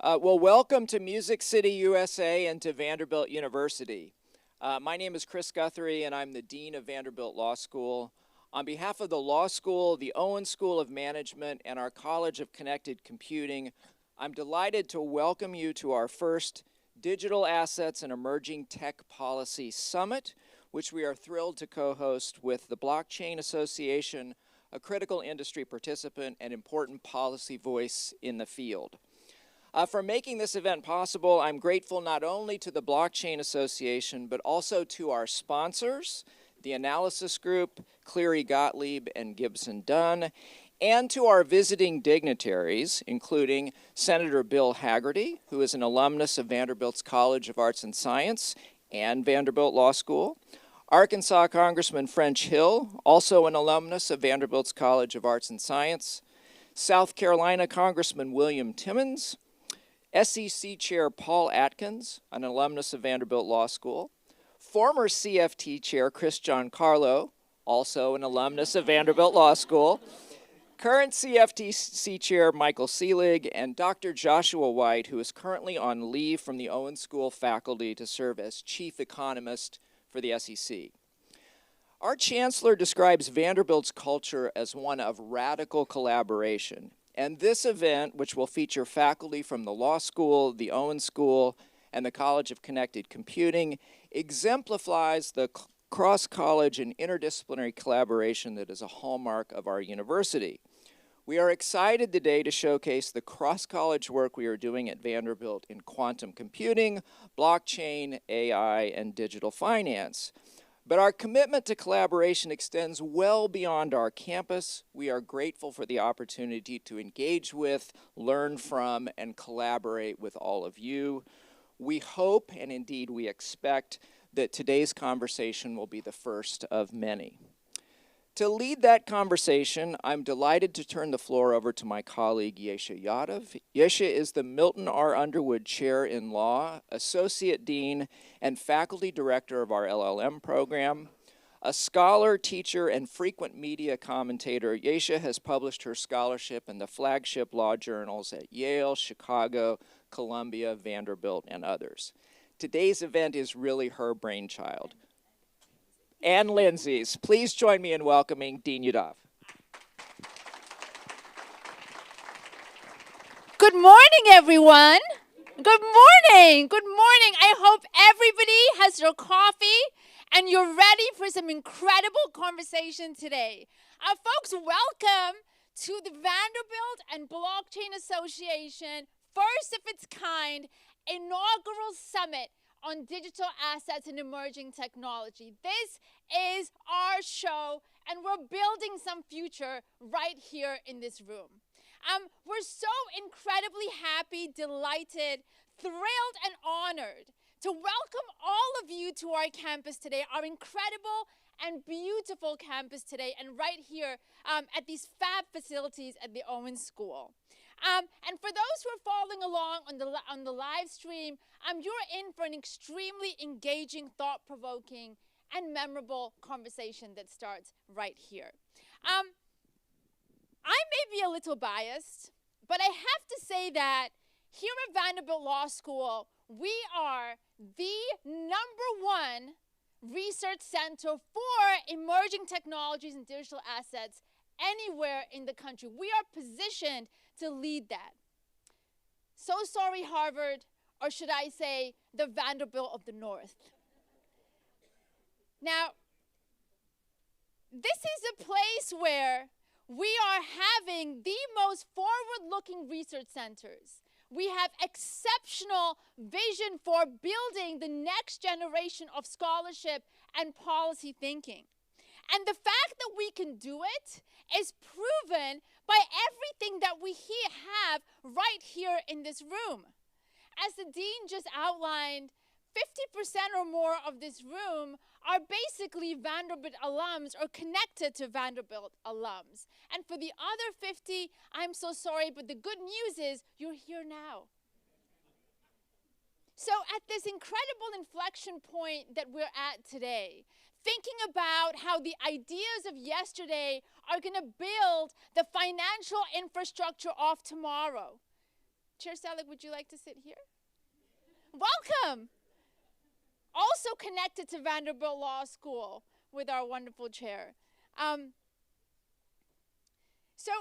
Well, welcome to Music City, USA, and to Vanderbilt University. My name is Chris Guthrie, and I'm the Dean of Vanderbilt Law School. On behalf of the Law School, the Owen School of Management, and our College of Connected Computing, I'm delighted to welcome you to our first Digital Assets and Emerging Tech Policy Summit, which we are thrilled to co-host with the Blockchain Association, a critical industry participant and important policy voice in the field. For making this event possible, I'm grateful not only to the Blockchain Association, but also to our sponsors, the Analysis Group, Cleary Gottlieb and Gibson Dunn, and to our visiting dignitaries, including Senator Bill Hagerty, who is an alumnus of Vanderbilt's College of Arts and Science and Vanderbilt Law School, Arkansas Congressman French Hill, also an alumnus of Vanderbilt's College of Arts and Science, South Carolina Congressman William Timmons, SEC Chair Paul Atkins, an alumnus of Vanderbilt Law School, former CFT Chair Chris Giancarlo, also an alumnus of Vanderbilt Law School, current CFTC Chair Michael Seelig, and Dr. Joshua White, who is currently on leave from the Owen School faculty to serve as Chief Economist for the SEC. Our Chancellor describes Vanderbilt's culture as one of radical collaboration. And this event, which will feature faculty from the Law School, the Owen School, and the College of Connected Computing, exemplifies the cross-college and interdisciplinary collaboration that is a hallmark of our university. We are excited today to showcase the cross-college work we are doing at Vanderbilt in quantum computing, blockchain, AI, and digital finance. But our commitment to collaboration extends well beyond our campus. We are grateful for the opportunity to engage with, learn from, and collaborate with all of you. We hope, and indeed we expect, that today's conversation will be the first of many. To lead that conversation, I'm delighted to turn the floor over to my colleague Yesha Yadav. Yesha is the Milton R. Underwood Chair in Law, Associate Dean, and Faculty Director of our LLM program. A scholar, teacher, and frequent media commentator, Yesha has published her scholarship in the flagship law journals at Yale, Chicago, Columbia, Vanderbilt, and others. Today's event is really her brainchild. And Lindsay's. Please join me in welcoming Dean Yadav. Good morning, everyone. Good morning. Good morning. I hope everybody has their coffee and you're ready for some incredible conversation today. Folks, welcome to the Vanderbilt and Blockchain Association, first of its kind, inaugural summit on digital assets and emerging technology. This is our show, and we're building some future right here in this room. We're so incredibly happy, delighted, thrilled, and honored to welcome all of you to our campus today, our incredible and beautiful campus today, and right here at these fab facilities at the Owen School. And for those who are following along on the live stream, you're in for an extremely engaging, thought-provoking, and memorable conversation that starts right here. I may be a little biased, but I have to say that here at Vanderbilt Law School, we are the #1 research center for emerging technologies and digital assets anywhere in the country. We are positioned to lead that. So sorry, Harvard, or should I say the Vanderbilt of the North. Now, this is a place where we are having the most forward-looking research centers. We have exceptional vision for building the next generation of scholarship and policy thinking. And the fact that we can do it is proven by everything that we have right here in this room. As the dean just outlined, 50% or more of this room are basically Vanderbilt alums or connected to Vanderbilt alums. And for the other 50, I'm so sorry, but the good news is you're here now. So at this incredible inflection point that we're at today, thinking about how the ideas of yesterday are going to build the financial infrastructure of tomorrow, Chair Selig, would you like to sit here? Welcome. Also connected to Vanderbilt Law School with our wonderful chair. So,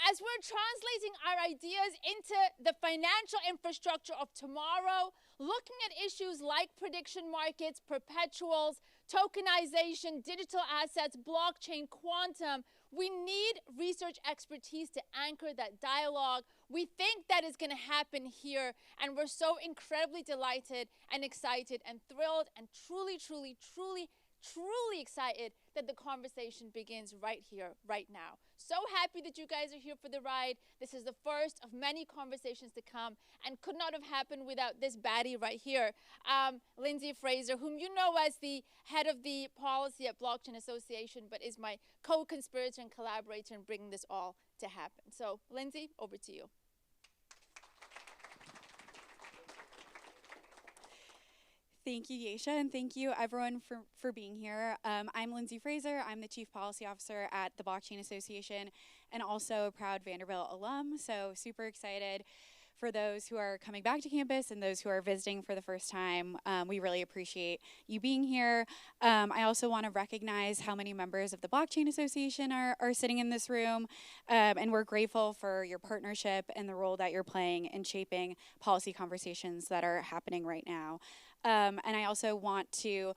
as we're translating our ideas into the financial infrastructure of tomorrow, looking at issues like prediction markets, perpetuals, tokenization, digital assets, blockchain, quantum, we need research expertise to anchor that dialogue. We think that is going to happen here, and we're so incredibly delighted and excited and thrilled and truly excited that the conversation begins right here, right now. So happy that you guys are here for the ride. This is the first of many conversations to come and could not have happened without this baddie right here, Lindsay Fraser, whom you know as the head of the policy at Blockchain Association, but is my co-conspirator and collaborator in bringing this all to happen. So, Lindsay, over to you. Thank you, Yesha, and thank you everyone for being here. I'm Lindsay Fraser. I'm the Chief Policy Officer at the Blockchain Association and also a proud Vanderbilt alum, so super excited for those who are coming back to campus and those who are visiting for the first time. We really appreciate you being here. I also want to recognize how many members of the Blockchain Association are sitting in this room, and we're grateful for your partnership and the role that you're playing in shaping policy conversations that are happening right now. And I also want to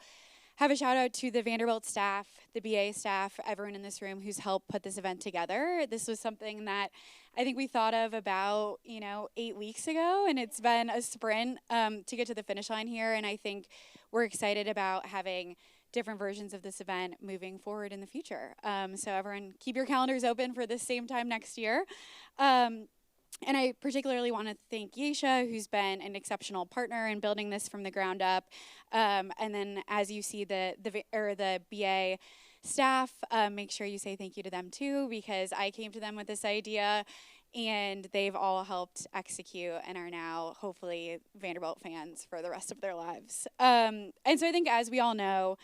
have a shout out to the Vanderbilt staff, the BA staff, everyone in this room who's helped put this event together. This was something that I think we thought of about 8 weeks ago, and it's been a sprint to get to the finish line here, and I think we're excited about having different versions of this event moving forward in the future. So everyone keep your calendars open for the same time next year. And I particularly want to thank Yesha, who's been an exceptional partner in building this from the ground up. And then as you see the BA staff, make sure you say thank you to them too, because I came to them with this idea and they've all helped execute and are now hopefully Vanderbilt fans for the rest of their lives. And so I think, as we all know,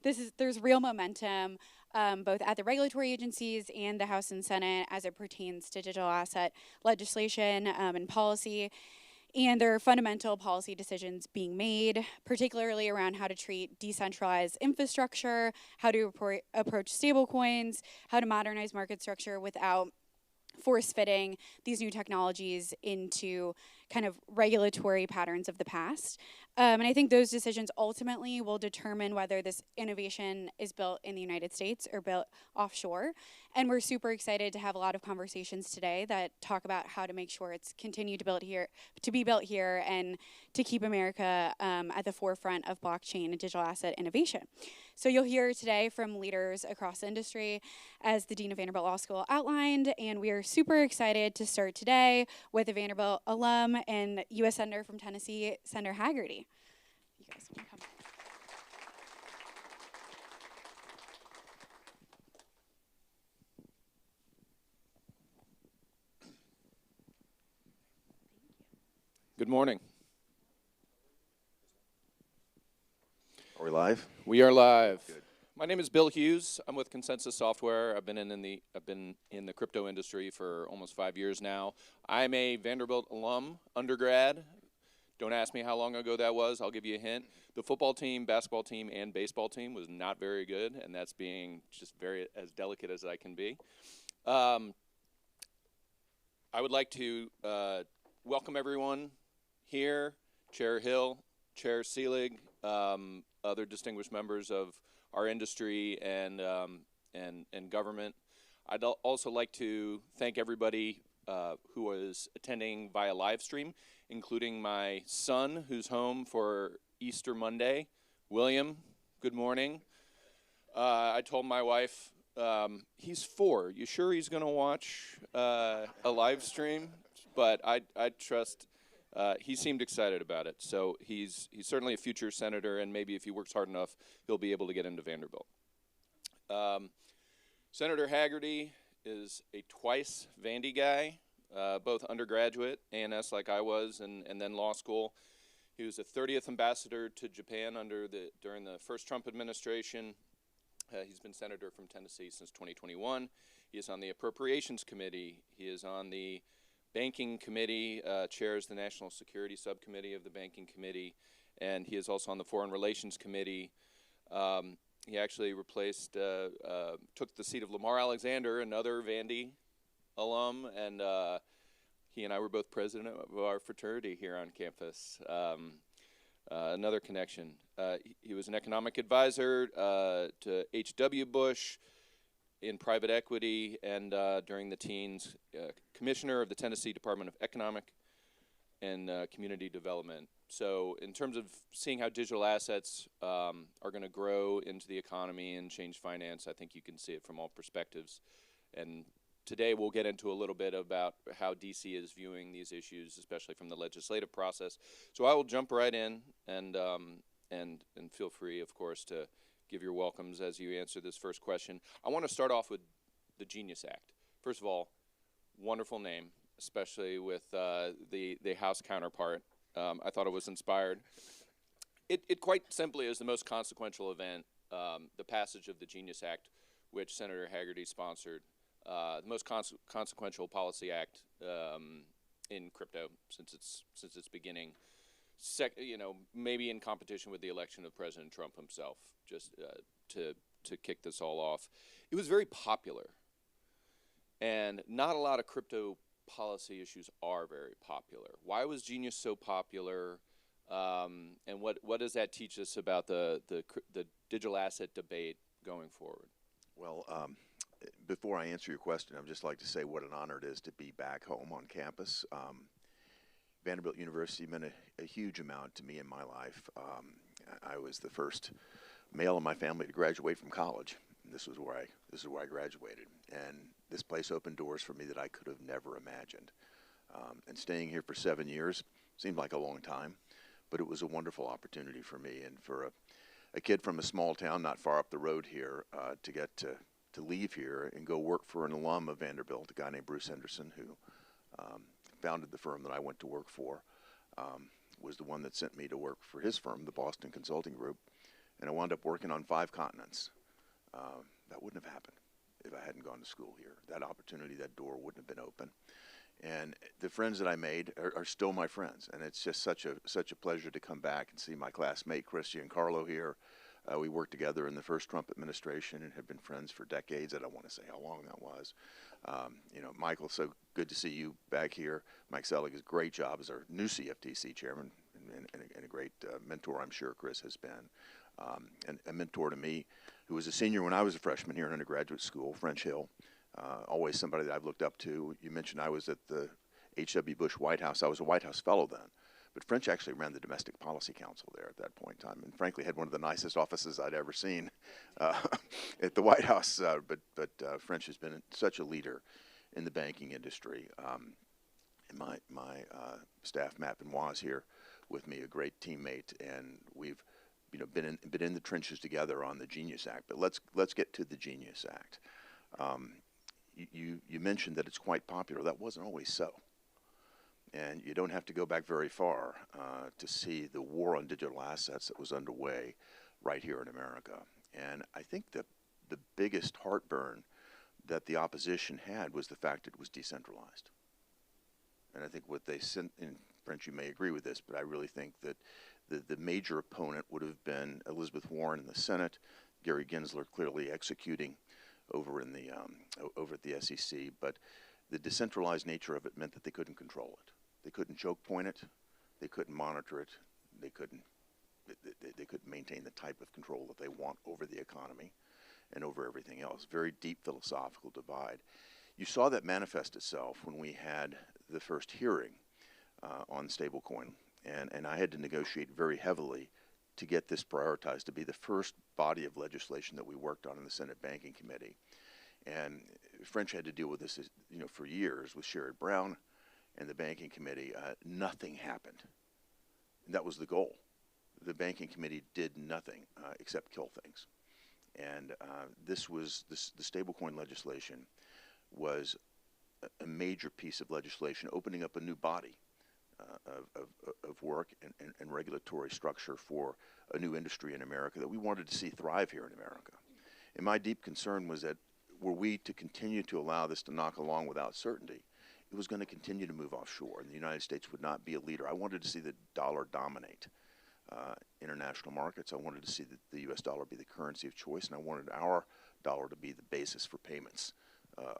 there's real momentum both at the regulatory agencies and the House and Senate as it pertains to digital asset legislation and policy. And there are fundamental policy decisions being made, particularly around how to treat decentralized infrastructure, how to approach stablecoins, how to modernize market structure without force-fitting these new technologies into kind of regulatory patterns of the past. And I think those decisions ultimately will determine whether this innovation is built in the United States or built offshore. And we're super excited to have a lot of conversations today that talk about how to make sure it's continued to be built here and to keep America at the forefront of blockchain and digital asset innovation. So you'll hear today from leaders across the industry, as the Dean of Vanderbilt Law School outlined, and we are super excited to start today with a Vanderbilt alum and U.S. Senator from Tennessee, Senator Haggerty. You guys can come. Good morning. Are we live? We are live. Good. My name is Bill Hughes. I'm with Consensus Software. I've been in the crypto industry for almost 5 years now. I'm a Vanderbilt alum, undergrad. Don't ask me how long ago that was. I'll give you a hint. The football team, basketball team, and baseball team was not very good, and that's being just very as delicate as I can be. I would like to welcome everyone here, Chair Hill, Chair Selig, other distinguished members of our industry and government. I'd also like to thank everybody who was attending via live stream, including my son, who's home for Easter Monday. William, good morning. I told my wife, he's 4. You sure he's going to watch a live stream? But I trust. He seemed excited about it, so he's certainly a future senator, and maybe if he works hard enough, he'll be able to get into Vanderbilt. Senator Haggerty is a twice Vandy guy, both undergraduate, A&S like I was, and then law school. He was the 30th ambassador to Japan during the first Trump administration. He's been senator from Tennessee since 2021. He is on the Appropriations Committee. He is on the Banking Committee, chairs the National Security Subcommittee of the Banking Committee, and he is also on the Foreign Relations Committee. He actually took the seat of Lamar Alexander, another Vandy alum, and he and I were both president of our fraternity here on campus. Another connection. He was an economic advisor to H.W. Bush in private equity, and during the teens, commissioner of the Tennessee Department of Economic and Community Development. So in terms of seeing how digital assets are going to grow into the economy and change finance, I think you can see it from all perspectives. And today we'll get into a little bit about how DC is viewing these issues, especially from the legislative process. So I will jump right in, and feel free, of course, to give your welcomes as you answer this first question. I want to start off with the Genius Act. First of all, wonderful name, especially with the House counterpart. I thought it was inspired. It quite simply is the most consequential event, the passage of the Genius Act, which Senator Hagerty sponsored. The most consequential policy act in crypto since its beginning. Maybe in competition with the election of President Trump himself, just to kick this all off. It was very popular, and not a lot of crypto policy issues are very popular. Why was Genius so popular, and what does that teach us about the digital asset debate going forward? Well, before I answer your question, I'd just like to say what an honor it is to be back home on campus. Vanderbilt University meant a huge amount to me in my life. I was the first male in my family to graduate from college. This is where I graduated, and this place opened doors for me that I could have never imagined. And staying here for 7 years seemed like a long time, but it was a wonderful opportunity for me and for a kid from a small town not far up the road here to get to leave here and go work for an alum of Vanderbilt, a guy named Bruce Henderson, who founded the firm that I went to work for, was the one that sent me to work for his firm, the Boston Consulting Group, and I wound up working on 5 continents. That wouldn't have happened if I hadn't gone to school here. That opportunity, that door wouldn't have been open. And the friends that I made are still my friends, and it's just such a pleasure to come back and see my classmate Chris Giancarlo here. We worked together in the first Trump administration and have been friends for decades. I don't want to say how long that was. Michael, so good to see you back here. Mike Selig is a great job as our new CFTC chairman and a great mentor, I'm sure Chris has been. And a mentor to me, who was a senior when I was a freshman here in undergraduate school, French Hill. Always somebody that I've looked up to. You mentioned I was at the H.W. Bush White House. I was a White House fellow then. But French actually ran the Domestic Policy Council there at that point in time, and frankly had one of the nicest offices I'd ever seen at the White House. But French has been such a leader in the banking industry. And my staff, Matt Benoit, is here with me, a great teammate, and we've been in the trenches together on the Genius Act. But let's get to the Genius Act. You mentioned that it's quite popular. That wasn't always so. And you don't have to go back very far to see the war on digital assets that was underway right here in America. And I think that the biggest heartburn that the opposition had was the fact it was decentralized. And I think what they sent, in French, you may agree with this, but I really think that the major opponent would have been Elizabeth Warren in the Senate, Gary Gensler clearly executing over in the over at the SEC. But the decentralized nature of it meant that they couldn't control it. They couldn't choke point it. They couldn't monitor it. They couldn't maintain the type of control that they want over the economy and over everything else. Very deep philosophical divide. You saw that manifest itself when we had the first hearing on stablecoin, and I had to negotiate very heavily to get this prioritized to be the first body of legislation that we worked on in the Senate Banking Committee. And French had to deal with this, for years with Sherrod Brown and the Banking Committee. Nothing happened. And that was the goal. The Banking Committee did nothing except kill things. And the stablecoin legislation was a major piece of legislation, opening up a new body of work and regulatory structure for a new industry in America that we wanted to see thrive here in America. And my deep concern was that were we to continue to allow this to knock along without certainty, it was going to continue to move offshore, and the United States would not be a leader. I wanted to see the dollar dominate international markets. I wanted to see the U.S. dollar be the currency of choice, and I wanted our dollar to be the basis for payments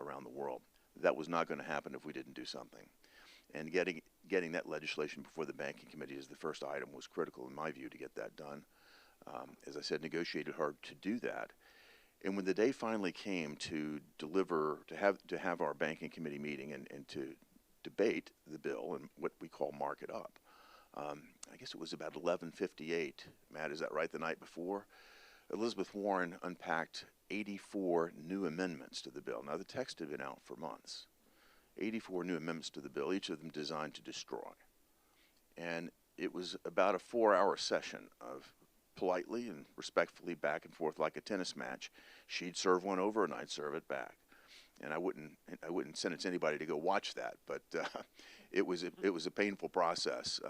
around the world. That was not going to happen if we didn't do something. And getting that legislation before the Banking Committee as the first item was critical, in my view, to get that done. As I said, negotiated hard to do that. And when the day finally came to have our Banking Committee meeting and to debate the bill and what we call mark it up, I guess it was about 11:58. Matt, is that right? The night before, Elizabeth Warren unpacked 84 new amendments to the bill. Now, the text had been out for months. 84 new amendments to the bill, each of them designed to destroy. And it was about a 4-hour session of politely and respectfully back and forth like a tennis match. She'd serve one over and I'd serve it back. And I wouldn't sentence anybody to go watch that, but it was a painful process.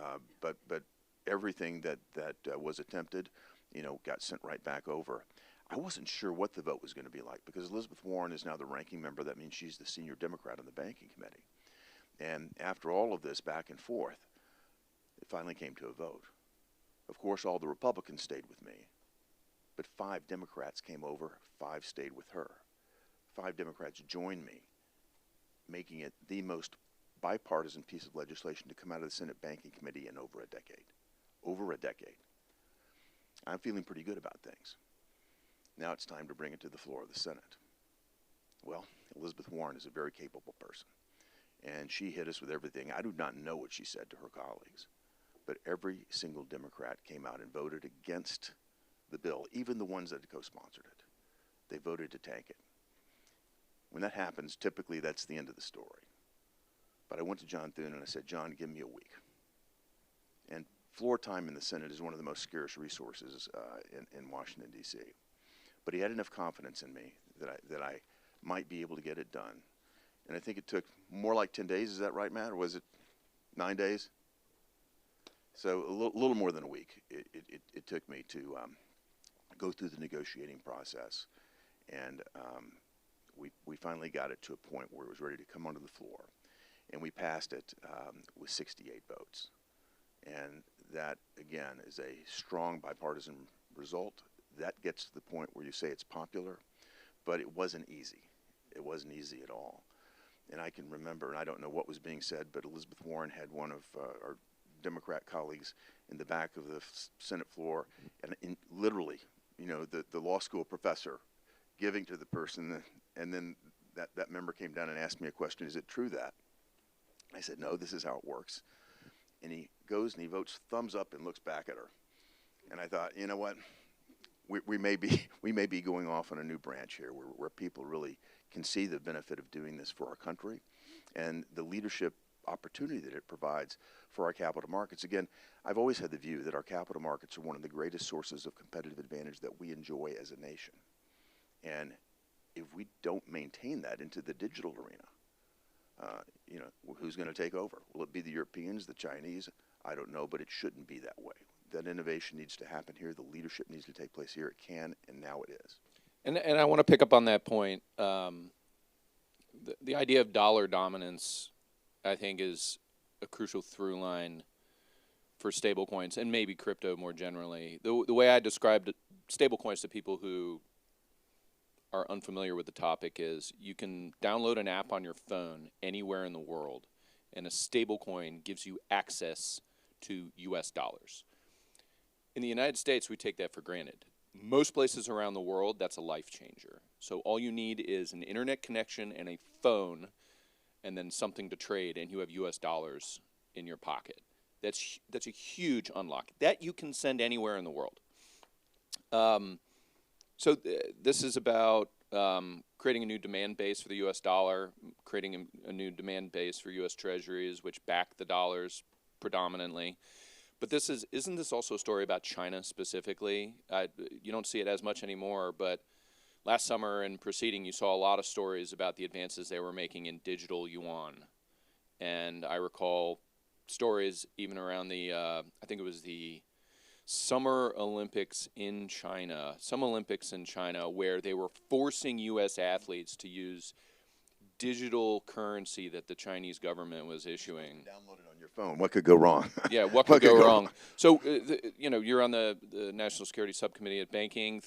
But everything that was attempted, got sent right back over. I wasn't sure what the vote was going to be like because Elizabeth Warren is now the ranking member. That means she's the senior Democrat on the Banking Committee. And after all of this back and forth, it finally came to a vote. Of course, all the Republicans stayed with me, but 5 Democrats came over, 5 stayed with her. 5 Democrats joined me, making it the most bipartisan piece of legislation to come out of the Senate Banking Committee in over a decade. Over a decade. I'm feeling pretty good about things. Now it's time to bring it to the floor of the Senate. Well, Elizabeth Warren is a very capable person, and she hit us with everything. I do not know what she said to her colleagues, but every single Democrat came out and voted against the bill, even the ones that co-sponsored it. They voted to tank it. When that happens, typically that's the end of the story. But I went to John Thune and I said, John, give me a week. And floor time in the Senate is one of the most scarce resources in Washington, D.C. But he had enough confidence in me that I might be able to get it done. And I think it took more like 10 days. Is that right, Matt? Or was it 9 days? So a little more than a week it took me to go through the negotiating process. And we finally got it to a point where it was ready to come onto the floor. And we passed it with 68 votes. And that, again, is a strong bipartisan result. That gets to the point where you say it's popular, but it wasn't easy. It wasn't easy at all. And I can remember, and I don't know what was being said, but Elizabeth Warren had one of our Democrat colleagues in the back of the Senate floor, and literally, the law school professor giving to the person, and then that member came down and asked me a question, is it true that? I said, no, this is how it works. And he goes and he votes thumbs up and looks back at her. And I thought, you know what? We may be going off on a new branch here where people really can see the benefit of doing this for our country and the leadership opportunity that it provides for our capital markets. Again, I've always had the view that our capital markets are one of the greatest sources of competitive advantage that we enjoy as a nation. And if we don't maintain that into the digital arena, who's going to take over? Will it be the Europeans, the Chinese? I don't know, but it shouldn't be that way. That innovation needs to happen here. The leadership needs to take place here. It can, and now it is. And I want to pick up on that point. The idea of dollar dominance, I think, is a crucial through line for stablecoins and maybe crypto more generally. The way I described stablecoins to people who are unfamiliar with the topic is you can download an app on your phone anywhere in the world, and a stablecoin gives you access to U.S. dollars. In the United States, we take that for granted. Most places around the world, that's a life changer. So all you need is an internet connection and a phone and then something to trade, and you have U.S. dollars in your pocket. That's a huge unlock. That you can send anywhere in the world. This is about creating a new demand base for the U.S. dollar, creating a new demand base for U.S. treasuries, which back the dollars predominantly. But isn't this also a story about China specifically? You don't see it as much anymore, but last summer and preceding, you saw a lot of stories about the advances they were making in digital yuan. And I recall stories even around I think it was the Summer Olympics in China, where they were forcing U.S. athletes to use digital currency that the Chinese government was issuing. Download it on your phone. What could go wrong? Yeah, what could go wrong? So, you're on the National Security Subcommittee at Banking.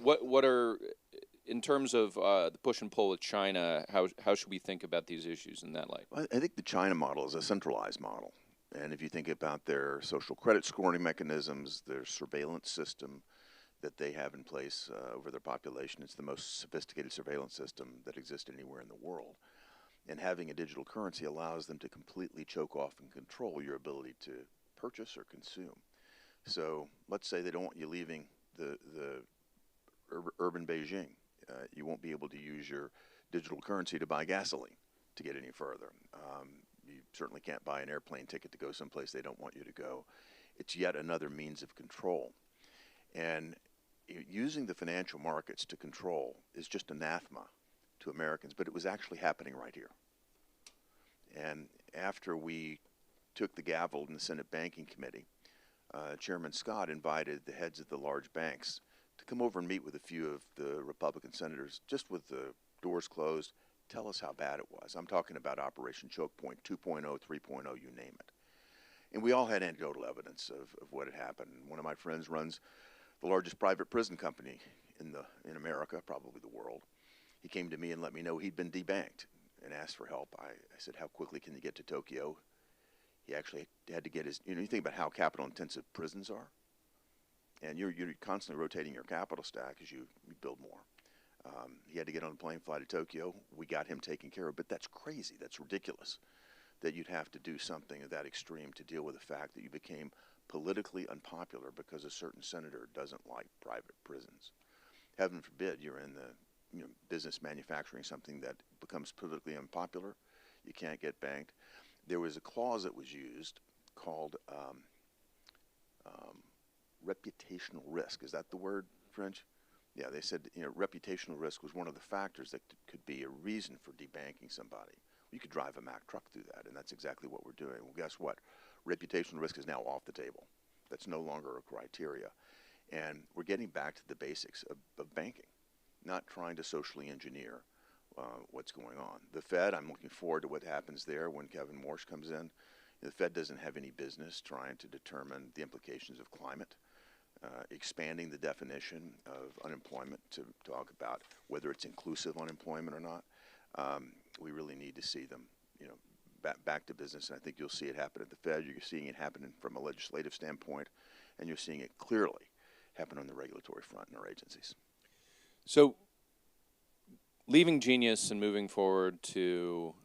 What are, in terms of the push and pull with China, how should we think about these issues in that light? Well, I think the China model is a centralized model. And if you think about their social credit scoring mechanisms, their surveillance system that they have in place over their population, it's the most sophisticated surveillance system that exists anywhere in the world. And having a digital currency allows them to completely choke off and control your ability to purchase or consume. So let's say they don't want you leaving the urban Beijing. You won't be able to use your digital currency to buy gasoline to get any further. You certainly can't buy an airplane ticket to go someplace they don't want you to go. It's yet another means of control. And using the financial markets to control is just anathema to Americans, but it was actually happening right here. And after we took the gavel in the Senate Banking Committee, Chairman Scott invited the heads of the large banks to come over and meet with a few of the Republican senators, just with the doors closed, tell us how bad it was. I'm talking about Operation Choke Point 2.0, 3.0, you name it. And we all had anecdotal evidence of what had happened. One of my friends runs the largest private prison company in America, probably the world. He came to me and let me know he'd been debanked and asked for help. I said, how quickly can you get to Tokyo? He actually had to get his, you think about how capital intensive prisons are. And you're constantly rotating your capital stack as you build more. He had to get on a plane, fly to Tokyo. We got him taken care of, but that's crazy. That's ridiculous that you'd have to do something of that extreme to deal with the fact that you became politically unpopular because a certain senator doesn't like private prisons. Heaven forbid you're in the business manufacturing something that becomes politically unpopular. You can't get banked. There was a clause that was used called reputational risk. Is that the word, French? Yeah, they said reputational risk was one of the factors that could be a reason for debanking somebody. You could drive a Mack truck through that, and that's exactly what we're doing. Well, guess what? Reputational risk is now off the table. That's no longer a criteria. And we're getting back to the basics of banking, not trying to socially engineer what's going on. The Fed, I'm looking forward to what happens there when Kevin Warsh comes in. The Fed doesn't have any business trying to determine the implications of climate. Expanding the definition of unemployment to talk about whether it's inclusive unemployment or not. We really need to see them, back to business. And I think you'll see it happen at the Fed. You're seeing it happen from a legislative standpoint, and you're seeing it clearly happen on the regulatory front in our agencies. So, leaving Genius and moving forward to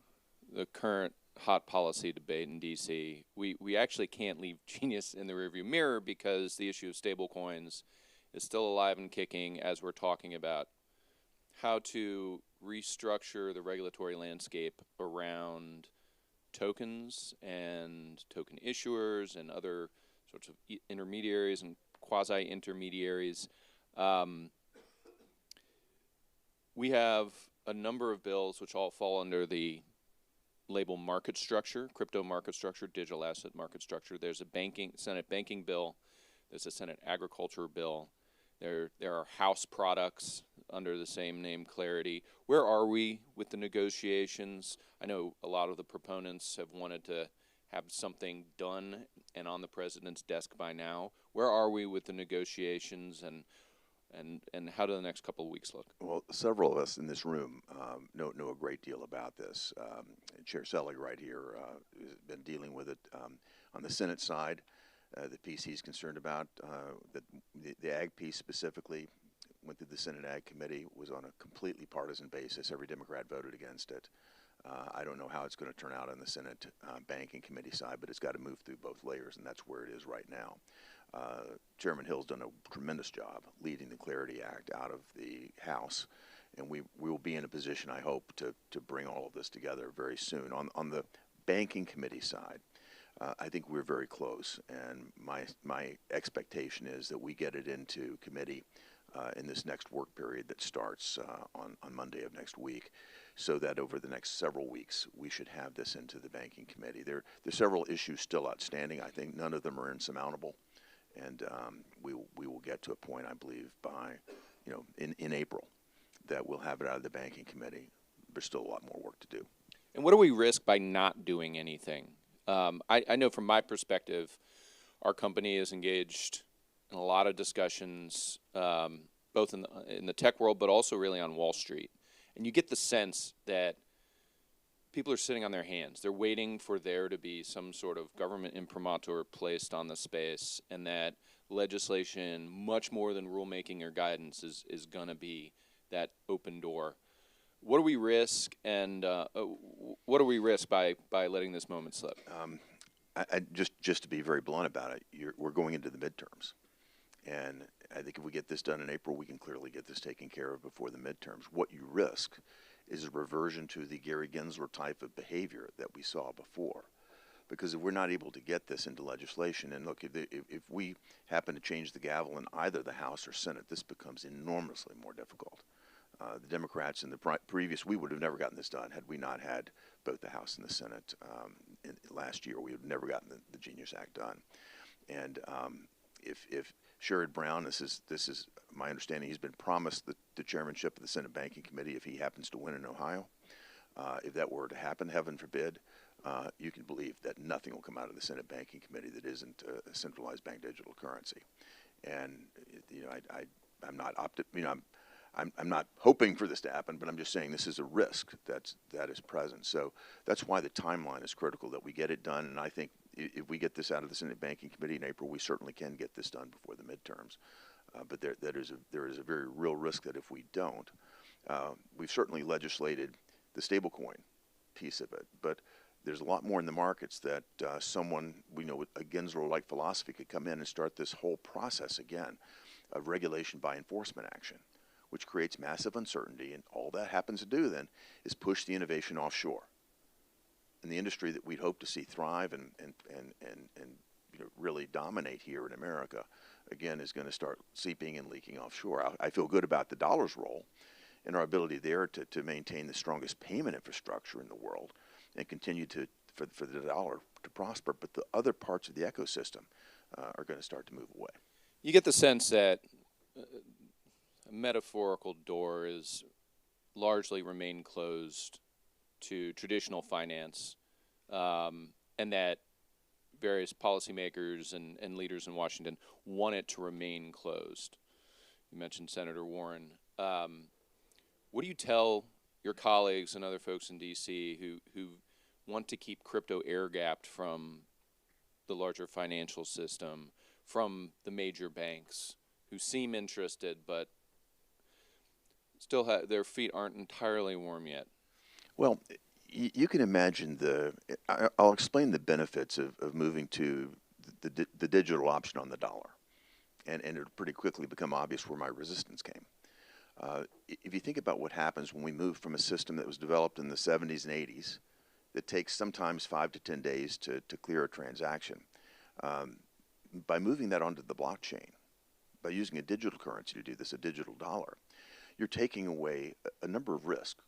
the current hot policy debate in D.C., we actually can't leave Genius in the rearview mirror because the issue of stablecoins is still alive and kicking as we're talking about how to restructure the regulatory landscape around tokens and token issuers and other sorts of intermediaries and quasi-intermediaries. We have a number of bills which all fall under the label market structure, crypto market structure, digital asset market structure. There's a Senate banking bill. There's a Senate agriculture bill. There are House products under the same name, Clarity. Where are we with the negotiations? I know a lot of the proponents have wanted to have something done and on the president's desk by now. Where are we with the negotiations, and how do the next couple of weeks look? Well, several of us in this room know a great deal about this. Chair Selig right here has been dealing with it on the Senate side. The piece he's concerned about, the ag piece specifically, went through the Senate Ag Committee, was on a completely partisan basis. Every Democrat voted against it. I don't know how it's going to turn out on the Senate Banking Committee side, but it's got to move through both layers, and that's where it is right now. Chairman Hill's done a tremendous job leading the Clarity Act out of the House, and we will be in a position, I hope, to bring all of this together very soon. On the Banking Committee side, I think we're very close, and my expectation is that we get it into committee in this next work period that starts on Monday of next week, so that over the next several weeks we should have this into the Banking Committee. There's several issues still outstanding. I think none of them are insurmountable, and we will get to a point, I believe, by in April, that we'll have it out of the Banking Committee. there's still a lot more work to do. And what do we risk by not doing anything? I know from my perspective, our company is engaged in a lot of discussions, both in the tech world, but also really on Wall Street. And you get the sense that people are sitting on their hands. They're waiting for there to be some sort of government imprimatur placed on the space, and that legislation, much more than rulemaking or guidance, is going to be that open door. What do we risk, and what do we risk by letting this moment slip? Just to be very blunt about it, we're going into the midterms. And I think if we get this done in April, we can clearly get this taken care of before the midterms. What you risk is a reversion to the Gary Gensler type of behavior that we saw before. Because if we're not able to get this into legislation, and look, if we happen to change the gavel in either the House or Senate, this becomes enormously more difficult. The Democrats in the previous, we would have never gotten this done had we not had both the House and the Senate last year. We would have never gotten the Genius Act done. And if Sherrod Brown, this is my understanding, he's been promised the chairmanship of the Senate Banking Committee if he happens to win in Ohio. If that were to happen, heaven forbid, you can believe that nothing will come out of the Senate Banking Committee that isn't a centralized bank digital currency. And I'm not I'm not hoping for this to happen, but I'm just saying this is a risk that is present. So that's why the timeline is critical, that we get it done. And I think if we get this out of the Senate Banking Committee in April, we certainly can get this done before the midterms. But there is a very real risk that if we don't, we've certainly legislated the stablecoin piece of it, but there's a lot more in the markets that someone, we know, with a Gensler-like philosophy could come in and start this whole process again of regulation by enforcement action, which creates massive uncertainty, and all that happens to do then is push the innovation offshore. And the industry that we'd hope to see thrive and really dominate here in America, again, is going to start seeping and leaking offshore. I feel good about the dollar's role and our ability there to maintain the strongest payment infrastructure in the world and continue for the dollar to prosper. But the other parts of the ecosystem are going to start to move away. You get the sense that a metaphorical door is largely remain closed to traditional finance, and that various policymakers and leaders in Washington want it to remain closed. You mentioned Senator Warren. What do you tell your colleagues and other folks in D.C. who want to keep crypto air-gapped from the larger financial system, from the major banks, who seem interested but still their feet aren't entirely warm yet? Well, you can imagine I'll explain the benefits of moving to the digital option on the dollar. And it'll pretty quickly become obvious where my resistance came. If you think about what happens when we move from a system that was developed in the 70s and 80s that takes sometimes 5 to 10 days to clear a transaction, by moving that onto the blockchain, by using a digital currency to do this, a digital dollar, you're taking away a number of risks.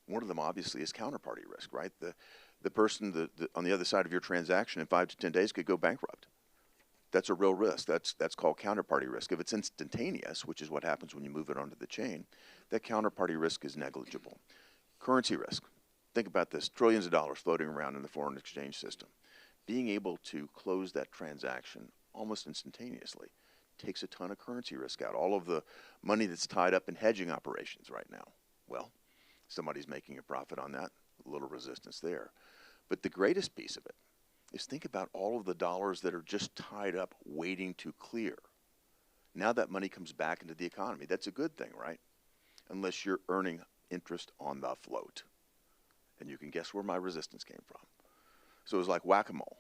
One of them obviously is counterparty risk, right? The person on the other side of your transaction in 5 to 10 days could go bankrupt. That's a real risk. That's called counterparty risk. If it's instantaneous, which is what happens when you move it onto the chain, that counterparty risk is negligible. Currency risk. Think about this, trillions of dollars floating around in the foreign exchange system. Being able to close that transaction almost instantaneously takes a ton of currency risk out. All of the money that's tied up in hedging operations right now, well, somebody's making a profit on that, a little resistance there. But the greatest piece of it is think about all of the dollars that are just tied up waiting to clear. Now that money comes back into the economy. That's a good thing, right? Unless you're earning interest on the float. And you can guess where my resistance came from. So it was like whack-a-mole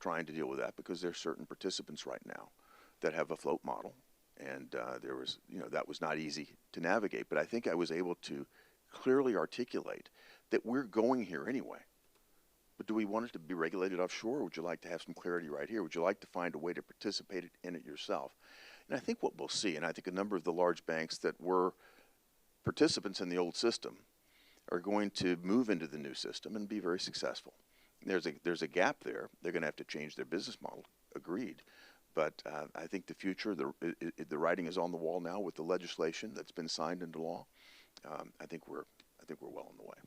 trying to deal with that, because there's certain participants right now that have a float model. And there was, that was not easy to navigate. But I think I was able to clearly articulate that we're going here anyway. But do we want it to be regulated offshore, or would you like to have some clarity right here? Would you like to find a way to participate in it yourself? And I think what we'll see, and I think a number of the large banks that were participants in the old system are going to move into the new system and be very successful. There's a gap there. They're going to have to change their business model, agreed. But I think the future, the writing is on the wall now with the legislation that's been signed into law. I think we're well on the way.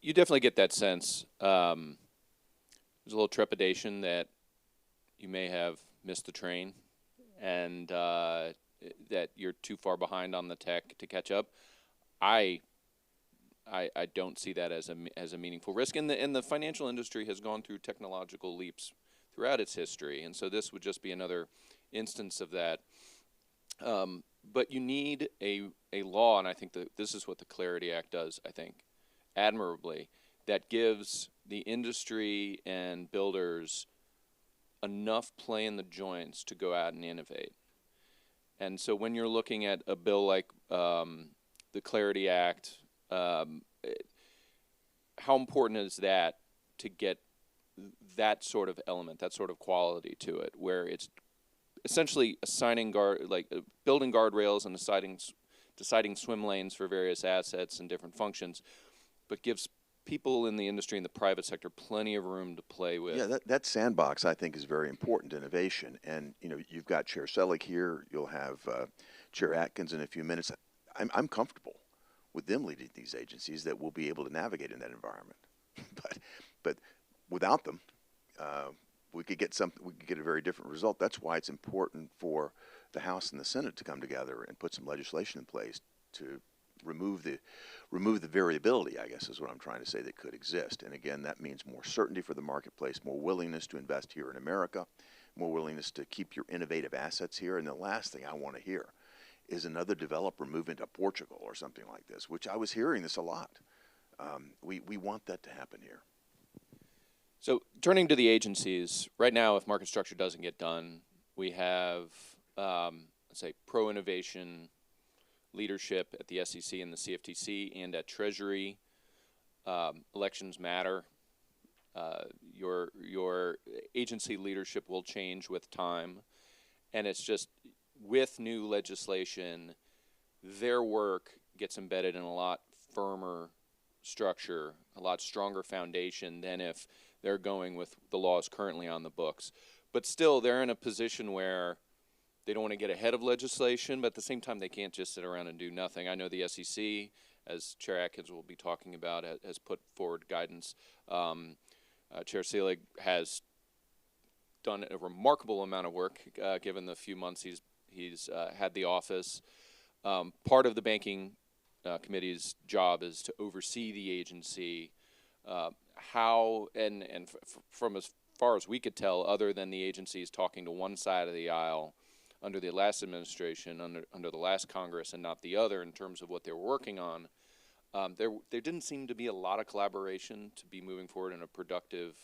You definitely get that sense. There's a little trepidation that you may have missed the train and that you're too far behind on the tech to catch up. I don't see that as a meaningful risk. And the financial industry has gone through technological leaps throughout its history, and so this would just be another instance of that. But you need a law, and I think that this is what the Clarity Act does, I think, admirably, that gives the industry and builders enough play in the joints to go out and innovate. And so when you're looking at a bill like the Clarity Act, how important is that to get that sort of element, that sort of quality to it, where it's essentially building guardrails and deciding swim lanes for various assets and different functions, but gives people in the industry and the private sector plenty of room to play with. Yeah, that sandbox I think is very important to innovation. And you've got Chair Selig here. You'll have Chair Atkins in a few minutes. I'm comfortable with them leading these agencies that will be able to navigate in that environment. but without them, we could get a very different result. That's why it's important for the House and the Senate to come together and put some legislation in place to remove the variability, I guess is what I'm trying to say, that could exist. And again, that means more certainty for the marketplace, more willingness to invest here in America, more willingness to keep your innovative assets here. And the last thing I want to hear is another developer move into Portugal or something like this, which I was hearing this a lot. We want that to happen here. So turning to the agencies, right now, if market structure doesn't get done, we have, let's say, pro-innovation leadership at the SEC and the CFTC and at Treasury. Elections matter. Your agency leadership will change with time, and it's just with new legislation, their work gets embedded in a lot firmer structure, a lot stronger foundation than if they're going with the laws currently on the books. But still, they're in a position where they don't want to get ahead of legislation, but at the same time, they can't just sit around and do nothing. I know the SEC, as Chair Atkins will be talking about, has put forward guidance. Chair Selig has done a remarkable amount of work, given the few months he's had the office. Part of the Banking Committee's job is to oversee the agency. From as far as we could tell, other than the agencies talking to one side of the aisle under the last administration, under the last Congress, and not the other in terms of what they were working on, there didn't seem to be a lot of collaboration to be moving forward in a productive,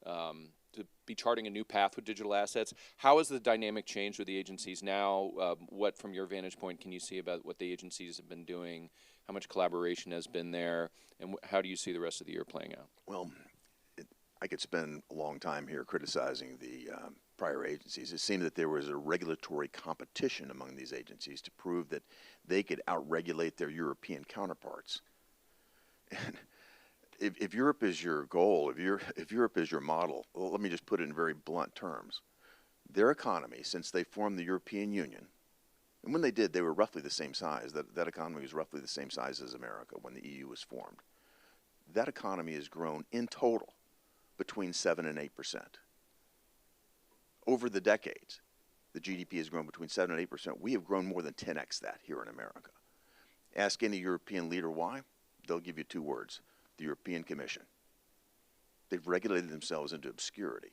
to be charting a new path with digital assets. How has the dynamic changed with the agencies now? What, from your vantage point, can you see about what the agencies have been doing? How much collaboration has been there? And how do you see the rest of the year playing out? Well, I could spend a long time here criticizing the prior agencies. It seemed that there was a regulatory competition among these agencies to prove that they could outregulate their European counterparts. And if Europe is your goal, if Europe is your model, well, let me just put it in very blunt terms. Their economy, since they formed the European Union, and when they did, they were roughly the same size. That economy was roughly the same size as America when the EU was formed. That economy has grown in total between 7 and 8%. Over the decades, the GDP has grown between 7 and 8%. We have grown more than 10x that here in America. Ask any European leader why, they'll give you two words: the European Commission. They've regulated themselves into obscurity.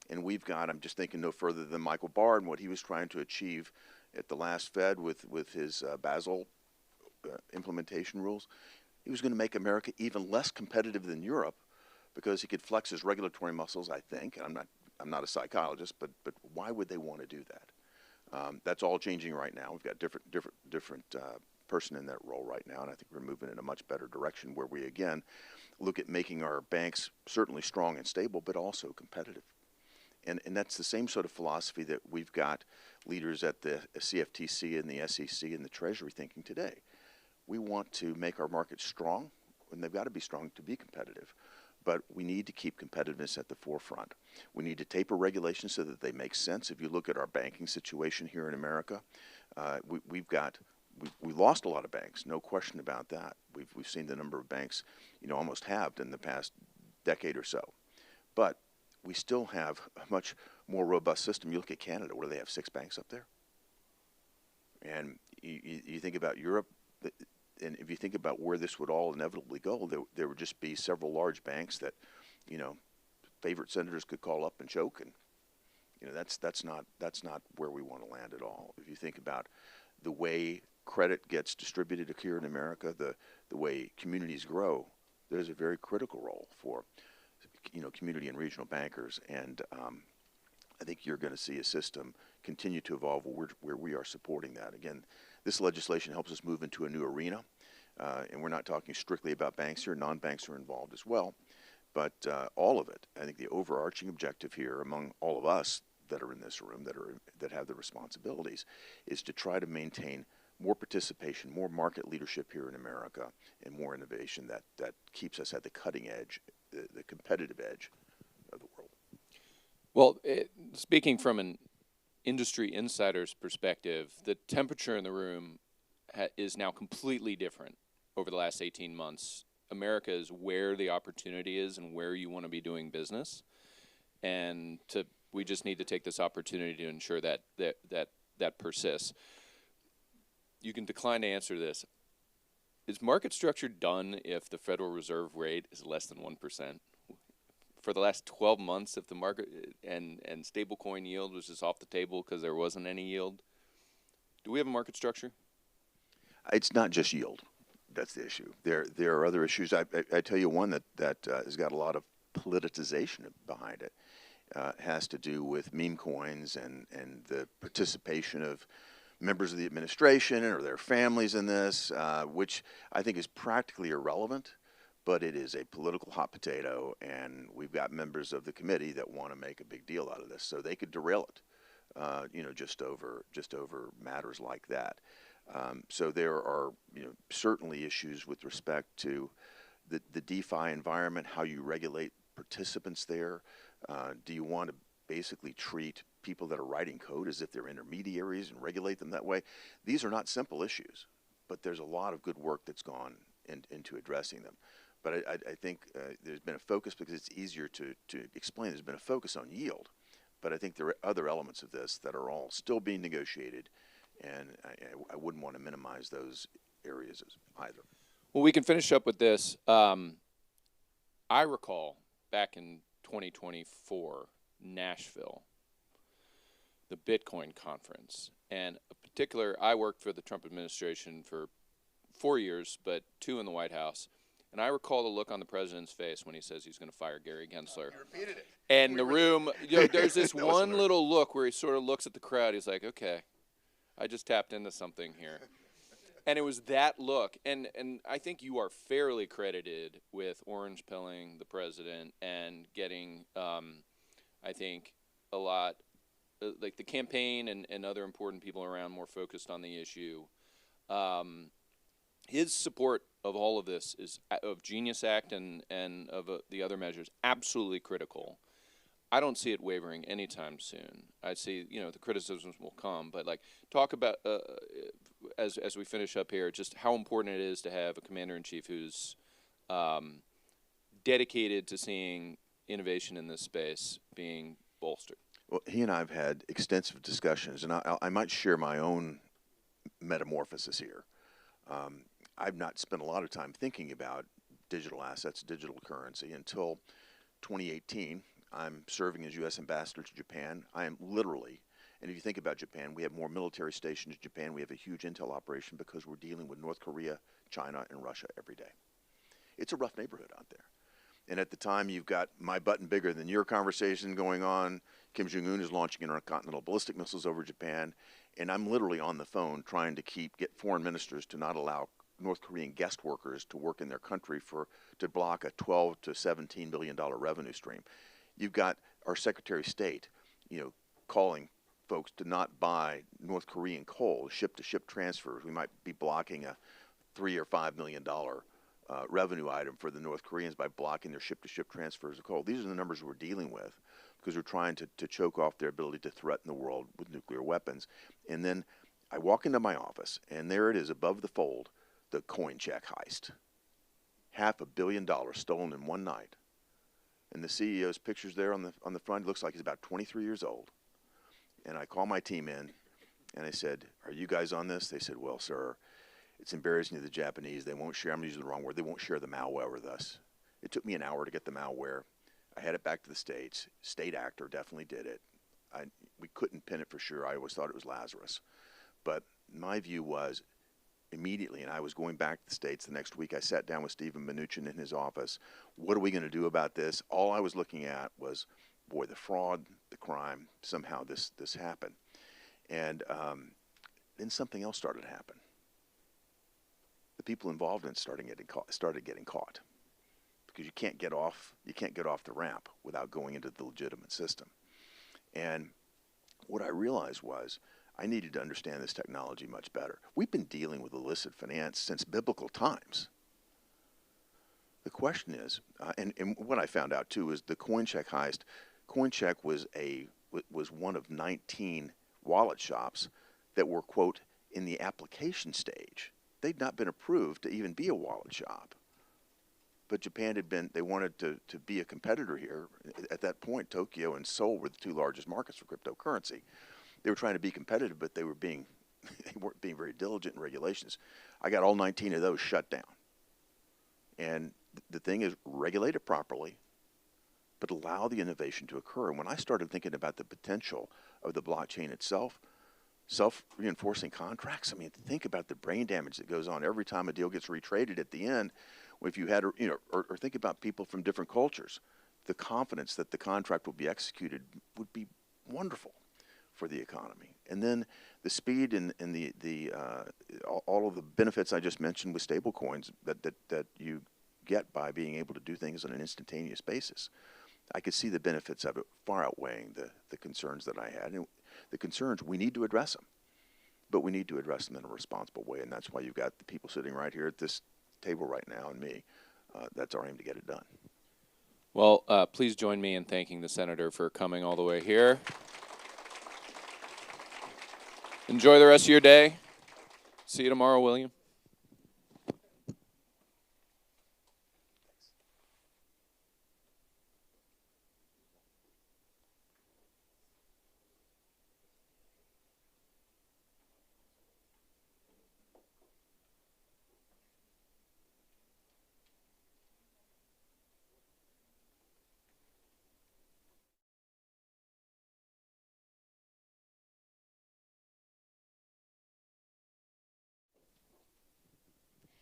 And we've got, I'm just thinking no further than Michael Barr and what he was trying to achieve at the last Fed with his Basel implementation rules. He was going to make America even less competitive than Europe because he could flex his regulatory muscles, I think. And I'm not a psychologist, but why would they want to do that? That's all changing right now. We've got different person in that role right now, and I think we're moving in a much better direction where we, again, look at making our banks certainly strong and stable, but also competitive. And that's the same sort of philosophy that we've got leaders at the CFTC and the SEC and the Treasury thinking today. We want to make our markets strong, and they've got to be strong to be competitive. But we need to keep competitiveness at the forefront. We need to taper regulations so that they make sense. If you look at our banking situation here in America, we've got we lost a lot of banks, no question about that. We've seen the number of banks, almost halved in the past decade or so. But we still have a much more robust system. You look at Canada, where they have 6 banks up there. And you think about Europe, and if you think about where this would all inevitably go, there would just be several large banks that, favorite senators could call up and choke, and that's not where we want to land at all. If you think about the way credit gets distributed here in America, the way communities grow, there's a very critical role for community and regional bankers, and I think you're going to see a system continue to evolve where we are supporting that. Again, this legislation helps us move into a new arena, and we're not talking strictly about banks here. Non-banks are involved as well, but all of it. I think the overarching objective here, among all of us that are in this room, that have the responsibilities, is to try to maintain more participation, more market leadership here in America, and more innovation that keeps us at the cutting edge, the competitive edge of the world. Well, speaking from an industry insider's perspective, the temperature in the room is now completely different over the last 18 months. America is where the opportunity is and where you want to be doing business, and we just need to take this opportunity to ensure that persists. You can decline to answer this. Is market structure done if the Federal Reserve rate is less than 1%? For the last 12 months, if the market and stablecoin yield was just off the table because there wasn't any yield, do we have a market structure? It's not just yield. That's the issue. There are other issues. I tell you one that has got a lot of politicization behind it. Has to do with meme coins and the participation of members of the administration or their families in this, which I think is practically irrelevant, but it is a political hot potato, and we've got members of the committee that want to make a big deal out of this, so they could derail it, just over matters like that. So there are, certainly issues with respect to the DeFi environment, how you regulate participants there. Do you want to basically treat people that are writing code as if they're intermediaries and regulate them that way? These are not simple issues, but there's a lot of good work that's gone into addressing them. But I think there's been a focus, because it's easier to explain. There's been a focus on yield, but I think there are other elements of this that are all still being negotiated, and I wouldn't want to minimize those areas either. Well, we can finish up with this. I recall back in 2024, Nashville, the Bitcoin conference, and I worked for the Trump administration for 4 years, but 2 in the White House. And I recall the look on the president's face when he says he's going to fire Gary Gensler. You repeated it. And the room, there's this one little look where he sort of looks at the crowd. He's like, okay, I just tapped into something here. And it was that look. And I think you are fairly credited with orange pilling the president and getting, I think, a lot, like the campaign and other important people around more focused on the issue. His support of all of this of Genius Act and of the other measures, absolutely critical. I don't see it wavering anytime soon. I see, the criticisms will come, but talk about as we finish up here, just how important it is to have a commander-in-chief who's dedicated to seeing innovation in this space being bolstered. Well, he and I have had extensive discussions, and I might share my own metamorphosis here. I've not spent a lot of time thinking about digital assets, digital currency, until 2018. I'm serving as U.S. ambassador to Japan. I am literally, and if you think about Japan, we have more military stations in Japan. We have a huge intel operation because we're dealing with North Korea, China, and Russia every day. It's a rough neighborhood out there. And at the time, you've got my button bigger than your conversation going on. Kim Jong-un is launching intercontinental ballistic missiles over Japan. And I'm literally on the phone trying to get foreign ministers to not allow North Korean guest workers to work in their country to block a $12 to $17 billion revenue stream. You've got our Secretary of State, calling folks to not buy North Korean coal, ship-to-ship transfers. We might be blocking a $3 or $5 million revenue item for the North Koreans by blocking their ship-to-ship transfers of coal. These are the numbers we're dealing with because we're trying to choke off their ability to threaten the world with nuclear weapons. And then I walk into my office, and there it is above the fold, the coin check heist. $500 million stolen in one night. And the CEO's picture's there on the front. It looks like he's about 23 years old. And I call my team in, and I said, "Are you guys on this?" They said, "Well, sir, it's embarrassing to the Japanese. They won't share," I'm using the wrong word, "they won't share the malware with us." It took me an hour to get the malware. I had it back to the States. State actor definitely did it. We couldn't pin it for sure. I always thought it was Lazarus. But my view was immediately, and I was going back to the States the next week, I sat down with Stephen Mnuchin in his office. What are we going to do about this? All I was looking at was, boy, the fraud, the crime, somehow this happened. And then something else started to happen. The people involved in it started getting caught. Because you can't get off the ramp without going into the legitimate system. And what I realized was I needed to understand this technology much better. We've been dealing with illicit finance since biblical times. The question is, and what I found out too is the CoinCheck heist. CoinCheck was one of 19 wallet shops that were, quote, in the application stage. They'd not been approved to even be a wallet shop. But Japan they wanted to be a competitor here. At that point, Tokyo and Seoul were the two largest markets for cryptocurrency. They were trying to be competitive, but they weren't being very diligent in regulations. I got all 19 of those shut down. And the thing is, regulate it properly, but allow the innovation to occur. And when I started thinking about the potential of the blockchain itself, self-reinforcing contracts, I mean, think about the brain damage that goes on every time a deal gets retraded at the end. If you had, or think about people from different cultures, the confidence that the contract will be executed would be wonderful for the economy. And then the speed and all of the benefits I just mentioned with stable coins that you get by being able to do things on an instantaneous basis. I could see the benefits of it far outweighing the concerns that I had. And the concerns, we need to address them, but we need to address them in a responsible way. And that's why you've got the people sitting right here at this table right now and me. That's our aim to get it done. Well, please join me in thanking the Senator for coming all the way here. Enjoy the rest of your day. See you tomorrow, William.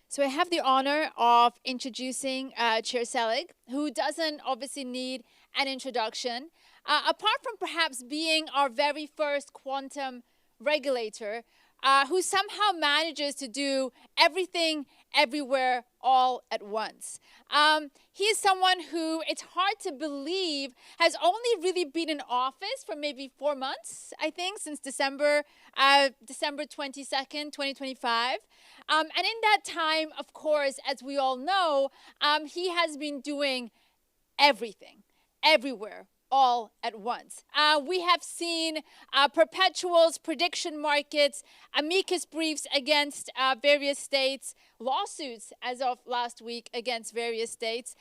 So I have the honor of introducing Chair Selig, who doesn't obviously need an introduction. Apart from perhaps being our very first quantum regulator, who somehow manages to do everything, everywhere, all at once. He is someone who, it's hard to believe, has only really been in office for maybe 4 months, I think, since December 22nd, 2025. And in that time, of course, as we all know, he has been doing everything, everywhere, all at once. We have seen perpetuals, prediction markets, amicus briefs against various states, lawsuits as of last week against various states.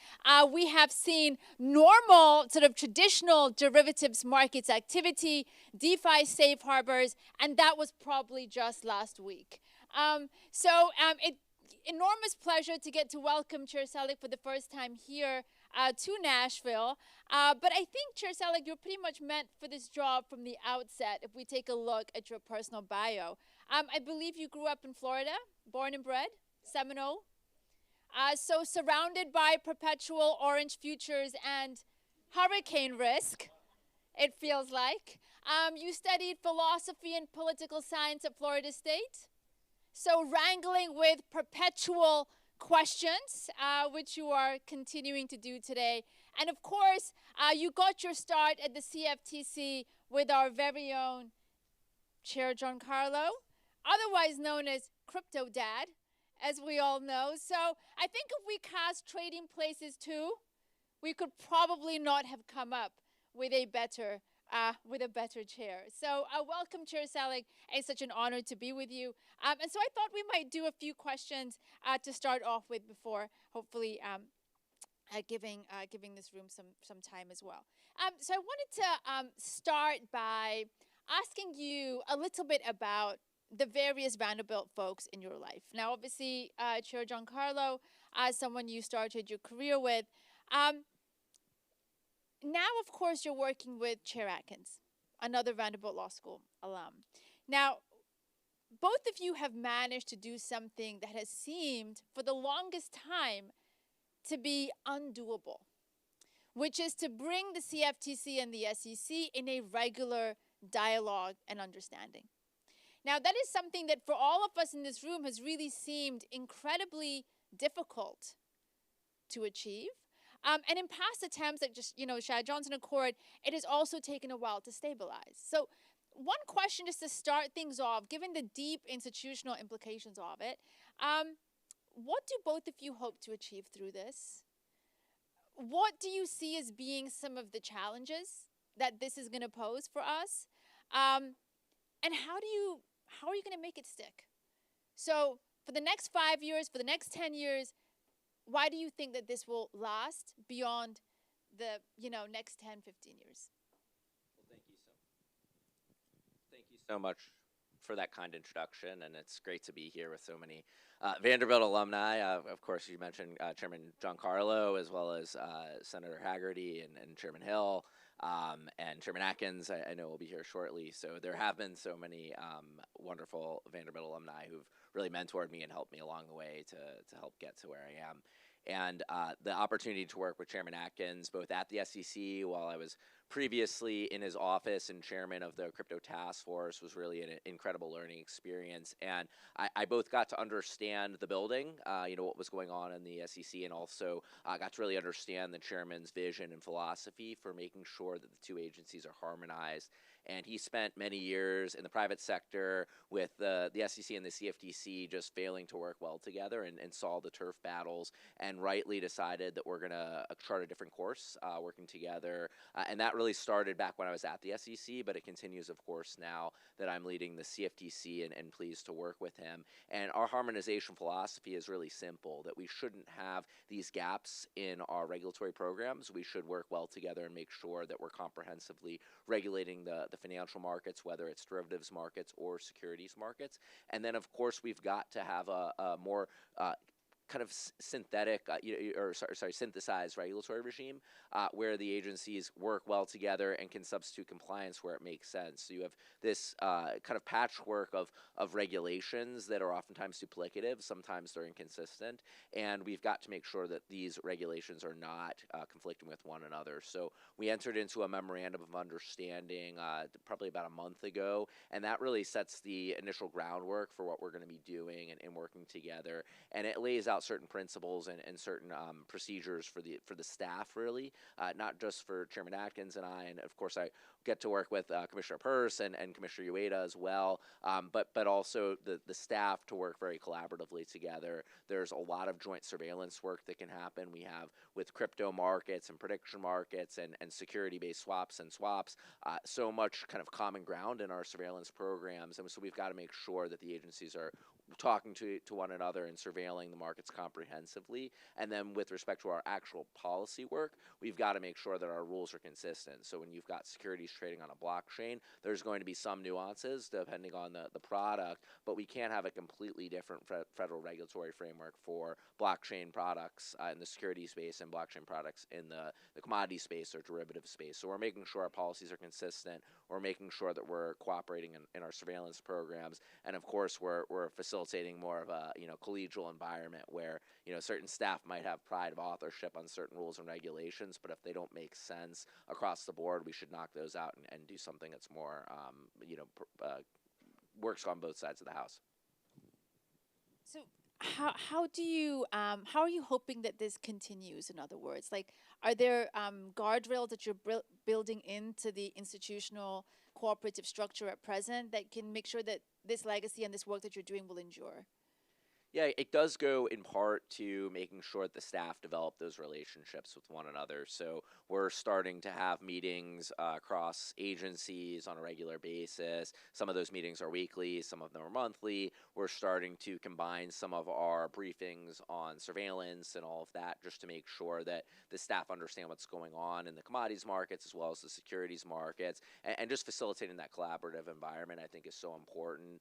We have seen normal, sort of traditional derivatives markets activity, DeFi safe harbors, and that was probably just last week. Enormous pleasure to get to welcome Chair Selig for the first time here to Nashville. But I think, Chair Selig, you're pretty much meant for this job from the outset if we take a look at your personal bio. I believe you grew up in Florida, born and bred, Seminole. So surrounded by perpetual orange futures and hurricane risk, it feels like. You studied philosophy and political science at Florida State. So wrangling with perpetual questions, which you are continuing to do today. And of course, you got your start at the CFTC with our very own Chair Giancarlo, otherwise known as Crypto Dad, as we all know. So I think if we cast Trading Places too, we could probably not have come up with a better with a better chair. So welcome, Chair Selig. It's such an honor to be with you. And so I thought we might do a few questions to start off with before hopefully giving this room some time as well. So I wanted to start by asking you a little bit about the various Vanderbilt folks in your life. Now, obviously, Chair Giancarlo, as someone you started your career with, now, of course, you're working with Chair Atkins, another Vanderbilt Law School alum. Now, both of you have managed to do something that has seemed, for the longest time, to be undoable, which is to bring the CFTC and the SEC in a regular dialogue and understanding. Now, that is something that for all of us in this room has really seemed incredibly difficult to achieve. And in past attempts, like just, Shad Johnson Accord, it has also taken a while to stabilize. So one question just to start things off, given the deep institutional implications of it, what do both of you hope to achieve through this? What do you see as being some of the challenges that this is going to pose for us? And how are you going to make it stick? So for the next 5 years, for the next 10 years, why do you think that this will last beyond the next 10, 15 years? Well, thank you so much for that kind introduction, and it's great to be here with so many Vanderbilt alumni. Of course, you mentioned Chairman Giancarlo, as well as Senator Haggerty and Chairman Hill, and Chairman Atkins, I know will be here shortly. So there have been so many wonderful Vanderbilt alumni who've really mentored me and helped me along the way to help get to where I am. And the opportunity to work with Chairman Atkins, both at the SEC while I was previously in his office and chairman of the crypto task force, was really an incredible learning experience. And I both got to understand the building, what was going on in the SEC, and also got to really understand the chairman's vision and philosophy for making sure that the two agencies are harmonized. And he spent many years in the private sector with the SEC and the CFTC just failing to work well together, and saw the turf battles, and rightly decided that we're going to chart a different course working together. And that really started back when I was at the SEC, but it continues, of course, now that I'm leading the CFTC and pleased to work with him. And our harmonization philosophy is really simple, that we shouldn't have these gaps in our regulatory programs. We should work well together and make sure that we're comprehensively regulating the financial markets, whether it's derivatives markets or securities markets. And then, of course, we've got to have a more kind of synthesized regulatory regime where the agencies work well together and can substitute compliance where it makes sense. So you have this kind of patchwork of regulations that are oftentimes duplicative, sometimes they're inconsistent, and we've got to make sure that these regulations are not conflicting with one another. So we entered into a memorandum of understanding probably about a month ago, and that really sets the initial groundwork for what we're going to be doing and working together, and it lays out certain principles and certain procedures for the staff, really, not just for Chairman Atkins and I, and of course I get to work with Commissioner Peirce and Commissioner Ueda as well, but also the staff to work very collaboratively together. There's a lot of joint surveillance work that can happen. We have with crypto markets and prediction markets and security-based swaps, so much kind of common ground in our surveillance programs, and so we've got to make sure that the agencies are talking to one another and surveilling the markets comprehensively. And then with respect to our actual policy work, we've got to make sure that our rules are consistent. So when you've got securities trading on a blockchain, there's going to be some nuances depending on the product, but we can't have a completely different federal regulatory framework for blockchain products in the security space and blockchain products in the commodity space or derivative space. So we're making sure our policies are consistent. We're making sure that we're cooperating in our surveillance programs. And of course, we're facilitating more of a collegial environment where certain staff might have pride of authorship on certain rules and regulations, but if they don't make sense across the board, we should knock those out and do something that's more works on both sides of the house. So how are you hoping that this continues? In other words, like, are there guardrails that you're building into the institutional cooperative structure at present that can make sure that this legacy and this work that you're doing will endure? Yeah, it does go in part to making sure that the staff develop those relationships with one another. So we're starting to have meetings across agencies on a regular basis. Some of those meetings are weekly, some of them are monthly. We're starting to combine some of our briefings on surveillance and all of that just to make sure that the staff understand what's going on in the commodities markets as well as the securities markets. And just facilitating that collaborative environment, I think, is so important.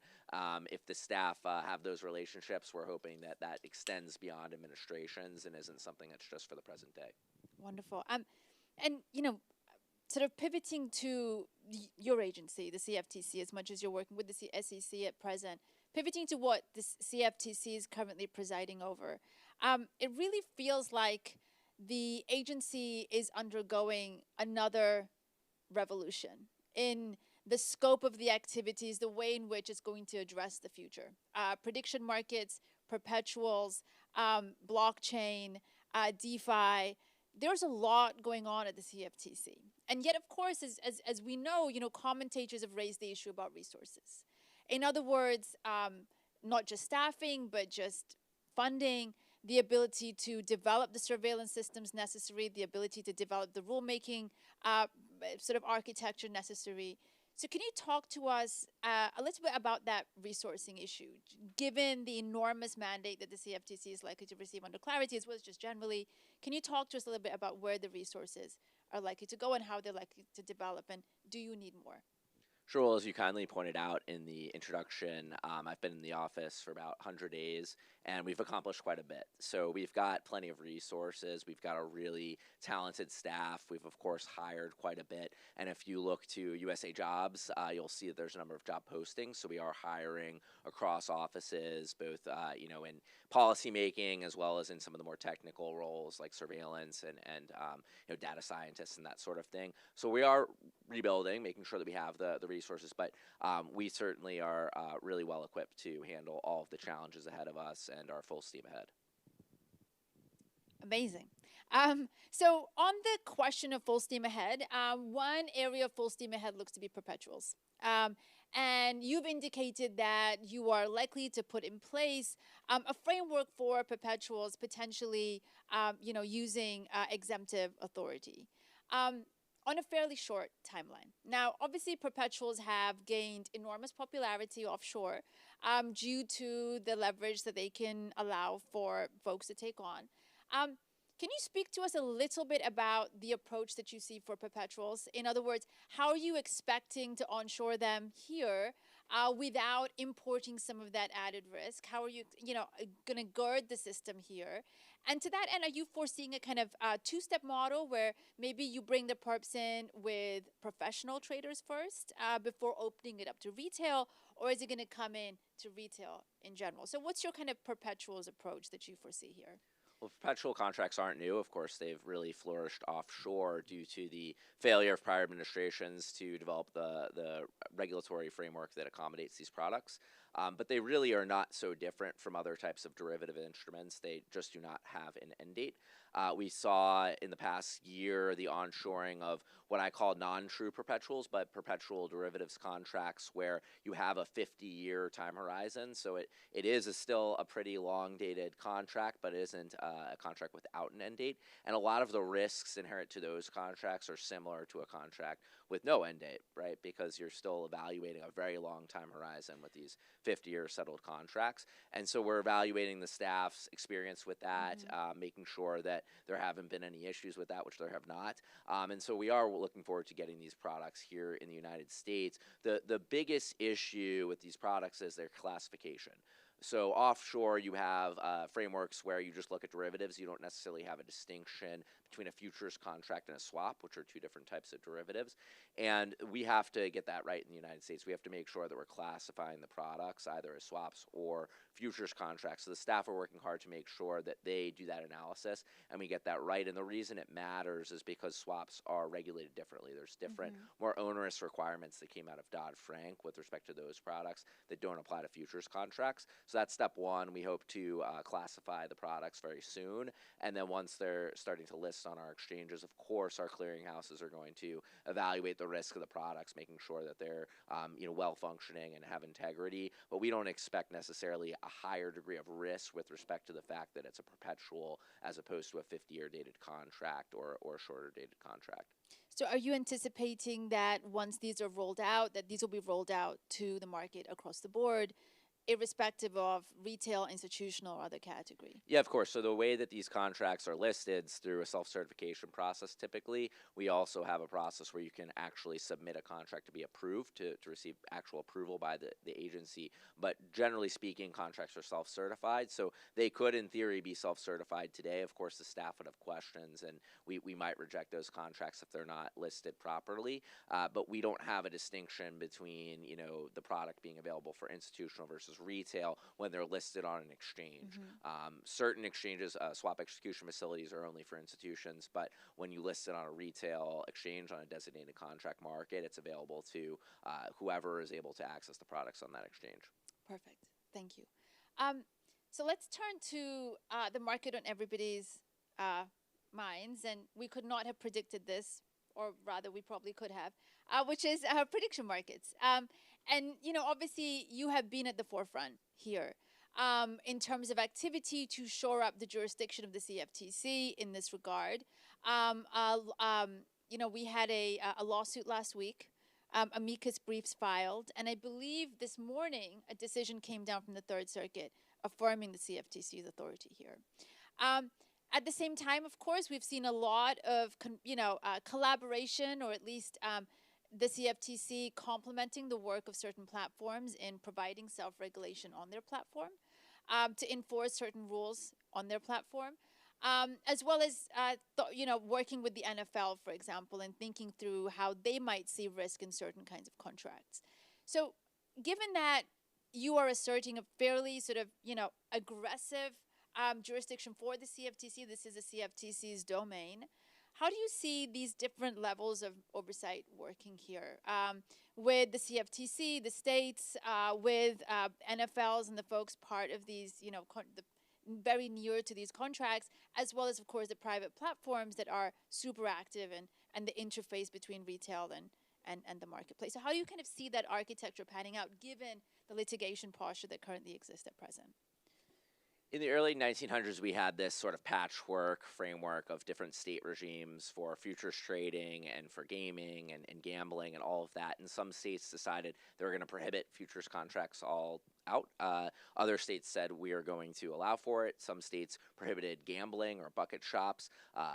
If the staff have those relationships, we're hoping that that extends beyond administrations and isn't something that's just for the present day. Wonderful. And sort of pivoting to your agency, the CFTC, as much as you're working with the SEC at present, pivoting to what the CFTC is currently presiding over, it really feels like the agency is undergoing another revolution in the scope of the activities, the way in which it's going to address the future. Prediction markets, perpetuals, blockchain, DeFi. There's a lot going on at the CFTC. And yet, of course, as we know, commentators have raised the issue about resources. In other words, not just staffing, but just funding, the ability to develop the surveillance systems necessary, the ability to develop the rulemaking sort of architecture necessary. So can you talk to us a little bit about that resourcing issue, given the enormous mandate that the CFTC is likely to receive under clarity, as well as just generally? Can you talk to us a little bit about where the resources are likely to go and how they're likely to develop, and do you need more? Sure. Well, as you kindly pointed out in the introduction, I've been in the office for about 100 days, and we've accomplished quite a bit. So we've got plenty of resources. We've got a really talented staff. We've, of course, hired quite a bit. And if you look to USA Jobs, you'll see that there's a number of job postings. So we are hiring across offices, both in policymaking as well as in some of the more technical roles like surveillance and data scientists and that sort of thing. So we are rebuilding, making sure that we have the resources, but we certainly are really well equipped to handle all of the challenges ahead of us and are full steam ahead. Amazing. So on the question of full steam ahead, one area of full steam ahead looks to be perpetuals. And you've indicated that you are likely to put in place a framework for perpetuals, potentially using exemptive authority. On a fairly short timeline. Now, obviously, perpetuals have gained enormous popularity offshore due to the leverage that they can allow for folks to take on. Can you speak to us a little bit about the approach that you see for perpetuals? In other words, how are you expecting to onshore them here without importing some of that added risk? How are you, going to gird the system here? And to that end, are you foreseeing a kind of two-step model where maybe you bring the perps in with professional traders first before opening it up to retail, or is it going to come in to retail in general? So what's your kind of perpetuals approach that you foresee here? Well, perpetual contracts aren't new. Of course, they've really flourished offshore due to the failure of prior administrations to develop the regulatory framework that accommodates these products. But they really are not so different from other types of derivative instruments. They just do not have an end date. We saw in the past year the onshoring of what I call non-true perpetuals, but perpetual derivatives contracts where you have a 50-year time horizon. So it is still a pretty long-dated contract, but it isn't a contract without an end date. And a lot of the risks inherent to those contracts are similar to a contract with no end date, right? Because you're still evaluating a very long time horizon with these 50-year settled contracts. And so we're evaluating the staff's experience with that, making sure that there haven't been any issues with that, which there have not. And so we are looking forward to getting these products here in the United States. The biggest issue with these products is their classification. So offshore, you have frameworks where you just look at derivatives. You don't necessarily have a distinction between a futures contract and a swap, which are two different types of derivatives. And we have to get that right in the United States. We have to make sure that we're classifying the products either as swaps or futures contracts. So the staff are working hard to make sure that they do that analysis and we get that right. And the reason it matters is because swaps are regulated differently. There's different, more onerous requirements that came out of Dodd-Frank with respect to those products that don't apply to futures contracts. So that's step one. We hope to classify the products very soon. And then once they're starting to list on our exchanges, of course, our clearinghouses are going to evaluate the risk of the products, making sure that they're well functioning and have integrity. But we don't expect necessarily a higher degree of risk with respect to the fact that it's a perpetual as opposed to a 50-year dated contract or a shorter dated contract. So are you anticipating that once these are rolled out, that these will be rolled out to the market across the board, irrespective of retail, institutional, or other category? Yeah, of course. So the way that these contracts are listed is through a self-certification process typically. We also have a process where you can actually submit a contract to be approved, to receive actual approval by the agency. But generally speaking, contracts are self-certified. So they could, in theory, be self-certified today. Of course, the staff would have questions, and we might reject those contracts if they're not listed properly. But we don't have a distinction between, the product being available for institutional versus retail when they're listed on an exchange. Certain exchanges, swap execution facilities are only for institutions, but when you list it on a retail exchange on a designated contract market, it's available to whoever is able to access the products on that exchange. Perfect. Thank you. So let's turn to the market on everybody's minds, and we could not have predicted this, or rather we probably could have, which is prediction markets. And, obviously you have been at the forefront here in terms of activity to shore up the jurisdiction of the CFTC in this regard. We had a lawsuit last week, amicus briefs filed, and I believe this morning a decision came down from the Third Circuit affirming the CFTC's authority here. At the same time, of course, we've seen a lot of, collaboration, or at least the CFTC complementing the work of certain platforms in providing self-regulation on their platform, to enforce certain rules on their platform, as well as, working with the NFL, for example, and thinking through how they might see risk in certain kinds of contracts. So given that you are asserting a fairly sort of, aggressive jurisdiction for the CFTC, this is the CFTC's domain, how do you see these different levels of oversight working here with the CFTC, the states, with NFLs and the folks part of these, very near to these contracts, as well as, of course, the private platforms that are super active and the interface between retail and the marketplace? So how do you kind of see that architecture panning out given the litigation posture that currently exists at present? In the early 1900s, we had this sort of patchwork framework of different state regimes for futures trading and for gaming and gambling and all of that. And some states decided they were going to prohibit futures contracts all out. Other states said we are going to allow for it. Some states prohibited gambling or bucket shops.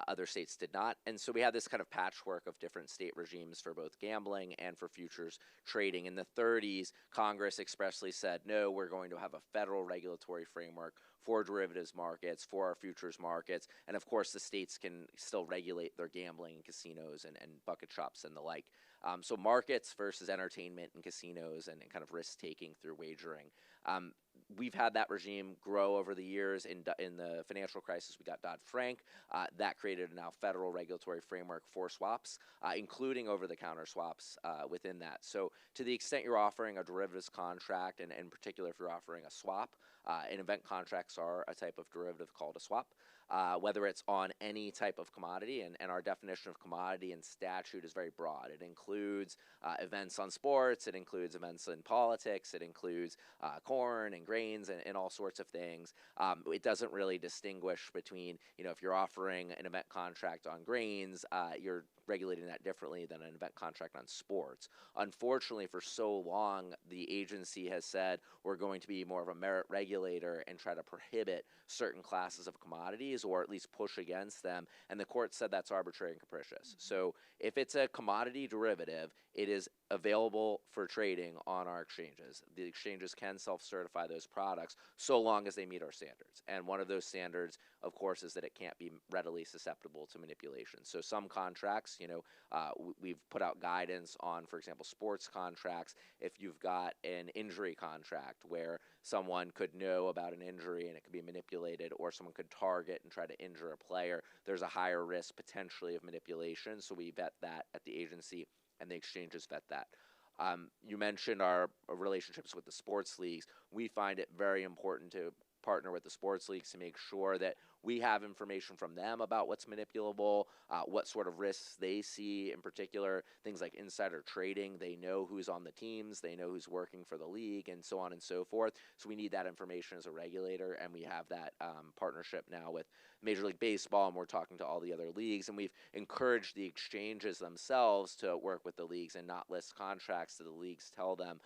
Other states did not. And so we had this kind of patchwork of different state regimes for both gambling and for futures trading. In the 30s, Congress expressly said, no, we're going to have a federal regulatory framework for derivatives markets, for our futures markets. And of course, the states can still regulate their gambling, casinos, and bucket shops and the like. So markets versus entertainment and casinos and kind of risk-taking through wagering. We've had that regime grow over the years. In the financial crisis, we got Dodd-Frank. That created a now federal regulatory framework for swaps, including over-the-counter swaps within that. So to the extent you're offering a derivatives contract, and in particular if you're offering a swap, and event contracts are a type of derivative called a swap, whether it's on any type of commodity, and our definition of commodity in statute is very broad. It includes events on sports, it includes events in politics, it includes corn and grains and all sorts of things. It doesn't really distinguish between, if you're offering an event contract on grains, you're regulating that differently than an event contract on sports. Unfortunately, for so long, the agency has said we're going to be more of a merit regulator and try to prohibit certain classes of commodities, or at least push against them, and the court said that's arbitrary and capricious. So if it's a commodity derivative, it is available for trading on our exchanges. The exchanges can self-certify those products so long as they meet our standards. And one of those standards, of course, is that it can't be readily susceptible to manipulation. So some contracts, we've put out guidance on, for example, sports contracts. If you've got an injury contract where someone could know about an injury and it could be manipulated, or someone could target and try to injure a player, there's a higher risk potentially of manipulation. So we vet that at the agency, and the exchanges vet that. You mentioned our relationships with the sports leagues. We find it very important to partner with the sports leagues to make sure that we have information from them about what's manipulable, what sort of risks they see, in particular, things like insider trading. They know who's on the teams, they know who's working for the league, and so on and so forth. So we need that information as a regulator, and we have that partnership now with Major League Baseball, and we're talking to all the other leagues, and we've encouraged the exchanges themselves to work with the leagues and not list contracts that the leagues tell them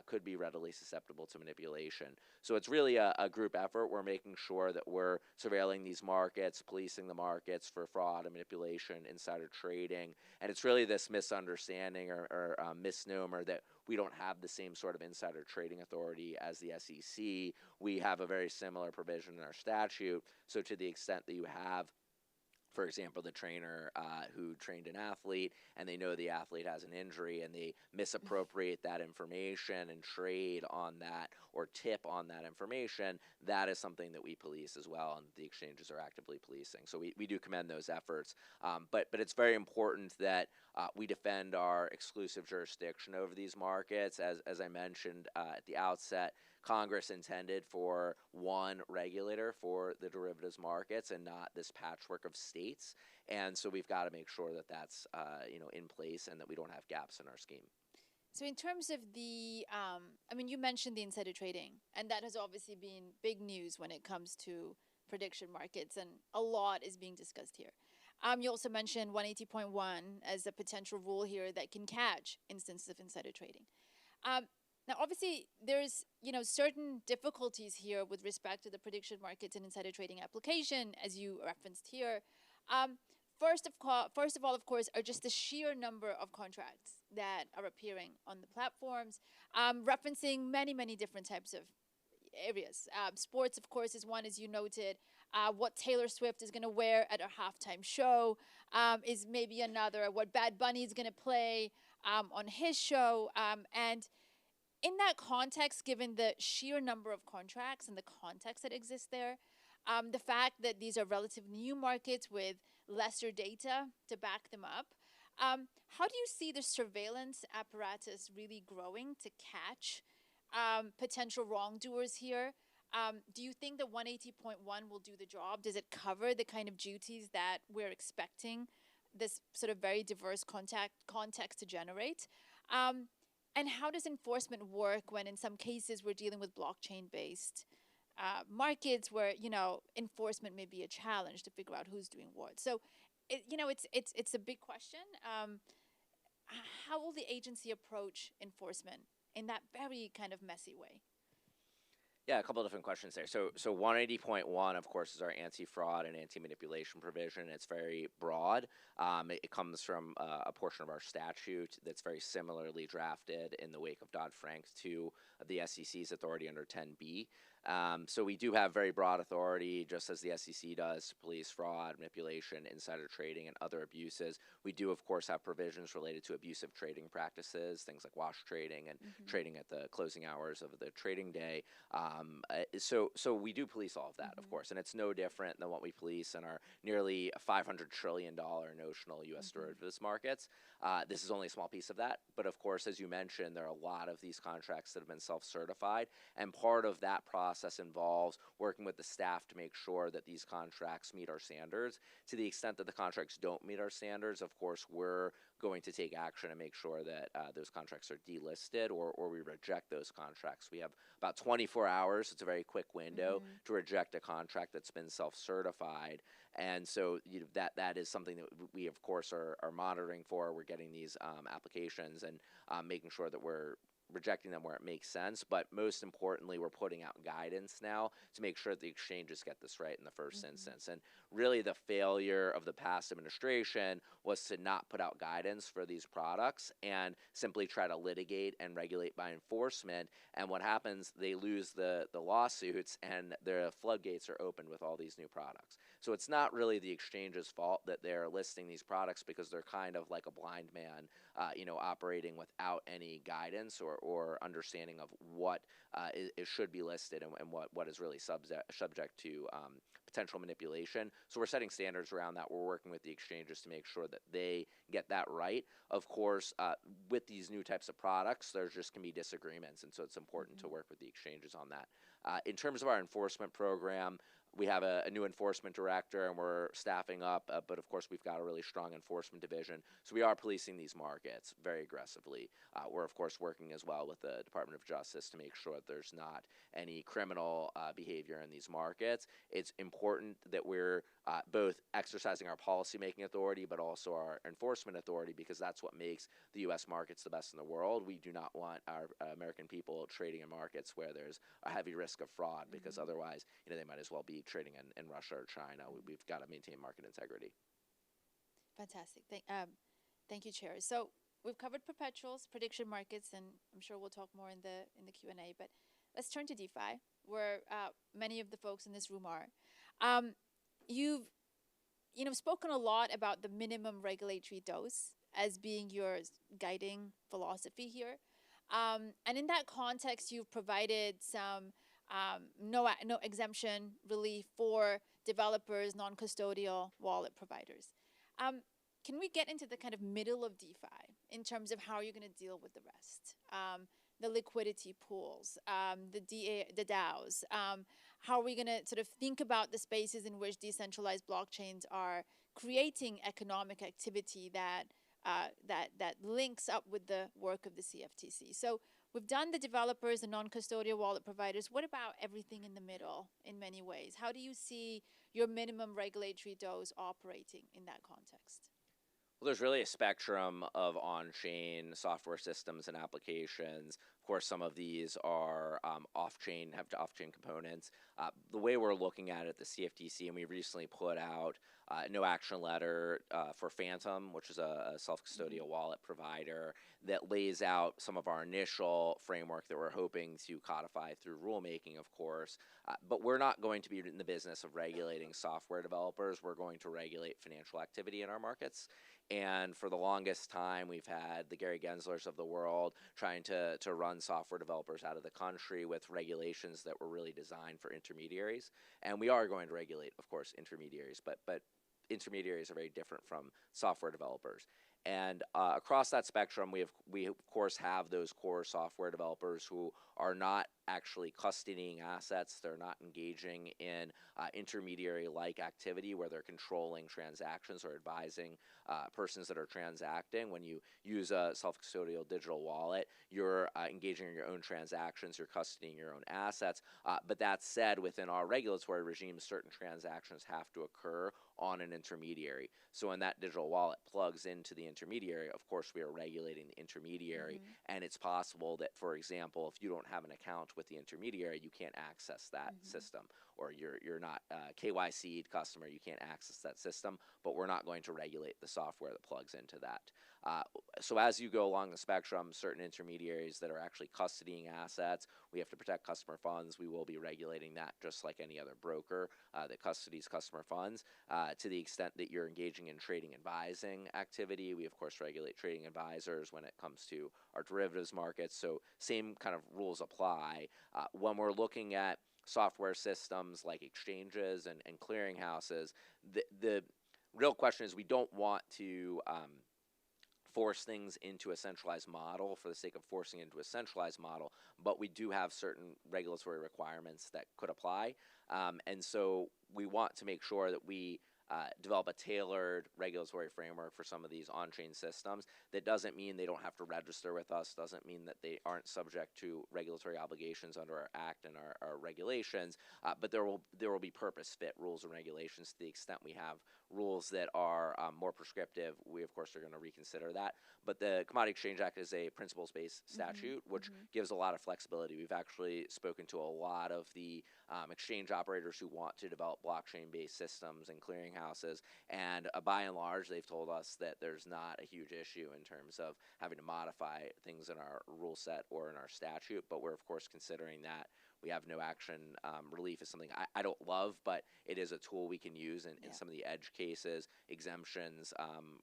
could be readily susceptible to manipulation. So it's really a group effort. We're making sure that we're surveilling these markets, policing the markets for fraud and manipulation, insider trading, and it's really this misunderstanding or misnomer that we don't have the same sort of insider trading authority as the SEC. We have a very similar provision in our statute, so to the extent that you have, for example, the trainer who trained an athlete and they know the athlete has an injury and they misappropriate that information and trade on that or tip on that information, that is something that we police as well, and the exchanges are actively policing. So we do commend those efforts. But it's very important that we defend our exclusive jurisdiction over these markets. As I mentioned at the outset, Congress intended for one regulator for the derivatives markets and not this patchwork of states. And so we've got to make sure that that's in place and that we don't have gaps in our scheme. So in terms of the, you mentioned the insider trading, and that has obviously been big news when it comes to prediction markets, and a lot is being discussed here. You also mentioned 180.1 as a potential rule here that can catch instances of insider trading. Now, obviously, there's certain difficulties here with respect to the prediction markets and insider trading application, as you referenced here. First of all, of course, are just the sheer number of contracts that are appearing on the platforms, referencing many, many different types of areas. Sports, of course, is one, as you noted. What Taylor Swift is going to wear at her halftime show is maybe another. What Bad Bunny is going to play on his show. And in that context, given the sheer number of contracts and the context that exists there, the fact that these are relatively new markets with lesser data to back them up, how do you see the surveillance apparatus really growing to catch potential wrongdoers here? Do you think that 180.1 will do the job? Does it cover the kind of duties that we're expecting this sort of very diverse context to generate? And how does enforcement work when in some cases we're dealing with blockchain-based markets where, enforcement may be a challenge to figure out who's doing what? So, it's a big question. How will the agency approach enforcement in that very kind of messy way? Yeah, a couple of different questions there. So 180.1, of course, is our anti-fraud and anti-manipulation provision. It's very broad. It comes from a portion of our statute that's very similarly drafted in the wake of Dodd-Frank to the SEC's authority under 10B. So we do have very broad authority, just as the SEC does, to police fraud, manipulation, insider trading, and other abuses. We do, of course, have provisions related to abusive trading practices, things like wash trading and trading at the closing hours of the trading day. So we do police all of that, of course, and it's no different than what we police in our nearly $500 trillion notional U.S. derivatives markets. This is only a small piece of that, but of course, as you mentioned, there are a lot of these contracts that have been self-certified, and part of that process involves working with the staff to make sure that these contracts meet our standards. To the extent that the contracts don't meet our standards, of course, we're going to take action and make sure that those contracts are delisted or we reject those contracts. We have about 24 hours. It's a very quick window to reject a contract that's been self-certified. And so that is something that we, of course, are monitoring for. We're getting these applications and making sure that we're rejecting them where it makes sense, but most importantly, we're putting out guidance now to make sure that the exchanges get this right in the first instance. And really the failure of the past administration was to not put out guidance for these products and simply try to litigate and regulate by enforcement. And what happens, they lose the lawsuits and the floodgates are opened with all these new products. So it's not really the exchange's fault that they're listing these products because they're kind of like a blind man, operating without any guidance or or understanding of what it should be listed and what is really subject to potential manipulation. So we're setting standards around that. We're working with the exchanges to make sure that they get that right. Of course, with these new types of products, there just can be disagreements, and so it's important to work with the exchanges on that. In terms of our enforcement program, we have a new enforcement director, and we're staffing up, but of course we've got a really strong enforcement division. So we are policing these markets very aggressively. We're of course working as well with the Department of Justice to make sure that there's not any criminal behavior in these markets. It's important that we're both exercising our policymaking authority, but also our enforcement authority, because that's what makes the U.S. markets the best in the world. We do not want our American people trading in markets where there's a heavy risk of fraud, because otherwise, they might as well be trading in Russia or China. We've got to maintain market integrity. Fantastic. Thank you, Chair. So we've covered perpetuals, prediction markets, and I'm sure we'll talk more in the Q&A. But let's turn to DeFi, where many of the folks in this room are. You've spoken a lot about the minimum regulatory dose as being your guiding philosophy here. And in that context, you've provided some no exemption relief for developers, non-custodial wallet providers. Can we get into the kind of middle of DeFi in terms of how you're going to deal with the rest? The liquidity pools, the DAOs. How are we going to sort of think about the spaces in which decentralized blockchains are creating economic activity that links up with the work of the CFTC? So we've done the developers and non-custodial wallet providers. What about everything in the middle in many ways? How do you see your minimum regulatory dose operating in that context? Well, there's really a spectrum of on-chain software systems and applications. Of course, some of these are off-chain, have off-chain components. The way we're looking at it, the CFTC, and we recently put out a no action letter for Phantom, which is a self-custodial wallet provider that lays out some of our initial framework that we're hoping to codify through rulemaking, of course. But we're not going to be in the business of regulating software developers. We're going to regulate financial activity in our markets. And for the longest time, we've had the Gary Genslers of the world trying to run software developers out of the country with regulations that were really designed for intermediaries. And we are going to regulate, of course, intermediaries, but intermediaries are very different from software developers. And across that spectrum, we of course have those core software developers who are not actually custodying assets. They're not engaging in intermediary-like activity where they're controlling transactions or advising persons that are transacting. When you use a self-custodial digital wallet, you're engaging in your own transactions, you're custodying your own assets. But that said, within our regulatory regime, certain transactions have to occur on an intermediary. So when that digital wallet plugs into the intermediary, of course, we are regulating the intermediary. And it's possible that, for example, if you don't have an account with the intermediary, you can't access that system, or you're not a KYC'd customer, you can't access that system, but we're not going to regulate the software that plugs into that. So as you go along the spectrum, certain intermediaries that are actually custodying assets, we have to protect customer funds. We will be regulating that just like any other broker that custodies customer funds. To the extent that you're engaging in trading advising activity, we of course regulate trading advisors when it comes to our derivatives markets. So same kind of rules apply. When we're looking at software systems like exchanges and clearinghouses, the real question is we don't want to force things into a centralized model for the sake of forcing into a centralized model, but we do have certain regulatory requirements that could apply. And so we want to make sure that we develop a tailored regulatory framework for some of these on-chain systems. That doesn't mean they don't have to register with us, doesn't mean that they aren't subject to regulatory obligations under our act and our regulations, but there will be purpose-fit rules and regulations. To the extent we have rules that are more prescriptive, we of course are going to reconsider that. But the Commodity Exchange Act is a principles-based statute, which gives a lot of flexibility. We've actually spoken to a lot of the exchange operators who want to develop blockchain-based systems and clearinghouses, and by and large, they've told us that there's not a huge issue in terms of having to modify things in our rule set or in our statute, but we're of course considering that we have no action relief is something I don't love, but it is a tool we can use in some of the edge cases. Exemptions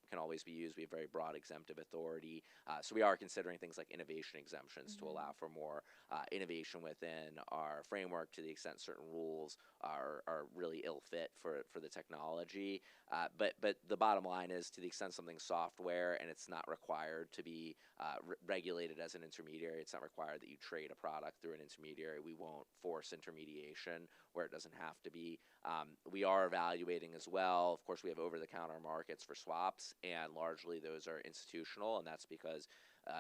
can always be used. We have very broad exemptive authority. So we are considering things like innovation exemptions to allow for more innovation within our framework to the extent certain rules are really ill fit for the technology. But the bottom line is, to the extent something's software and it's not required to be regulated as an intermediary, it's not required that you trade a product through an intermediary. We won't force intermediation where it doesn't have to be. We are evaluating as well. Of course, we have over-the-counter markets for swaps, and largely those are institutional, and that's because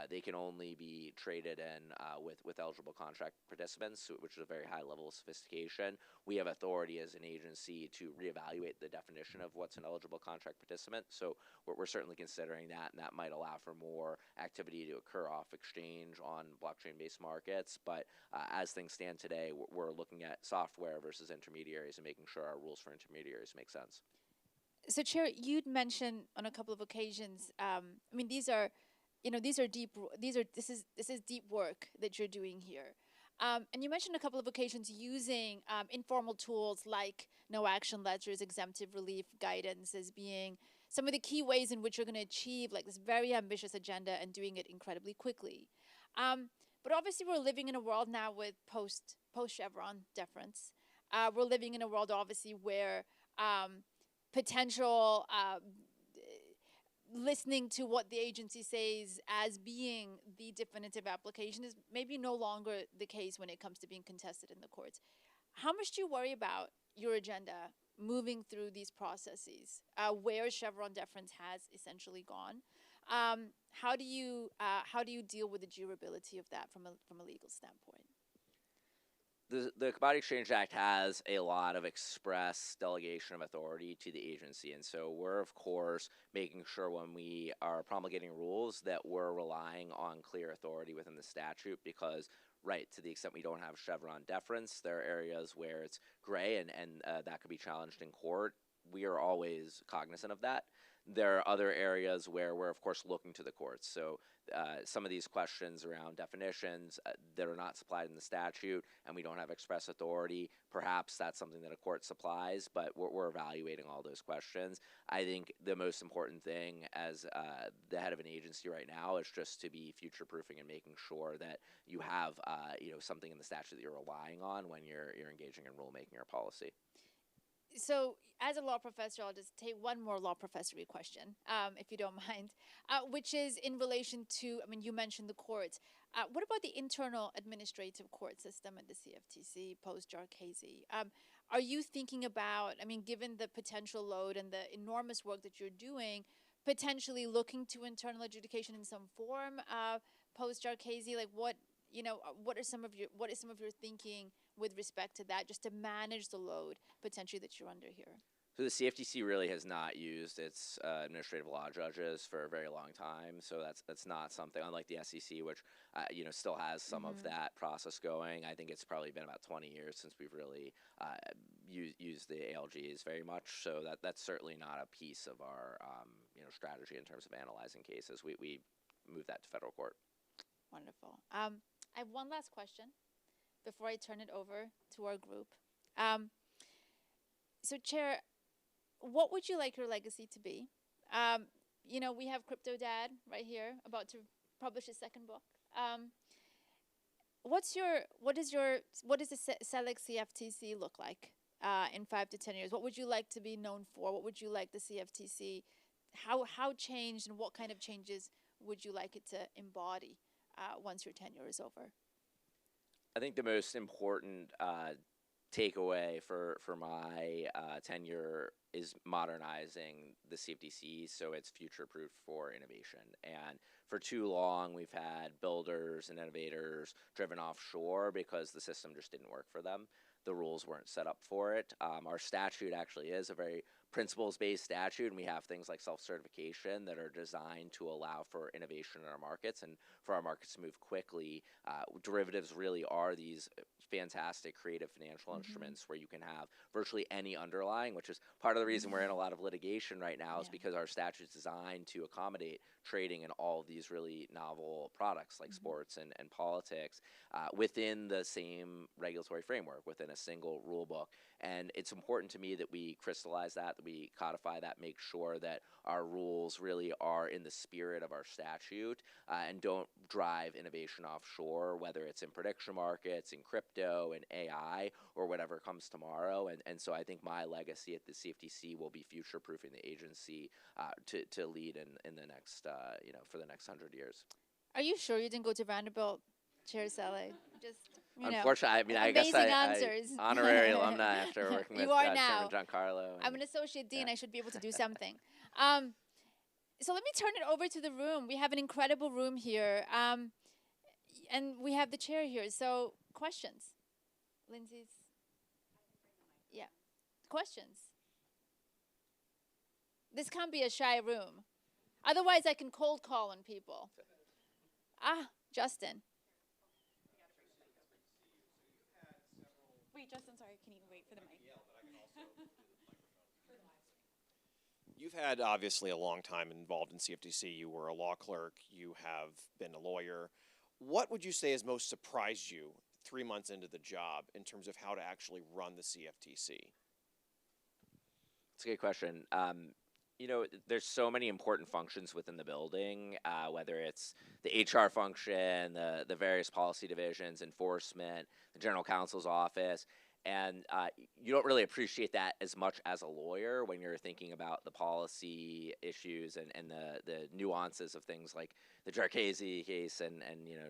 they can only be traded in with eligible contract participants, which is a very high level of sophistication. We have authority as an agency to reevaluate the definition of what's an eligible contract participant. So we're certainly considering that, and that might allow for more activity to occur off exchange on blockchain-based markets. But as things stand today, we're looking at software versus intermediaries and making sure our rules for intermediaries make sense. So, Chair, you'd mentioned on a couple of occasions. I mean, this is deep work that you're doing here. And you mentioned a couple of occasions using informal tools like no action letters, exemptive relief guidance as being some of the key ways in which you're going to achieve like this very ambitious agenda and doing it incredibly quickly. But obviously, we're living in a world now with post Chevron deference. We're living in a world, obviously, where potential listening to what the agency says as being the definitive application is maybe no longer the case when it comes to being contested in the courts. How much do you worry about your agenda moving through these processes where Chevron deference has essentially gone? How do you deal with the durability of that from a legal standpoint? The Commodity Exchange Act has a lot of express delegation of authority to the agency, and so we're, of course, making sure when we are promulgating rules that we're relying on clear authority within the statute because, right, to the extent we don't have Chevron deference, there are areas where it's gray and that could be challenged in court. We are always cognizant of that. There are other areas where we're, of course, looking to the courts. So some of these questions around definitions that are not supplied in the statute and we don't have express authority, perhaps that's something that a court supplies, but we're evaluating all those questions. I think the most important thing as the head of an agency right now is just to be future-proofing and making sure that you have something in the statute that you're relying on when you're engaging in rulemaking or policy. So, as a law professor, I'll just take one more law professory question, if you don't mind, which is in relation to, I mean, you mentioned the courts. What about the internal administrative court system at the CFTC post-Jarchese? Are you thinking about, I mean, given the potential load and the enormous work that you're doing, potentially looking to internal adjudication in some form post-Jarchese? Like, what is some of your thinking with respect to that, just to manage the load potentially that you're under here? So the CFTC really has not used its administrative law judges for a very long time. So that's not something, unlike the SEC, which still has some of that process going. I think it's probably been about 20 years since we've really used the ALGs very much. So that's certainly not a piece of our strategy in terms of analyzing cases. We move that to federal court. Wonderful. I have one last question before I turn it over to our group. So, Chair, what would you like your legacy to be? We have Crypto Dad right here, about to publish his second book. What does the SELEC CFTC look like in 5 to 10 years? What would you like to be known for? What would you like the CFTC? How changed and what kind of changes would you like it to embody once your tenure is over? I think the most important takeaway for my tenure is modernizing the CFTC so it's future-proof for innovation. And for too long, we've had builders and innovators driven offshore because the system just didn't work for them. The rules weren't set up for it. Our statute actually is a very principles-based statute, and we have things like self-certification that are designed to allow for innovation in our markets and for our markets to move quickly. Derivatives really are these fantastic creative financial instruments where you can have virtually any underlying, which is part of the reason we're in a lot of litigation right now, is because our statute's designed to accommodate trading in all of these really novel products like sports and politics within the same regulatory framework, within a single rule book. And it's important to me that we crystallize that we codify that, make sure that our rules really are in the spirit of our statute and don't drive innovation offshore, whether it's in prediction markets, in crypto, in AI, or whatever comes tomorrow. And so I think my legacy at the CFTC will be future-proofing the agency to lead in the next, for the next 100 years. Are you sure you didn't go to Vanderbilt, Chair Selig? Just, Unfortunately, I mean, I guess answers. honorary alumni after working with You are Chairman now. Giancarlo. I'm an associate dean. yeah. I should be able to do something. So let me turn it over to the room. We have an incredible room here. And we have the chair here. So questions? Lindsay's? Yeah. Questions? This can't be a shy room. Otherwise, I can cold call on people. Justin. Wait, Justin, sorry, can you wait for the mic? You've had obviously a long time involved in CFTC. You were a law clerk. You have been a lawyer. What would you say has most surprised you 3 months into the job in terms of how to actually run the CFTC? It's a good question. There's so many important functions within the building, whether it's the HR function, the various policy divisions, enforcement, the general counsel's office. And you don't really appreciate that as much as a lawyer when you're thinking about the policy issues and the nuances of things like the Jarchese case and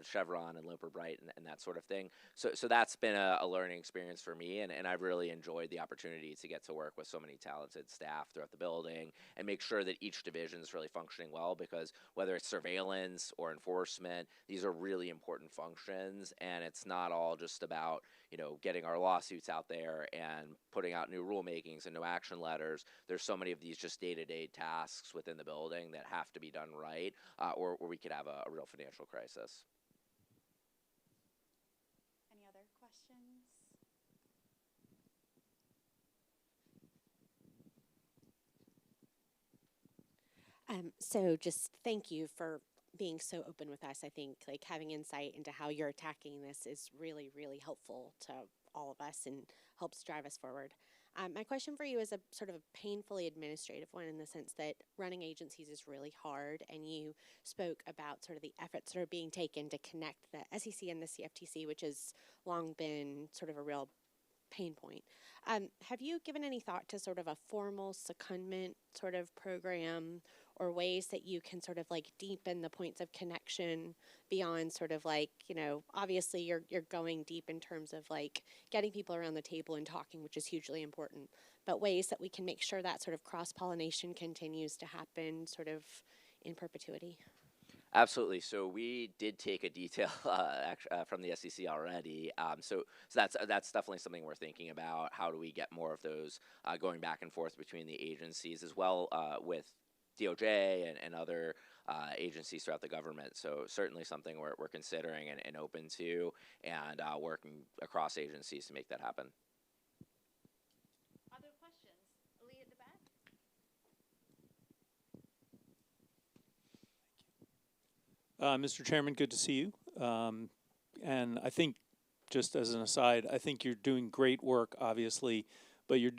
Chevron and Loper Bright and that sort of thing. So that's been a learning experience for me, and I've really enjoyed the opportunity to get to work with so many talented staff throughout the building and make sure that each division is really functioning well, because whether it's surveillance or enforcement, these are really important functions, and it's not all just about getting our lawsuits out there and putting out new rulemakings and no action letters. There's so many of these just day-to-day tasks within the building that have to be done right, or we could have a real financial crisis. Any other questions? So just thank you for being so open with us. I think like having insight into how you're attacking this is really, really helpful to all of us and helps drive us forward. My question for you is a sort of a painfully administrative one, in the sense that running agencies is really hard, and you spoke about sort of the efforts that are being taken to connect the SEC and the CFTC, which has long been sort of a real pain point. Have you given any thought to sort of a formal secondment sort of program, or ways that you can sort of like deepen the points of connection beyond sort of like, obviously you're going deep in terms of like getting people around the table and talking, which is hugely important, but ways that we can make sure that sort of cross-pollination continues to happen sort of in perpetuity? Absolutely. So we did take a detail from the SEC already. So that's definitely something we're thinking about. How do we get more of those going back and forth between the agencies, as well with DOJ and other agencies throughout the government? So certainly something we're considering and open to, and working across agencies to make that happen. Other questions? Lee at the back? Mr. Chairman, good to see you. And I think, just as an aside, I think you're doing great work, obviously, but you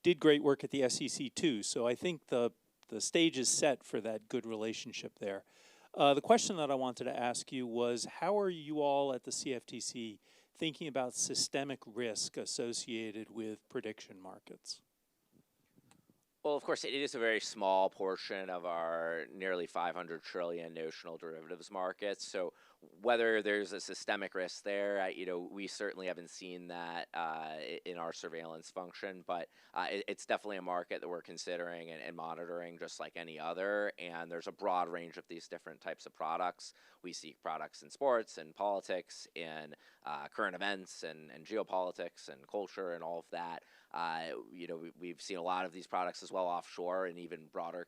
did great work at the SEC too. So I think the stage is set for that good relationship there. The question that I wanted to ask you was, how are you all at the CFTC thinking about systemic risk associated with prediction markets? Well, of course, it is a very small portion of our nearly 500 trillion notional derivatives market. So whether there's a systemic risk there, we certainly haven't seen that in our surveillance function, but it's definitely a market that we're considering and monitoring just like any other. And there's a broad range of these different types of products. We see products in sports and politics, in current events and geopolitics and culture and all of that. We've seen a lot of these products as well offshore and even broader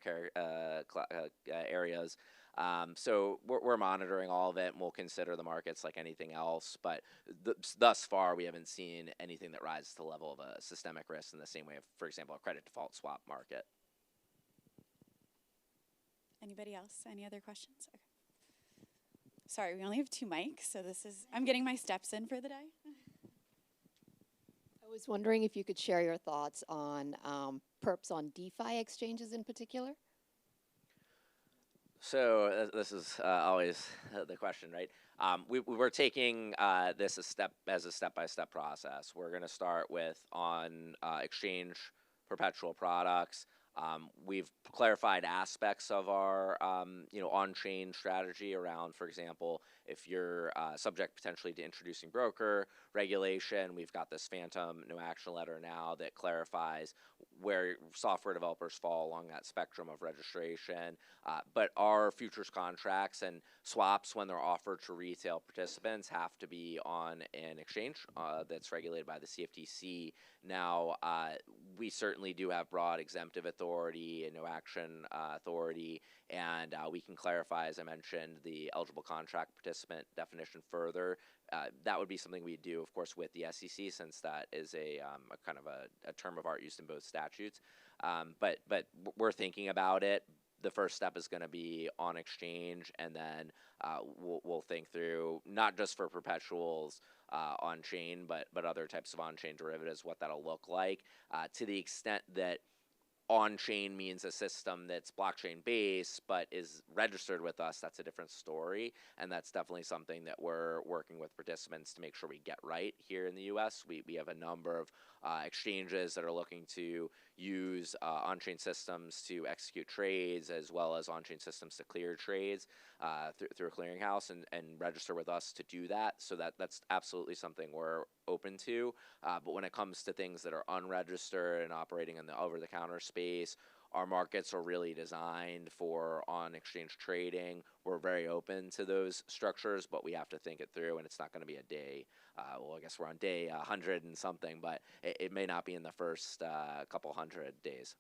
areas. So we're monitoring all of it, and we'll consider the markets like anything else. But thus far, we haven't seen anything that rises to the level of a systemic risk in the same way of, for example, a credit default swap market. Anybody else? Any other questions? Okay. Sorry, we only have 2 mics, so I'm getting my steps in for the day. I was wondering if you could share your thoughts on perps on DeFi exchanges in particular. So this is always the question, right? We're taking this as a step-by-step process. We're going to start with on exchange perpetual products. We've clarified aspects of our on-chain strategy around, for example, if you're subject potentially to introducing broker regulation. We've got this phantom no action letter now that clarifies where software developers fall along that spectrum of registration. But our futures contracts and swaps, when they're offered to retail participants, have to be on an exchange that's regulated by the CFTC. Now, we certainly do have broad exemptive authority and no action authority, and we can clarify, as I mentioned, the eligible contract participant definition further. That would be something we do, of course, with the SEC, since that is a kind of a term of art used in both statutes. But we're thinking about it. The first step is going to be on exchange, and then we'll think through, not just for perpetuals on chain, but other types of on-chain derivatives, what that'll look like, to the extent that on-chain means a system that's blockchain-based but is registered with us. That's a different story, and that's definitely something that we're working with participants to make sure we get right here in the U.S. We have a number of exchanges that are looking to use on-chain systems to execute trades, as well as on-chain systems to clear trades through a clearinghouse, and register with us to do that. So that's absolutely something we're open to. But when it comes to things that are unregistered and operating in the over-the-counter space, our markets are really designed for on-exchange trading. We're very open to those structures, but we have to think it through, and it's not going to be a day. Well, I guess we're on day 100 and something, but it may not be in the first couple hundred days.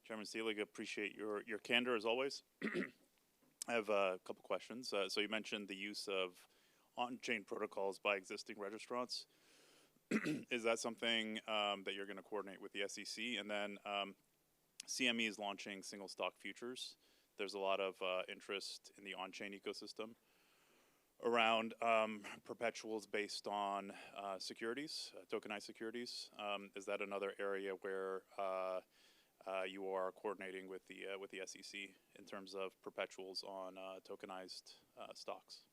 Chairman Seelig, appreciate your candor as always. I have a couple questions. So you mentioned the use of on-chain protocols by existing registrants. Is that something that you're going to coordinate with the SEC? And then CME is launching single stock futures. There's a lot of interest in the on-chain ecosystem around perpetuals based on securities, tokenized securities. Is that another area where you are coordinating with the SEC in terms of perpetuals on tokenized stocks?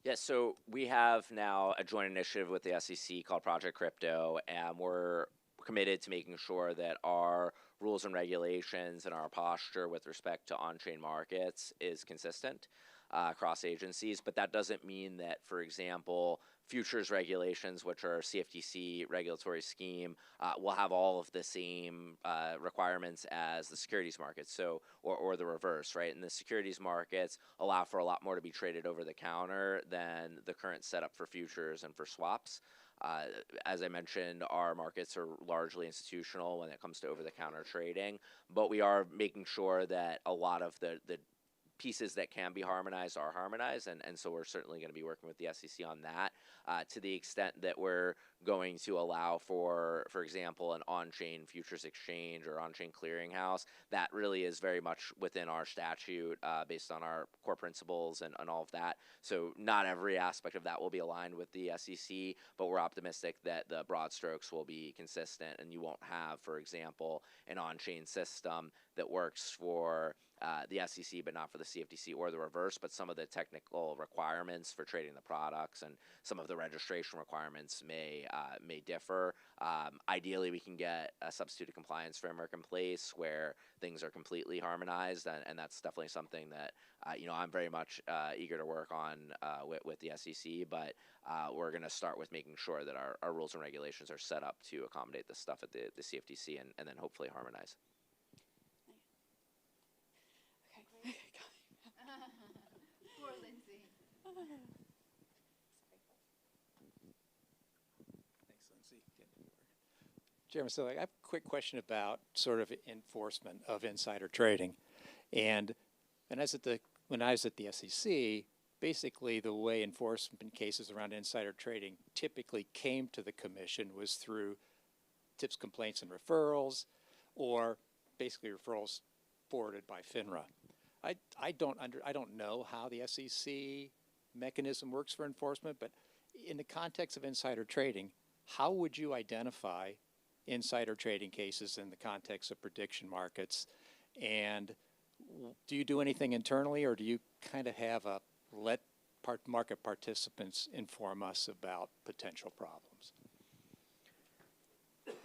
Yes, so we have now a joint initiative with the SEC called Project Crypto, and we're committed to making sure that our rules and regulations and our posture with respect to on-chain markets is consistent across agencies. But that doesn't mean that, for example, futures regulations, which are CFTC regulatory scheme, will have all of the same requirements as the securities markets, so or the reverse, right? And the securities markets allow for a lot more to be traded over the counter than the current setup for futures and for swaps. As I mentioned, our markets are largely institutional when it comes to over-the-counter trading, but we are making sure that a lot of the pieces that can be harmonized are harmonized, and so we're certainly going to be working with the SEC on that, to the extent that we're going to allow for example, an on-chain futures exchange or on-chain clearinghouse. That really is very much within our statute, based on our core principles and all of that. So not every aspect of that will be aligned with the SEC, but we're optimistic that the broad strokes will be consistent, and you won't have, for example, an on-chain system that works for the SEC but not for the CFTC, or the reverse. But some of the technical requirements for trading the products and some of the registration requirements may differ. Ideally, we can get a substituted compliance framework in place where things are completely harmonized, and that's definitely something that I'm very much eager to work on with the SEC. But we're going to start with making sure that our rules and regulations are set up to accommodate this stuff at the CFTC, and then hopefully harmonize. Poor Lindsay. Chairman Selig, I have a quick question about sort of enforcement of insider trading. And when I was at the SEC, basically the way enforcement cases around insider trading typically came to the commission was through tips, complaints, and referrals, or basically referrals forwarded by FINRA. I don't know how the SEC mechanism works for enforcement, but in the context of insider trading, how would you identify insider trading cases in the context of prediction markets? And do you do anything internally, or do you kind of have a let market participants inform us about potential problems?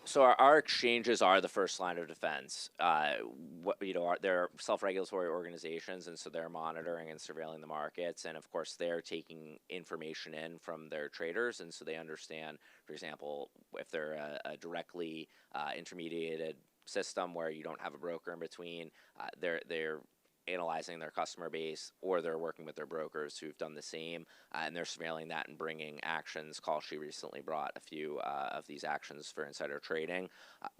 So our exchanges are the first line of defense. They're self-regulatory organizations, and so they're monitoring and surveilling the markets. And of course, they're taking information in from their traders, and so they understand, for example, if they're a directly intermediated system where you don't have a broker in between, they're analyzing their customer base, or they're working with their brokers who've done the same, and they're surveilling that and bringing actions. Kalshi recently brought a few of these actions for insider trading.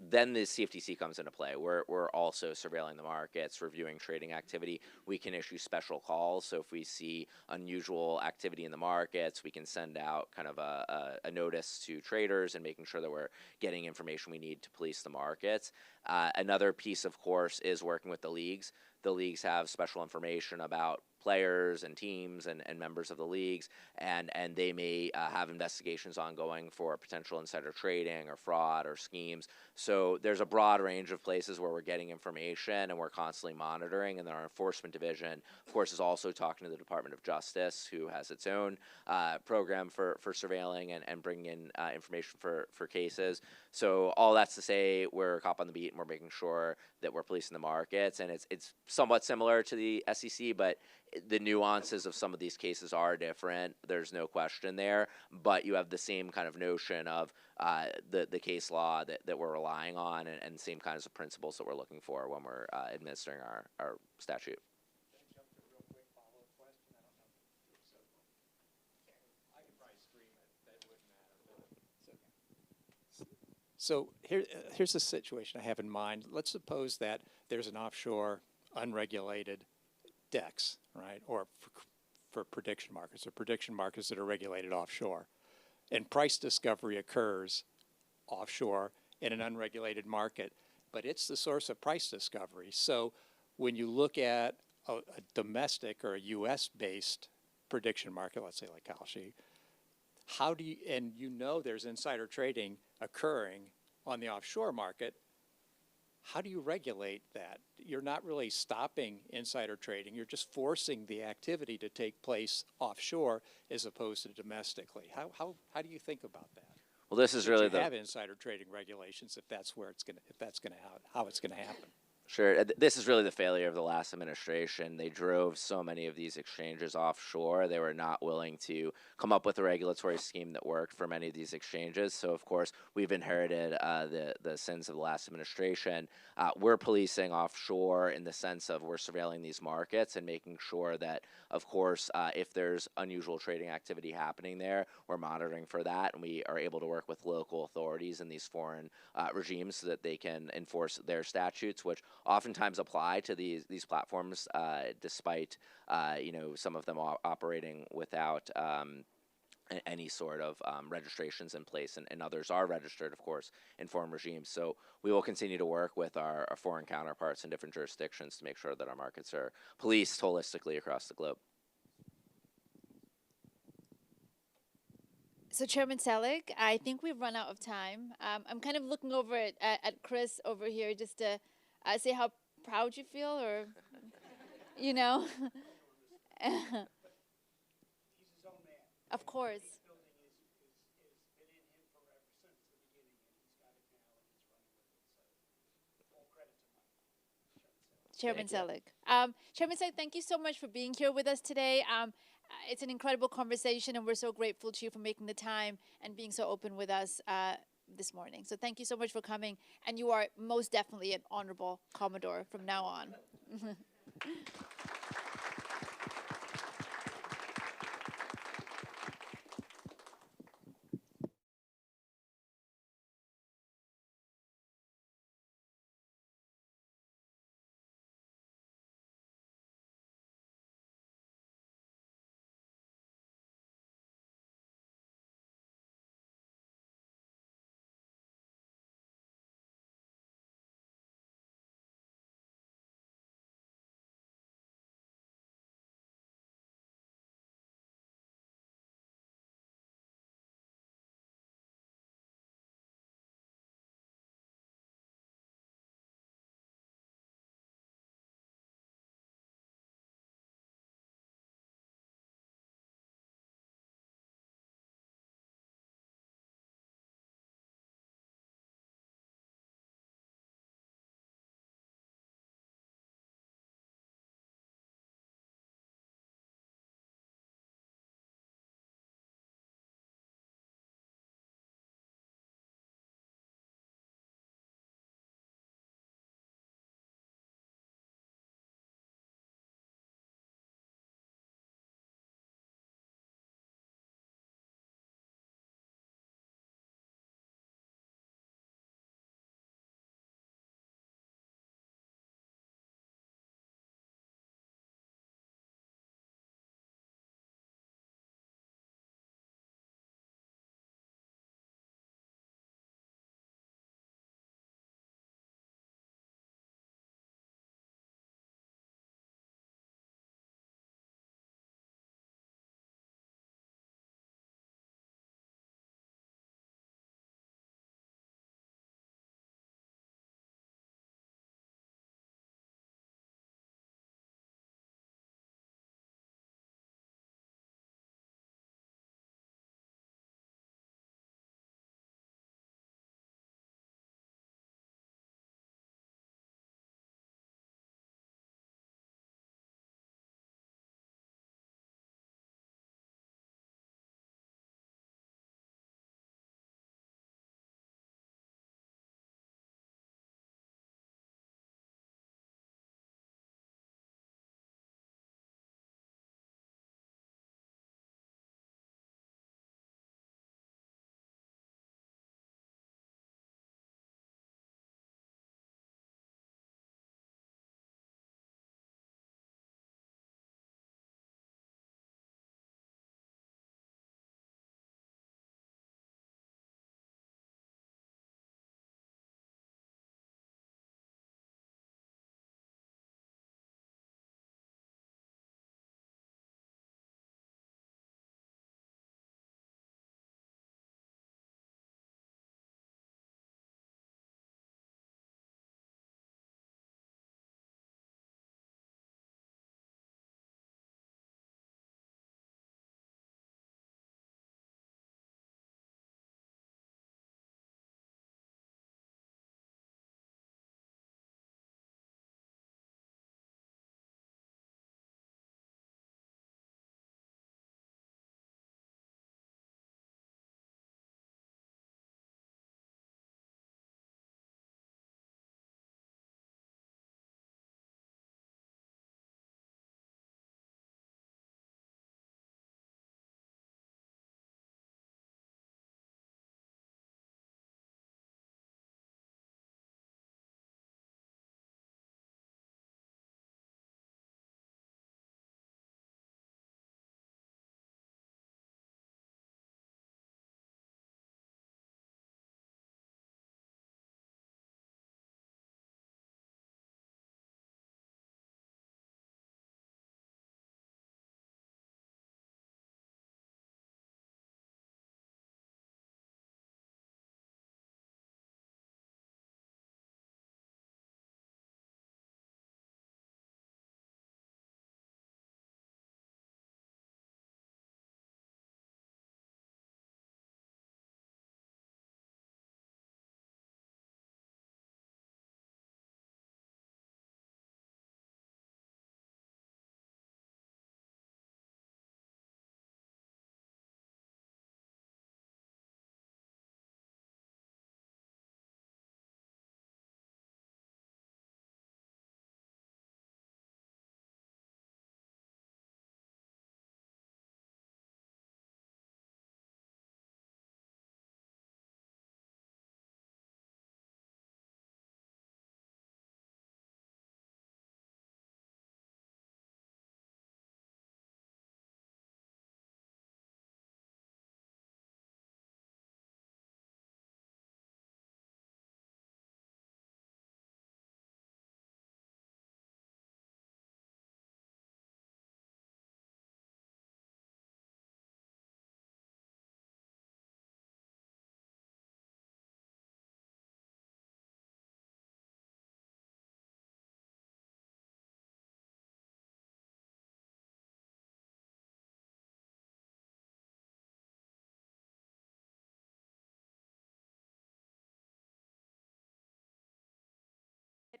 Then the CFTC comes into play. We're also surveilling the markets, reviewing trading activity. We can issue special calls, so if we see unusual activity in the markets, we can send out kind of a notice to traders and making sure that we're getting information we need to police the markets. Another piece, of course, is working with the leagues. The leagues have special information about players and teams and members of the leagues, and they may have investigations ongoing for potential insider trading or fraud or schemes. So there's a broad range of places where we're getting information and we're constantly monitoring. And then our enforcement division, of course, is also talking to the Department of Justice, who has its own program for surveilling and bringing in information for cases. So all that's to say, we're a cop on the beat, and we're making sure that we're policing the markets. And it's somewhat similar to the SEC, but the nuances of some of these cases are different. There's no question there, but you have the same kind of notion of the case law that we're relying on, and same kinds of principles that we're looking for when we're administering our statute. So here's the situation I have in mind. Let's suppose that there's an offshore, unregulated DEX, right, or for prediction markets, or prediction markets that are regulated offshore. And price discovery occurs offshore in an unregulated market, but it's the source of price discovery. So when you look at a domestic or a US-based prediction market, let's say like Kalshi, how do you, and you know there's insider trading occurring on the offshore market, how do you regulate that? You're not really stopping insider trading. You're just forcing the activity to take place offshore as opposed to domestically. How do you think about that? Well, this is really have insider trading regulations if that's where it's how it's gonna happen. Sure. This is really the failure of the last administration. They drove so many of these exchanges offshore. They were not willing to come up with a regulatory scheme that worked for many of these exchanges. So, of course, we've inherited the sins of the last administration. We're policing offshore in the sense of we're surveilling these markets and making sure that, of course, if there's unusual trading activity happening there, we're monitoring for that, and we are able to work with local authorities in these foreign regimes so that they can enforce their statutes, which oftentimes apply to these platforms, despite some of them operating without any sort of registrations in place, and others are registered, of course, in foreign regimes. So we will continue to work with our foreign counterparts in different jurisdictions to make sure that our markets are policed holistically across the globe. So Chairman Selig, I think we've run out of time. I'm kind of looking over at Chris over here just to say how proud you feel, or, you know. Of course. Chairman Selig. Chairman Selig, thank you so much for being here with us today. It's an incredible conversation, and we're so grateful to you for making the time and being so open with us this morning. So thank you so much for coming, and you are most definitely an honorable Commodore from now on.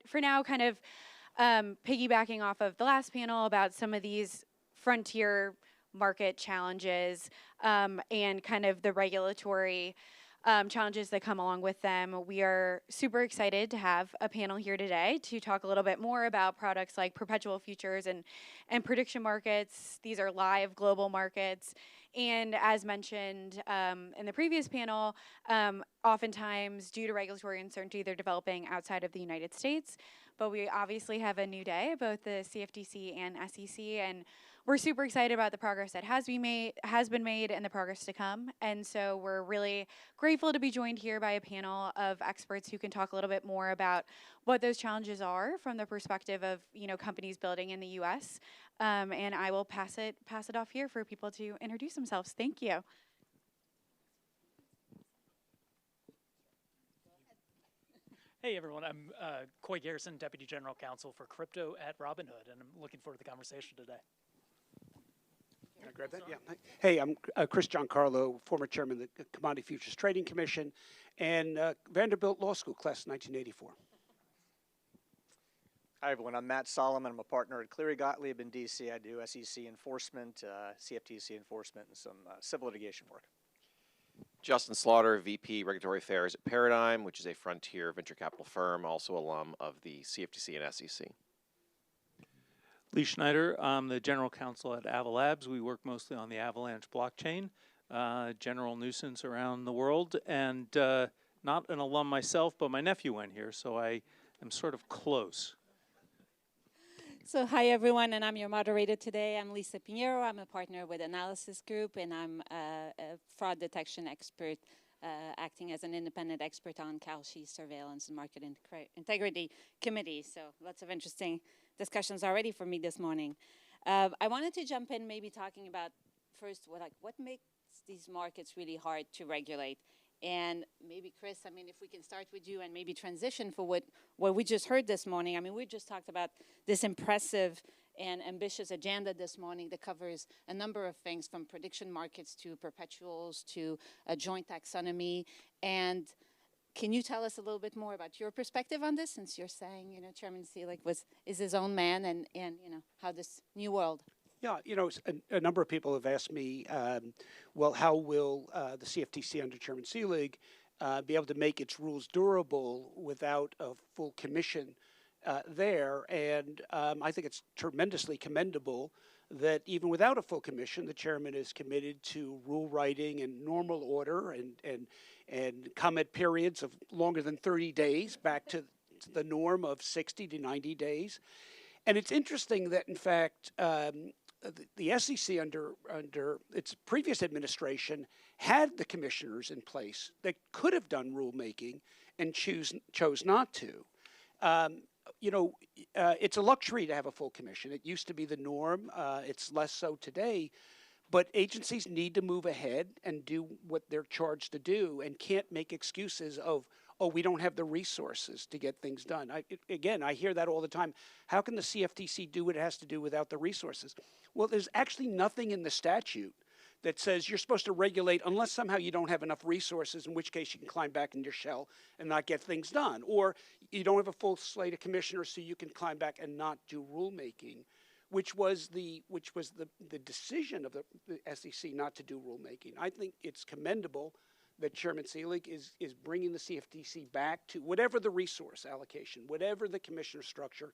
for now, kind of piggybacking off of the last panel about some of these frontier market challenges and kind of the regulatory challenges that come along with them. We are super excited to have a panel here today to talk a little bit more about products like perpetual futures and prediction markets. These are live global markets. And as mentioned in the previous panel, oftentimes due to regulatory uncertainty, they're developing outside of the United States. But we obviously have a new day, both the CFTC and SEC, and we're super excited about the progress that has been made and the progress to come. And so we're really grateful to be joined here by a panel of experts who can talk a little bit more about what those challenges are from the perspective of companies building in the U.S. And I will pass it off here for people to introduce themselves. Thank you. Hey everyone, I'm Coy Garrison, Deputy General Counsel for Crypto at Robinhood, and I'm looking forward to the conversation today. Can I grab that? Yeah. Hey, I'm Chris Giancarlo, former chairman of the Commodity Futures Trading Commission, and Vanderbilt Law School, class 1984. Hi everyone, I'm Matt Solomon. I'm a partner at Cleary Gottlieb in DC. I do SEC enforcement, CFTC enforcement, and some civil litigation work. Justin Slaughter, VP Regulatory Affairs at Paradigm, which is a frontier venture capital firm, also alum of the CFTC and SEC. Lee Schneider, I'm the general counsel at Avalabs. We work mostly on the Avalanche blockchain, general nuisance around the world, and not an alum myself, but my nephew went here, so I am sort of close. So hi everyone, and I'm your moderator today. I'm Lisa Pinheiro. I'm a partner with Analysis Group, and I'm a fraud detection expert, acting as an independent expert on Kalshi's Surveillance and Market Integrity Committee. So lots of interesting discussions already for me this morning. I wanted to jump in maybe talking about first what makes these markets really hard to regulate. And maybe Chris, I mean, if we can start with you and maybe transition for what we just heard this morning. I mean, we just talked about this impressive and ambitious agenda this morning that covers a number of things from prediction markets to perpetuals to a joint taxonomy. And can you tell us a little bit more about your perspective on this, since you're saying, Chairman Selig is his own man and how this new world? Yeah, a number of people have asked me, well, how will the CFTC under Chairman Selig be able to make its rules durable without a full commission there? And I think it's tremendously commendable that even without a full commission, the chairman is committed to rule writing in normal order and comment periods of longer than 30 days back to the norm of 60 to 90 days. And it's interesting that, in fact, the SEC under its previous administration had the commissioners in place that could have done rulemaking and chose not to. It's a luxury to have a full commission. It used to be the norm. It's less so today. But agencies need to move ahead and do what they're charged to do and can't make excuses of, oh, we don't have the resources to get things done. I hear that all the time. How can the CFTC do what it has to do without the resources? Well, there's actually nothing in the statute that says you're supposed to regulate unless somehow you don't have enough resources, in which case you can climb back in your shell and not get things done. Or you don't have a full slate of commissioners, so you can climb back and not do rulemaking, which was the decision of the SEC not to do rulemaking. I think it's commendable that Chairman Selig is bringing the CFTC back to whatever the resource allocation, whatever the commissioner structure,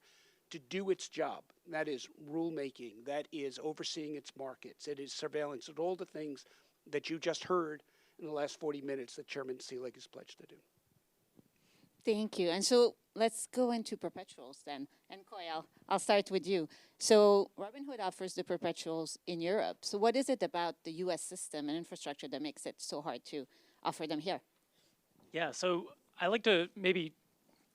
to do its job. That is rulemaking, that is overseeing its markets, it is surveillance, and all the things that you just heard in the last 40 minutes that Chairman Selig has pledged to do. Thank you. And so let's go into perpetuals then. And Coy, I'll start with you. So Robinhood offers the perpetuals in Europe. So what is it about the US system and infrastructure that makes it so hard to offer them here? Yeah, so I like to maybe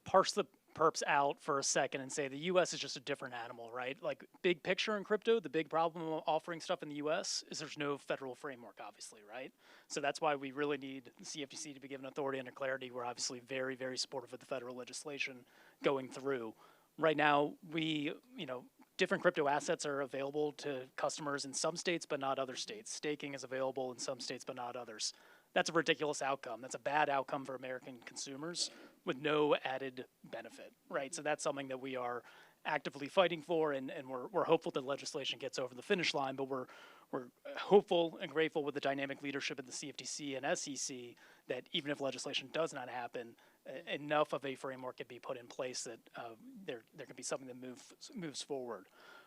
parse the perps out for a second and say the U.S. is just a different animal, right? Like, big picture in crypto, the big problem of offering stuff in the U.S. is there's no federal framework, obviously, right? So that's why we really need the CFTC to be given authority under clarity. We're obviously very, very supportive of the federal legislation going through. Right now, different crypto assets are available to customers in some states, but not other states. Staking is available in some states, but not others. That's a ridiculous outcome. That's a bad outcome for American consumers. with no added benefit, right? So that's something that we are actively fighting for, and we're hopeful that legislation gets over the finish line, but we're hopeful and grateful with the dynamic leadership of the CFTC and SEC that even if legislation does not happen, enough of a framework can be put in place that there can be something that moves forward.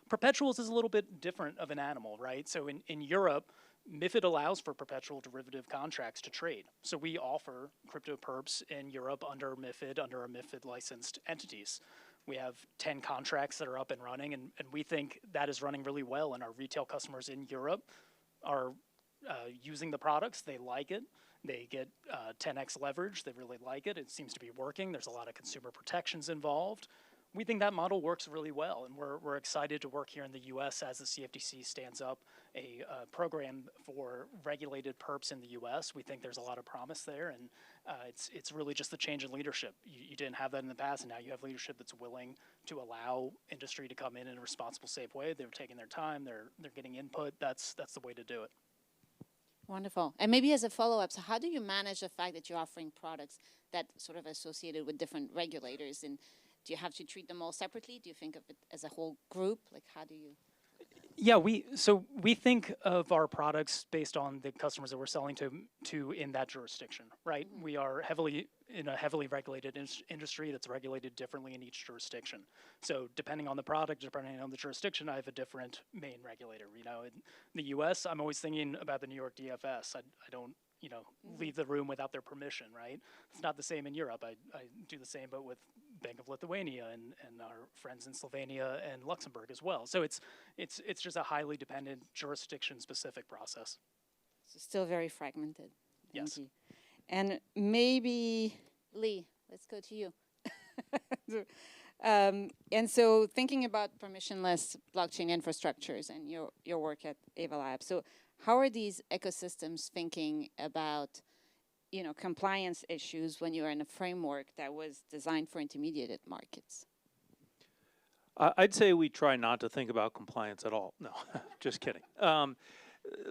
Perpetuals is a little bit different of an animal, right? So in Europe, MiFID allows for perpetual derivative contracts to trade. So we offer crypto perps in Europe under MiFID, under our MiFID licensed entities. We have 10 contracts that are up and running, and we think that is running really well, and our retail customers in Europe are using the products. They like it. They get 10x leverage. They really like it. It seems to be working. There's a lot of consumer protections involved. We think that model works really well, and we're excited to work here in the U.S. as the CFTC stands up a program for regulated perps in the U.S. We think there's a lot of promise there, and it's really just the change in leadership. You didn't have that in the past, and now you have leadership that's willing to allow industry to come in a responsible, safe way. They're taking their time. They're getting input. That's the way to do it. Wonderful. And maybe as a follow-up, so how do you manage the fact that you're offering products that sort of associated with different regulators, and do you have to treat them all separately? Do you think of it as a whole group? Like, how do you? Yeah, we think of our products based on the customers that we're selling to in that jurisdiction, right? Mm-hmm. We are in a heavily regulated industry that's regulated differently in each jurisdiction. So depending on the product, depending on the jurisdiction, I have a different main regulator. You know, in the U.S., I'm always thinking about the New York DFS. I don't leave the room without their permission, right? It's not the same in Europe. I do the same, but with Bank of Lithuania and our friends in Slovenia and Luxembourg as well. So it's just a highly dependent jurisdiction-specific process. So still very fragmented. Thank Yes. you. And maybe, Lee, let's go to you. And so thinking about permissionless blockchain infrastructures and your work at Ava Lab, so how are these ecosystems thinking about, compliance issues when you're in a framework that was designed for intermediated markets? I'd say we try not to think about compliance at all. No, just kidding.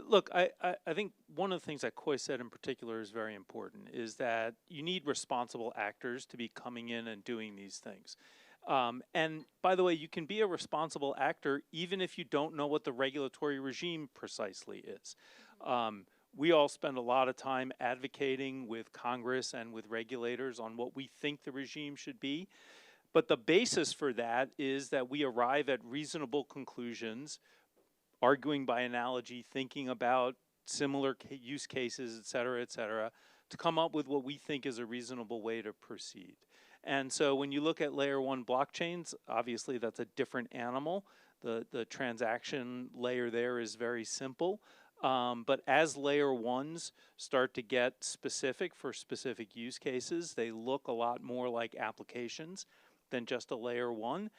Look, I think one of the things that Coy said in particular is very important, is that you need responsible actors to be coming in and doing these things. And by the way, you can be a responsible actor even if you don't know what the regulatory regime precisely is. We all spend a lot of time advocating with Congress and with regulators on what we think the regime should be. But the basis for that is that we arrive at reasonable conclusions, arguing by analogy, thinking about similar use cases, et cetera, to come up with what we think is a reasonable way to proceed. And so when you look at layer one blockchains, obviously that's a different animal. The transaction layer there is very simple. But as layer ones start to get specific for specific use cases, they look a lot more like applications than just a layer one.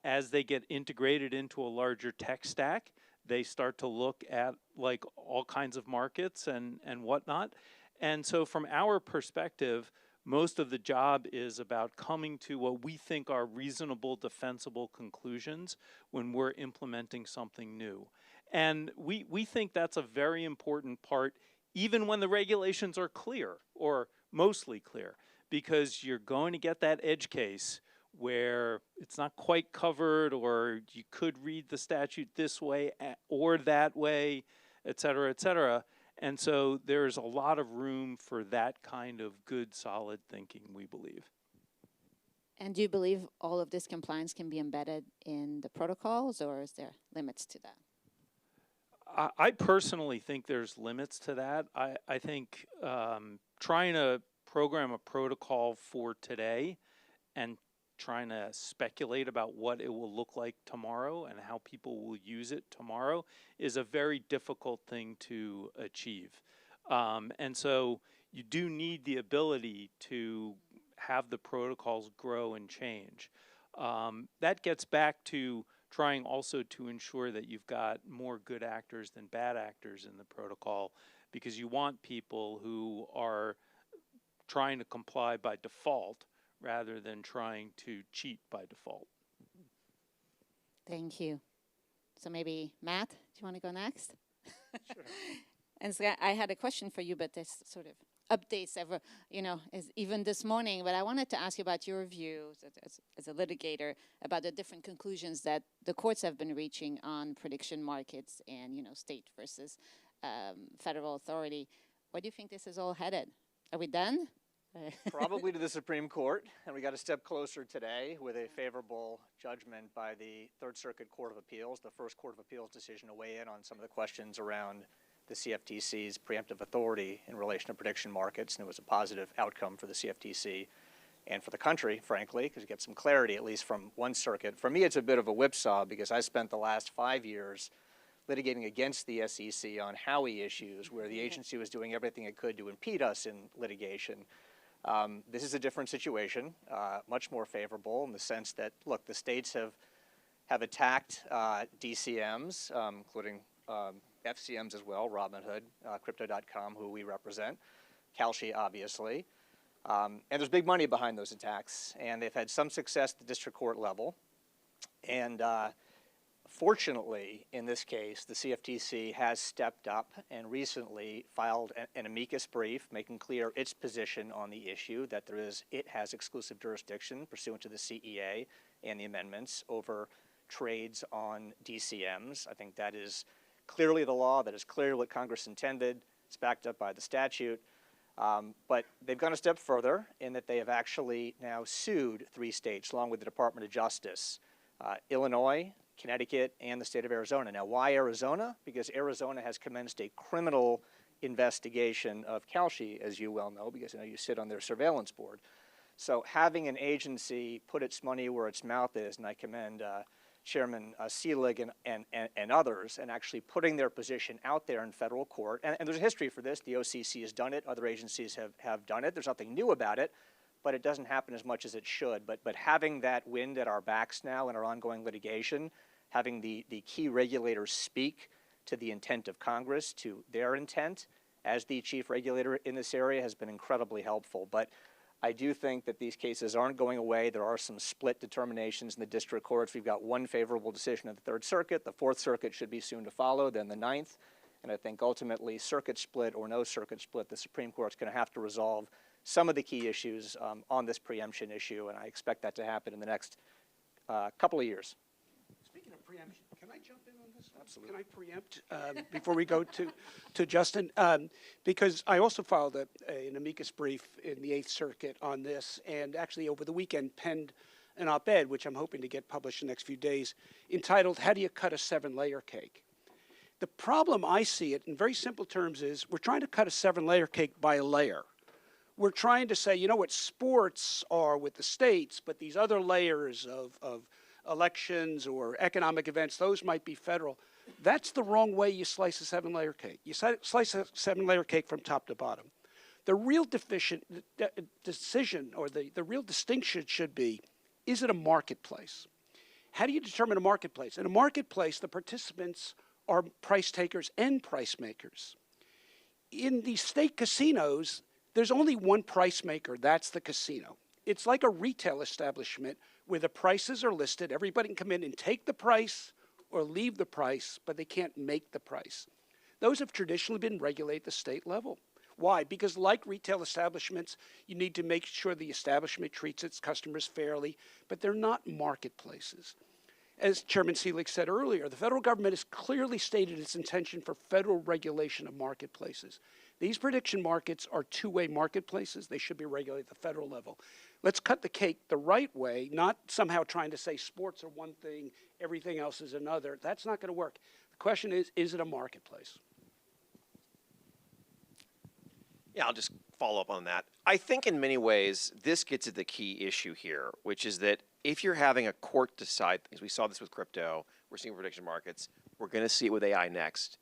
As they get integrated into a larger tech stack, they start to look at like all kinds of markets and whatnot. And so from our perspective, most of the job is about coming to what we think are reasonable, defensible conclusions when we're implementing something new. And we think that's a very important part, even when the regulations are clear, or mostly clear, because you're going to get that edge case where it's not quite covered, or you could read the statute this way or that way, et cetera, et cetera. And so there's a lot of room for that kind of good, solid thinking, we believe. And do you believe all of this compliance can be embedded in the protocols, or is there limits to that? I personally think there's limits to that. I think trying to program a protocol for today and trying to speculate about what it will look like tomorrow and how people will use it tomorrow is a very difficult thing to achieve. And so you do need the ability to have the protocols grow and change. That gets back to trying also to ensure that you've got more good actors than bad actors in the protocol, because you want people who are trying to comply by default rather than trying to cheat by default. Thank you. So maybe Matt, do you want to go next? Sure. And so I had a question for you, but this sort of updates ever, even this morning. But I wanted to ask you about your view as a litigator about the different conclusions that the courts have been reaching on prediction markets and, state versus federal authority. Where do you think this is all headed? Are we done? Probably to the Supreme Court, and we got a step closer today with a favorable judgment by the Third Circuit Court of Appeals, the first Court of Appeals decision to weigh in on some of the questions around the CFTC's preemptive authority in relation to prediction markets, and it was a positive outcome for the CFTC and for the country, frankly, because you get some clarity, at least from one circuit. For me, it's a bit of a whipsaw because I spent the last 5 years litigating against the SEC on Howey issues, where the agency was doing everything it could to impede us in litigation. This is a different situation, much more favorable in the sense that, look, the states have attacked DCMs, including FCMs as well, Robinhood, Crypto.com, who we represent, Kalshi, obviously. And there's big money behind those attacks, and they've had some success at the district court level. And fortunately, in this case, the CFTC has stepped up and recently filed an amicus brief making clear its position on the issue, that it has exclusive jurisdiction pursuant to the CEA and the amendments over trades on DCMs. I think that is clearly the law. That is clearly what Congress intended. It's backed up by the statute. But they've gone a step further in that they have actually now sued 3 states, along with the Department of Justice, Illinois, Connecticut, and the state of Arizona. Now, why Arizona? Because Arizona has commenced a criminal investigation of Kalshi, as you well know, because I know you sit on their surveillance board. So having an agency put its money where its mouth is, and I commend Chairman Seelig and others, and actually putting their position out there in federal court. And there's a history for this. The OCC has done it. Other agencies have done it. There's nothing new about it, but it doesn't happen as much as it should. But having that wind at our backs now in our ongoing litigation, having the key regulators speak to the intent of Congress, to their intent as the chief regulator in this area has been incredibly helpful. But I do think that these cases aren't going away. There are some split determinations in the district courts. We've got one favorable decision in the Third Circuit. The Fourth Circuit should be soon to follow, then the Ninth. And I think ultimately, circuit split or no circuit split, the Supreme Court's going to have to resolve some of the key issues on this preemption issue, and I expect that to happen in the next couple of years. Speaking of preemption, can I jump in on this? Absolutely. Can I preempt before we go to Justin? Because I also filed an amicus brief in the Eighth Circuit on this, and actually over the weekend penned an op-ed, which I'm hoping to get published in the next few days, entitled, "How Do You Cut a 7-Layer Cake?" The problem I see it in very simple terms is we're trying to cut a 7-layer cake by a layer. We're trying to say, you know what sports are with the states, but these other layers of elections or economic events, those might be federal. That's the wrong way you slice a 7-layer cake. You slice a 7-layer cake from top to bottom. The real decision or the real distinction should be, is it a marketplace? How do you determine a marketplace? In a marketplace, the participants are price takers and price makers. In the state casinos, there's only one price maker, that's the casino. It's like a retail establishment where the prices are listed. Everybody can come in and take the price or leave the price, but they can't make the price. Those have traditionally been regulated at the state level. Why? Because like retail establishments, you need to make sure the establishment treats its customers fairly, but they're not marketplaces. As Chairman Seelig said earlier, the federal government has clearly stated its intention for federal regulation of marketplaces. These prediction markets are two-way marketplaces. They should be regulated at the federal level. Let's cut the cake the right way, not somehow trying to say sports are one thing, everything else is another. That's not going to work. The question is it a marketplace? Yeah, I'll just follow up on that. I think in many ways, this gets at the key issue here, which is that if you're having a court decide things, we saw this with crypto, we're seeing prediction markets, we're going to see it with AI next.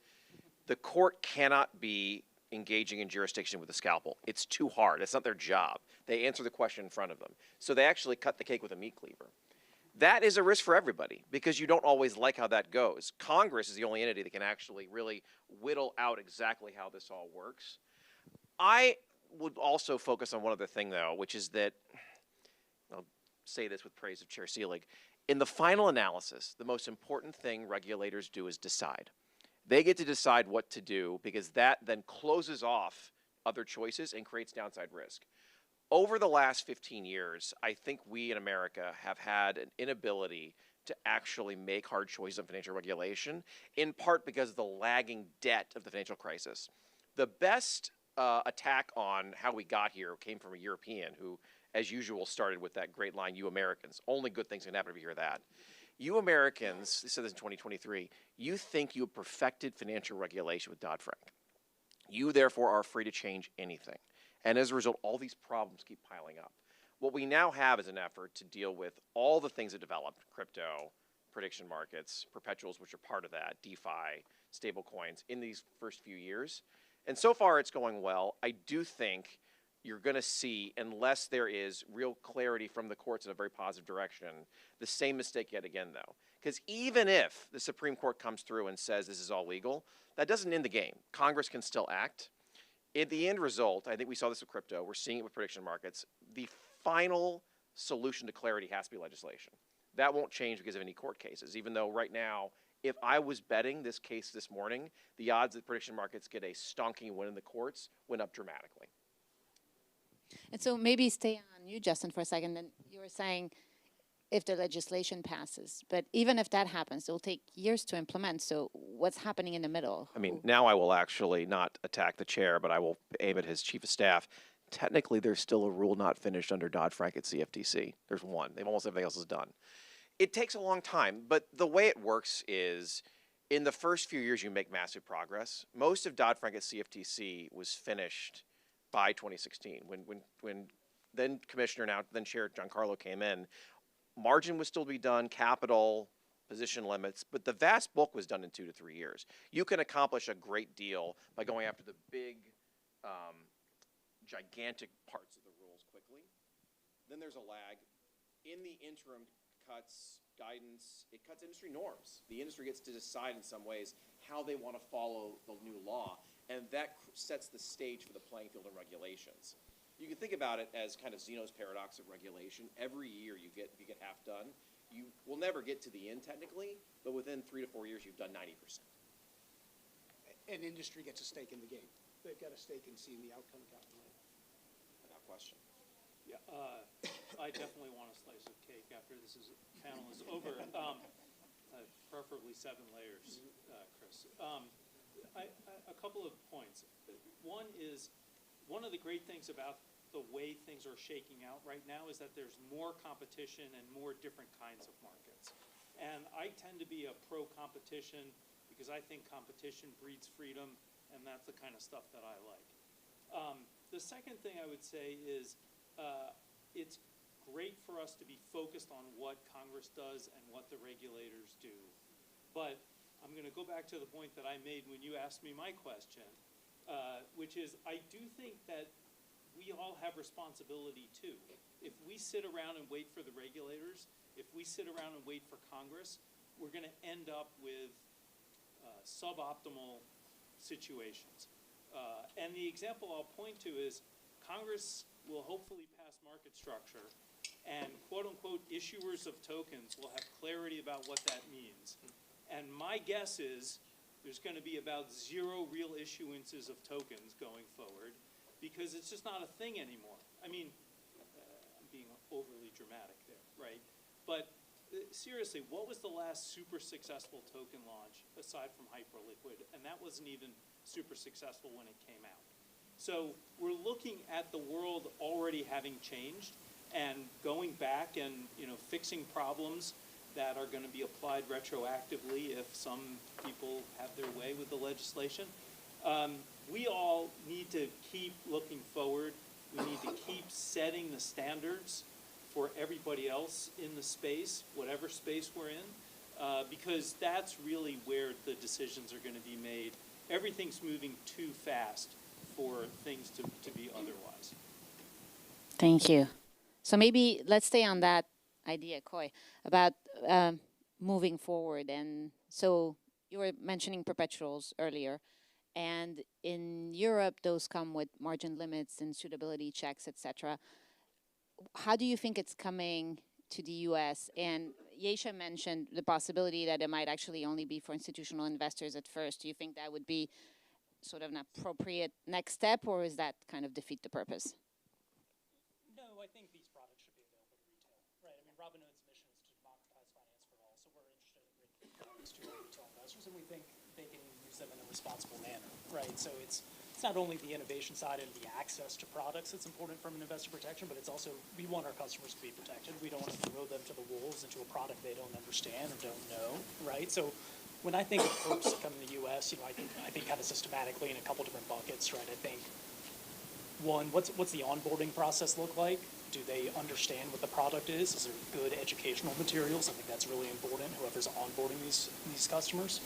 The court cannot be engaging in jurisdiction with a scalpel. It's too hard. It's not their job. They answer the question in front of them. So they actually cut the cake with a meat cleaver. That is a risk for everybody because you don't always like how that goes. Congress is the only entity that can actually really whittle out exactly how this all works. I would also focus on one other thing, though, which is that, I'll say this with praise of Chair Seelig, in the final analysis, the most important thing regulators do is decide. They get to decide what to do because that then closes off other choices and creates downside risk. Over the last 15 years, I think we in America have had an inability to actually make hard choices on financial regulation, in part because of the lagging debt of the financial crisis. The best attack on how we got here came from a European who, as usual, started with that great line, "You Americans, only good things can happen if you hear that." You Americans, they said this in 2023, you think you have perfected financial regulation with Dodd-Frank. You, therefore, are free to change anything. And as a result, all these problems keep piling up. What we now have is an effort to deal with all the things that developed, crypto, prediction markets, perpetuals, which are part of that, DeFi, stable coins, in these first few years. And so far, it's going well. I do think you're going to see, unless there is real clarity from the courts in a very positive direction, the same mistake yet again, though. Because even if the Supreme Court comes through and says this is all legal, that doesn't end the game. Congress can still act. In the end result, I think we saw this with crypto, we're seeing it with prediction markets, the final solution to clarity has to be legislation. That won't change because of any court cases, even though right now, if I was betting this case this morning, the odds that prediction markets get a stonking win in the courts went up dramatically. And so maybe stay on you, Justin, for a second. And you were saying if the legislation passes, but even if that happens, it will take years to implement. So what's happening in the middle? I mean, now I will actually not attack the chair, but I will aim at his chief of staff. Technically, there's still a rule not finished under Dodd-Frank at CFTC. There's one. Almost everything else is done. It takes a long time, but the way it works is in the first few years, you make massive progress. Most of Dodd-Frank at CFTC was finished by 2016 when then Commissioner, now then Chair Giancarlo came in. Margin was still to be done, capital, position limits, but the vast bulk was done in 2 to 3 years. You can accomplish a great deal by going after the big, gigantic parts of the rules quickly. Then there's a lag. In the interim, cuts guidance, it cuts industry norms. The industry gets to decide in some ways how they want to follow the new law, and that sets the stage for the playing field and regulations. You can think about it as kind of Zeno's paradox of regulation. Every year you get half done. You will never get to the end technically, but within 3 to 4 years you've done 90%. And industry gets a stake in the game. They've got a stake in seeing the outcome calculated. Without question. Yeah, I definitely want a slice of cake after panel is over. Preferably 7 layers, Chris. A couple of points. One is, one of the great things about the way things are shaking out right now is that there's more competition and more different kinds of markets. And I tend to be a pro-competition because I think competition breeds freedom, and that's the kind of stuff that I like. The second thing I would say is it's great for us to be focused on what Congress does and what the regulators do. But I'm going to go back to the point that I made when you asked me my question, which is I do think that we all have responsibility too. If we sit around and wait for the regulators, if we sit around and wait for Congress, we're going to end up with suboptimal situations. And the example I'll point to is Congress will hopefully pass market structure, and quote-unquote issuers of tokens will have clarity about what that means. And my guess is there's going to be about 0 real issuances of tokens going forward because it's just not a thing anymore. I mean, I'm being overly dramatic there, right? But seriously, what was the last super successful token launch aside from Hyperliquid? And that wasn't even super successful when it came out. So we're looking at the world already having changed and going back and fixing problems that are going to be applied retroactively if some people have their way with the legislation. We all need to keep looking forward. We need to keep setting the standards for everybody else in the space, whatever space we're in, because that's really where the decisions are going to be made. Everything's moving too fast for things to be otherwise. Thank you. So maybe let's stay on that idea, Coy, about moving forward. And so you were mentioning perpetuals earlier. And in Europe, those come with margin limits and suitability checks, etc. How do you think it's coming to the U.S.? And Yesha mentioned the possibility that it might actually only be for institutional investors at first. Do you think that would be sort of an appropriate next step, or is that kind of defeat the purpose? No, I think these products should be available to retail, right? I mean, Robinhood's mission is to democratize finance for all, so we're interested in bringing products to our retail investors, and we think they can use them in a responsible manner, right? So it's not only the innovation side and the access to products that's important from an investor protection, but it's also, we want our customers to be protected. We don't want to throw them to the wolves into a product they don't understand or don't know, right? So when I think of perps that come in the U.S., I think kind of systematically in a couple different buckets, right? I think, one, what's the onboarding process look like? Do they understand what the product is? Is there good educational materials? I think that's really important, whoever's onboarding these customers.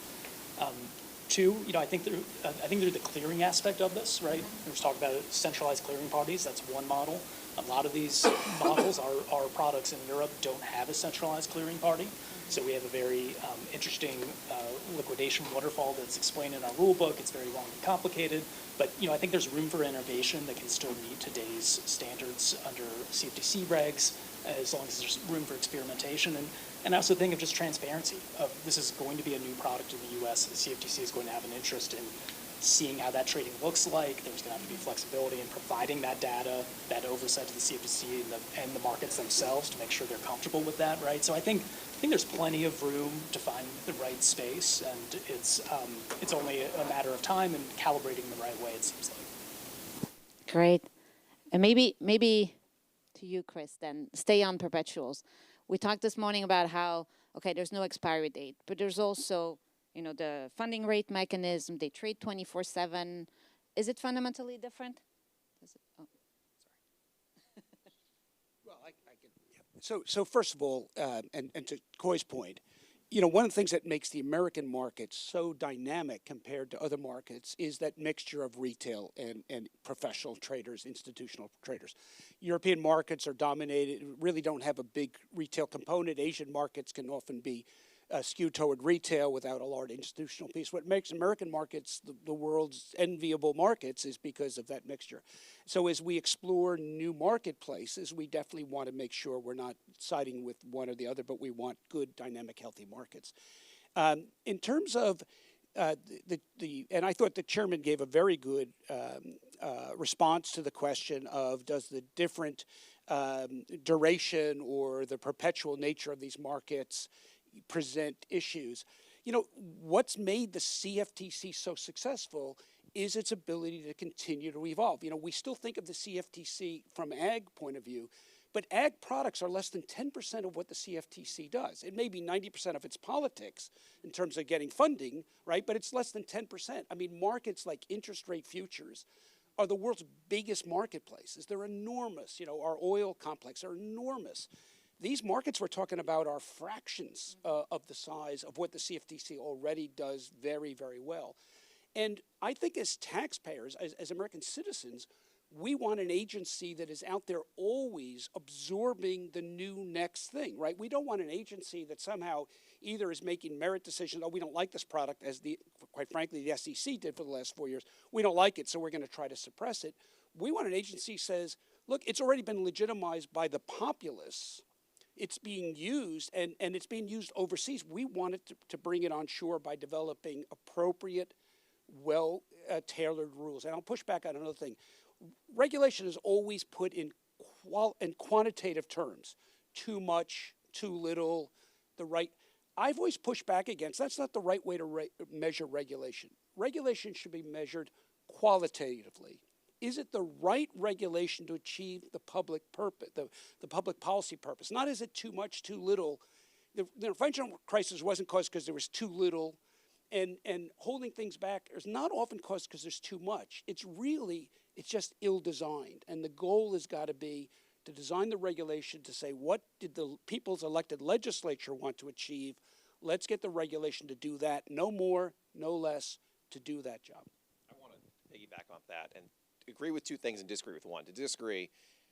Two, I think they're the clearing aspect of this, right? There was talk about centralized clearing parties. That's one model. A lot of these models, our products in Europe don't have a centralized clearing party. So we have a very interesting liquidation waterfall that's explained in our rule book. It's very long and complicated, but I think there's room for innovation that can still meet today's standards under CFTC regs, as long as there's room for experimentation. And I also think of just transparency. This is going to be a new product in the U.S. The CFTC is going to have an interest in seeing how that trading looks like. There's going to have to be flexibility in providing that data, that oversight to the CFTC and the markets themselves to make sure they're comfortable with that, right? So I think there's plenty of room to find the right space, and it's only a matter of time and calibrating the right way, it seems like. Great. And maybe to you, Chris, then, stay on perpetuals. We talked this morning about how, okay, there's no expiry date, but there's also, the funding rate mechanism. They trade 24/7. Is it fundamentally different? Well, I can. So first of all, and to Coy's point, one of the things that makes the American market so dynamic compared to other markets is that mixture of retail and professional traders, institutional traders. European markets are dominated, really don't have a big retail component. Asian markets can often be skewed toward retail without a large institutional piece. What makes American markets the world's enviable markets is because of that mixture. So as we explore new marketplaces, we definitely want to make sure we're not siding with one or the other, but we want good, dynamic, healthy markets. In terms of and I thought the chairman gave a very good response to the question of, does the different duration or the perpetual nature of these markets present issues? What's made the CFTC so successful is its ability to continue to evolve. We still think of the CFTC from ag point of view, but ag products are less than 10% of what the CFTC does. It may be 90% of its politics in terms of getting funding, right? But it's less than 10%. I mean, markets like interest rate futures are the world's biggest marketplaces. They're enormous. Our oil complex are enormous. These markets we're talking about are fractions of the size of what the CFTC already does very, very well. And I think as taxpayers, as American citizens, we want an agency that is out there always absorbing the new next thing, right? We don't want an agency that somehow either is making merit decisions, we don't like this product, as quite frankly, the SEC did for the last 4 years. We don't like it, so we're going to try to suppress it. We want an agency that says, look, it's already been legitimized by the populace. It's being used, and it's being used overseas. We wanted to bring it on shore by developing appropriate, well-tailored rules. And I'll push back on another thing. Regulation is always put in quantitative terms. Too much, too little, the right. I've always pushed back against, that's not the right way to measure regulation. Regulation should be measured qualitatively. Is it the right regulation to achieve the public purpose, the public policy purpose? Not is it too much, too little. The financial crisis wasn't caused because there was too little, and holding things back is not often caused because there's too much. It's just ill-designed, and the goal has got to be to design the regulation to say, what did the people's elected legislature want to achieve? Let's get the regulation to do that, no more, no less, to do that job. I want to piggyback on that and agree with two things and disagree with one. To disagree,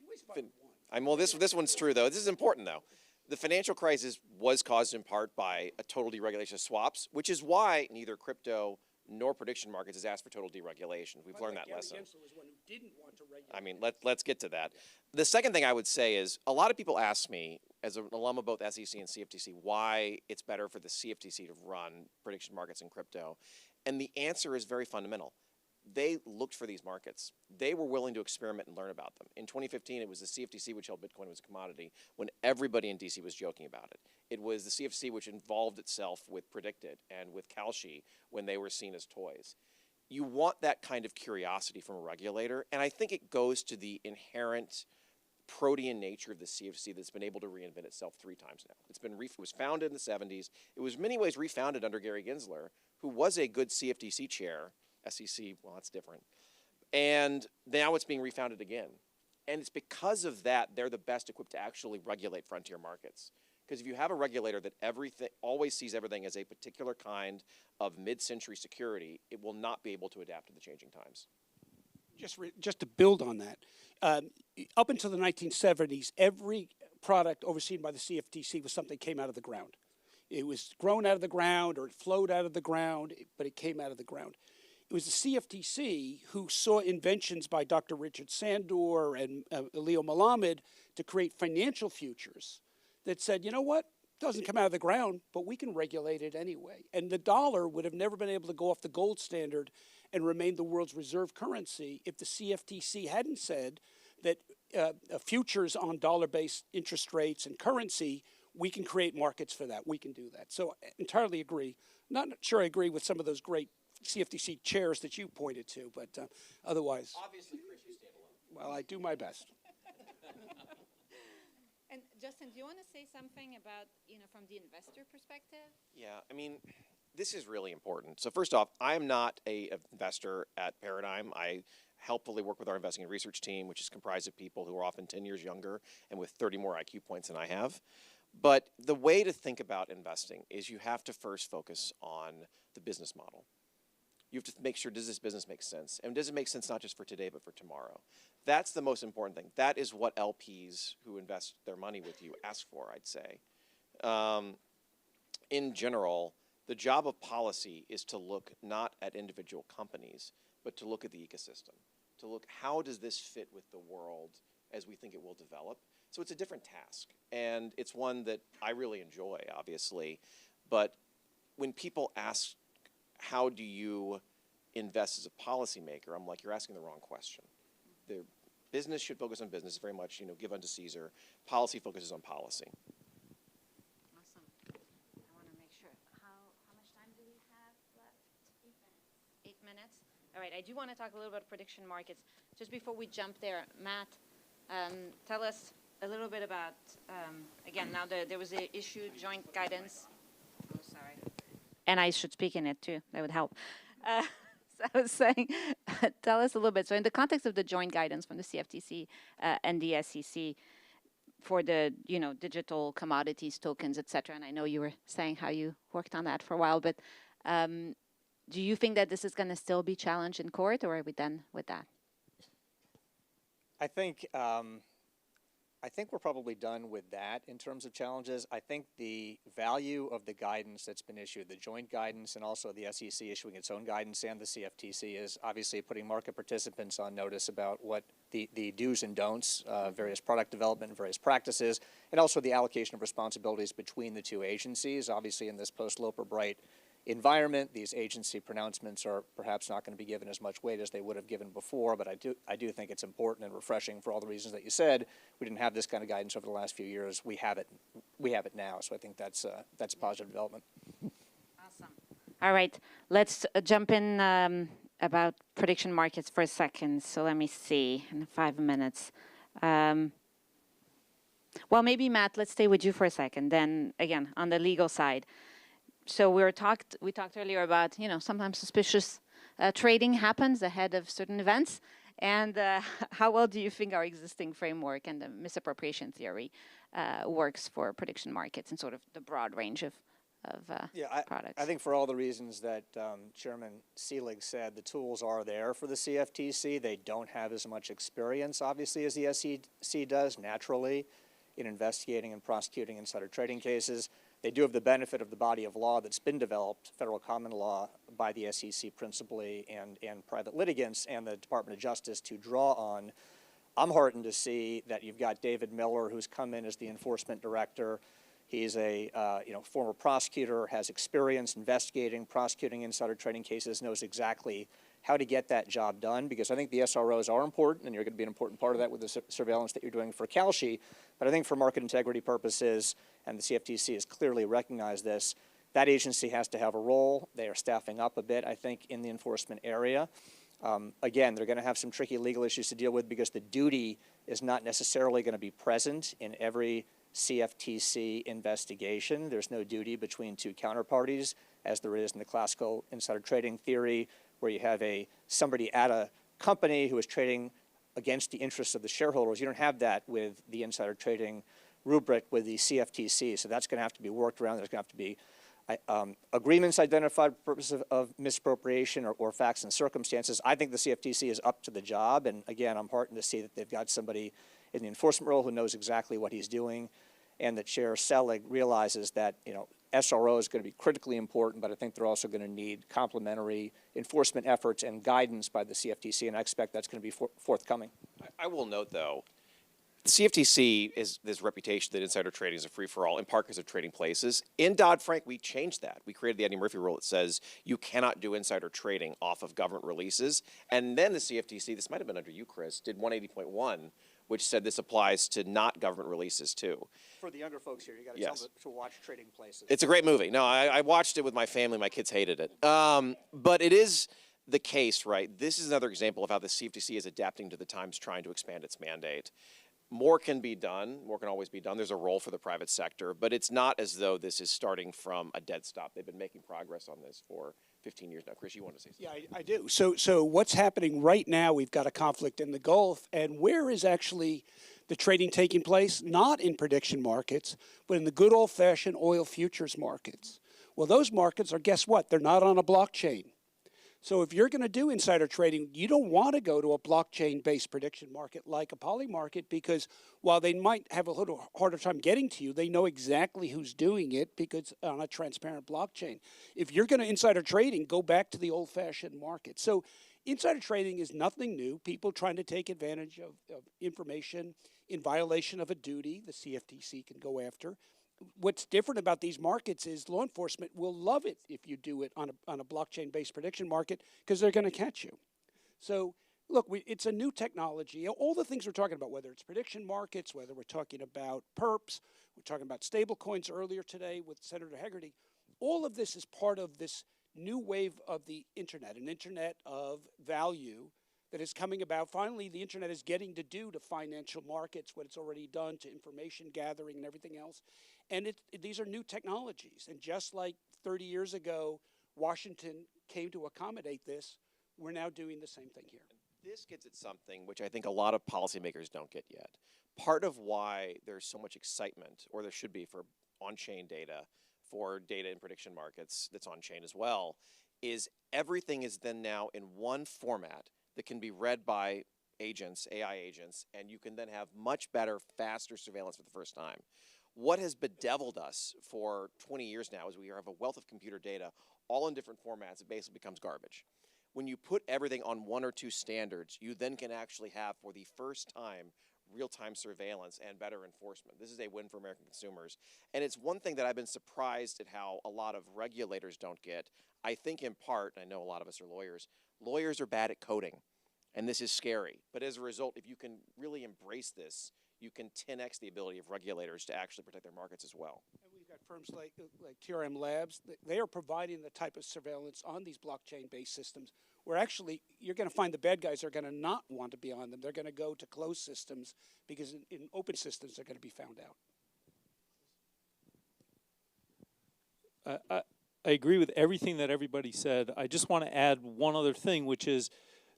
this one's true though. This is important though. The financial crisis was caused in part by a total deregulation of swaps, which is why neither crypto nor prediction markets has asked for total deregulation. We've learned that lesson. I mean, let's get to that. The second thing I would say is a lot of people ask me, as an alum of both SEC and CFTC, why it's better for the CFTC to run prediction markets and crypto. And the answer is very fundamental. they looked for these markets. They were willing to experiment and learn about them. In 2015, it was the CFTC which held Bitcoin as a commodity when everybody in DC was joking about it. It was the CFTC which involved itself with Predicted and with Kalshi when they were seen as toys. You want that kind of curiosity from a regulator, and I think it goes to the inherent protean nature of the CFTC that's been able to reinvent itself 3 times now. It was founded in the 70s. It was in many ways refounded under Gary Gensler, who was a good CFTC chair. SEC, well, that's different. And now it's being refounded again. And it's because of that they're the best equipped to actually regulate frontier markets. Because if you have a regulator that always sees everything as a particular kind of mid-century security, it will not be able to adapt to the changing times. Just to build on that, up until the 1970s, every product overseen by the CFTC was something that came out of the ground. It was grown out of the ground or it flowed out of the ground, but it came out of the ground. It was the CFTC who saw inventions by Dr. Richard Sandor and Leo Melamed to create financial futures that said, you know what, it doesn't come out of the ground, but we can regulate it anyway. And the dollar would have never been able to go off the gold standard and remain the world's reserve currency if the CFTC hadn't said that futures on dollar-based interest rates and currency, we can create markets for that. We can do that. So I entirely agree. Not sure I agree with some of those great CFTC chairs that you pointed to, but otherwise. Obviously, Chris, you stand alone. Well, I do my best. And Justin, do you want to say something about, from the investor perspective? Yeah, I mean, this is really important. So first off, I am not an investor at Paradigm. I helpfully work with our investing and research team, which is comprised of people who are often 10 years younger and with 30 more IQ points than I have. But the way to think about investing is you have to first focus on the business model. You have to make sure, does this business make sense? And does it make sense not just for today, but for tomorrow? That's the most important thing. That is what LPs who invest their money with you ask for, I'd say. In general, the job of policy is to look not at individual companies, but to look at the ecosystem, to look how does this fit with the world as we think it will develop. So it's a different task, and it's one that I really enjoy, obviously. But when people ask, how do you invest as a policymaker, I'm like, you're asking the wrong question. The business should focus on business, very much, give unto Caesar. Policy focuses on policy. Awesome. I want to make sure. How much time do we have left? 8 minutes. 8 minutes? All right, I do want to talk a little about prediction markets. Just before we jump there, Matt, tell us a little bit about, again, now there was an issued joint guidance. Oh, sorry. And I should speak in it too, that would help. So I was saying, tell us a little bit. So in the context of the joint guidance from the CFTC and the SEC for the, digital commodities, tokens, et cetera, and I know you were saying how you worked on that for a while, but do you think that this is going to still be challenged in court, or are we done with that? I think we're probably done with that in terms of challenges. I think the value of the guidance that's been issued, the joint guidance and also the SEC issuing its own guidance and the CFTC, is obviously putting market participants on notice about what the do's and don'ts, various product development, various practices, and also the allocation of responsibilities between the two agencies. Obviously, in this post-Loper-Bright environment, these agency pronouncements are perhaps not going to be given as much weight as they would have given before, but I do think it's important and refreshing for all the reasons that you said. We didn't have this kind of guidance over the last few years. We have it now, so I think that's a positive development. Awesome. All right, let's jump in about prediction markets for a second. So let me see, in 5 minutes. Well, maybe Matt, let's stay with you for a second. Then again, on the legal side. So we talked earlier about, sometimes suspicious trading happens ahead of certain events. And how well do you think our existing framework and the misappropriation theory works for prediction markets and sort of the broad range of products? I think for all the reasons that Chairman Seelig said, the tools are there for the CFTC. They don't have as much experience, obviously, as the SEC does, naturally, in investigating and prosecuting insider trading cases. They do have the benefit of the body of law that's been developed, federal common law, by the SEC principally and private litigants and the Department of Justice to draw on. I'm heartened to see that you've got David Miller, who's come in as the enforcement director. He's a former prosecutor, has experience investigating, prosecuting insider trading cases, knows exactly how to get that job done, because I think the SROs are important, and you're going to be an important part of that with the surveillance that you're doing for Kalshi. But I think for market integrity purposes, and the CFTC has clearly recognized this, that agency has to have a role. They are staffing up a bit, I think, in the enforcement area. Again, they're going to have some tricky legal issues to deal with because the duty is not necessarily going to be present in every CFTC investigation. There's no duty between two counterparties, as there is in the classical insider trading theory, where you have somebody at a company who is trading against the interests of the shareholders. You don't have that with the insider trading rubric with the CFTC, so that's going to have to be worked around. There's going to have to be agreements identified for purposes of misappropriation or facts and circumstances. I think the CFTC is up to the job, and again, I'm heartened to see that they've got somebody in the enforcement role who knows exactly what he's doing, and that Chair Selig realizes that, you know, SRO is going to be critically important, but I think they're also going to need complementary enforcement efforts and guidance by the CFTC, and I expect that's going to be forthcoming. I will note, though, the CFTC is this reputation that insider trading is a free-for-all, in part because of trading places. In Dodd-Frank, we changed that. We created the Eddie Murphy rule that says you cannot do insider trading off of government releases. And then the CFTC, this might have been under you, Chris, did 180.1, which said this applies to not government releases, too. For the younger folks here, you got to tell them to watch Trading Places. It's a great movie. No, I watched it with my family. My kids hated it. But it is the case, right? This is another example of how the CFTC is adapting to the times, trying to expand its mandate. More can be done. More can always be done. There's a role for the private sector, but it's not as though this is starting from a dead stop. They've been making progress on this for 15 years now. Chris, you want to say something? Yeah, I do. So what's happening right now, we've got a conflict in the Gulf, and where is actually the trading taking place? Not in prediction markets, but in the good old-fashioned oil futures markets. Well, those markets are, guess what? They're not on a blockchain. So if you're going to do insider trading, you don't want to go to a blockchain-based prediction market like a poly market, because while they might have a little harder time getting to you, they know exactly who's doing it because on a transparent blockchain. If you're going to insider trading, go back to the old-fashioned market. So insider trading is nothing new. People trying to take advantage of information in violation of a duty the CFTC can go after. What's different about these markets is law enforcement will love it if you do it on a blockchain-based prediction market, because they're going to catch you. So, look, it's a new technology. All the things we're talking about, whether it's prediction markets, whether we're talking about perps, we're talking about stable coins earlier today with Senator Hegarty, all of this is part of this new wave of the internet, an internet of value that is coming about. Finally, the internet is getting to do to financial markets what it's already done to information gathering and everything else. And these are new technologies. And just like 30 years ago, Washington came to accommodate this, we're now doing the same thing here. This gets at something which I think a lot of policymakers don't get yet. Part of why there's so much excitement, or there should be, for on-chain data, for data in prediction markets that's on-chain as well, is everything is then now in one format that can be read by agents, AI agents, and you can then have much better, faster surveillance for the first time. What has bedeviled us for 20 years now is we have a wealth of computer data, all in different formats. It basically becomes garbage. When you put everything on one or two standards, you then can actually have, for the first time, real-time surveillance and better enforcement. This is a win for American consumers. And it's one thing that I've been surprised at how a lot of regulators don't get. I think in part, and I know a lot of us are lawyers are bad at coding, and this is scary. But as a result, if you can really embrace this, you can 10x the ability of regulators to actually protect their markets as well. And we've got firms like TRM Labs. They are providing the type of surveillance on these blockchain-based systems where actually you're going to find the bad guys are going to not want to be on them. They're going to go to closed systems because in open systems they're going to be found out. I agree with everything that everybody said. I just want to add one other thing, which is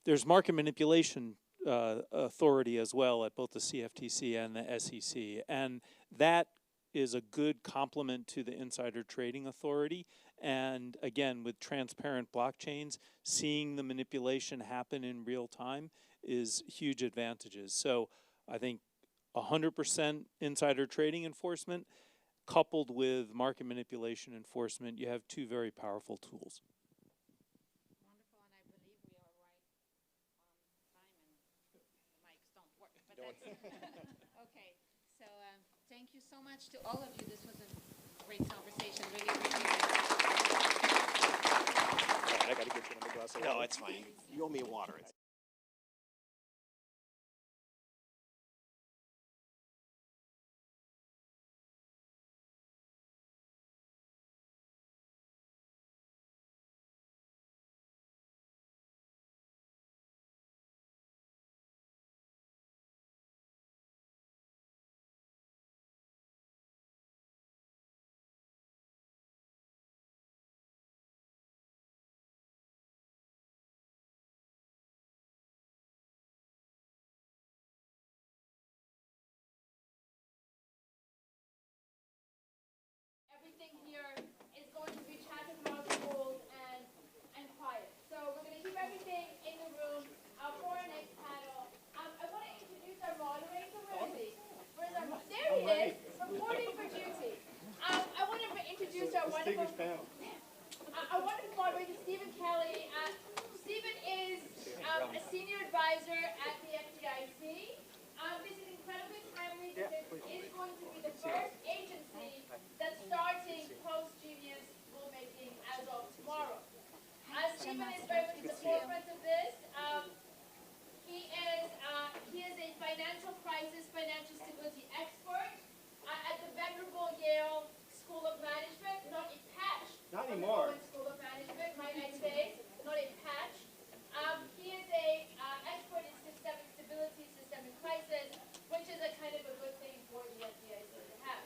there's market manipulation authority as well at both the CFTC and the SEC, and that is a good complement to the insider trading authority. And again, with transparent blockchains, seeing the manipulation happen in real time is huge advantages. So I think 100% insider trading enforcement coupled with market manipulation enforcement, you have two very powerful tools. Wonderful, and I believe we are right on time, and the mics don't work, but that's okay. So thank you so much to all of you. This was a great conversation. Really appreciate it. I got to get you another glass of water. No, It's fine. You owe me water. Everything here is going to be Chatham House Rule and quiet. So we're going to keep everything in the room. For our next panel, I want to introduce our moderator. Where is he? There he is, reporting for duty. I want to introduce our wonderful panel. Our wonderful moderator, Stephen Kelly. Stephen is a senior advisor at the FDIC. This is incredibly timely because it is going to be the first agency that's starting post-genius rulemaking as of tomorrow. Stephen is very much at the forefront of this. He is a financial crisis, financial stability expert at the Vanderbilt Yale School of Management, not a patch. Not anymore. School of Management, might I say, not a patch. He is a expert in systemic stability, systemic crisis, which is a kind of a good thing for the FDIC to have.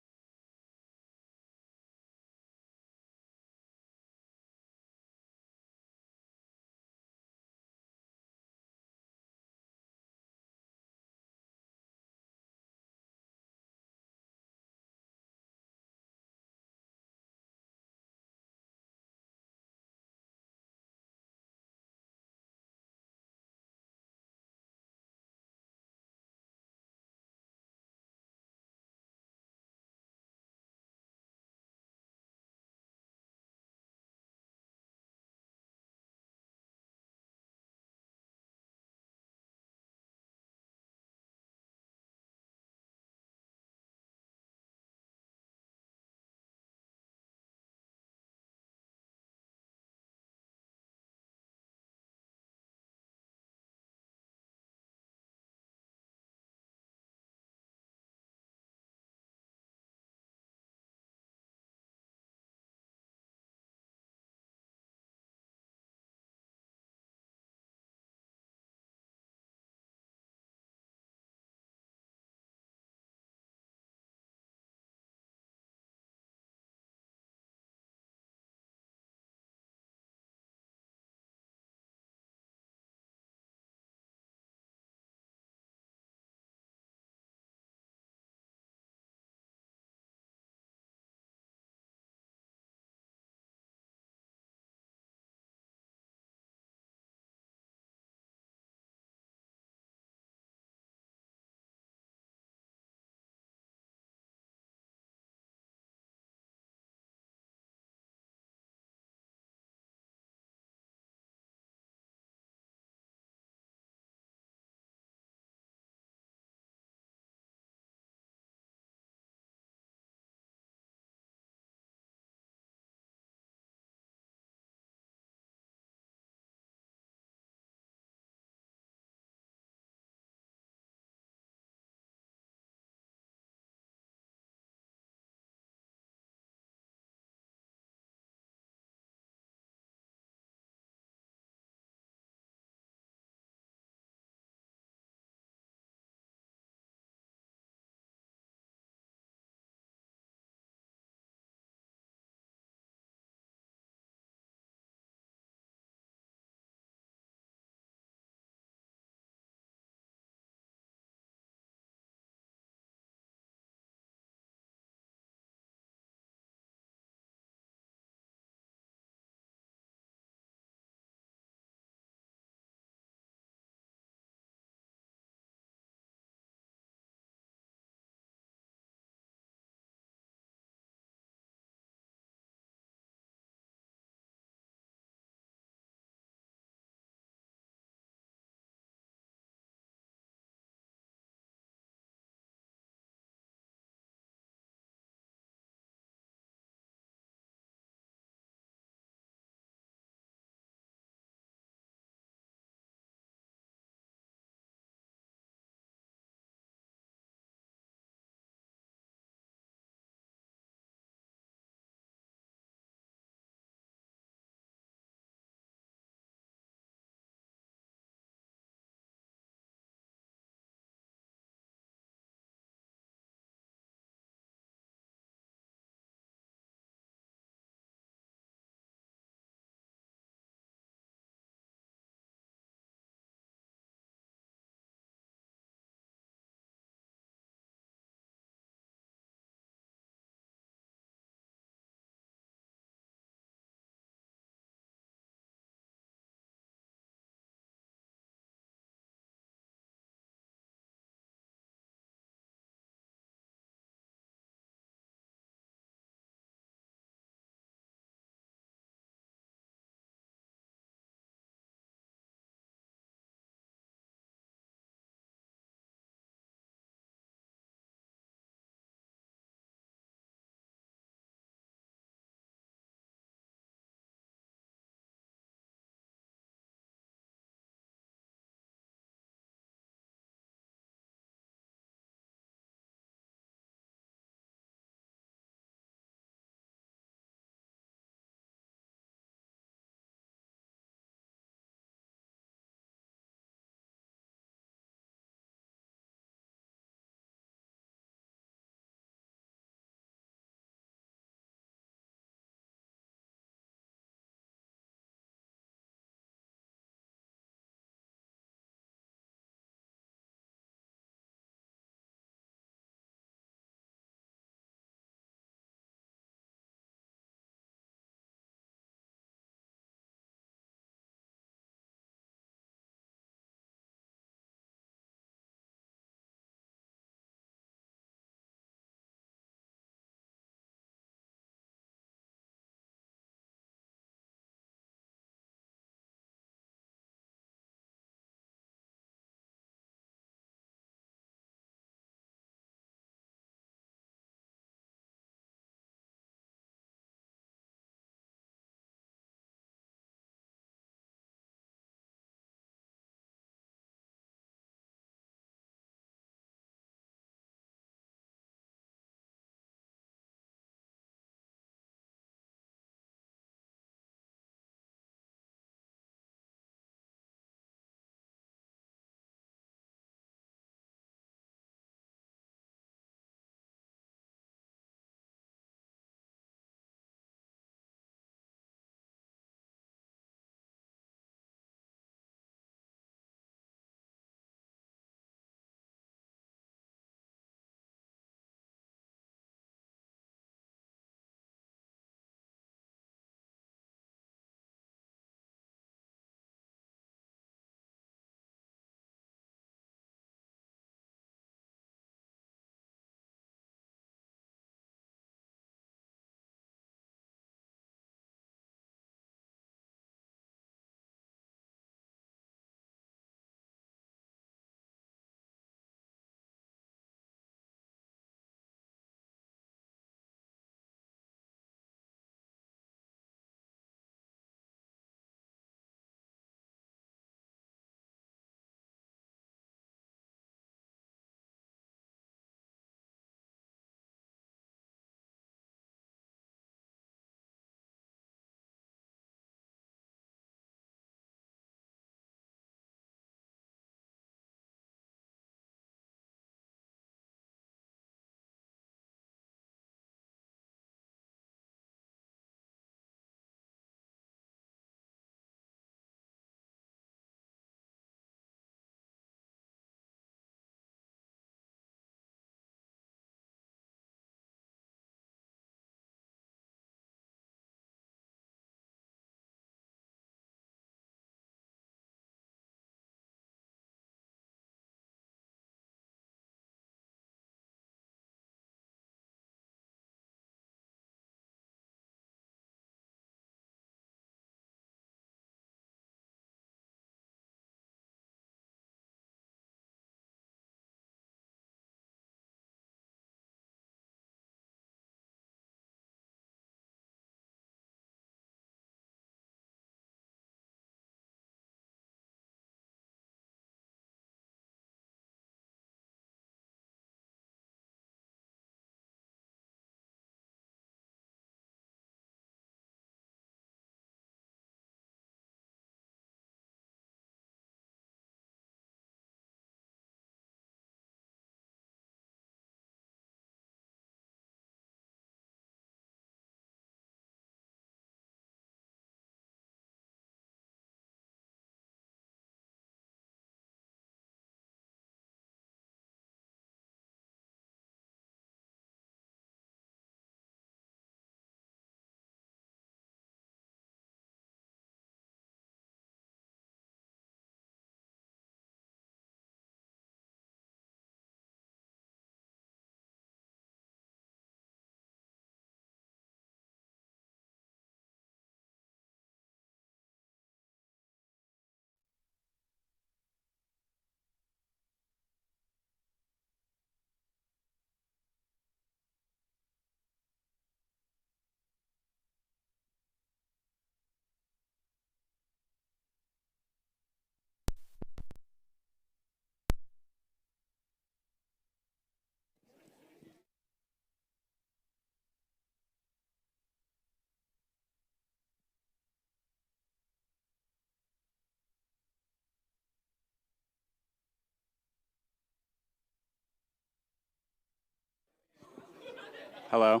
Hello?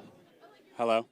Hello?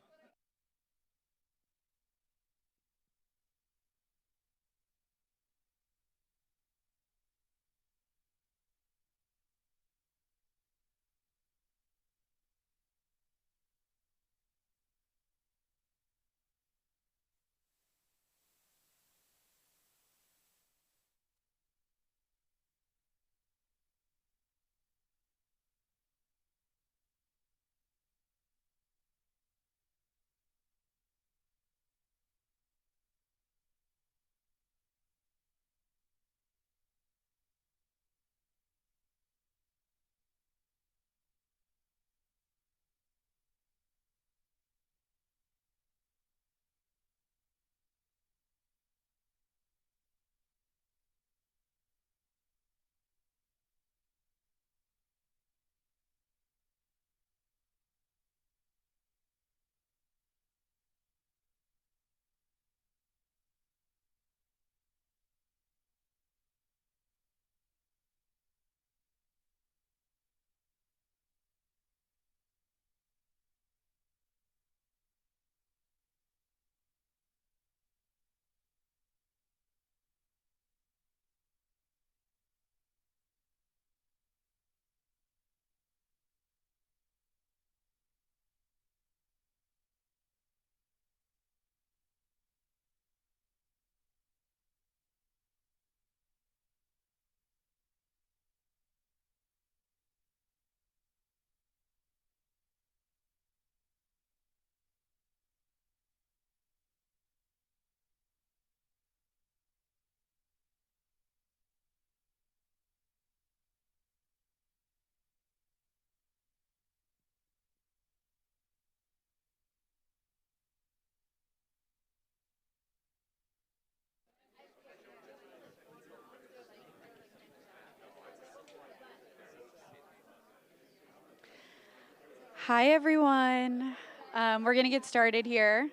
Hi, everyone. We're going to get started here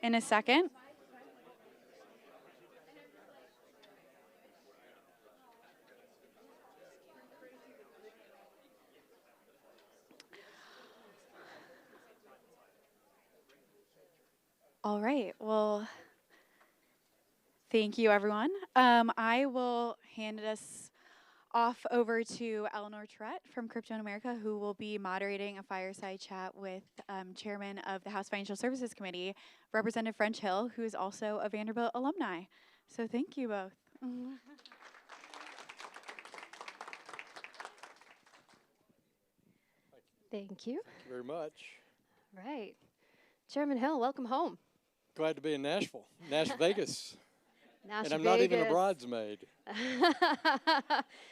in a second. All right. Well, thank you, everyone. I will hand us off over to Eleanor Tourette from Crypto in America, who will be moderating a fireside chat with Chairman of the House Financial Services Committee, Representative French Hill, who is also a Vanderbilt alumni. So thank you both. Thank you. Thank you very much. Right. Chairman Hill, welcome home. Glad to be in Nashville, Vegas. Nash and I'm not even a Vegas. bridesmaid.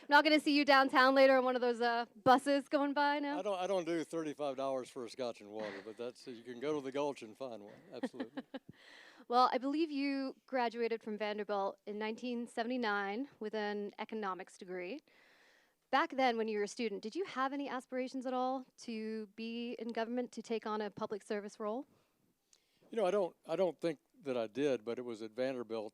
Not going to see you downtown later on one of those buses going by now? I don't do $35 for a scotch and water, but that's you can go to the Gulch and find one. Absolutely. Well, I believe you graduated from Vanderbilt in 1979 with an economics degree. Back then, when you were a student, did you have any aspirations at all to be in government, to take on a public service role? You know, I don't think that I did, but it was at Vanderbilt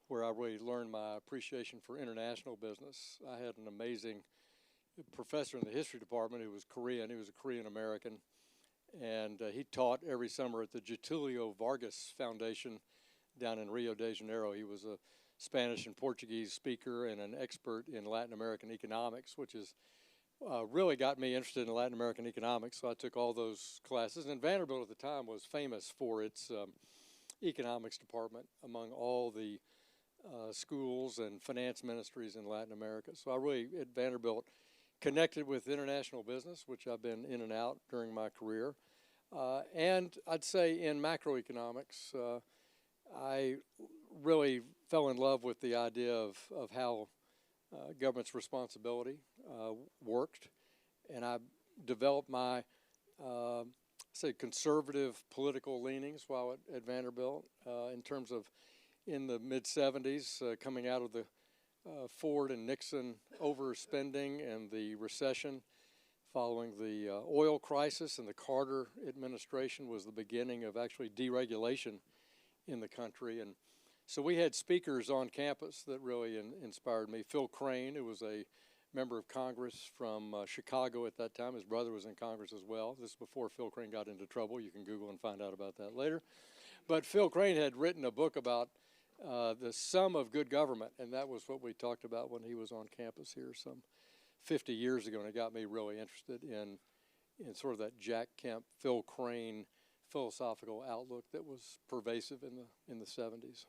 where I really learned my appreciation for international business. I had an amazing professor in the history department who was Korean. He was a Korean American, and he taught every summer at the Getulio Vargas Foundation down in Rio de Janeiro. He was a Spanish and Portuguese speaker and an expert in Latin American economics, which is really got me interested in Latin American economics. So I took all those classes. And Vanderbilt at the time was famous for its economics department among all the schools and finance ministries in Latin America. So I really, at Vanderbilt, connected with international business, which I've been in and out during my career. And I'd say in macroeconomics, I really fell in love with the idea of how government's responsibility worked. And I developed my, say, conservative political leanings while at Vanderbilt in terms of in the mid-'70s, coming out of the Ford and Nixon overspending and the recession following the oil crisis, and the Carter administration was the beginning of actually deregulation in the country. And so we had speakers on campus that really inspired me. Phil Crane, who was a member of Congress from Chicago at that time. His brother was in Congress as well. This is before Phil Crane got into trouble. You can Google and find out about that later. But Phil Crane had written a book about the sum of good government, and that was what we talked about when he was on campus here some 50 years ago, and it got me really interested in sort of that Jack Kemp, Phil Crane philosophical outlook that was pervasive in the 70s.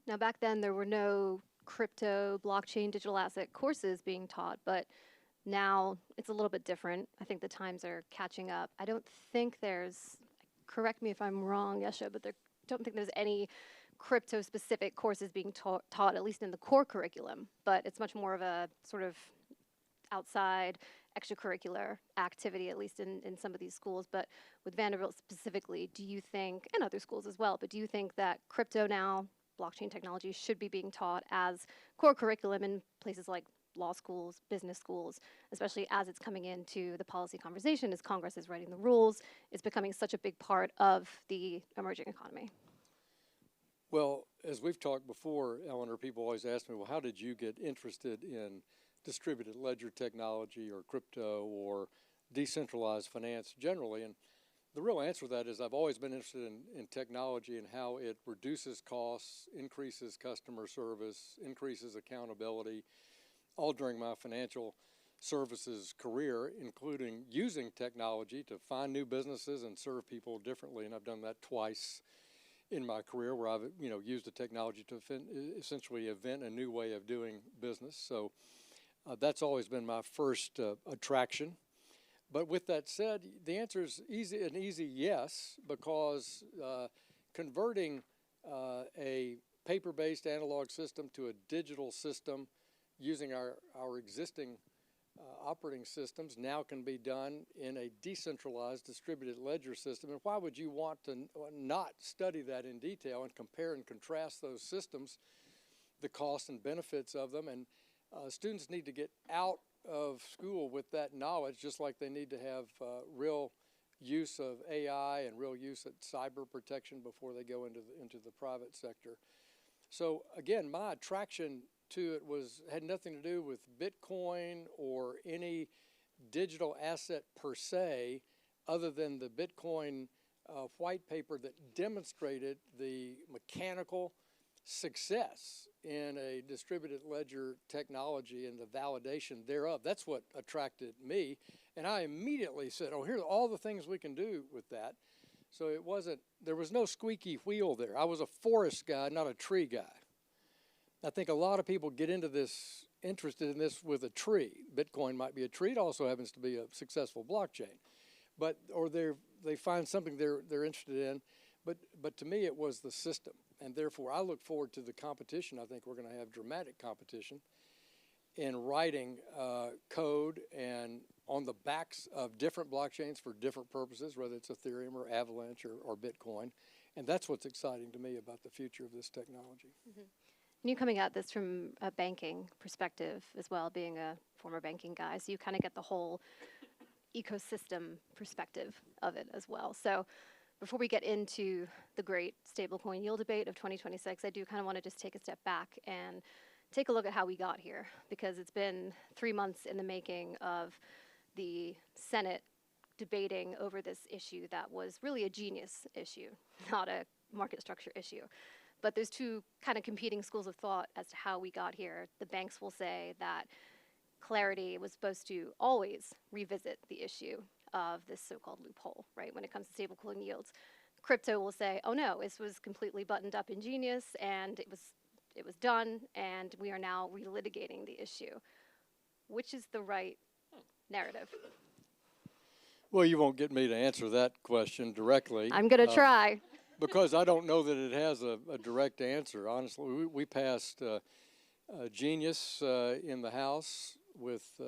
Now, back then, there were no crypto, blockchain, digital asset courses being taught, but now it's a little bit different. I think the times are catching up. I don't think there's, correct me if I'm wrong, Yesha, but I don't think there's any crypto-specific courses being taught, at least in the core curriculum, but it's much more of a sort of outside extracurricular activity, at least in some of these schools. But with Vanderbilt specifically, do you think, and other schools as well, but do you think that crypto now, blockchain technology, should be being taught as core curriculum in places like law schools, business schools, especially as it's coming into the policy conversation, as Congress is writing the rules, it's becoming such a big part of the emerging economy? Well, as we've talked before, Eleanor, people always ask me, well, how did you get interested in distributed ledger technology or crypto or decentralized finance generally? And the real answer to that is I've always been interested in technology and how it reduces costs, increases customer service, increases accountability, all during my financial services career, including using technology to find new businesses and serve people differently. And I've done that twice in my career, where I've used the technology to essentially invent a new way of doing business. So that's always been my first attraction. But with that said, the answer is an easy yes, because converting a paper-based analog system to a digital system using our existing operating systems now can be done in a decentralized distributed ledger system. And why would you want to not study that in detail and compare and contrast those systems, the costs and benefits of them? And students need to get out of school with that knowledge, just like they need to have real use of AI and real use of cyber protection before they go into the private sector. So again, my attraction to it had nothing to do with Bitcoin or any digital asset per se, other than the Bitcoin white paper that demonstrated the mechanical success in a distributed ledger technology and the validation thereof. That's what attracted me. And I immediately said, oh, here are all the things we can do with that. So there was no squeaky wheel there. I was a forest guy, not a tree guy. I think a lot of people get into this, interested in this with a tree. Bitcoin might be a tree. It also happens to be a successful blockchain. Or they find something they're interested in. But to me, it was the system. And therefore, I look forward to the competition. I think we're going to have dramatic competition in writing code and on the backs of different blockchains for different purposes, whether it's Ethereum or Avalanche or Bitcoin. And that's what's exciting to me about the future of this technology. Mm-hmm. And you coming at this from a banking perspective as well, being a former banking guy, so you kind of get the whole ecosystem perspective of it as well. So before we get into the great stablecoin yield debate of 2026, I do kind of want to just take a step back and take a look at how we got here, because it's been 3 months in the making of the Senate debating over this issue that was really a genius issue, not a market structure issue. But there's two kind of competing schools of thought as to how we got here. The banks will say that Clarity was supposed to always revisit the issue of this so-called loophole, right, when it comes to stablecoin yields. Crypto will say, oh no, this was completely buttoned up in genius, and it was done, and we are now relitigating the issue. Which is the right narrative? Well, you won't get me to answer that question directly. I'm going to try. Because I don't know that it has a direct answer. Honestly, we passed Genius in the House with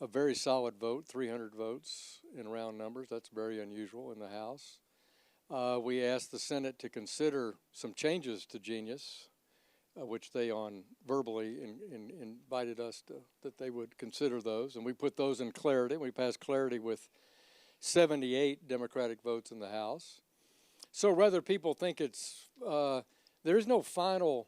a very solid vote, 300 votes in round numbers. That's very unusual in the House. We asked the Senate to consider some changes to Genius, which they verbally invited us that they would consider those. And we put those in Clarity. We passed Clarity with 78 Democratic votes in the House. So whether people think there is no final,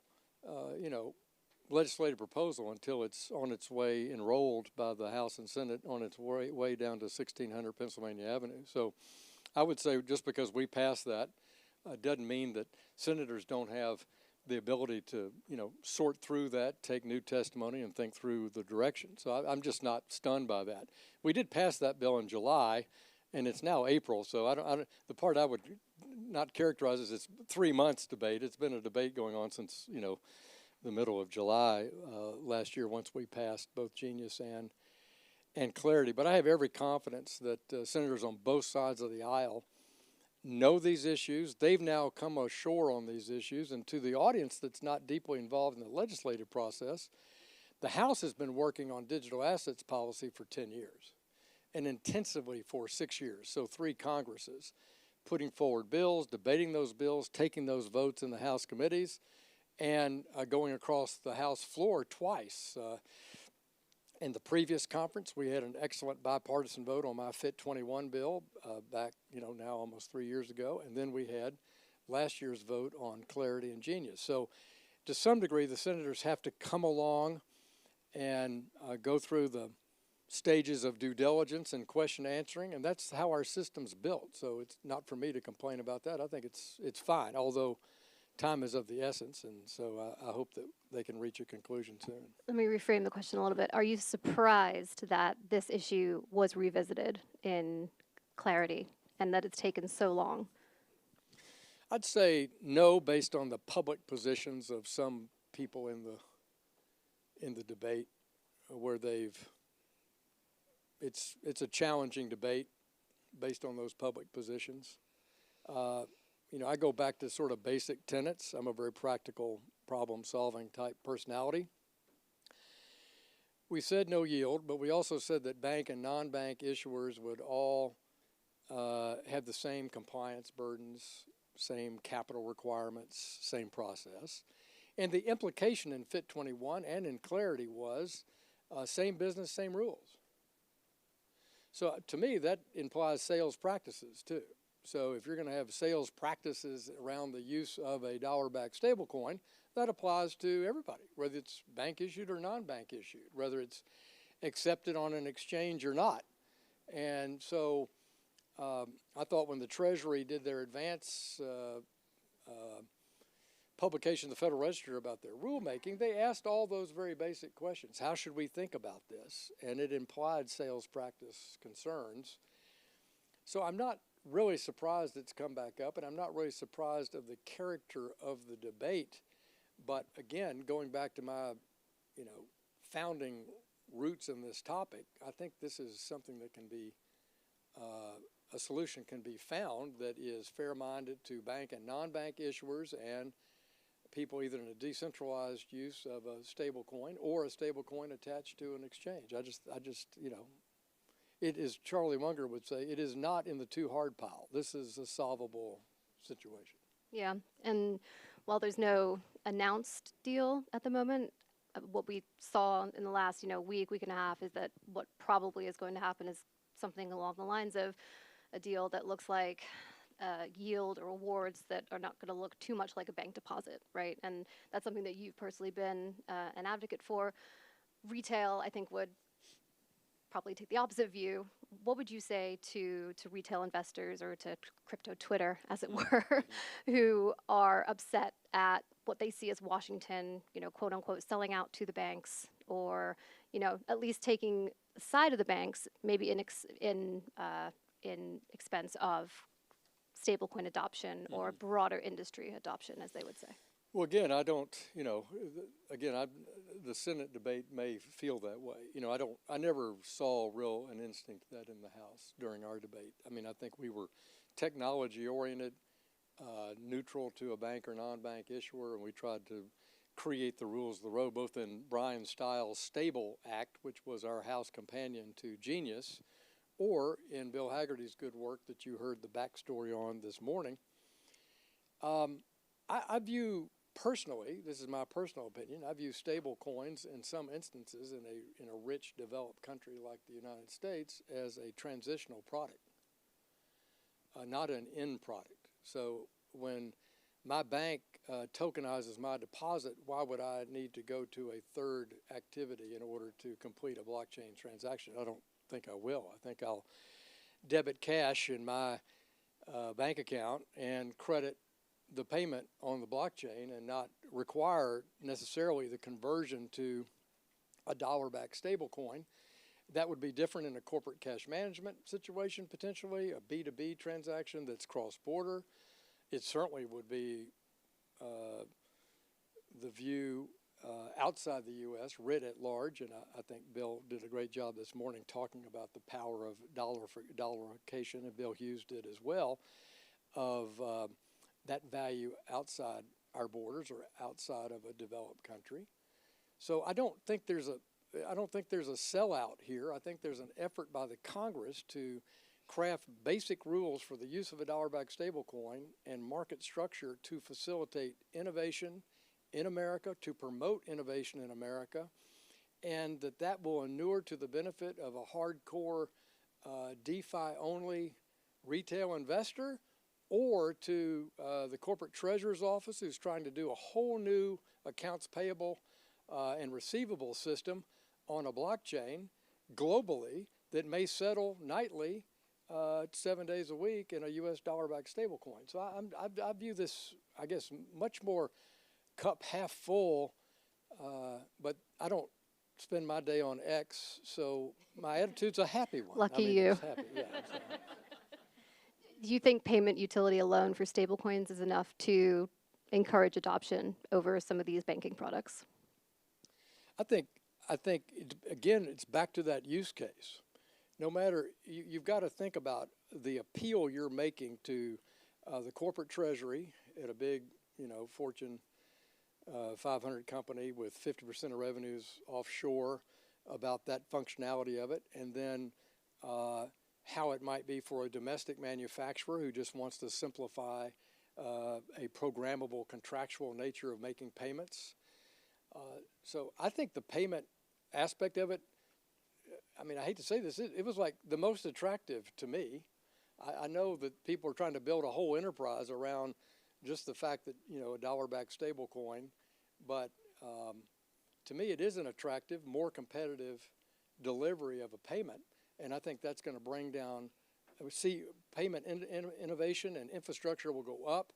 legislative proposal until it's on its way enrolled by the House and Senate on its way down to 1600 Pennsylvania Avenue. So I would say just because we passed that doesn't mean that senators don't have the ability to, sort through that, take new testimony, and think through the direction. So I'm just not stunned by that. We did pass that bill in July, and it's now April. So I don't, the part I would not characterize as it's 3 months debate. It's been a debate going on since, the middle of July last year, once we passed both Genius and Clarity. But I have every confidence that senators on both sides of the aisle know these issues. They've now come ashore on these issues. And to the audience that's not deeply involved in the legislative process, the House has been working on digital assets policy for 10 years and intensively for 6 years. So 3 Congresses putting forward bills, debating those bills, taking those votes in the House committees, and going across the House floor twice. In the previous conference, we had an excellent bipartisan vote on my Fit 21 bill back, now almost 3 years ago. And then we had last year's vote on Clarity and Genius. So to some degree, the senators have to come along and go through the stages of due diligence and question answering. And that's how our system's built. So it's not for me to complain about that. I think it's fine, although time is of the essence, and so I hope that they can reach a conclusion soon. Let me reframe the question a little bit. Are you surprised that this issue was revisited in Clarity and that it's taken so long? I'd say no, based on the public positions of some people in the debate, where it's a challenging debate based on those public positions. I go back to sort of basic tenets. I'm a very practical, problem-solving type personality. We said no yield, but we also said that bank and non-bank issuers would all have the same compliance burdens, same capital requirements, same process. And the implication in Fit 21 and in Clarity was same business, same rules. So to me, that implies sales practices too. So if you're going to have sales practices around the use of a dollar-backed stablecoin, that applies to everybody, whether it's bank issued or non-bank issued, whether it's accepted on an exchange or not. And so I thought when the Treasury did their advance publication of the Federal Register about their rulemaking, they asked all those very basic questions. How should we think about this? And it implied sales practice concerns. So I'm not really surprised it's come back up, and I'm not really surprised of the character of the debate. But again, going back to my, founding roots in this topic, I think this is something that can be, a solution can be found that is fair-minded to bank and non-bank issuers and people either in a decentralized use of a stable coin or a stable coin attached to an exchange. I just, it is, Charlie Munger would say, it is not in the too hard pile. This is a solvable situation. Yeah, and while there's no announced deal at the moment, what we saw in the last, week and a half is that what probably is going to happen is something along the lines of a deal that looks like yield or rewards that are not going to look too much like a bank deposit, right? And that's something that you've personally been an advocate for. Retail, I think, would probably take the opposite view. What would you say to retail investors or to crypto Twitter, as it were, who are upset at what they see as Washington, quote unquote, selling out to the banks, or at least taking the side of the banks, maybe in expense of stablecoin adoption or broader industry adoption, as they would say? Well, again, I don't, the Senate debate may feel that way. I never saw an instinct of that in the House during our debate. I mean, I think we were technology oriented, neutral to a bank or non-bank issuer, and we tried to create the rules of the road, both in Brian Stiles' Stable Act, which was our House companion to Genius, or in Bill Hagerty's good work that you heard the backstory on this morning. I view, personally, this is my personal opinion, I view stable coins in some instances in a rich, developed country like the United States as a transitional product, not an end product. So when my bank tokenizes my deposit, why would I need to go to a third activity in order to complete a blockchain transaction? I don't think I will. I think I'll debit cash in my bank account and credit the payment on the blockchain and not require necessarily the conversion to a dollar-backed stablecoin. That would be different in a corporate cash management situation, potentially, a B2B transaction that's cross-border. It certainly would be the view outside the U.S., writ at large, and I think Bill did a great job this morning talking about the power of dollarification, and Bill Hughes did as well, of that value outside our borders or outside of a developed country. So I don't think there's a sellout here. I think there's an effort by the Congress to craft basic rules for the use of a dollar-backed stablecoin and market structure to facilitate innovation in America, to promote innovation in America, and that will inure to the benefit of a hardcore DeFi-only retail investor, or to the corporate treasurer's office who's trying to do a whole new accounts payable and receivable system on a blockchain globally that may settle nightly 7 days a week in a U.S. dollar-backed stablecoin. So I view this, I guess, much more cup half full, but I don't spend my day on X, so my attitude's a happy one. Lucky you. It's happy, yeah, so. Do you think payment utility alone for stablecoins is enough to encourage adoption over some of these banking products? I think again, it's back to that use case. No matter, you've got to think about the appeal you're making to the corporate treasury at a big, Fortune 500 company with 50% of revenues offshore, about that functionality of it, and then how it might be for a domestic manufacturer who just wants to simplify a programmable contractual nature of making payments. So I think the payment aspect of it, I hate to say this, it was like the most attractive to me. I know that people are trying to build a whole enterprise around just the fact that, a dollar-backed stable coin, but to me it is an attractive, more competitive delivery of a payment, and I think that's going to bring down, payment innovation and infrastructure will go up,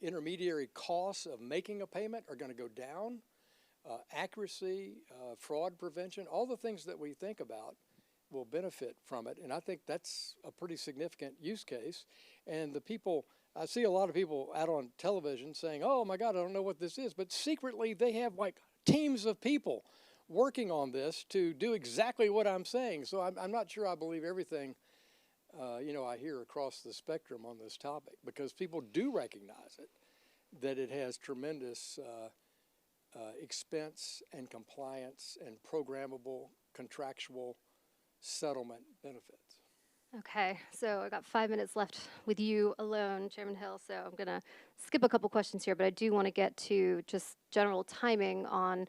intermediary costs of making a payment are going to go down, accuracy, fraud prevention, all the things that we think about will benefit from it, and I think that's a pretty significant use case. And I see a lot of people out on television saying, oh my God, I don't know what this is, but secretly they have like teams of people working on this to do exactly what I'm saying. So I'm not sure I believe everything I hear across the spectrum on this topic, because people do recognize it, that it has tremendous expense and compliance and programmable contractual settlement benefits. Okay, so I got 5 minutes left with you alone, Chairman Hill, so I'm going to skip a couple questions here, but I do want to get to just general timing on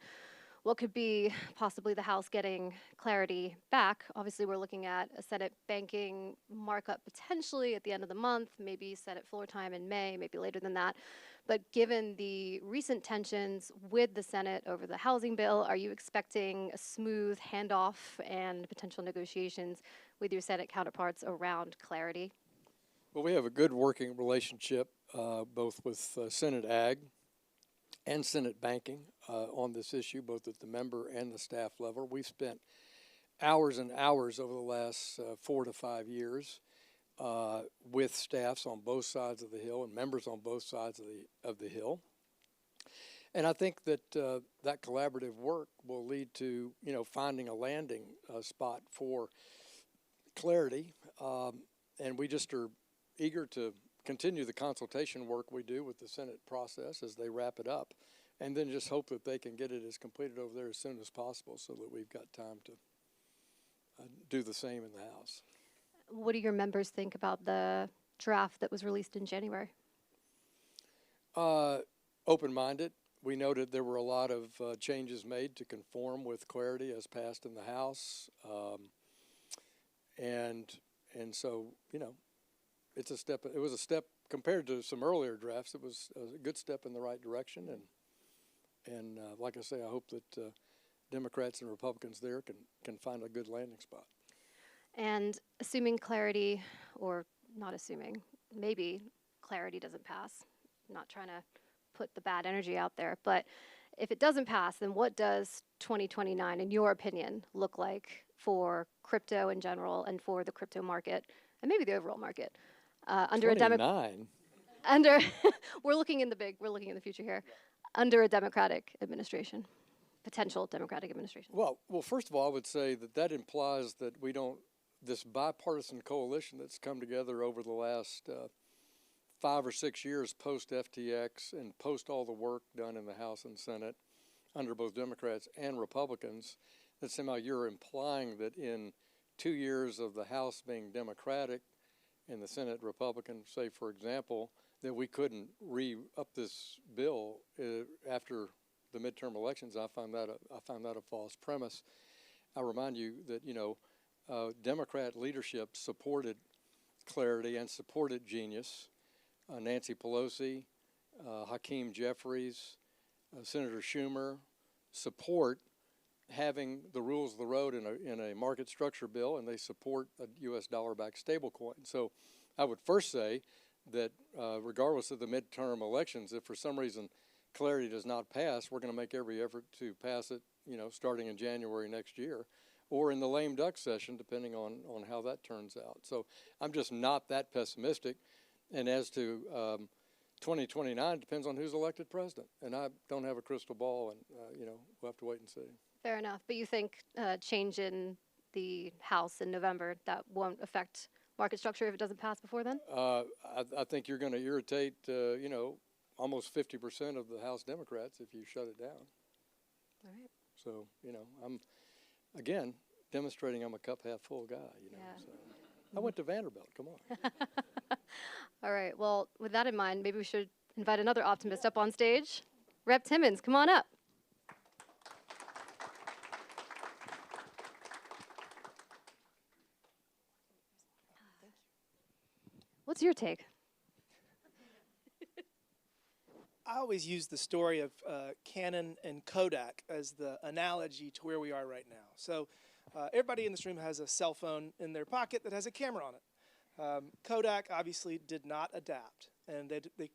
what could be possibly the House getting clarity back. Obviously, we're looking at a Senate banking markup potentially at the end of the month, maybe Senate floor time in May, maybe later than that. But given the recent tensions with the Senate over the housing bill, are you expecting a smooth handoff and potential negotiations with your Senate counterparts around clarity? Well, we have a good working relationship both with Senate Ag and Senate Banking on this issue, both at the member and the staff level. We've spent hours and hours over the last 4 to 5 years with staffs on both sides of the Hill and members on both sides of the Hill. And I think that that collaborative work will lead to, finding a landing spot for clarity. And we just are eager to continue the consultation work we do with the Senate process as they wrap it up, and then just hope that they can get it as completed over there as soon as possible so that we've got time to do the same in the House. What do your members think about the draft that was released in January? Open-minded. We noted there were a lot of changes made to conform with clarity as passed in the House. And so, it's a step. It was a step compared to some earlier drafts, it was a good step in the right direction. And like I say, I hope that Democrats and Republicans there can find a good landing spot. And assuming clarity, or not assuming, maybe clarity doesn't pass. I'm not trying to put the bad energy out there, but if it doesn't pass, then what does 2029, in your opinion, look like for crypto in general and for the crypto market and maybe the overall market? Under a under we're looking in the future here. Under a Democratic administration, potential Democratic administration. Well, first of all, I would say that implies that we don't, this bipartisan coalition that's come together over the last 5 or 6 years post FTX and post all the work done in the House and Senate under both Democrats and Republicans, that somehow you're implying that in 2 years of the House being Democratic and the Senate Republican, say for example, that we couldn't re-up this bill after the midterm elections. I found that a false premise. I remind you that Democrat leadership supported clarity and supported genius. Nancy Pelosi, Hakeem Jeffries, Senator Schumer support having the rules of the road in a market structure bill, and they support a U.S. dollar-backed stablecoin. So I would first say that regardless of the midterm elections, if for some reason clarity does not pass, we're going to make every effort to pass it, starting in January next year, or in the lame duck session, depending on how that turns out. So I'm just not that pessimistic. And as to 2029, it depends on who's elected president. And I don't have a crystal ball, and we'll have to wait and see. Fair enough. But you think change in the House in November, that won't affect market structure if it doesn't pass before then? I think you're going to irritate, almost 50% of the House Democrats if you shut it down. All right. So, I'm, again, demonstrating I'm a cup half full guy, Yeah. So. I went to Vanderbilt, come on. All right. Well, with that in mind, maybe we should invite another optimist up on stage. Rep Timmons, come on up. What's your take? I always use the story of Canon and Kodak as the analogy to where we are right now. So everybody in this room has a cell phone in their pocket that has a camera on it. Kodak obviously did not adapt, and they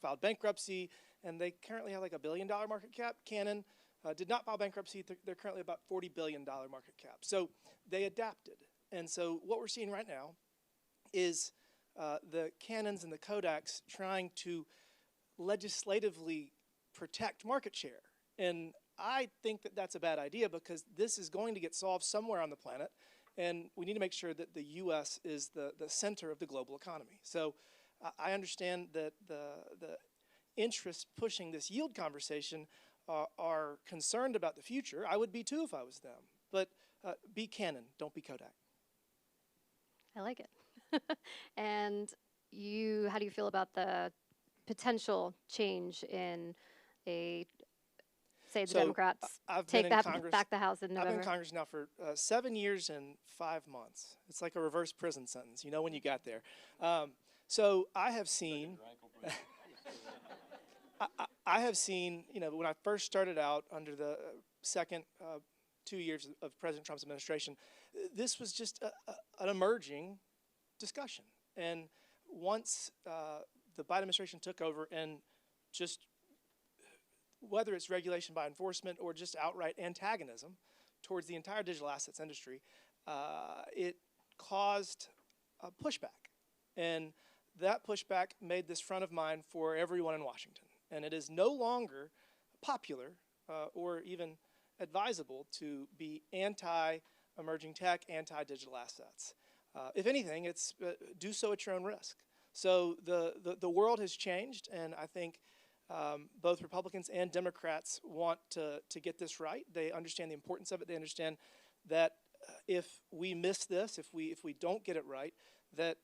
filed bankruptcy, and they currently have like $1 billion market cap. Canon did not file bankruptcy. They're currently about $40 billion market cap. So they adapted. And so what we're seeing right now is the Canons and the Kodaks trying to legislatively protect market share. And I think that that's a bad idea, because this is going to get solved somewhere on the planet, and we need to make sure that the U.S. is the center of the global economy. So I understand that the interests pushing this yield conversation are concerned about the future. I would be too if I was them. But be Canon, don't be Kodak. I like it. And how do you feel about the potential change in say the Democrats take back the House in November? I've been in Congress now for 7 years and 5 months. It's like a reverse prison sentence, when you got there. So I have seen, I have seen, when I first started out under the second 2 years of President Trump's administration, this was just an emerging discussion. And once the Biden administration took over, and just whether it's regulation by enforcement or just outright antagonism towards the entire digital assets industry, it caused a pushback. And that pushback made this front of mind for everyone in Washington. And it is no longer popular or even advisable to be anti-emerging tech, anti-digital assets. If anything, it's do so at your own risk. So the world has changed, and I think both Republicans and Democrats want to get this right. They understand the importance of it. They understand that if we miss this, if we don't get it right, that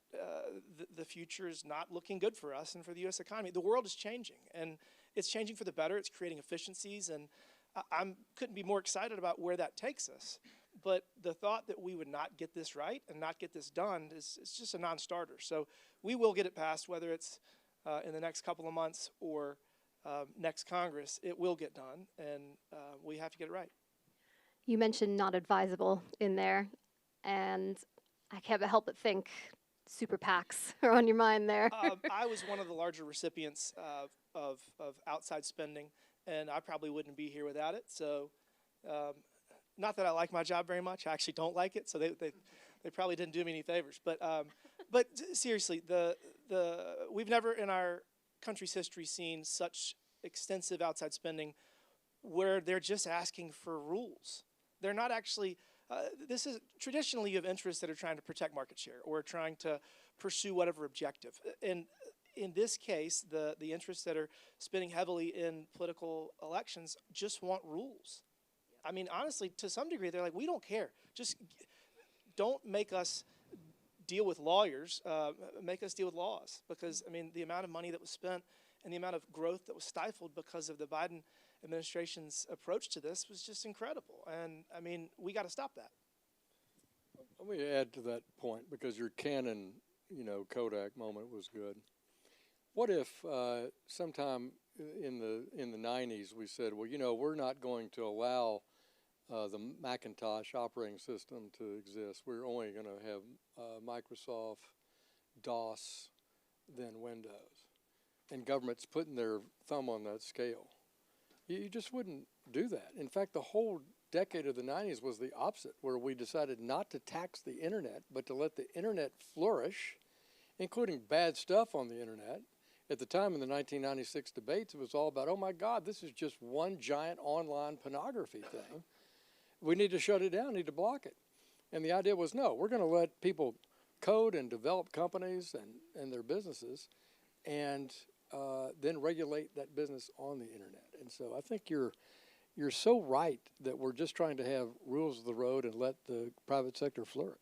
the future is not looking good for us and for the U.S. economy. The world is changing, and it's changing for the better. It's creating efficiencies, and I couldn't be more excited about where that takes us. but the thought that we would not get this right and not get this done is just a non-starter. So we will get it passed, whether it's in the next couple of months or next Congress. It will get done, and we have to get it right. You mentioned not advisable in there, and I can't help but think super PACs are on your mind there. I was one of the larger recipients of outside spending, and I probably wouldn't be here without it. So not that I like my job very much. I actually don't like it, so they probably didn't do me any favors. But seriously, we've never in our country's history seen such extensive outside spending where they're just asking for rules. They're not actually, this is traditionally you have interests that are trying to protect market share or trying to pursue whatever objective. And in this case, the interests that are spending heavily in political elections just want rules. I mean, honestly, to some degree, they're like, we don't care. Just don't make us deal with lawyers, make us deal with laws. Because, I mean, the amount of money that was spent and the amount of growth that was stifled because of the Biden administration's approach to this was just incredible. And, I mean, we got to stop that. Let me add to that point, because your Canon, Kodak moment was good. What if sometime in the 90s we said, well, we're not going to allow the Macintosh operating system to exist. We're only going to have Microsoft, DOS, then Windows. And government's putting their thumb on that scale. You just wouldn't do that. In fact, the whole decade of the 90s was the opposite, where we decided not to tax the internet, but to let the internet flourish, including bad stuff on the internet. At the time in the 1996 debates, it was all about, oh my God, this is just one giant online pornography thing. We need to shut it down, need to block it. And the idea was, no, we're going to let people code and develop companies and their businesses and then regulate that business on the internet. And so I think you're so right that we're just trying to have rules of the road and let the private sector flourish.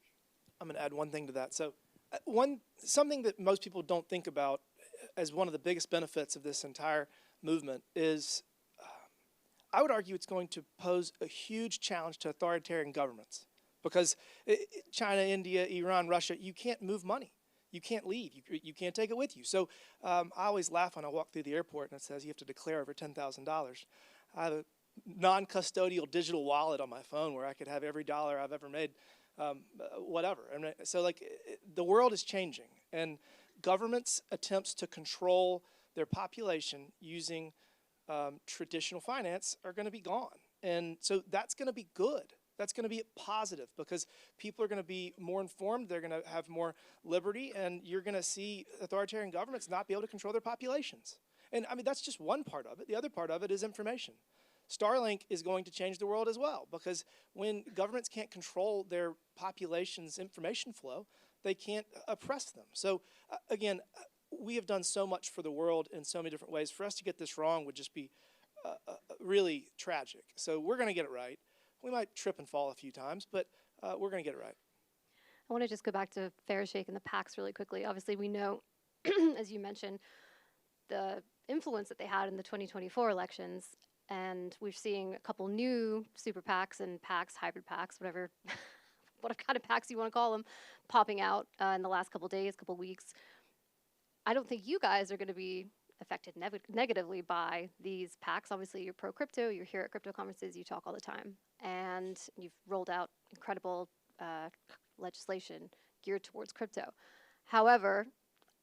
I'm going to add one thing to that. So something that most people don't think about as one of the biggest benefits of this entire movement is I would argue it's going to pose a huge challenge to authoritarian governments because China, India, Iran, Russia, you can't move money. You can't leave. You can't take it with you. So I always laugh when I walk through the airport and it says you have to declare over $10,000. I have a non-custodial digital wallet on my phone where I could have every dollar I've ever made, whatever. And so the world is changing, and governments' attempts to control their population using traditional finance are going to be gone. And so that's going to be good. That's going to be positive because people are going to be more informed. They're going to have more liberty, and you're going to see authoritarian governments not be able to control their populations. And I mean, that's just one part of it. The other part of it is information. Starlink is going to change the world as well because when governments can't control their population's information flow, they can't oppress them. So again, we have done so much for the world in so many different ways. For us to get this wrong would just be really tragic. So we're going to get it right. We might trip and fall a few times, but we're going to get it right. I want to just go back to Fair Shake and the PACs really quickly. Obviously, we know, as you mentioned, the influence that they had in the 2024 elections, and we're seeing a couple new super PACs and PACs, hybrid PACs, whatever kind of PACs you want to call them, popping out in the last couple days, couple weeks. I don't think you guys are going to be affected negatively by these PACs. Obviously, you're pro-crypto, you're here at crypto conferences, you talk all the time, and you've rolled out incredible legislation geared towards crypto. However,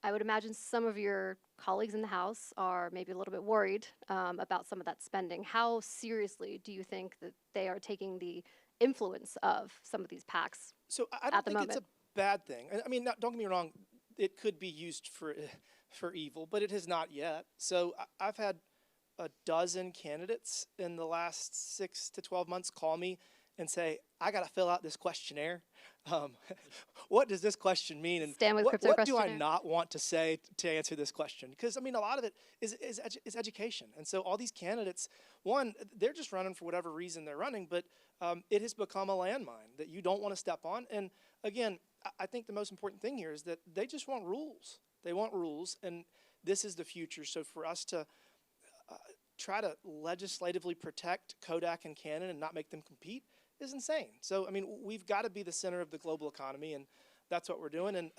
I would imagine some of your colleagues in the House are maybe a little bit worried about some of that spending. How seriously do you think that they are taking the influence of some of these PACs So I don't think it's a bad thing. I mean, don't get me wrong, it could be used for evil, but it has not yet. So I've had a dozen candidates in the last 6 to 12 months call me and say, I got to fill out this questionnaire. What does this question mean? And what do I not want to say to answer this question? Because, I mean, a lot of it is education. And so all these candidates, one, they're just running for whatever reason they're running, but it has become a landmine that you don't want to step on. And, again, I think the most important thing here is that they just want rules. They want rules, and this is the future. So for us to try to legislatively protect Kodak and Canon and not make them compete is insane. So, I mean, we've got to be the center of the global economy, and that's what we're doing. And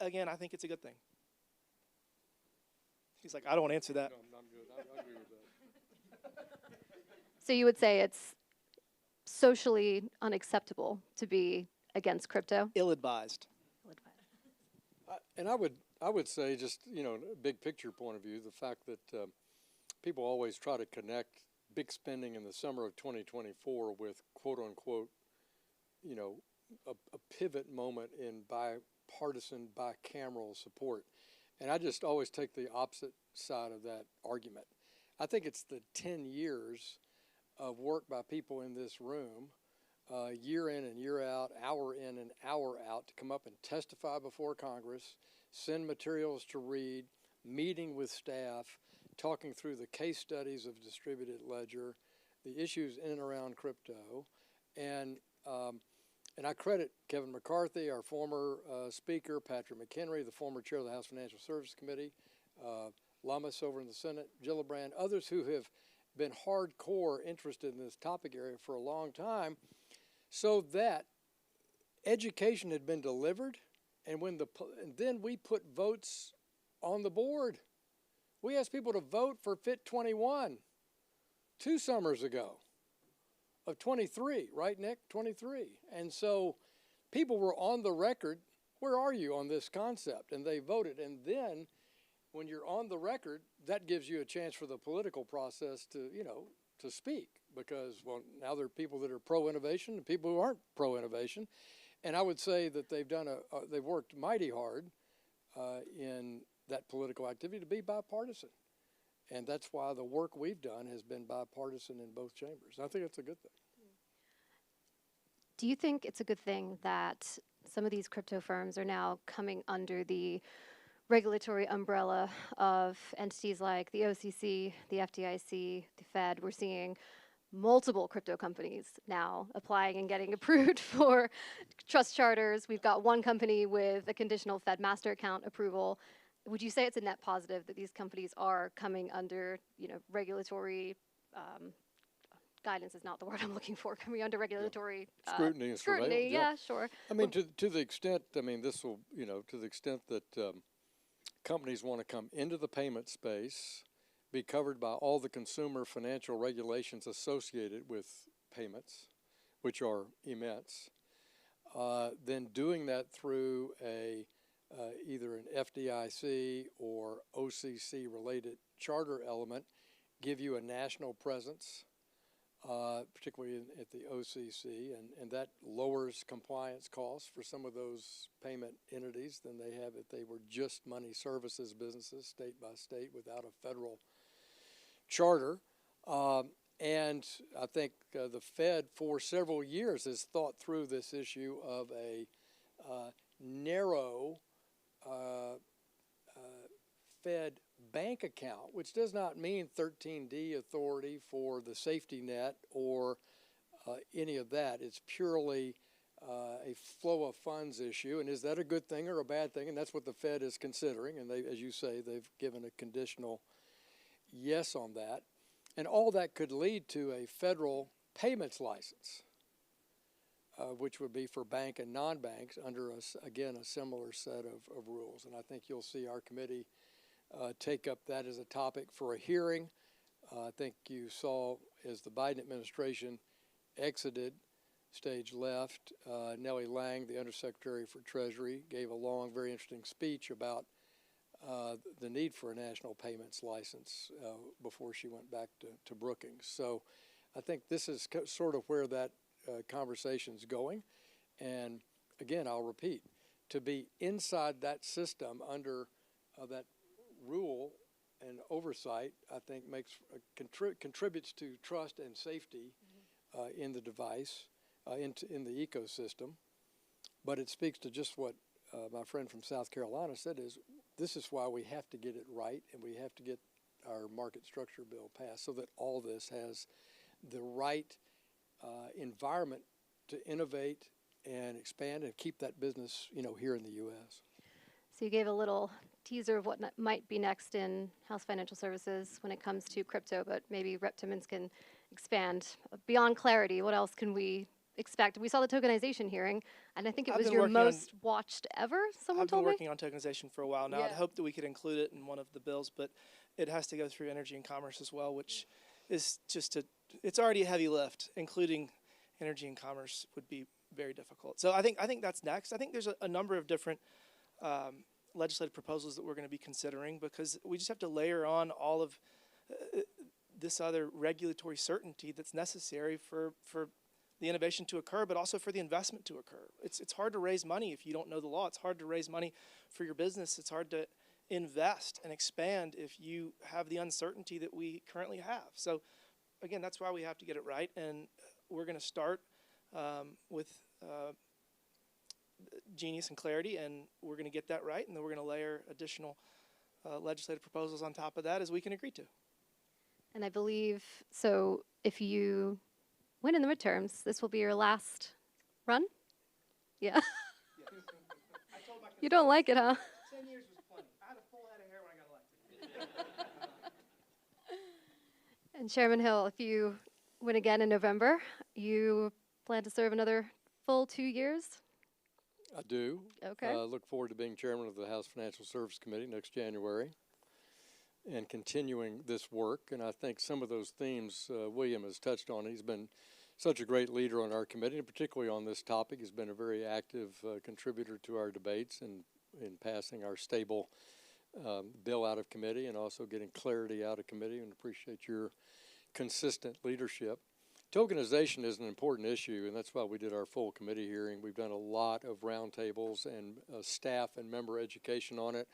again, I think it's a good thing. He's like, I don't want to answer that. No, I'm good. I agree with that. So you would say it's socially unacceptable to be against crypto? Ill-advised. And I would say, just, you know, big picture point of view, the fact that people always try to connect big spending in the summer of 2024 with quote unquote, you know, a pivot moment in bipartisan, bicameral support. And I just always take the opposite side of that argument. I think it's the 10 years of work by people in this room, year in and year out, hour in and hour out, to come up and testify before Congress, send materials to read, meeting with staff, talking through the case studies of distributed ledger, the issues in and around crypto, and I credit Kevin McCarthy, our former speaker, Patrick McHenry, the former chair of the House Financial Services Committee, Lummis over in the Senate, Gillibrand, others who have been hardcore interested in this topic area for a long time, so that education had been delivered, and then we put votes on the board. We asked people to vote for Fit 21 2 summers ago of 23, right, Nick? 23. And so people were on the record, where are you on this concept? And they voted. And then when you're on the record, that gives you a chance for the political process to, you know, to speak, because, well, now there are people that are pro-innovation and people who aren't pro-innovation. And I would say that they've worked mighty hard in that political activity to be bipartisan. And that's why the work we've done has been bipartisan in both chambers. I think it's a good thing. Do you think it's a good thing that some of these crypto firms are now coming under the regulatory umbrella of entities like the OCC, the FDIC, the Fed? We're seeing multiple crypto companies now applying and getting approved for trust charters. We've got one company with a conditional Fed master account approval. Would you say it's a net positive that these companies are coming under, you know, regulatory guidance is not the word I'm looking for, coming under regulatory scrutiny and surveillance. Yeah, sure. I mean, to the extent, I mean, this will, you know, to the extent that companies want to come into the payment space, be covered by all the consumer financial regulations associated with payments, which are immense, then doing that through either an FDIC or OCC related charter element, give you a national presence, particularly at the OCC, and that lowers compliance costs for some of those payment entities than they have if they were just money services businesses, state by state, without a federal charter. And I think the Fed for several years has thought through this issue of a narrow Fed bank account, which does not mean 13D authority for the safety net or any of that. It's purely a flow of funds issue. And is that a good thing or a bad thing? And that's what the Fed is considering. And they, as you say, they've given a conditional yes on that. And all that could lead to a federal payments license, which would be for bank and non-banks under, again, a similar set of rules. And I think you'll see our committee take up that as a topic for a hearing. I think you saw as the Biden administration exited stage left, Nellie Lang, the Undersecretary for Treasury, gave a long, very interesting speech about the need for a national payments license before she went back to Brookings. So I think this is sort of where that conversation's going. And again, I'll repeat, to be inside that system under that rule and oversight, I think contributes to trust and safety in the device, in the ecosystem. But it speaks to just what my friend from South Carolina said, is this is why we have to get it right, and we have to get our market structure bill passed so that all this has the right environment to innovate and expand and keep that business, you know, here in the U.S. So you gave a little teaser of what might be next in House Financial Services when it comes to crypto, but maybe Rep. Timmons can expand. Beyond clarity, what else can we expect? We saw the tokenization hearing, and I think it I've was been your working on- most watched ever, someone I've been told me? working on tokenization for a while now. I'd Yeah. hoped that we could include it in one of the bills, but it has to go through Energy and Commerce as well, which is just it's already a heavy lift. Including Energy and Commerce would be very difficult. So I think that's next. I think there's a number of different legislative proposals that we're going to be considering, because we just have to layer on all of this other regulatory certainty that's necessary for the innovation to occur, but also for the investment to occur. It's hard to raise money if you don't know the law. It's hard to raise money for your business. It's hard to invest and expand if you have the uncertainty that we currently have. So again, that's why we have to get it right, and we're going to start with Genius and Clarity, and we're going to get that right, and then we're going to layer additional legislative proposals on top of that as we can agree to. And I believe, so if you win in the midterms, this will be your last run? Yeah. You don't like it, huh? 10 years was plenty. I had a full head of hair when I got elected. And Chairman Hill, if you win again in November, you plan to serve another full 2 years? I do. Okay. Look forward to being chairman of the House Financial Service Committee next January and continuing this work. And I think some of those themes William has touched on. He's been such a great leader on our committee, and particularly on this topic. He's been a very active contributor to our debates and in passing our stable bill out of committee and also getting clarity out of committee, and appreciate your consistent leadership. Tokenization is an important issue, and that's why we did our full committee hearing. We've done a lot of roundtables and staff and member education on it.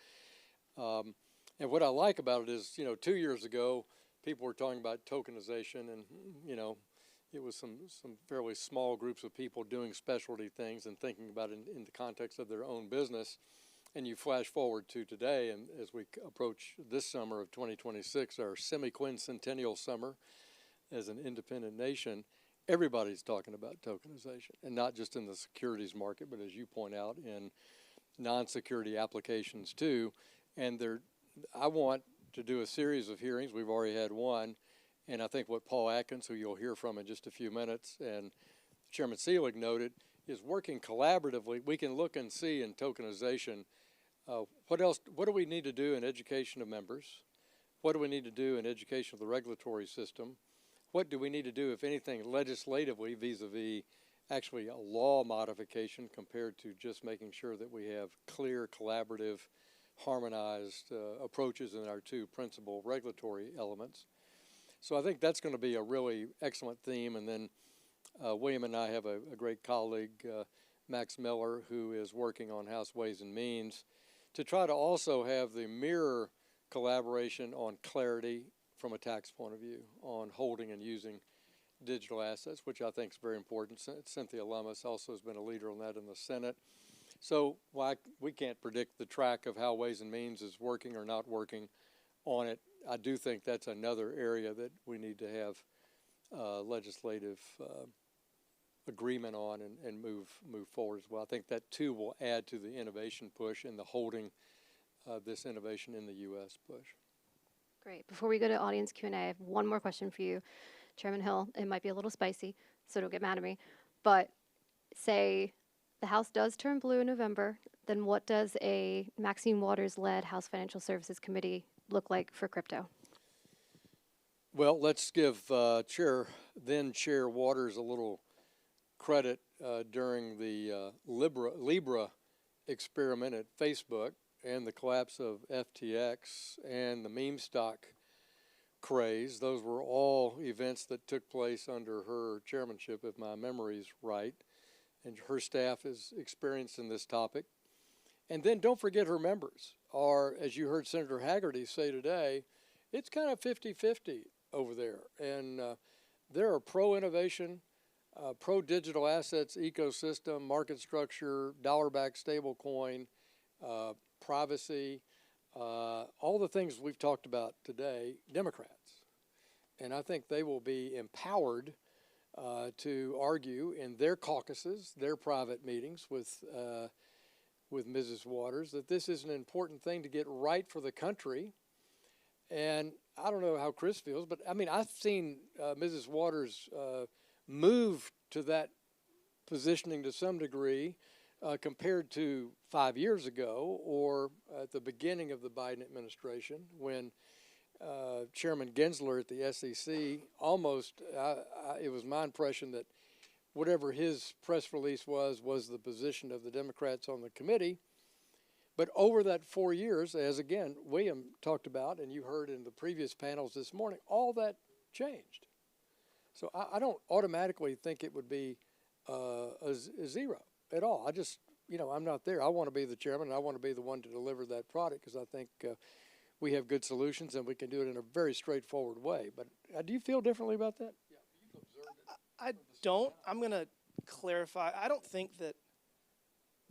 And what I like about it is, 2 years ago, people were talking about tokenization, and, it was some fairly small groups of people doing specialty things and thinking about it in the context of their own business. And you flash forward to today, and as we approach this summer of 2026, our semi-quincentennial summer as an independent nation, everybody's talking about tokenization, and not just in the securities market, but as you point out, in non-security applications too. And I want to do a series of hearings. We've already had one, and I think what Paul Atkins, who you'll hear from in just a few minutes, and Chairman Seelig noted, is working collaboratively. We can look and see in tokenization what do we need to do in education of members? What do we need to do in education of the regulatory system? What do we need to do, if anything, legislatively vis-a-vis actually a law modification compared to just making sure that we have clear, collaborative, harmonized approaches in our two principal regulatory elements? So I think that's going to be a really excellent theme. And then William and I have a great colleague, Max Miller, who is working on House Ways and Means to try to also have the mirror collaboration on clarity from a tax point of view, on holding and using digital assets, which I think is very important. Cynthia Lummis also has been a leader on that in the Senate. So we can't predict the track of how Ways and Means is working or not working on it. I do think that's another area that we need to have legislative agreement on and move forward as well. I think that too will add to the innovation push and the holding this innovation in the U.S. push. Great. Before we go to audience Q&A, I have one more question for you, Chairman Hill. It might be a little spicy, so don't get mad at me. But say the House does turn blue in November, then what does a Maxine Waters-led House Financial Services Committee look like for crypto? Well, let's give Chair Waters a little credit during the Libra experiment at Facebook and the collapse of FTX and the meme stock craze. Those were all events that took place under her chairmanship, if my memory is right. And her staff is experienced in this topic. And then don't forget her members are, as you heard Senator Haggerty say today, it's kind of 50-50 over there. And they're a pro-innovation, pro-digital assets ecosystem, market structure, dollar-backed stablecoin, privacy, all the things we've talked about today, Democrats. And I think they will be empowered to argue in their caucuses, their private meetings with Mrs. Waters, that this is an important thing to get right for the country. And I don't know how Chris feels, but I mean, I've seen Mrs. Waters move to that positioning to some degree compared to 5 years ago or at the beginning of the Biden administration when Chairman Gensler at the SEC almost, it was my impression that whatever his press release was the position of the Democrats on the committee. But over that 4 years, as again, William talked about, and you heard in the previous panels this morning, all that changed. So I don't automatically think it would be a zero at all. I just, I'm not there. I want to be the chairman, and I want to be the one to deliver that product because I think we have good solutions and we can do it in a very straightforward way. But do you feel differently about that? I don't. I'm going to clarify. I don't think that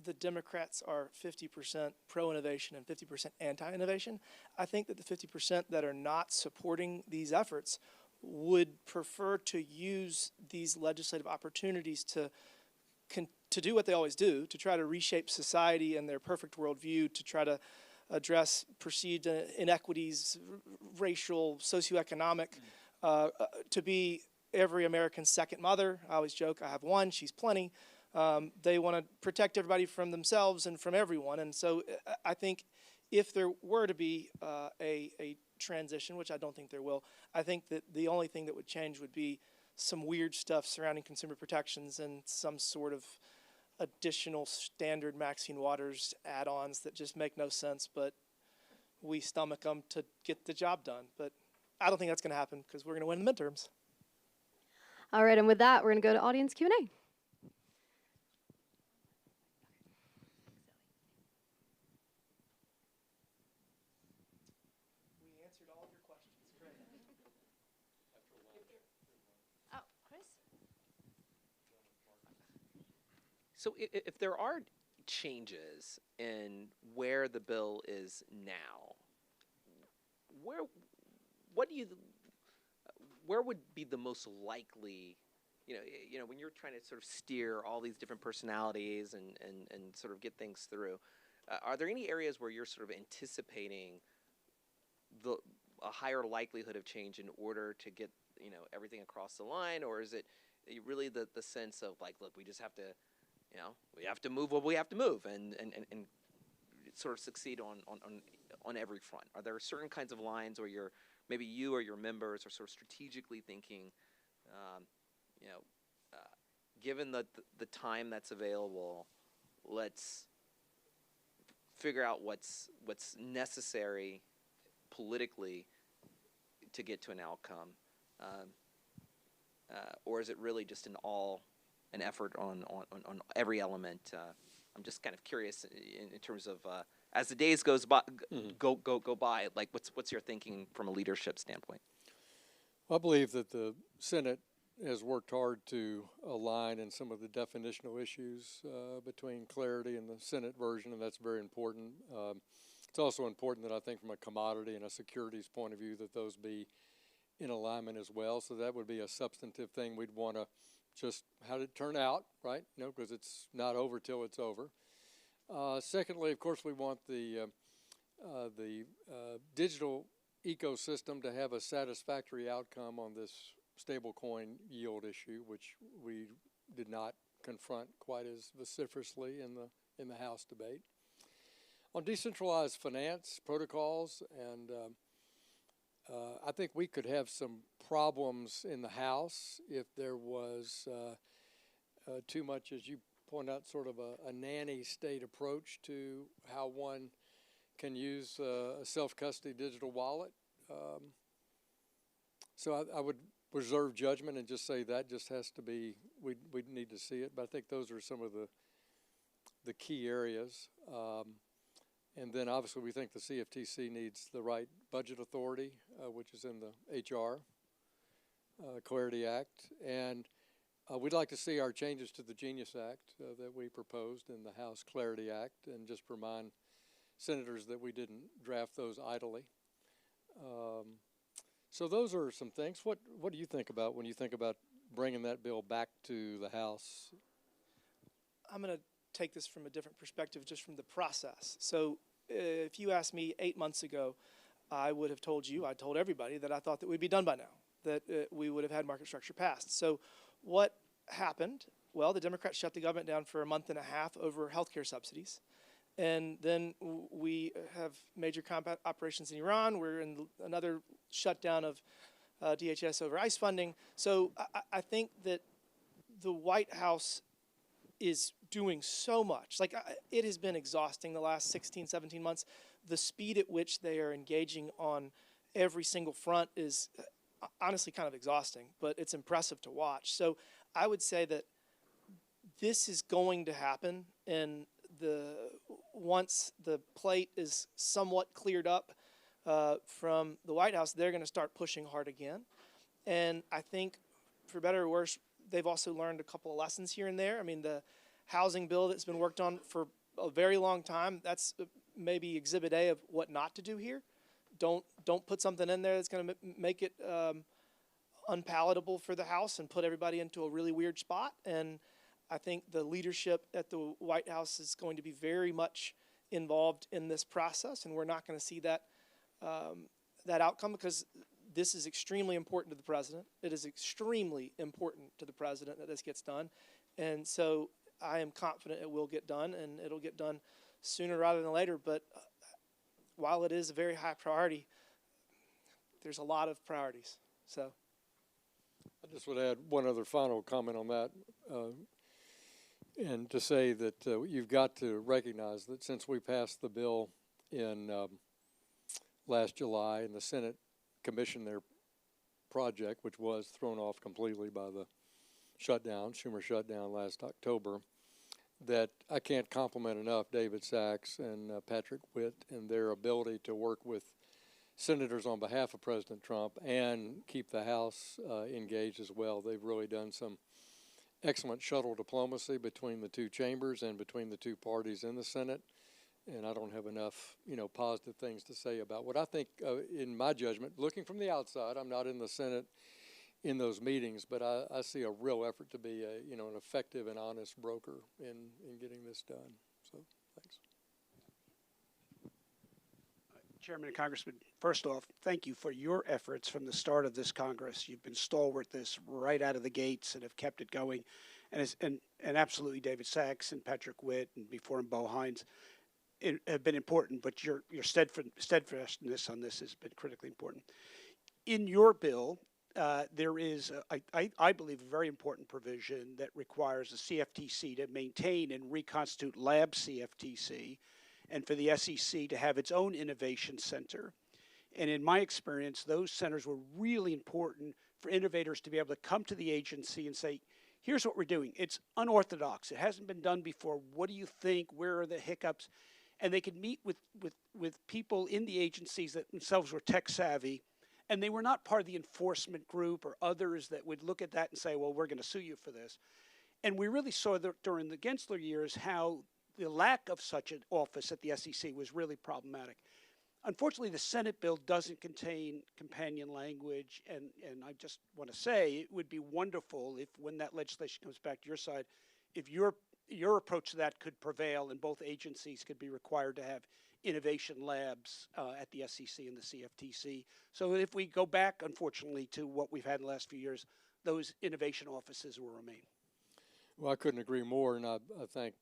the Democrats are 50% pro-innovation and 50% anti-innovation. I think that the 50% that are not supporting these efforts would prefer to use these legislative opportunities to do what they always do, to try to reshape society and their perfect worldview, to try to address perceived inequities, racial, socioeconomic, to be every American's second mother. I always joke, I have one, she's plenty. They want to protect everybody from themselves and from everyone. And so I think if there were to be a transition, which I don't think there will, I think that the only thing that would change would be some weird stuff surrounding consumer protections and some sort of additional standard Maxine Waters add-ons that just make no sense, but we stomach them to get the job done. But I don't think that's going to happen because we're going to win the midterms. All right, and with that, we're going to go to audience Q&A. We answered all of your questions. Great. Oh, Chris? So if there are changes in where the bill is now, where would be the most likely, when you're trying to sort of steer all these different personalities and sort of get things through, are there any areas where you're sort of anticipating a higher likelihood of change in order to get, everything across the line? Or is it really the sense of like, look, we just have to, we have to move what we have to move and sort of succeed on every front? Are there certain kinds of lines where maybe you or your members are sort of strategically thinking, given the time that's available, let's figure out what's necessary politically to get to an outcome, or is it really just an effort on every element? I'm just kind of curious in terms of as the days go by, like what's your thinking from a leadership standpoint? I believe that the Senate has worked hard to align in some of the definitional issues between clarity and the Senate version, and that's very important. It's also important that I think from a commodity and a securities point of view that those be in alignment as well. So that would be a substantive thing we'd want to just how did it turn out, right? Because it's not over till it's over. Secondly, of course, we want the digital ecosystem to have a satisfactory outcome on this stablecoin yield issue, which we did not confront quite as vociferously in the House debate. On decentralized finance protocols, and I think we could have some problems in the House if there was too much, as you point out, sort of a nanny state approach to how one can use a self-custody digital wallet. So I would reserve judgment and just say that just has to be, we'd need to see it. But I think those are some of the key areas. And then obviously we think the CFTC needs the right budget authority, which is in the HR Clarity Act. And we'd like to see our changes to the Genius Act that we proposed in the House Clarity Act, and just remind senators that we didn't draft those idly. So those are some things. What do you think about when you think about bringing that bill back to the House? I'm going to take this from a different perspective, just from the process. So if you asked me 8 months ago, I would have told you, I told everybody that I thought that we'd be done by now, that we would have had market structure passed. So what happened Well, the Democrats shut the government down for a month and a half over healthcare subsidies. And then we have major combat operations in Iran. We're in another shutdown of DHS over ICE funding. So I think that the White House is doing so much. Like, it has been exhausting the last 16, 17 months. The speed at which they are engaging on every single front is honestly kind of exhausting, but it's impressive to watch. So I would say that this is going to happen, and once the plate is somewhat cleared up from the White House, they're going to start pushing hard again. And I think, for better or worse, they've also learned a couple of lessons here and there. I mean, the housing bill that's been worked on for a very long time, that's maybe exhibit A of what not to do here. Don't put something in there that's going to make it unpalatable for the House and put everybody into a really weird spot. And I think the leadership at the White House is going to be very much involved in this process, and we're not going to see that that outcome, because this is extremely important to the president. It is extremely important to the president that this gets done, and so I am confident it will get done, and it'll get done sooner rather than later. But while it is a very high priority, there's a lot of priorities. So I just would add one other final comment on that. And to say that you've got to recognize that since we passed the bill in last July and the Senate commissioned their project, which was thrown off completely by the Schumer shutdown last October, that I can't compliment enough David Sachs and Patrick Witt and their ability to work with senators on behalf of President Trump and keep the House engaged as well. They've really done some excellent shuttle diplomacy between the two chambers and between the two parties in the Senate, and I don't have enough, positive things to say about what I think, in my judgment, looking from the outside. I'm not in the Senate in those meetings, but I see a real effort to be an effective and honest broker in getting this done. So, thanks. Chairman and Congressman, first off, thank you for your efforts from the start of this Congress. You've been stalwart this right out of the gates and have kept it going. And absolutely David Sachs and Patrick Witt and before him Bo Hines have been important, but your steadfastness on this has been critically important. In your bill, there is, I believe, a very important provision that requires the CFTC to maintain and reconstitute lab CFTC, and for the SEC to have its own innovation center. And in my experience, those centers were really important for innovators to be able to come to the agency and say, here's what we're doing. It's unorthodox. It hasn't been done before. What do you think? Where are the hiccups? And they could meet with people in the agencies that themselves were tech savvy, and they were not part of the enforcement group or others that would look at that and say, well, we're going to sue you for this. And we really saw that during the Gensler years how the lack of such an office at the SEC was really problematic. Unfortunately, the Senate bill doesn't contain companion language, and I just want to say it would be wonderful if, when that legislation comes back to your side, if your approach to that could prevail and both agencies could be required to have innovation labs at the SEC and the CFTC. So if we go back, unfortunately, to what we've had in the last few years, those innovation offices will remain. Well, I couldn't agree more, and I thank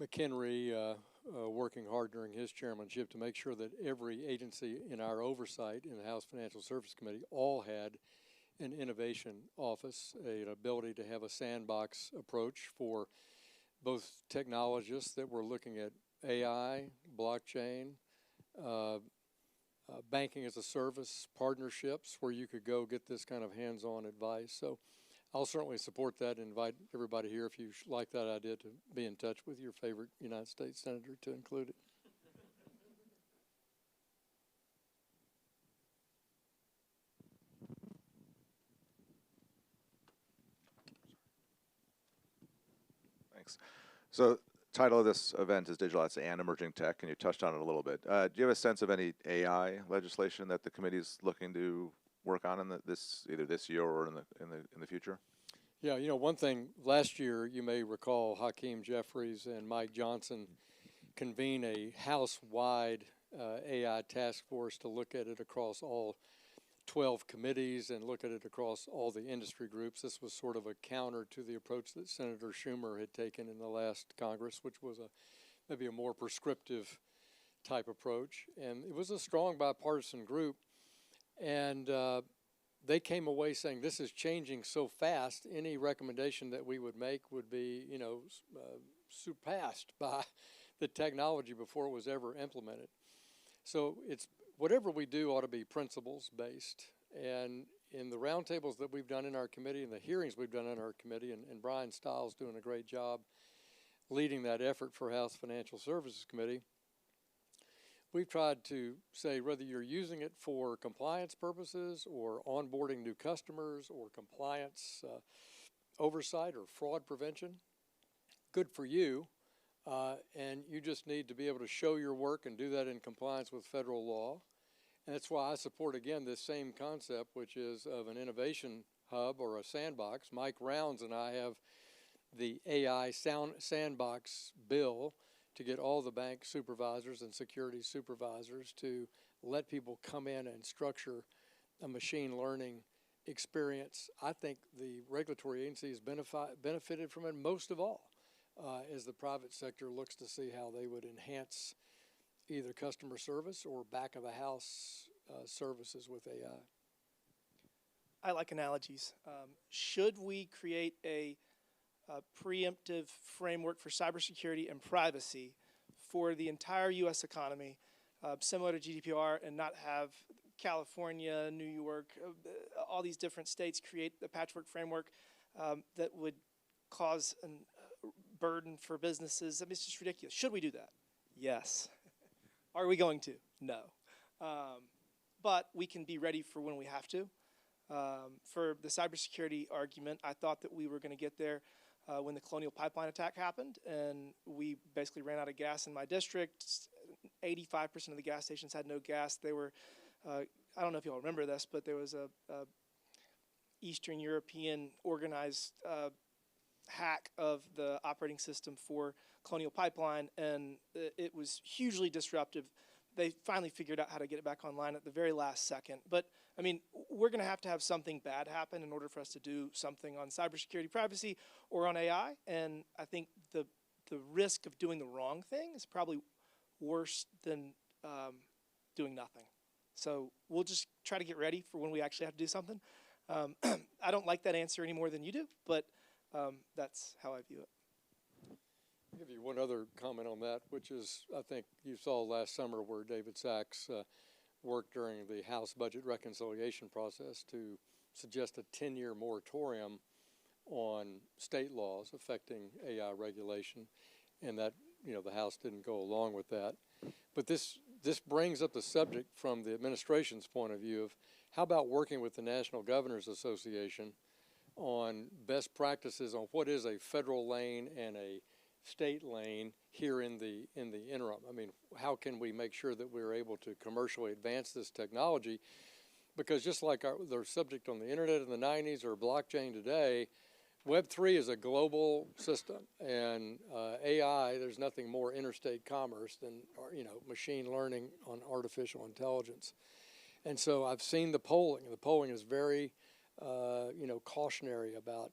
McHenry working hard during his chairmanship to make sure that every agency in our oversight in the House Financial Services Committee all had an innovation office, an ability to have a sandbox approach for both technologists that were looking at AI, blockchain, banking as a service, partnerships where you could go get this kind of hands-on advice. So I'll certainly support that and invite everybody here, if you like that idea, to be in touch with your favorite United States senator to include it. Thanks. So, title of this event is Digital Assets and Emerging Tech, and you touched on it a little bit. Do you have a sense of any AI legislation that the committee is looking to work on in either this year or in the future? Yeah, one thing, last year, you may recall Hakeem Jeffries and Mike Johnson convened a House-wide AI task force to look at it across all 12 committees and look at it across all the industry groups. This was sort of a counter to the approach that Senator Schumer had taken in the last Congress, which was maybe a more prescriptive type approach. And it was a strong bipartisan group. And they came away saying this is changing so fast, any recommendation that we would make would be, surpassed by the technology before it was ever implemented. So it's whatever we do ought to be principles based. And in the roundtables that we've done in our committee and the hearings we've done in our committee, and Brian Stiles doing a great job leading that effort for House Financial Services Committee, we've tried to say whether you're using it for compliance purposes or onboarding new customers or compliance oversight or fraud prevention, good for you. And you just need to be able to show your work and do that in compliance with federal law. And that's why I support, again, this same concept, which is of an innovation hub or a sandbox. Mike Rounds and I have the AI sandbox bill to get all the bank supervisors and security supervisors to let people come in and structure a machine learning experience. I think the regulatory agencies benefited from it most of all. As the private sector looks to see how they would enhance either customer service or back of the house services with AI. I like analogies. Should we create a preemptive framework for cybersecurity and privacy for the entire U.S. economy, similar to GDPR, and not have California, New York, all these different states create a patchwork framework that would cause a burden for businesses? I mean, it's just ridiculous. Should we do that? Yes. Are we going to? No. But we can be ready for when we have to. For the cybersecurity argument, I thought that we were going to get there when the Colonial Pipeline attack happened, and we basically ran out of gas in my district. 85% of the gas stations had no gas. They were, I don't know if you all remember this, but there was a Eastern European organized hack of the operating system for Colonial Pipeline, and it was hugely disruptive. They finally figured out how to get it back online at the very last second. But, I mean, we're going to have something bad happen in order for us to do something on cybersecurity, privacy, or on AI. And I think the risk of doing the wrong thing is probably worse than doing nothing. So we'll just try to get ready for when we actually have to do something. I don't like that answer any more than you do, but that's how I view it. I'll give you one other comment on that, which is I think you saw last summer where David Sachs worked during the House budget reconciliation process to suggest a 10-year moratorium on state laws affecting AI regulation, and that the House didn't go along with that. But this brings up the subject from the administration's point of view of how about working with the National Governors Association on best practices on what is a federal lane and a state lane here in the interim. I mean, how can we make sure that we're able to commercially advance this technology? Because just like the subject on the internet in the 90s or blockchain today, Web3 is a global system, and AI, there's nothing more interstate commerce than machine learning on artificial intelligence. And so I've seen the polling, and the polling is very cautionary about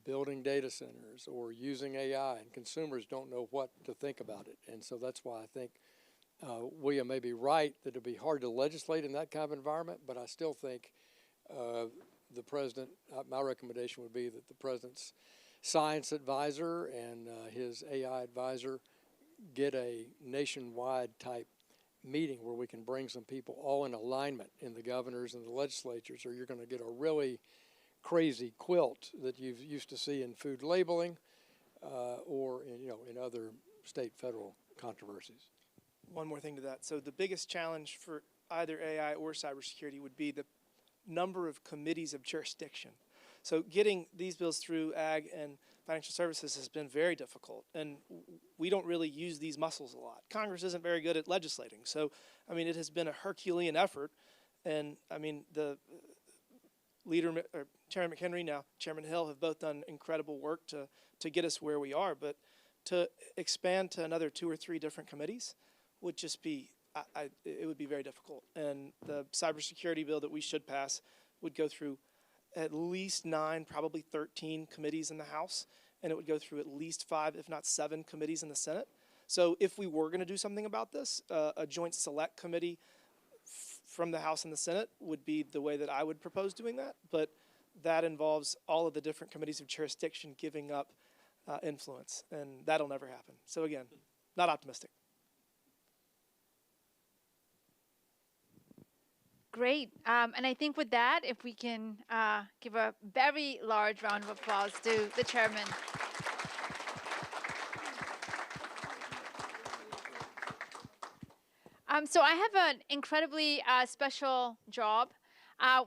building data centers or using AI, and consumers don't know what to think about it. And so that's why I think William may be right that it'd be hard to legislate in that kind of environment, but I still think the president, my recommendation would be that the president's science advisor and his AI advisor get a nationwide type meeting where we can bring some people all in alignment in the governors and the legislatures, or you're going to get a really crazy quilt that you used to see in food labeling or in other state federal controversies. One more thing to that. So the biggest challenge for either AI or cybersecurity would be the number of committees of jurisdiction. So getting these bills through ag and financial services has been very difficult, and we don't really use these muscles a lot. Congress isn't very good at legislating, so I mean it has been a Herculean effort, and I mean the leader, or Chairman McHenry, now Chairman Hill, have both done incredible work to get us where we are, but to expand to another 2 or 3 different committees would just be it would be very difficult. And the cybersecurity bill that we should pass would go through at least 9, probably 13 committees in the House, and it would go through at least 5, if not 7 committees in the Senate. So if we were going to do something about this, a joint select committee from the House and the Senate would be the way that I would propose doing that. But that involves all of the different committees of jurisdiction giving up influence, and that'll never happen. So again, not optimistic. Great. And I think with that, if we can give a very large round of applause to the chairman. So I have an incredibly special job.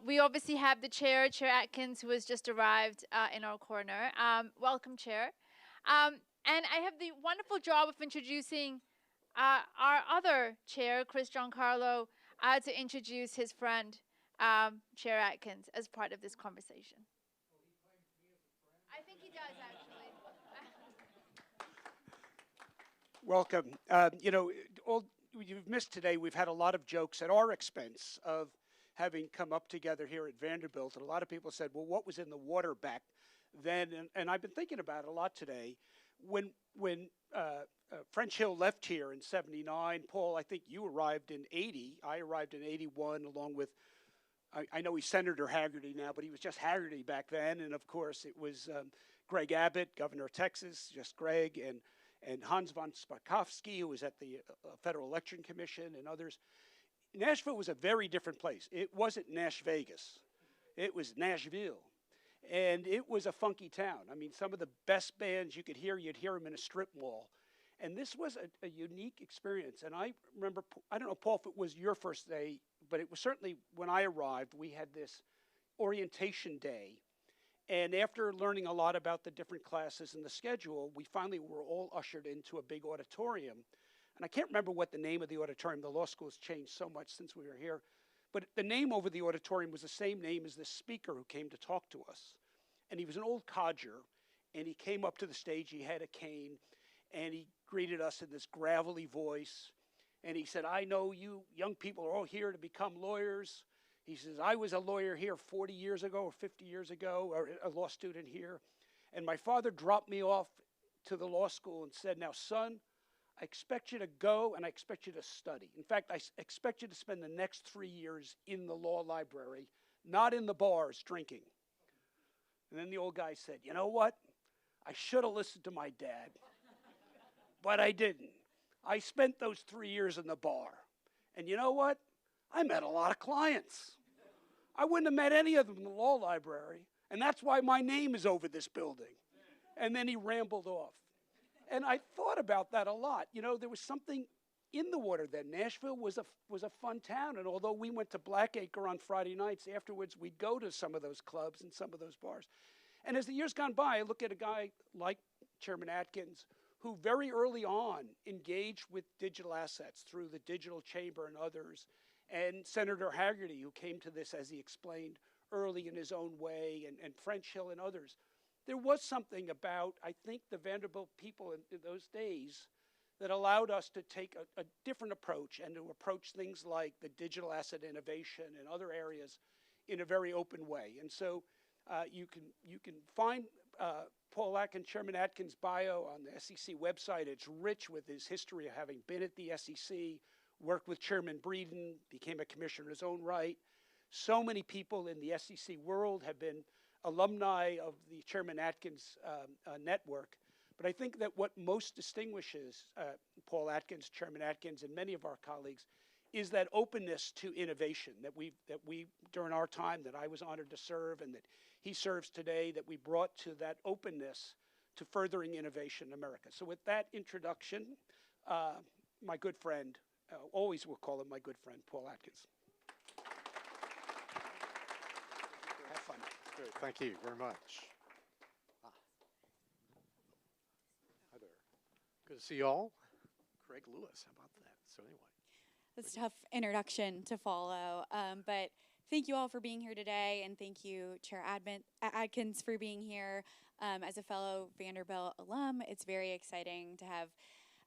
We obviously have the chair, Chair Atkins, who has just arrived in our corner. Welcome, Chair. And I have the wonderful job of introducing our other chair, Chris Giancarlo, to introduce his friend, Chair Atkins, as part of this conversation. I think he does, actually. Welcome. All you've missed today, we've had a lot of jokes at our expense of having come up together here at Vanderbilt. And a lot of people said, well, what was in the water back then? And I've been thinking about it a lot today. When French Hill left here in '79, Paul, I think you arrived in '80. I arrived in '81 along with, I know he's Senator Haggerty now, but he was just Haggerty back then. And of course, it was Greg Abbott, governor of Texas, just Greg, and Hans von Spakovsky, who was at the Federal Election Commission, and others. Nashville was a very different place. It wasn't Nash Vegas. It was Nashville. And it was a funky town. I mean, some of the best bands you could hear, you'd hear them in a strip mall. And this was a unique experience. And I remember, I don't know, Paul, if it was your first day, but it was certainly when I arrived, we had this orientation day. And after learning a lot about the different classes and the schedule, we finally were all ushered into a big auditorium. And I can't remember what the name of the auditorium, the law school has changed so much since we were here, but the name over the auditorium was the same name as the speaker who came to talk to us. And he was an old codger, and he came up to the stage, he had a cane, and he greeted us in this gravelly voice. And he said, I know you young people are all here to become lawyers. He says, I was a lawyer here 40 years ago or 50 years ago, or a law student here. And my father dropped me off to the law school and said, now, son, I expect you to go and I expect you to study. In fact, I expect you to spend the next 3 years in the law library, not in the bars drinking. And then the old guy said, you know what? I should have listened to my dad, but I didn't. I spent those 3 years in the bar. And you know what? I met a lot of clients. I wouldn't have met any of them in the law library, and that's why my name is over this building. And then he rambled off. And I thought about that a lot. You know, there was something in the water then. Nashville was a fun town, and although we went to Blackacre on Friday nights, afterwards we'd go to some of those clubs and some of those bars. And as the years gone by, I look at a guy like Chairman Atkins, who very early on engaged with digital assets through the Digital Chamber and others, and Senator Haggerty, who came to this, as he explained, early in his own way, and French Hill and others. There was something about, I think, the Vanderbilt people in those days that allowed us to take a different approach and to approach things like the digital asset innovation and other areas in a very open way. And so you can find Paul Atkins, Chairman Atkins' bio on the SEC website. It's rich with his history of having been at the SEC, worked with Chairman Breeden, became a commissioner in his own right. So many people in the SEC world have been alumni of the Chairman Atkins network. But I think that what most distinguishes Paul Atkins, Chairman Atkins, and many of our colleagues is that openness to innovation that we, during our time, that I was honored to serve and that he serves today, that we brought to that openness to furthering innovation in America. So with that introduction, my good friend, always will call him my good friend, Paul Atkins. Have fun. Great. Thank you very much. Hi there. Good to see you all. Craig Lewis, how about that? So anyway. It's a tough introduction to follow, but thank you all for being here today, and thank you, Chair Atkins, for being here. As a fellow Vanderbilt alum, it's very exciting to have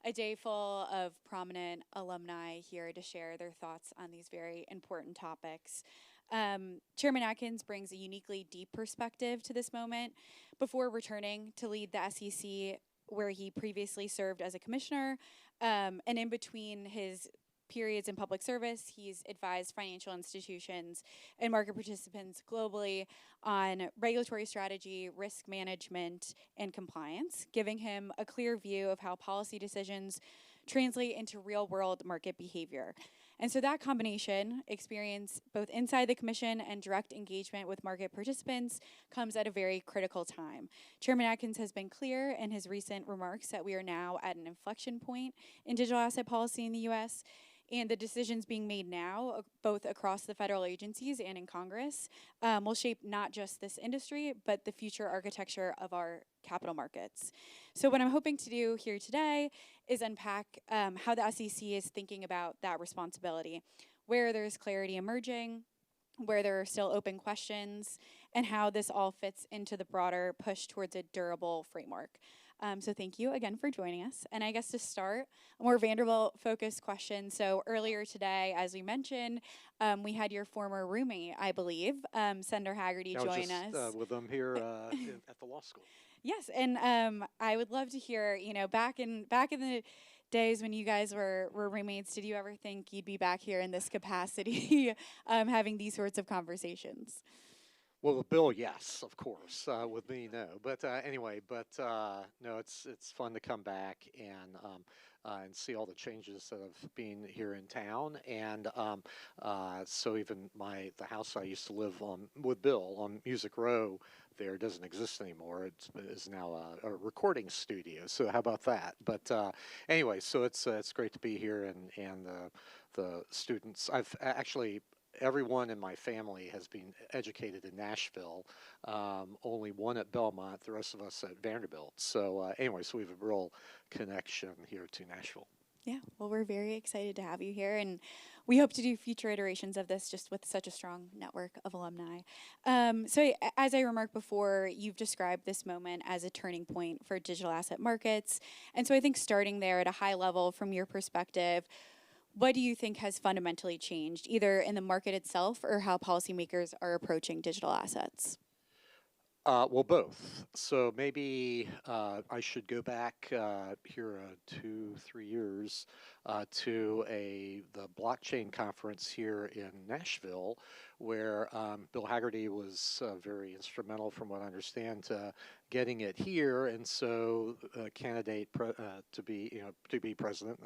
a day full of prominent alumni here to share their thoughts on these very important topics. Chairman Atkins brings a uniquely deep perspective to this moment before returning to lead the SEC, where he previously served as a commissioner, and in between his periods in public service, he's advised financial institutions and market participants globally on regulatory strategy, risk management, and compliance, giving him a clear view of how policy decisions translate into real-world market behavior. And so that combination, experience both inside the commission and direct engagement with market participants, comes at a very critical time. Chairman Atkins has been clear in his recent remarks that we are now at an inflection point in digital asset policy in the U.S., and the decisions being made now, both across the federal agencies and in Congress, will shape not just this industry, but the future architecture of our capital markets. So what I'm hoping to do here today is unpack how the SEC is thinking about that responsibility, where there's clarity emerging, where there are still open questions, and how this all fits into the broader push towards a durable framework. So thank you again for joining us. And I guess to start, a more Vanderbilt-focused question. So earlier today, as we mentioned, we had your former roommate, I believe, Senator Haggerty, join us. With them here at the law school. Yes, and I would love to hear, you know, back in the days when you guys were roommates, did you ever think you'd be back here in this capacity, having these sorts of conversations? Well, with Bill, yes, of course. With me, no. But anyway, no, it's fun to come back and see all the changes that have been here in town. And so even the house I used to live on with Bill on Music Row there doesn't exist anymore. It is now a recording studio. So how about that? But anyway, so it's great to be here and the students. I've actually. Everyone in my family has been educated in Nashville, only one at Belmont, the rest of us at Vanderbilt. So anyway, so we have a real connection here to Nashville. Yeah, well, we're very excited to have you here, and we hope to do future iterations of this just with such a strong network of alumni. So as I remarked before, you've described this moment as a turning point for digital asset markets. And so I think starting there at a high level from your perspective, what do you think has fundamentally changed, either in the market itself or how policymakers are approaching digital assets? Well, both. So maybe I should go back here 2-3 years to the blockchain conference here in Nashville, where Bill Haggerty was very instrumental, from what I understand, to getting it here. And so, candidate to be president,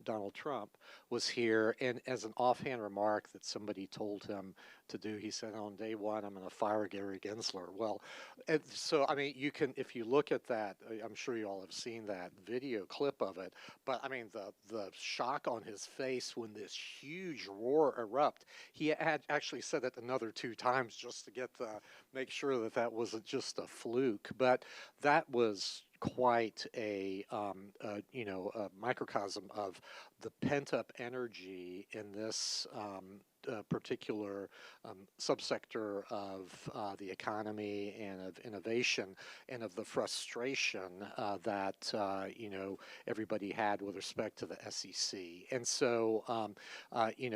Donald Trump, was here. And as an offhand remark that somebody told him to do, he said, "On day one, I'm going to fire Gary Gensler." Well, and so I mean, you can, if you look at that, I'm sure you all have seen that video clip of it. But I mean, the shock on his face when this huge roar erupted. He had actually said it another 2 times just to make sure that wasn't just a fluke. But that was quite a microcosm of the pent-up energy in this particular subsector of the economy and of innovation, and of the frustration that everybody had with respect to the SEC. And so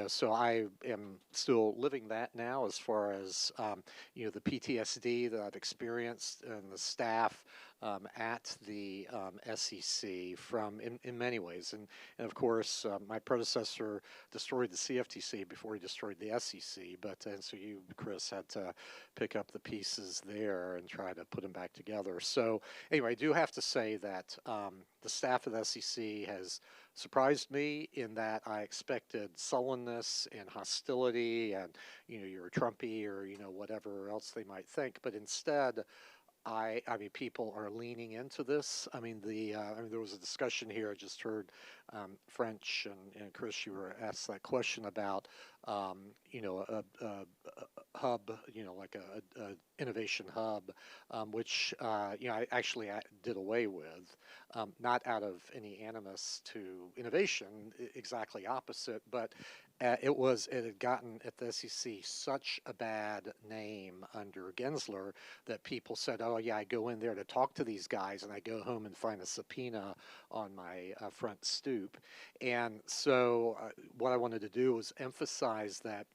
so I am still living that now, as far as the PTSD that I've experienced and the staff at the SEC from in many ways. And of course, my predecessor destroyed the CFTC before he destroyed the SEC. And so you, Chris, had to pick up the pieces there and try to put them back together. So anyway, I do have to say that the staff of the SEC has surprised me in that I expected sullenness and hostility and, you're a Trumpy or, whatever else they might think. But instead, I mean, people are leaning into this. I mean, there was a discussion here. I just heard French and Chris, you were asked that question about, a hub, like a innovation hub, which I actually did away with, not out of any animus to innovation, exactly opposite, but it had gotten at the SEC such a bad name under Gensler that people said, oh yeah, I go in there to talk to these guys and I go home and find a subpoena on my front stoop. And so what I wanted to do was emphasize that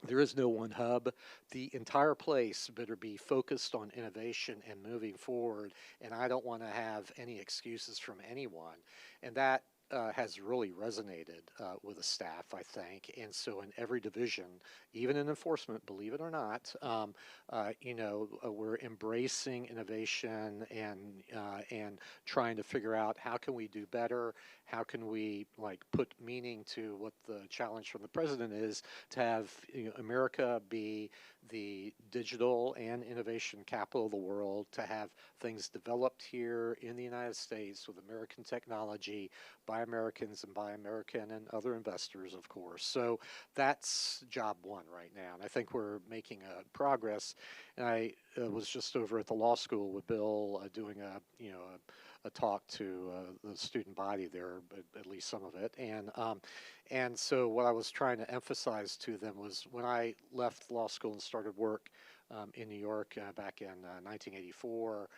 there is no one hub. The entire place better be focused on innovation and moving forward, and I don't want to have any excuses from anyone. And that has really resonated with the staff, I think. And so in every division, even in enforcement, believe it or not, we're embracing innovation and trying to figure out how can we do better, how can we put meaning to what the challenge from the president is to have America be the digital and innovation capital of the world, to have things developed here in the United States with American technology by Americans and by American and other investors, of course. So that's job one right now, and I think we're making progress. And I was just over at the law school with Bill doing a talk to the student body there, at least some of it, and so what I was trying to emphasize to them was when I left law school and started work in New York back in 1984.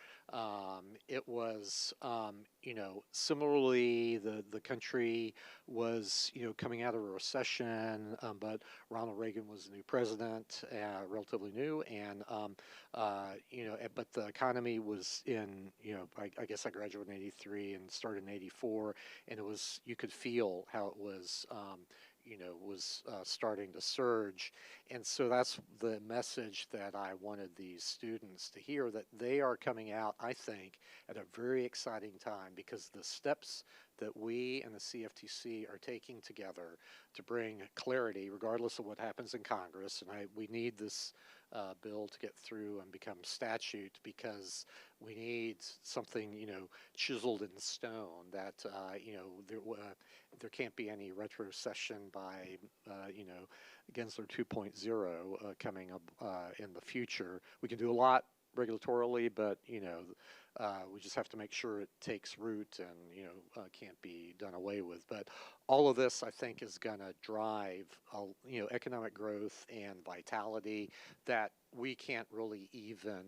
It was, similarly, the country was, coming out of a recession, but Ronald Reagan was the new president, relatively new, and, but the economy was in, I guess I graduated in 83 and started in 84, and it was, you could feel how it was, starting to surge. And so that's the message that I wanted these students to hear, that they are coming out, I think, at a very exciting time, because the steps that we and the CFTC are taking together to bring clarity, regardless of what happens in Congress, and we need this bill to get through and become statute, because we need something, chiseled in stone, that, there can't be any retrocession by, Gensler 2.0 coming up in the future. We can do a lot regulatorily, but, we just have to make sure it takes root and, can't be done away with. But all of this, I think, is going to drive, economic growth and vitality that we can't really even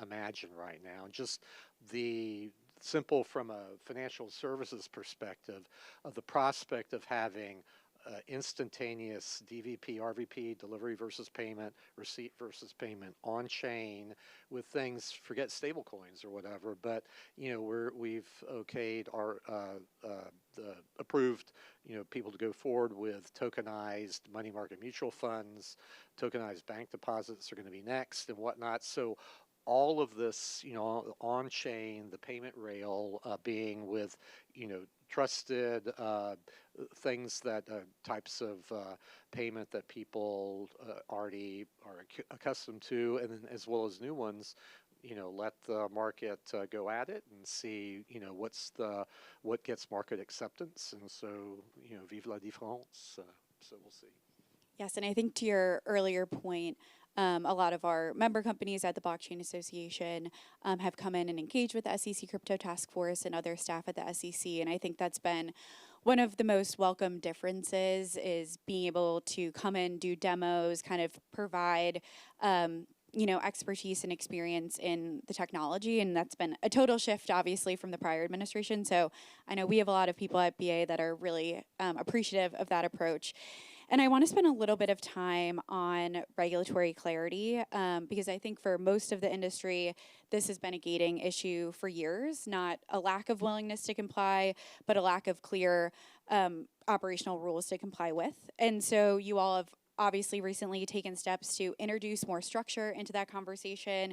imagine right now. Just the simple, from a financial services perspective, of the prospect of having instantaneous DVP, RVP, delivery versus payment, receipt versus payment on chain with things, forget stable coins or whatever, but we've okayed our approved people to go forward with tokenized money market mutual funds, tokenized bank deposits are going to be next and whatnot. So all of this, on chain, the payment rail being with, trusted things that types of payment that people already are accustomed to, and then as well as new ones, let the market go at it and see, what gets market acceptance. And so, vive la différence. So we'll see. Yes, and I think to your earlier point, a lot of our member companies at the Blockchain Association have come in and engaged with the SEC Crypto Task Force and other staff at the SEC, and I think that's been one of the most welcome differences, is being able to come in, do demos, kind of provide expertise and experience in the technology, and that's been a total shift, obviously, from the prior administration. So I know we have a lot of people at BA that are really appreciative of that approach. And I want to spend a little bit of time on regulatory clarity, because I think for most of the industry, this has been a gating issue for years, not a lack of willingness to comply, but a lack of clear operational rules to comply with. And so you all have obviously recently taken steps to introduce more structure into that conversation,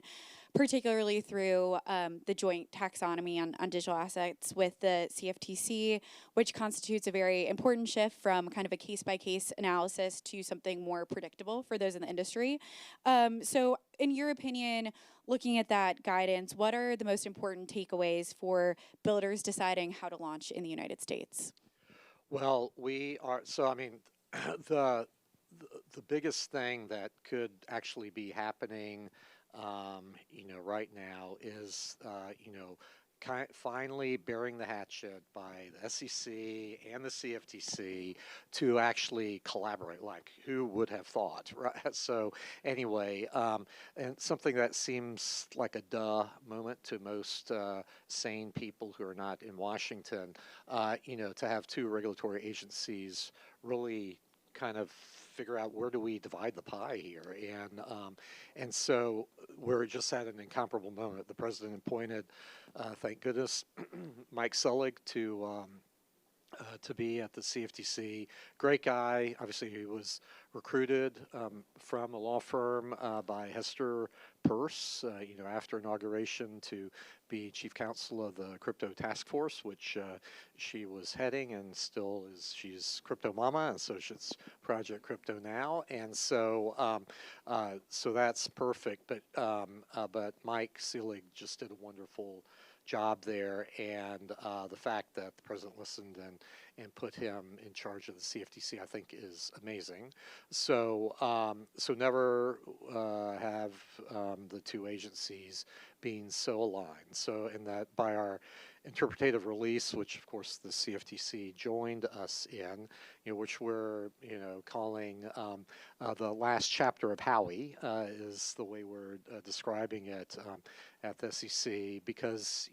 particularly through the joint taxonomy on digital assets with the CFTC, which constitutes a very important shift from kind of a case-by-case analysis to something more predictable for those in the industry. So in your opinion, looking at that guidance, what are the most important takeaways for builders deciding how to launch in the United States? Well, the biggest thing that could actually be happening, right now is, finally bearing the hatchet by the SEC and the CFTC to actually collaborate. Like, who would have thought, right? So anyway, and something that seems like a duh moment to most sane people who are not in Washington, to have two regulatory agencies really kind of figure out where do we divide the pie here, and so we're just at an incomparable moment. The president appointed, thank goodness, Mike Selig to be at the CFTC. Great guy. Obviously, he was recruited from a law firm by Hester Peirce, after inauguration to be chief counsel of the crypto task force, which she was heading and still is. She's Crypto Mama, and so she's Project Crypto now, and so so that's perfect. But Mike Selig just did a wonderful job there, and the fact that the president listened and put him in charge of the CFTC, I think, is amazing. So so never have the two agencies being so aligned. So in that, by our interpretative release, which of course the CFTC joined us in, which we're calling the last chapter of Howie, is the way we're describing it at the SEC, because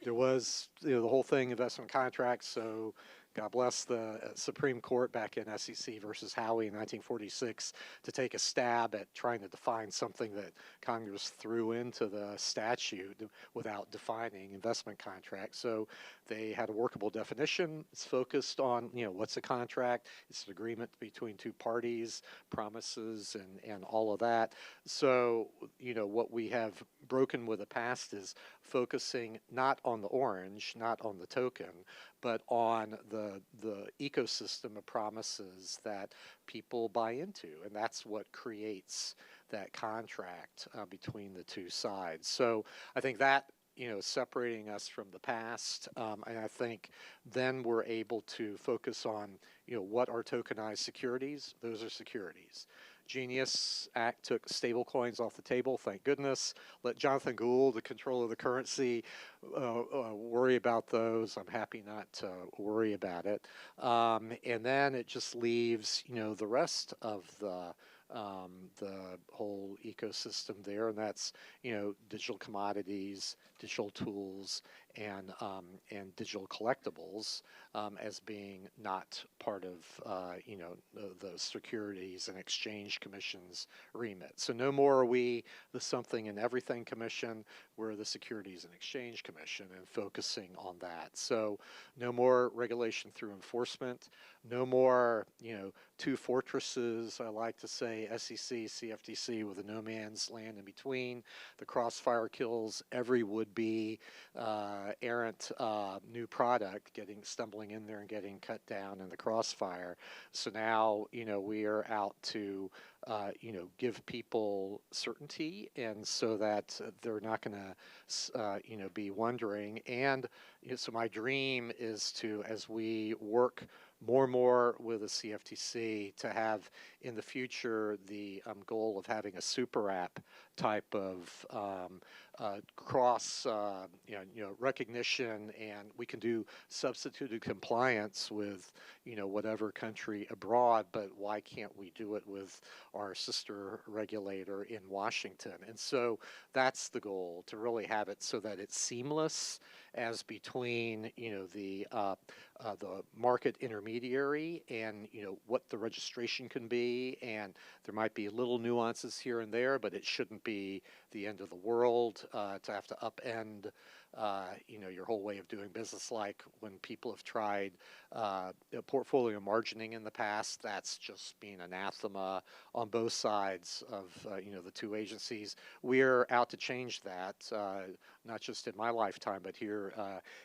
there was the whole thing, investment contracts. So God bless the Supreme Court back in SEC versus Howie in 1946 to take a stab at trying to define something that Congress threw into the statute without defining investment contracts. So they had a workable definition. It's focused on, what's a contract? It's an agreement between two parties, promises, and all of that. So, what we have broken with the past is focusing not on the orange, not on the token, but on the ecosystem of promises that people buy into, and that's what creates that contract between the two sides. So I think that separating us from the past, and I think then we're able to focus on what are tokenized securities. Those are securities. Genius Act took stable coins off the table, thank goodness. Let Jonathan Gould, the controller of the currency, worry about those. I'm happy not to worry about it. And then it just leaves, the rest of the whole ecosystem there, and that's digital commodities, digital tools, and digital collectibles as being not part of the Securities and Exchange Commission's remit. So no more are we the Something and Everything Commission. We're the Securities and Exchange Commission, and focusing on that. So no more regulation through enforcement. No more two fortresses, I like to say, SEC, CFTC, with a no man's land in between. The crossfire kills every would-be errant new product stumbling in there and getting cut down in the crossfire. So now, we are out to, give people certainty, and so that they're not going to, be wondering. And so my dream is to, as we work more and more with the CFTC, to have in the future the goal of having a super app type of cross recognition, and we can do substituted compliance with whatever country abroad, but why can't we do it with our sister regulator in Washington? And so that's the goal, to really have it so that it's seamless as between the market intermediary and what the registration can be, and there might be little nuances here and there, but it shouldn't be the end of the world to have to upend your whole way of doing business. Like when people have tried portfolio margining in the past, that's just been anathema on both sides of the two agencies. We're out to change that, not just in my lifetime, but here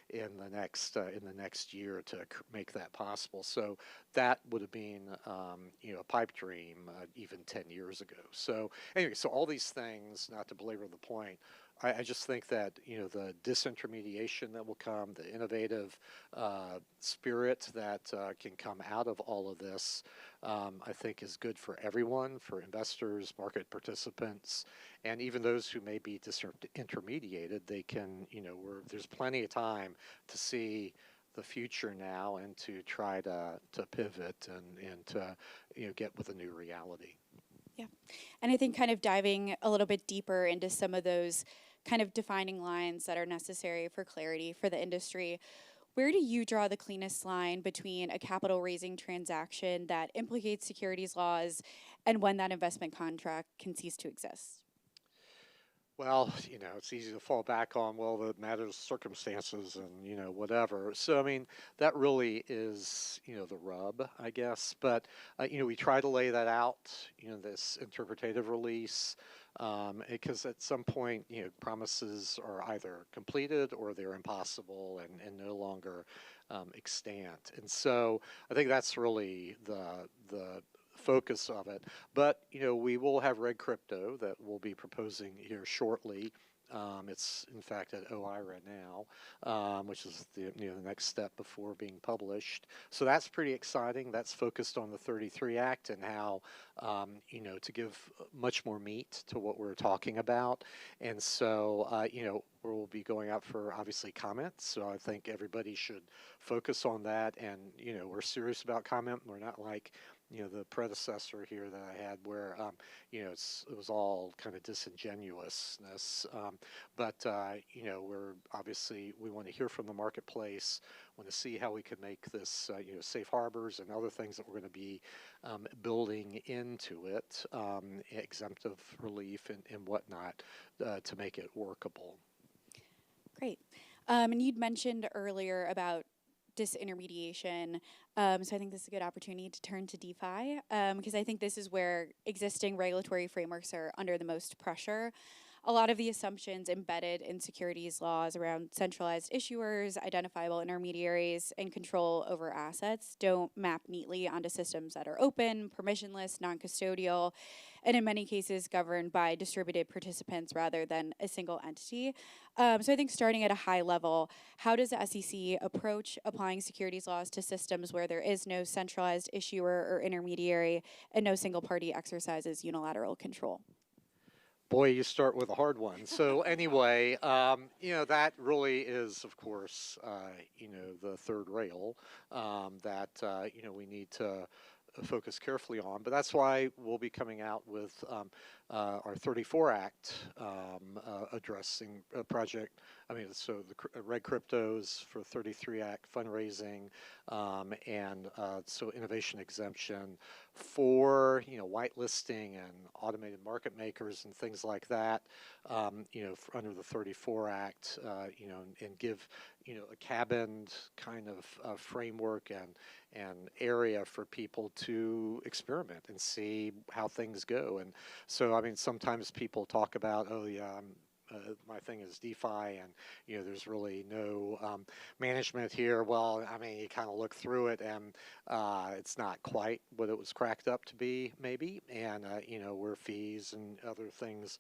in the next year to make that possible. So that would have been a pipe dream even 10 years ago. So anyway, so all these things, not to belabor the point, I just think that, the disintermediation that will come, the innovative spirit that can come out of all of this, I think is good for everyone, for investors, market participants, and even those who may be disintermediated. They can, there's plenty of time to see the future now and to try to pivot and to, get with a new reality. Yeah. And I think kind of diving a little bit deeper into some of those kind of defining lines that are necessary for clarity for the industry, where do you draw the cleanest line between a capital raising transaction that implicates securities laws and when that investment contract can cease to exist? Well, it's easy to fall back on, well, the matters circumstances and, whatever. So, I mean, that really is, the rub, I guess. But, we try to lay that out, this interpretative release, because at some point, promises are either completed or they're impossible and no longer extant. And so I think that's really the focus of it. But, we will have Reg Crypto that we'll be proposing here shortly. It's in fact at OI right now, which is the next step before being published. So that's pretty exciting. That's focused on the 33 Act and how to give much more meat to what we're talking about. And so we'll be going out for obviously comments. So I think everybody should focus on that. And we're serious about comment. We're not like the predecessor here that I had where, it was all kind of disingenuousness. But we're obviously, we want to hear from the marketplace, want to see how we can make this, safe harbors and other things that we're going to be building into it, exemptive relief and whatnot, to make it workable. Great. And you'd mentioned earlier about disintermediation. So I think this is a good opportunity to turn to DeFi, because I think this is where existing regulatory frameworks are under the most pressure. A lot of the assumptions embedded in securities laws around centralized issuers, identifiable intermediaries, and control over assets don't map neatly onto systems that are open, permissionless, non-custodial, and in many cases governed by distributed participants rather than a single entity. So I think starting at a high level, how does the SEC approach applying securities laws to systems where there is no centralized issuer or intermediary and no single party exercises unilateral control? Boy, you start with a hard one. So anyway, that really is, of course, the third rail that, we need to focus carefully on. But that's why we'll be coming out with our 34 Act addressing a project. I mean, so the Reg Cryptos for 33 Act fundraising, and so innovation exemption for, whitelisting and automated market makers and things like that, under the 34 Act, and give, a cabined kind of framework and area for people to experiment and see how things go. And so, I mean, sometimes people talk about, oh yeah, my thing is DeFi and, there's really no management here. Well, I mean, you kind of look through it and it's not quite what it was cracked up to be, maybe. And, where fees and other things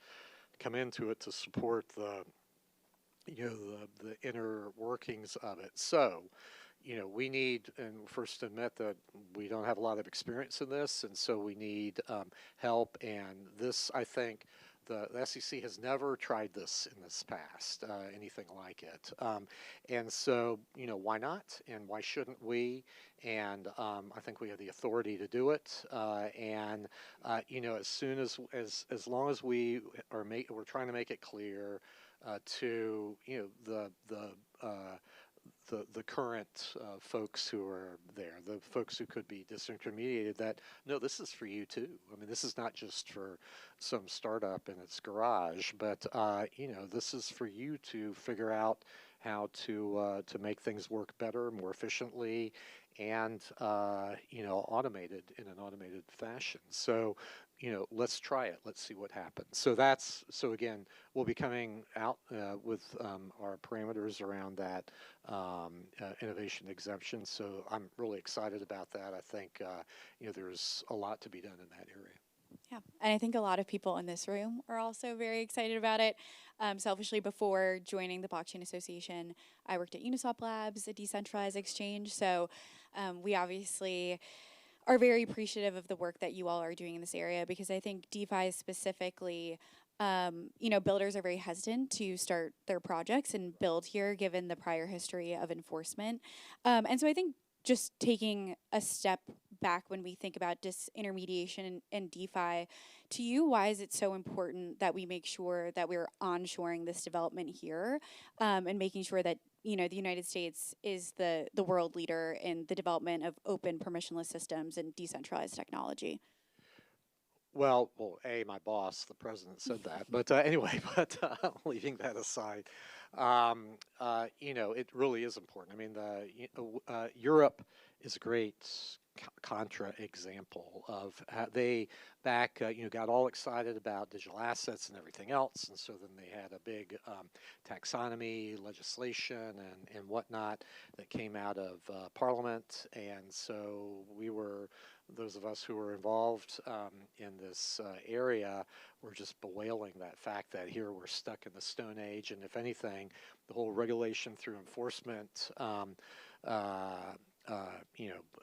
come into it to support the inner workings of it. So, we need, and first admit that we don't have a lot of experience in this, and so we need help. And this, I think, the SEC has never tried this in this past, anything like it. And so, why not? And why shouldn't we? And I think we have the authority to do it. And as soon as long as we're trying to make it clear to the current folks who are there, the folks who could be disintermediated, that no, this is for you too. I mean, this is not just for some startup in its garage, but this is for you to figure out how to make things work better, more efficiently, and automated in an automated fashion. So, let's try it. Let's see what happens. So again, we'll be coming out with our parameters around that innovation exemption. So I'm really excited about that. I think there's a lot to be done in that area. Yeah, and I think a lot of people in this room are also very excited about it. Selfishly, before joining the Blockchain Association, I worked at Uniswap Labs, a decentralized exchange. So we obviously are very appreciative of the work that you all are doing in this area, because I think DeFi specifically, builders are very hesitant to start their projects and build here given the prior history of enforcement. And so I think just taking a step back when we think about disintermediation and DeFi, to you, why is it so important that we make sure that we're onshoring this development here, and making sure that the United States is the world leader in the development of open permissionless systems and decentralized technology? Well, my boss, the president, said that. But anyway, leaving that aside, it really is important. I mean, Europe is a great contra example of how they got all excited about digital assets and everything else, and so then they had a big taxonomy legislation and whatnot that came out of Parliament, and so those of us who were involved in this area were just bewailing that fact that here we're stuck in the Stone Age, and if anything, the whole regulation through enforcement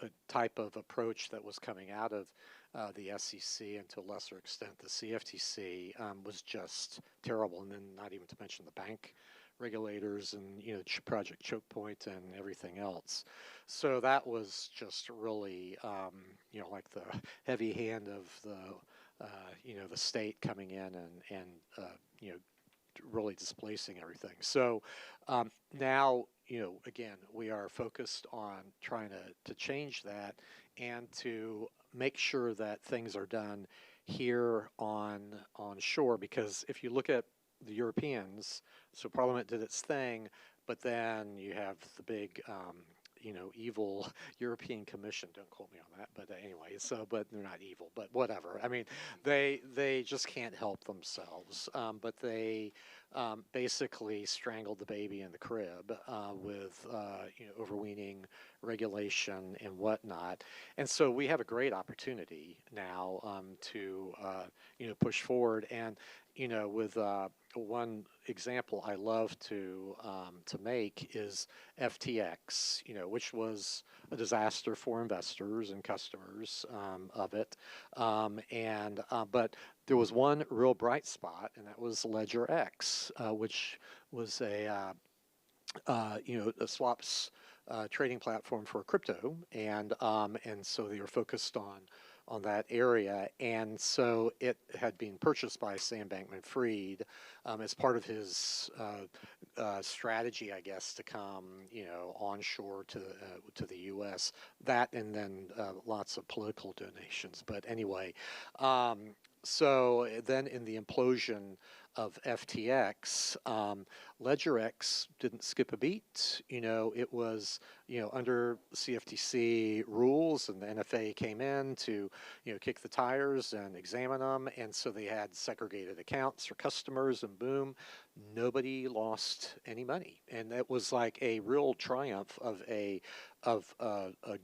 a type of approach that was coming out of the SEC and to a lesser extent the CFTC was just terrible, and then not even to mention the bank regulators and Project Choke Point and everything else. So that was just really like the heavy hand of the state coming in and really displacing everything. So now again, we are focused on trying to change that and to make sure that things are done here on shore, because if you look at the Europeans, so Parliament did its thing, but then you have the big evil European Commission. Don't quote me on that, but anyway, but they're not evil, but whatever. I mean, they just can't help themselves, but they basically strangled the baby in the crib with overweening regulation and whatnot. And so we have a great opportunity now to push forward. And with one example I love to make is FTX, which was a disaster for investors and customers of it. But there was one real bright spot, and that was Ledger X, which was a swaps trading platform for crypto, and so they were focused on that area, and so it had been purchased by Sam Bankman-Fried as part of his strategy, I guess, to come, onshore to the U.S. That, and then lots of political donations. But anyway, so then in the implosion of FTX, LedgerX didn't skip a beat. It was, under CFTC rules, and the NFA came in to, kick the tires and examine them. And so they had segregated accounts for customers, and boom, nobody lost any money. And that was like a real triumph of a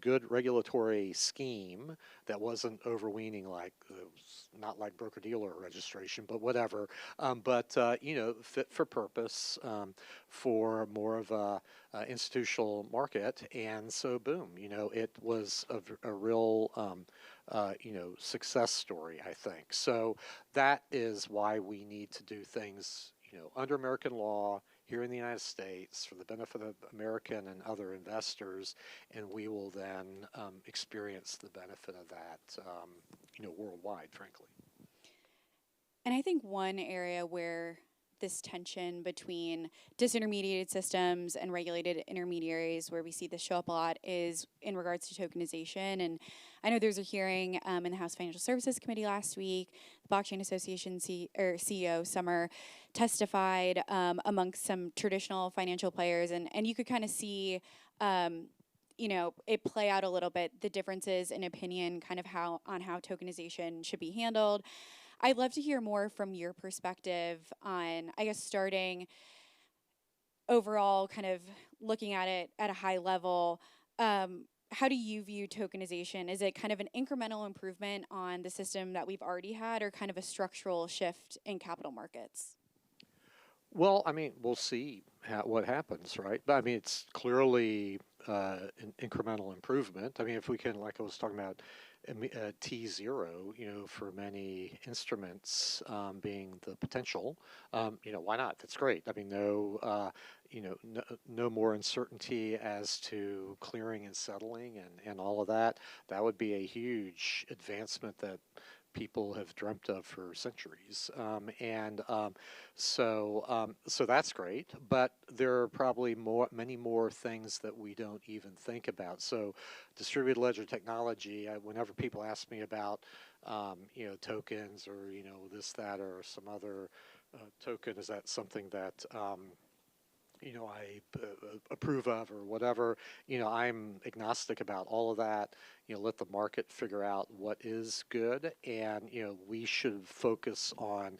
good regulatory scheme that wasn't overweening, like not like broker-dealer registration, but whatever. Fit for purpose for more of a institutional market. And so boom, it was a real success story, I think. So that is why we need to do things under American law here in the United States for the benefit of American and other investors, and we will then experience the benefit of that worldwide, frankly. And I think one area where this tension between disintermediated systems and regulated intermediaries, where we see this show up a lot, is in regards to tokenization. And I know there was a hearing in the House Financial Services Committee last week. The Blockchain Association CEO Summer testified amongst some traditional financial players, and you could kind of see it play out a little bit, the differences in opinion kind of how tokenization should be handled. I'd love to hear more from your perspective on, I guess, starting overall, kind of looking at it at a high level. how do you view tokenization? Is it kind of an incremental improvement on the system that we've already had, or kind of a structural shift in capital markets? Well, I mean, we'll see what happens, right? But I mean, it's clearly an incremental improvement. I mean, if we can, like I was talking about, T0, for many instruments being the potential, why not? That's great. I mean, no more uncertainty as to clearing and settling and all of that. That would be a huge advancement that people have dreamt of for centuries, so that's great. But there are probably many more things that we don't even think about. So, distributed ledger technology. Whenever people ask me about, tokens or this, that, or some other token, is that something that I approve of or whatever, I'm agnostic about all of that. Let the market figure out what is good, and we should focus on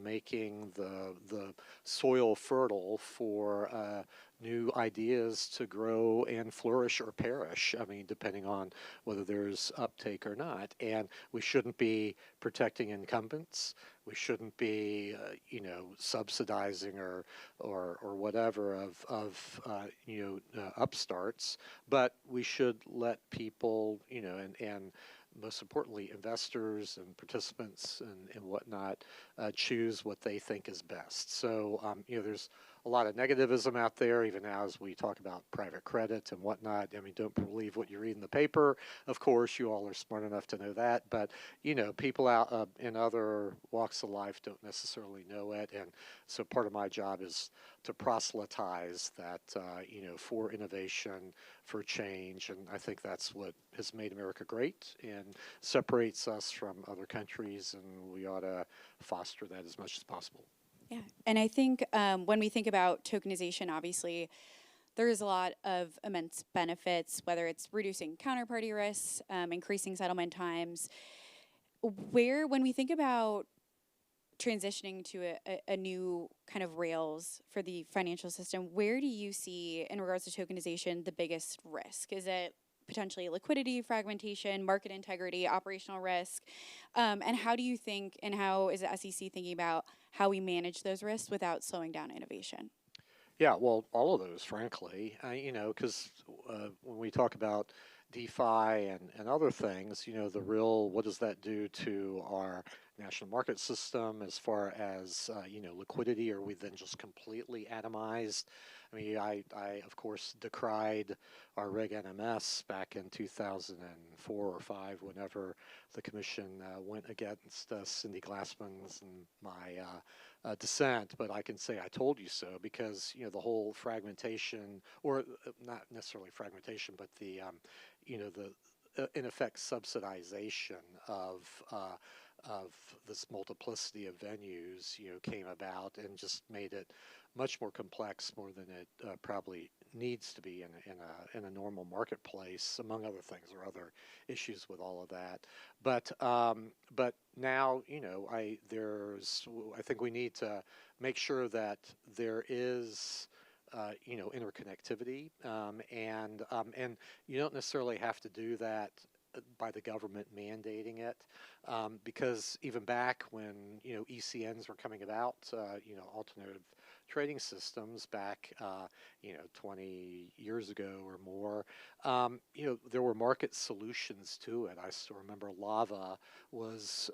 making the soil fertile for new ideas to grow and flourish or perish. I mean, depending on whether there's uptake or not. And we shouldn't be protecting incumbents. We shouldn't be, subsidizing or whatever of upstarts. But we should let people, and most importantly, investors and participants and whatnot choose what they think is best. So, there's a lot of negativism out there, even now as we talk about private credit and whatnot. I mean, don't believe what you read in the paper. Of course, you all are smart enough to know that. But, people out in other walks of life don't necessarily know it. And so part of my job is to proselytize that, for innovation, for change. And I think that's what has made America great and separates us from other countries. And we ought to foster that as much as possible. Yeah, and I think when we think about tokenization, obviously, there is a lot of immense benefits, whether it's reducing counterparty risks, increasing settlement times. When we think about transitioning to a new kind of rails for the financial system, where do you see, in regards to tokenization, the biggest risk? Is it potentially liquidity, fragmentation, market integrity, operational risk? And how do you think, and how is the SEC thinking about how we manage those risks without slowing down innovation? Yeah, well, all of those, frankly, because when we talk about DeFi and other things, the real, what does that do to our national market system as far as, liquidity? Are we then just completely atomized? I mean, I of course, decried our Reg NMS back in 2004 or 5, whenever the commission went against Cindy Glassman's and my dissent. But I can say I told you so, because, the whole fragmentation, or not necessarily fragmentation, but the in effect, subsidization of this multiplicity of venues, came about and just made it much more complex, more than it probably needs to be in a normal marketplace, among other things. There are other issues with all of that, but now, I think we need to make sure that there is interconnectivity, and you don't necessarily have to do that by the government mandating it, because even back when ECNs were coming about, alternative trading systems back 20 years ago or more, there were market solutions to it. I still remember Lava was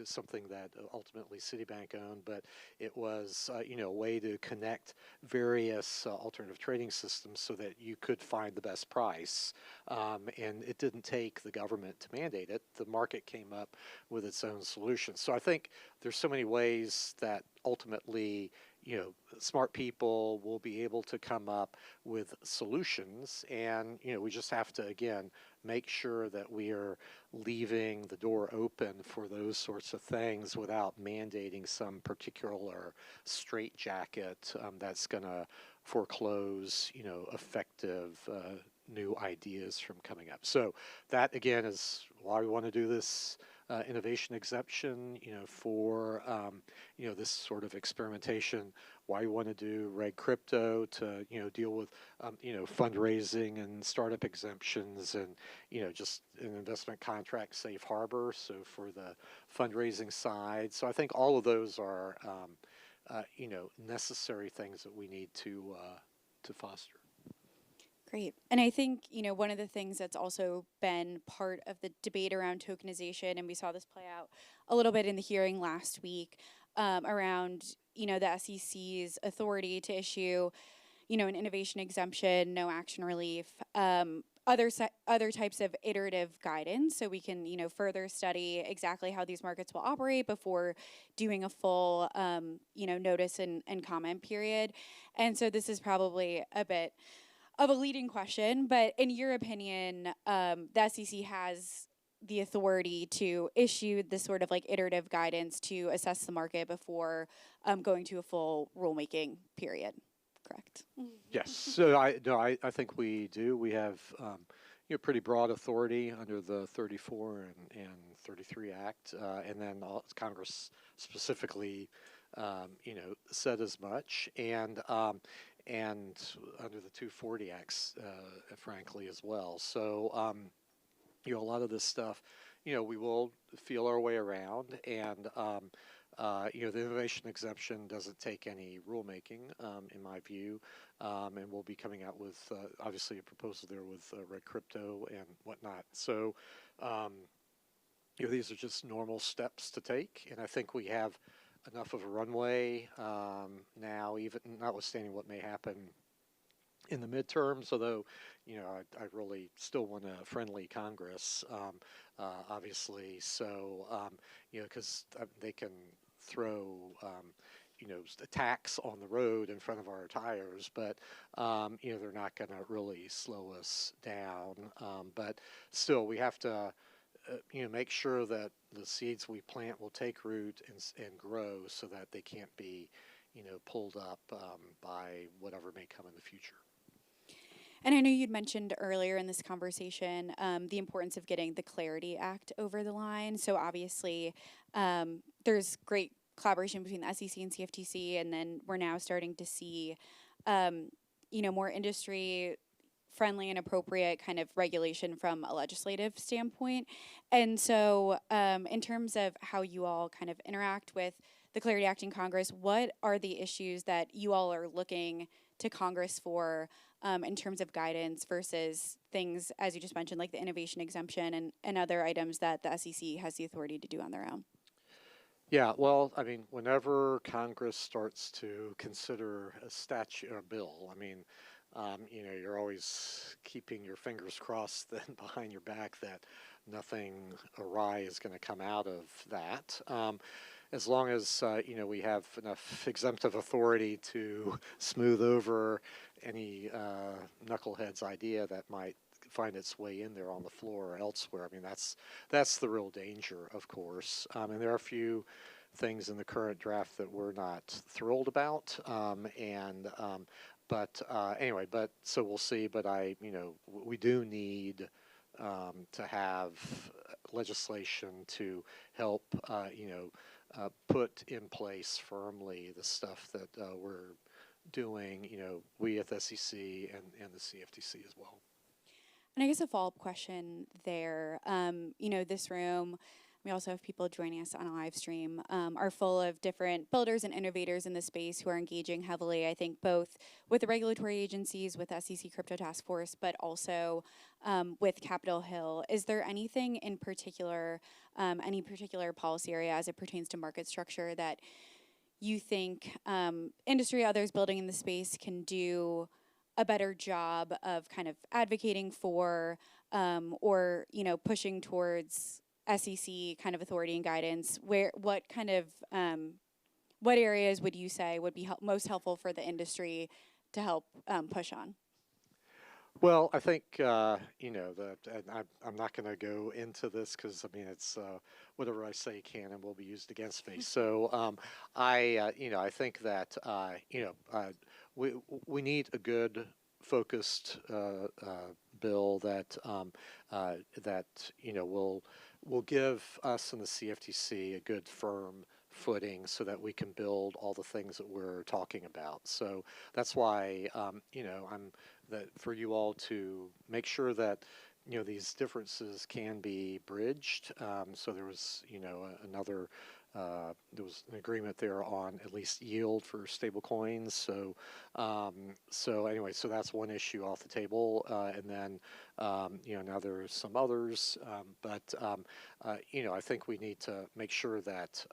something that ultimately Citibank owned, but it was a way to connect various alternative trading systems so that you could find the best price, and it didn't take the government to mandate it. The market came up with its own solutions. So I think there's so many ways that ultimately smart people will be able to come up with solutions, and we just have to, again, make sure that we are leaving the door open for those sorts of things without mandating some particular straitjacket that's going to foreclose effective new ideas from coming up. So that, again, is why we want to do this innovation exemption, for this sort of experimentation. why you want to do reg crypto to, deal with, fundraising and startup exemptions and, just an investment contract safe harbor. So for the fundraising side. So I think all of those are, necessary things that we need to foster. Great. And I think, one of the things that's also been part of the debate around tokenization, and we saw this play out a little bit in the hearing last week, around, the SEC's authority to issue, an innovation exemption, no action relief, other types of iterative guidance, so we can, further study exactly how these markets will operate before doing a full, notice and comment period. And so this is probably a bit of a leading question, but in your opinion, the SEC has the authority to issue this sort of like iterative guidance to assess the market before going to a full rulemaking period, correct? Yes, so I think we do. We have pretty broad authority under the 34 and 33 Act, and then Congress specifically, said as much, and under the 240 Acts, frankly, as well. So, a lot of this stuff, we will feel our way around, and the innovation exemption doesn't take any rulemaking, in my view, and we'll be coming out with, obviously, a proposal there with Red Crypto and whatnot. So, these are just normal steps to take, and I think we have enough of a runway now, even notwithstanding what may happen in the midterms, although, I really still want a friendly Congress, obviously, so, because they can throw, a tax on the road in front of our tires, but, they're not going to really slow us down, but still, we have to make sure that the seeds we plant will take root and grow so that they can't be, pulled up by whatever may come in the future. And I know you'd mentioned earlier in this conversation the importance of getting the Clarity Act over the line. So obviously there's great collaboration between the SEC and CFTC, and then we're now starting to see, more industry friendly and appropriate kind of regulation from a legislative standpoint. And so in terms of how you all kind of interact with the Clarity Act in Congress, what are the issues that you all are looking to Congress for in terms of guidance versus things, as you just mentioned, like the innovation exemption and other items that the SEC has the authority to do on their own? Yeah, well, I mean, whenever Congress starts to consider a statute or a bill, I mean, you're always keeping your fingers crossed then behind your back that nothing awry is going to come out of that. As long as, we have enough exemptive authority to smooth over any knucklehead's idea that might find its way in there on the floor or elsewhere. I mean, that's the real danger, of course. And there are a few things in the current draft that we're not thrilled about. But anyway, so we'll see. But we do need to have legislation to help, put in place firmly the stuff that we're doing, we at the SEC and the CFTC as well. And I guess a follow-up question there, this room, we also have people joining us on a live stream, are full of different builders and innovators in the space who are engaging heavily, I think, both with the regulatory agencies, with SEC Crypto Task Force, but also with Capitol Hill. Is there anything in particular, any particular policy area as it pertains to market structure that you think industry, others building in the space can do a better job of kind of advocating for or, pushing towards SEC kind of authority and guidance? What areas would you say would be most helpful for the industry to help push on? Well, I think, and I'm not going to go into this because, I mean, it's whatever I say can and will be used against me. So I think that, we need a good focused bill that will give us and the CFTC a good firm footing so that we can build all the things that we're talking about. So that's why, I'm that for you all to make sure that these differences can be bridged. So there was there was an agreement there on at least yield for stable coins. So anyway, so that's one issue off the table, and then now there's some others, but I think we need to make sure that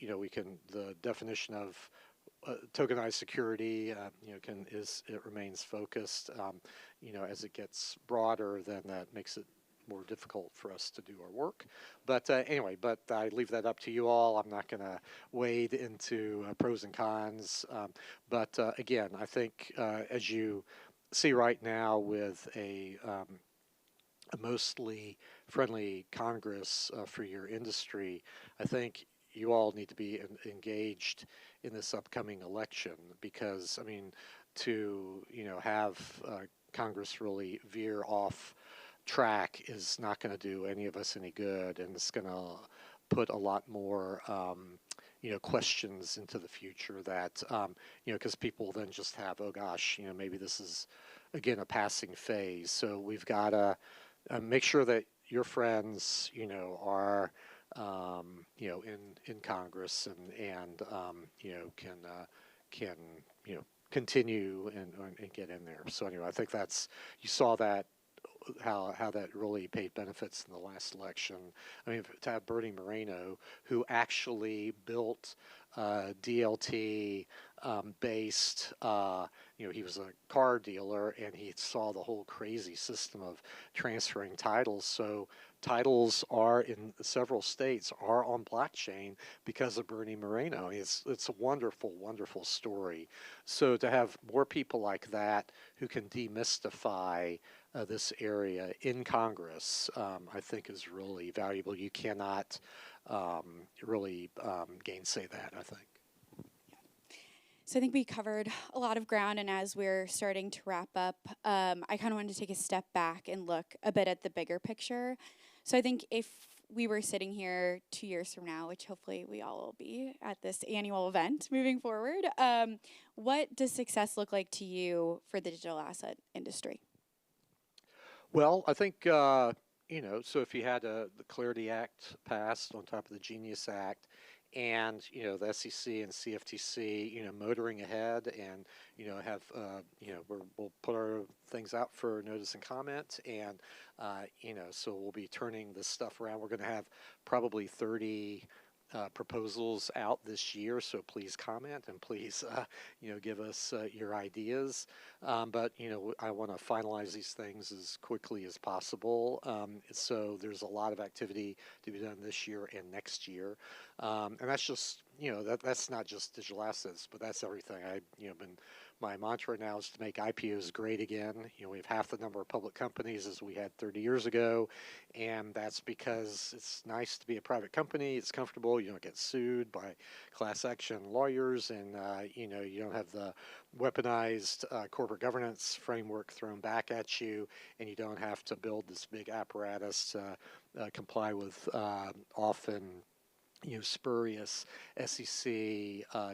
we can the definition of tokenized security, it remains focused. As it gets broader, then that makes it more difficult for us to do our work. But anyway, I leave that up to you all. I'm not going to wade into pros and cons. But again, I think as you see right now with a mostly friendly Congress for your industry, I think you all need to be engaged in this upcoming election, because to have Congress really veer off track is not going to do any of us any good, and it's going to put a lot more questions into the future that because people then just have, oh gosh, maybe this is again a passing phase. So we've got to make sure that your friends are in Congress and can continue and get in there. So anyway, I think you saw that how that really paid benefits in the last election. To have Bernie Moreno, who actually built DLT based, he was a car dealer, and he saw the whole crazy system of transferring titles. So titles are in several states are on blockchain because of Bernie Moreno. It's a wonderful, wonderful story. So to have more people like that who can demystify this area in Congress, I think is really valuable. You cannot really gainsay that, I think. So I think we covered a lot of ground, and as we're starting to wrap up, I kind of wanted to take a step back and look a bit at the bigger picture. So I think if we were sitting here 2 years from now, which hopefully we all will be at this annual event moving forward, what does success look like to you for the digital asset industry? Well, I think, so if you had the Clarity Act passed on top of the Genius Act, and the SEC and CFTC motoring ahead, and have we'll put our things out for notice and comment, and so we'll be turning this stuff around. We're going to have probably 30 proposals out this year, so please comment and please give us your ideas, but I want to finalize these things as quickly as possible, so there's a lot of activity to be done this year and next year, and that's just that's not just digital assets, but that's everything. My mantra now is to make IPOs great again. We have half the number of public companies as we had 30 years ago, and that's because it's nice to be a private company. It's comfortable. You don't get sued by class action lawyers, and you don't have the weaponized corporate governance framework thrown back at you, and you don't have to build this big apparatus to comply with often spurious SEC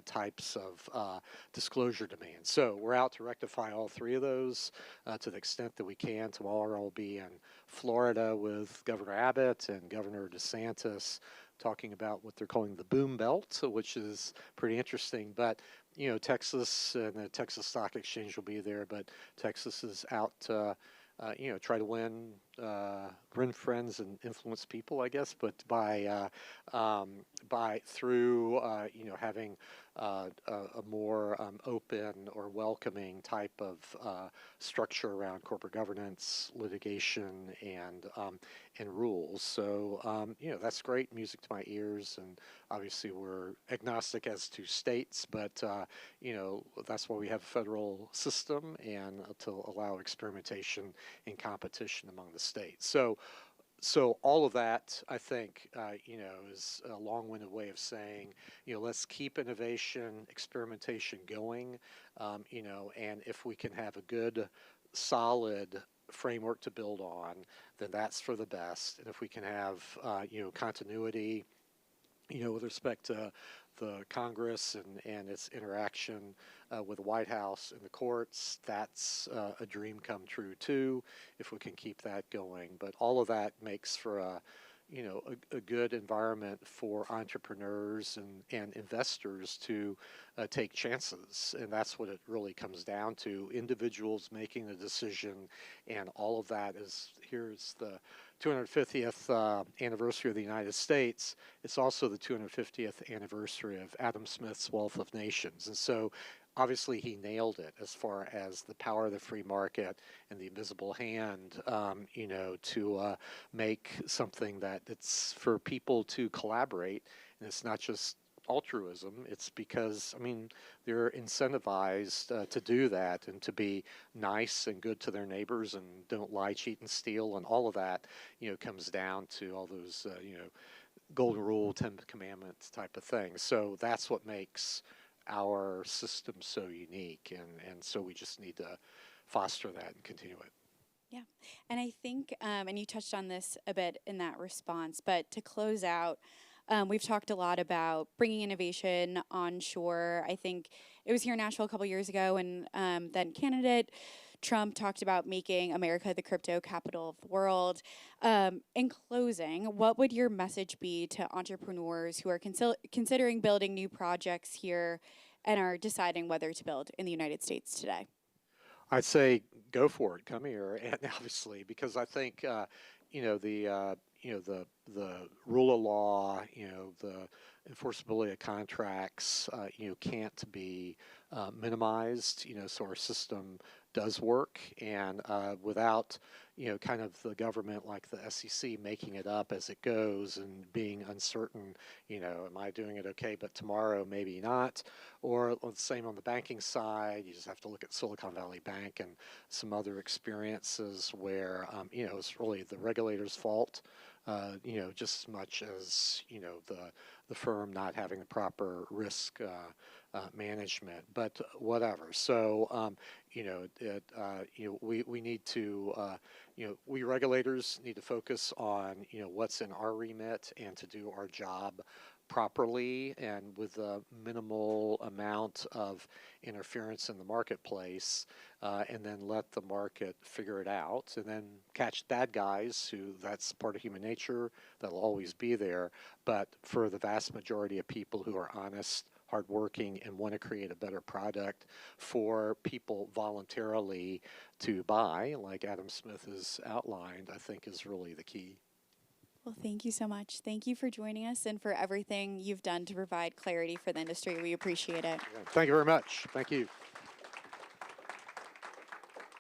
types of disclosure demands. So we're out to rectify all three of those to the extent that we can. Tomorrow I'll be in Florida with Governor Abbott and Governor DeSantis talking about what they're calling the boom belt, which is pretty interesting. But Texas and the Texas Stock Exchange will be there, but Texas is out to try to win friends and influence people, I guess, but by through having a more open or welcoming type of structure around corporate governance, litigation, and rules. So that's great music to my ears, and obviously we're agnostic as to states, but that's why we have a federal system, and to allow experimentation and competition among the states. So all of that, I think, is a long-winded way of saying, let's keep innovation, experimentation going, and if we can have a good, solid framework to build on, then that's for the best. And if we can have, continuity, with respect to the Congress and its interaction with the White House and the courts, that's a dream come true too, if we can keep that going. But all of that makes for a good environment for entrepreneurs and investors to take chances. And that's what it really comes down to, individuals making the decision, and all of that is, here's the 250th anniversary of the United States. It's also the 250th anniversary of Adam Smith's Wealth of Nations. And so obviously he nailed it as far as the power of the free market and the invisible hand, to make something that it's for people to collaborate. And it's not just altruism, it's because, they're incentivized to do that and to be nice and good to their neighbors and don't lie, cheat, and steal, and all of that, comes down to all those, golden rule, 10 commandments type of things. So that's what makes our system so unique, and so we just need to foster that and continue it. Yeah, and I think, and you touched on this a bit in that response, but to close out, we've talked a lot about bringing innovation onshore. I think it was here in Nashville a couple years ago, and then candidate Trump talked about making America the crypto capital of the world. In closing, what would your message be to entrepreneurs who are considering building new projects here and are deciding whether to build in the United States today? I'd say go for it. Come here, and obviously, because I think the rule of law, the enforceability of contracts, can't be minimized. So our system does work, and without kind of the government like the SEC making it up as it goes and being uncertain, am I doing it okay, but tomorrow maybe not, or the same on the banking side. You just have to look at Silicon Valley Bank and some other experiences where it's really the regulator's fault, just as much as the firm not having the proper risk management, but whatever. So we need to we regulators need to focus on what's in our remit and to do our job properly and with a minimal amount of interference in the marketplace, and then let the market figure it out, and then catch bad guys who, that's part of human nature, that'll always be there. But for the vast majority of people who are honest, hardworking, and want to create a better product for people voluntarily to buy, like Adam Smith has outlined, I think is really the key. Well, thank you so much. Thank you for joining us and for everything you've done to provide clarity for the industry. We appreciate it. Thank you very much. Thank you.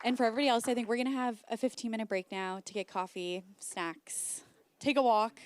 And for everybody else, I think we're going to have a 15-minute break now to get coffee, snacks, take a walk.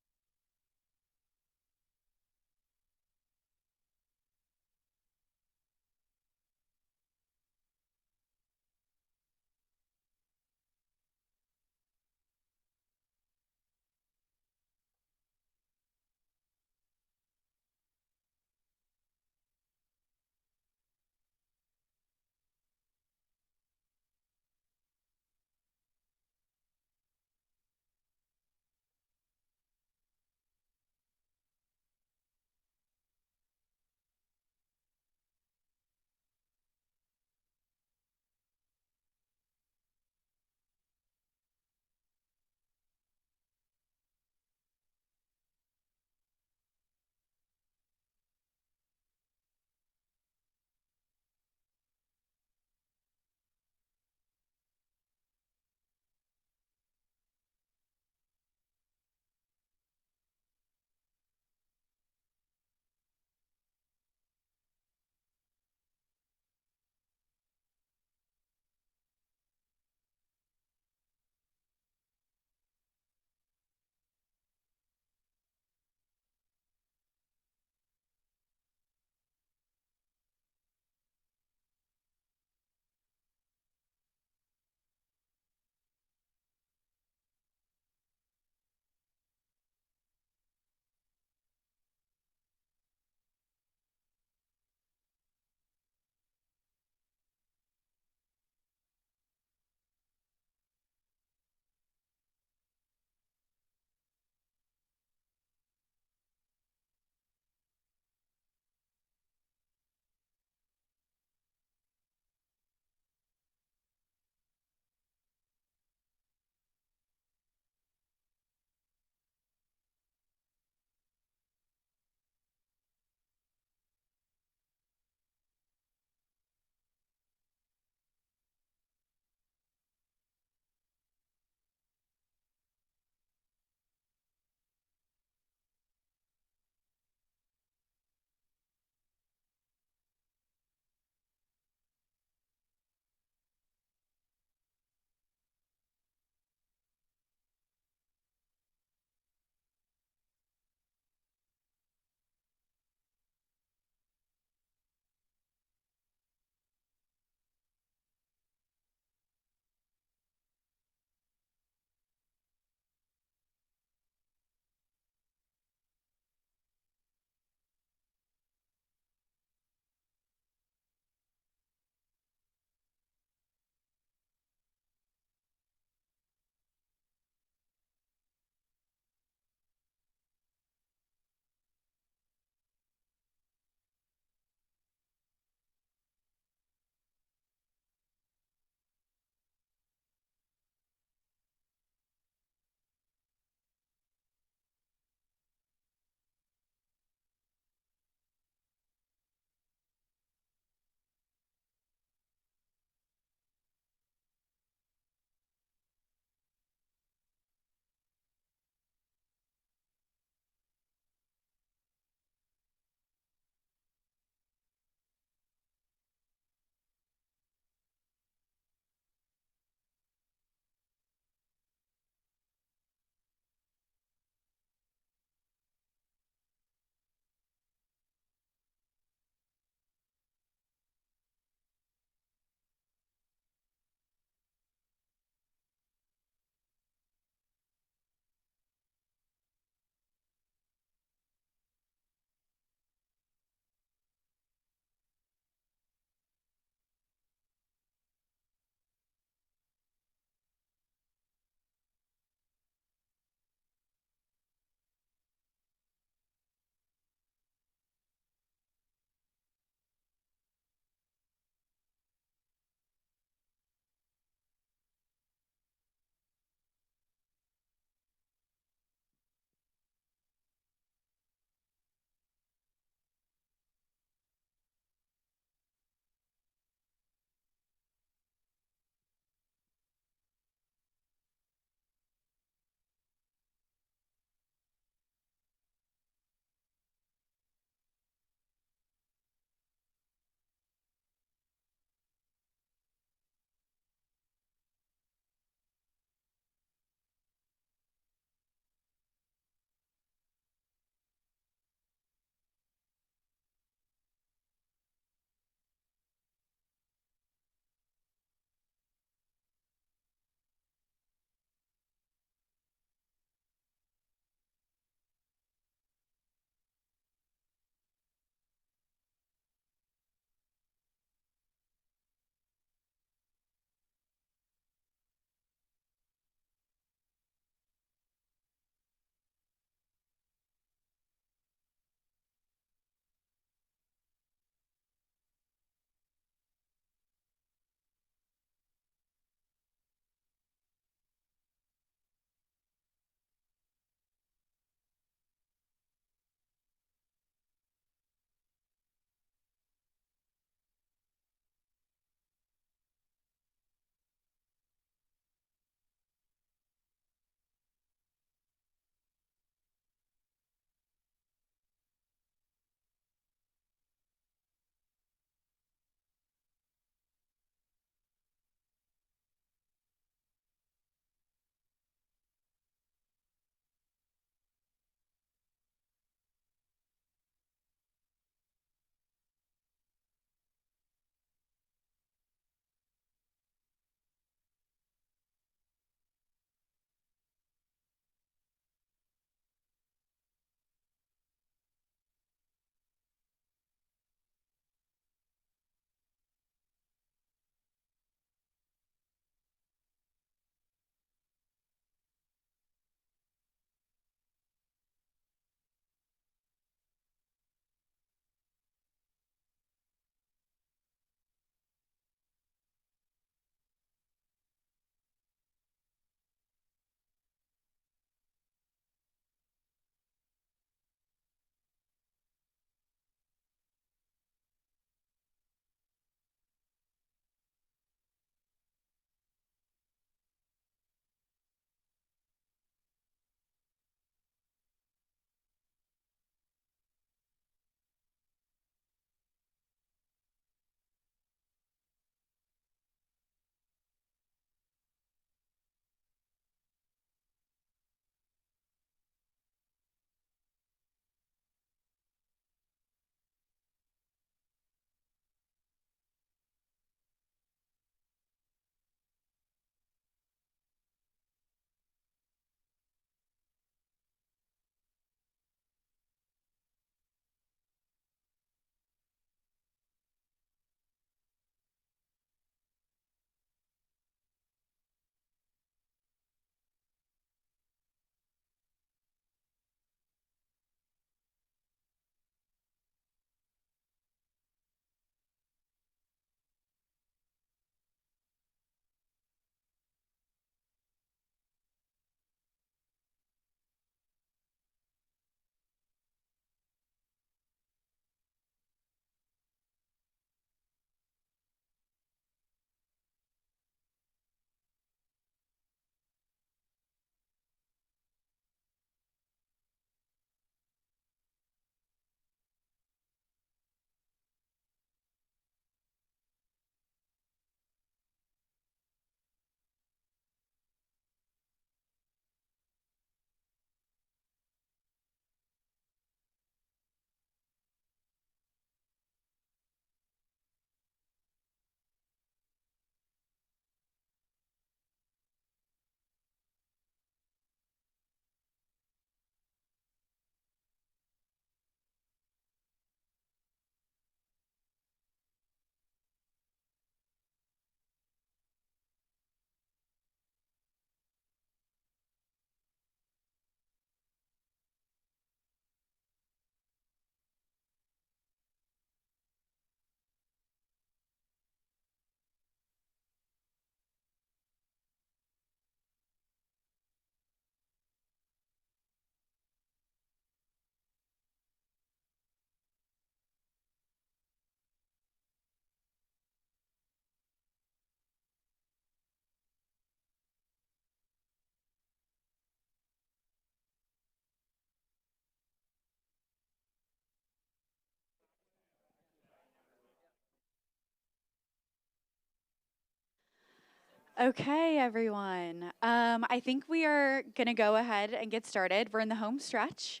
Okay, everyone. I think we are going to go ahead and get started. We're in the home stretch.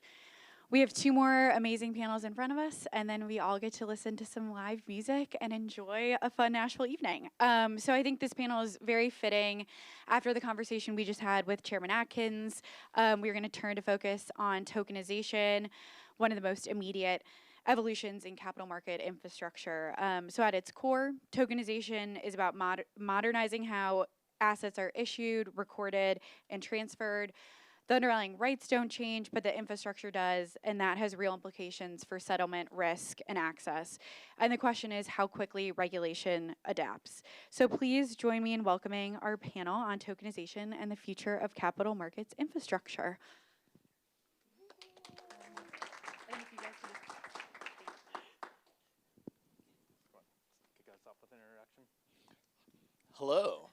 We have 2 more amazing panels in front of us, and then we all get to listen to some live music and enjoy a fun Nashville evening. So I think this panel is very fitting after the conversation we just had with Chairman Atkins. We're going to turn to focus on tokenization, one of the most immediate evolutions in capital market infrastructure. So at its core, tokenization is about modernizing how assets are issued, recorded, and transferred. The underlying rights don't change, but the infrastructure does, and that has real implications for settlement, risk, and access. And the question is how quickly regulation adapts. So please join me in welcoming our panel on tokenization and the future of capital markets infrastructure. Hello,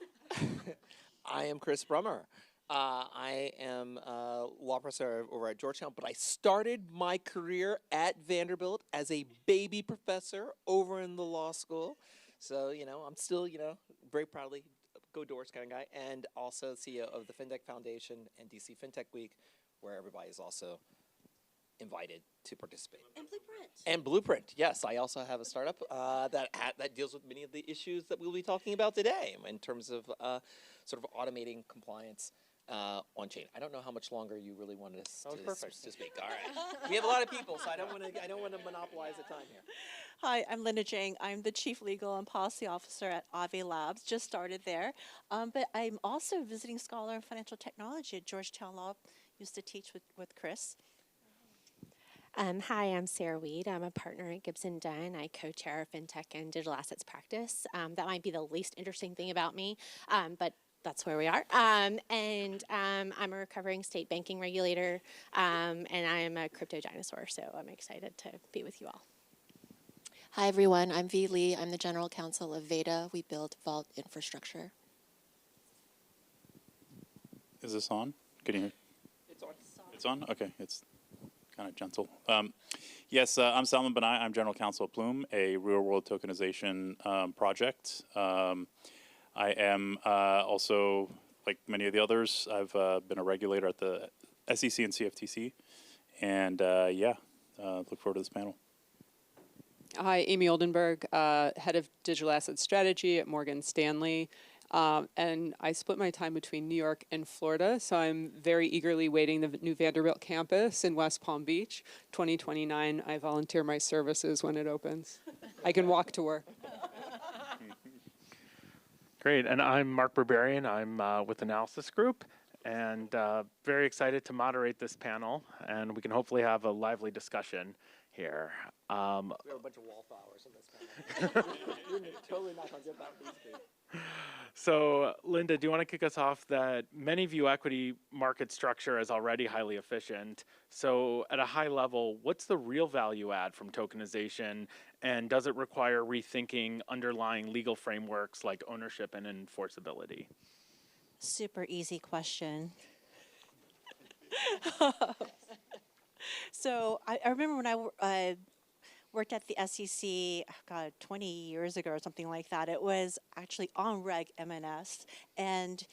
I am Chris Brummer. I am a law professor over at Georgetown, but I started my career at Vanderbilt as a baby professor over in the law school. So, I'm still, very proudly go Doors kind of guy, and also CEO of the FinTech Foundation and DC FinTech Week, where everybody is also invited to participate. And Blueprint, yes. I also have a startup that deals with many of the issues that we'll be talking about today in terms of sort of automating compliance on chain. I don't know how much longer you really want us to speak. All right, we have a lot of people, so I don't want to monopolize the time here. Hi, I'm Linda Jang. I'm the Chief Legal and Policy Officer at Ave Labs. Just started there, but I'm also a visiting scholar in financial technology at Georgetown Law. Used to teach with Chris. Hi, I'm Sarah Weed. I'm a partner at Gibson Dunn. I co-chair FinTech and Digital Assets Practice. That might be the least interesting thing about me, but that's where we are. I'm a recovering state banking regulator, and I'm a crypto dinosaur, so I'm excited to be with you all. Hi, everyone. I'm V. Lee. I'm the General Counsel of Veda. We build vault infrastructure. Is this on? Can you hear? It's on. It's on? Okay. It's kind of gentle. Yes, I'm Salman Benai. I'm General Counsel of Plume, a real-world tokenization project. I am also, like many of the others, I've been a regulator at the SEC and CFTC. And look forward to this panel. Hi, Amy Oldenburg, Head of Digital Asset Strategy at Morgan Stanley. And I split my time between New York and Florida, so I'm very eagerly waiting the new Vanderbilt campus in West Palm Beach. 2029, I volunteer my services when it opens. I can walk to work. Great, and I'm Mark Berberian. I'm with Analysis Group, and very excited to moderate this panel, and we can hopefully have a lively discussion here. We have a bunch of wallflowers in this panel. You're totally not going to get that these days. So, Linda, do you want to kick us off that many view equity market structure as already highly efficient? So at a high level, what's the real value add from tokenization, and does it require rethinking underlying legal frameworks like ownership and enforceability? Super easy question. So I remember when I worked at the SEC, 20 years ago or something like that. It was actually on Reg M&S, and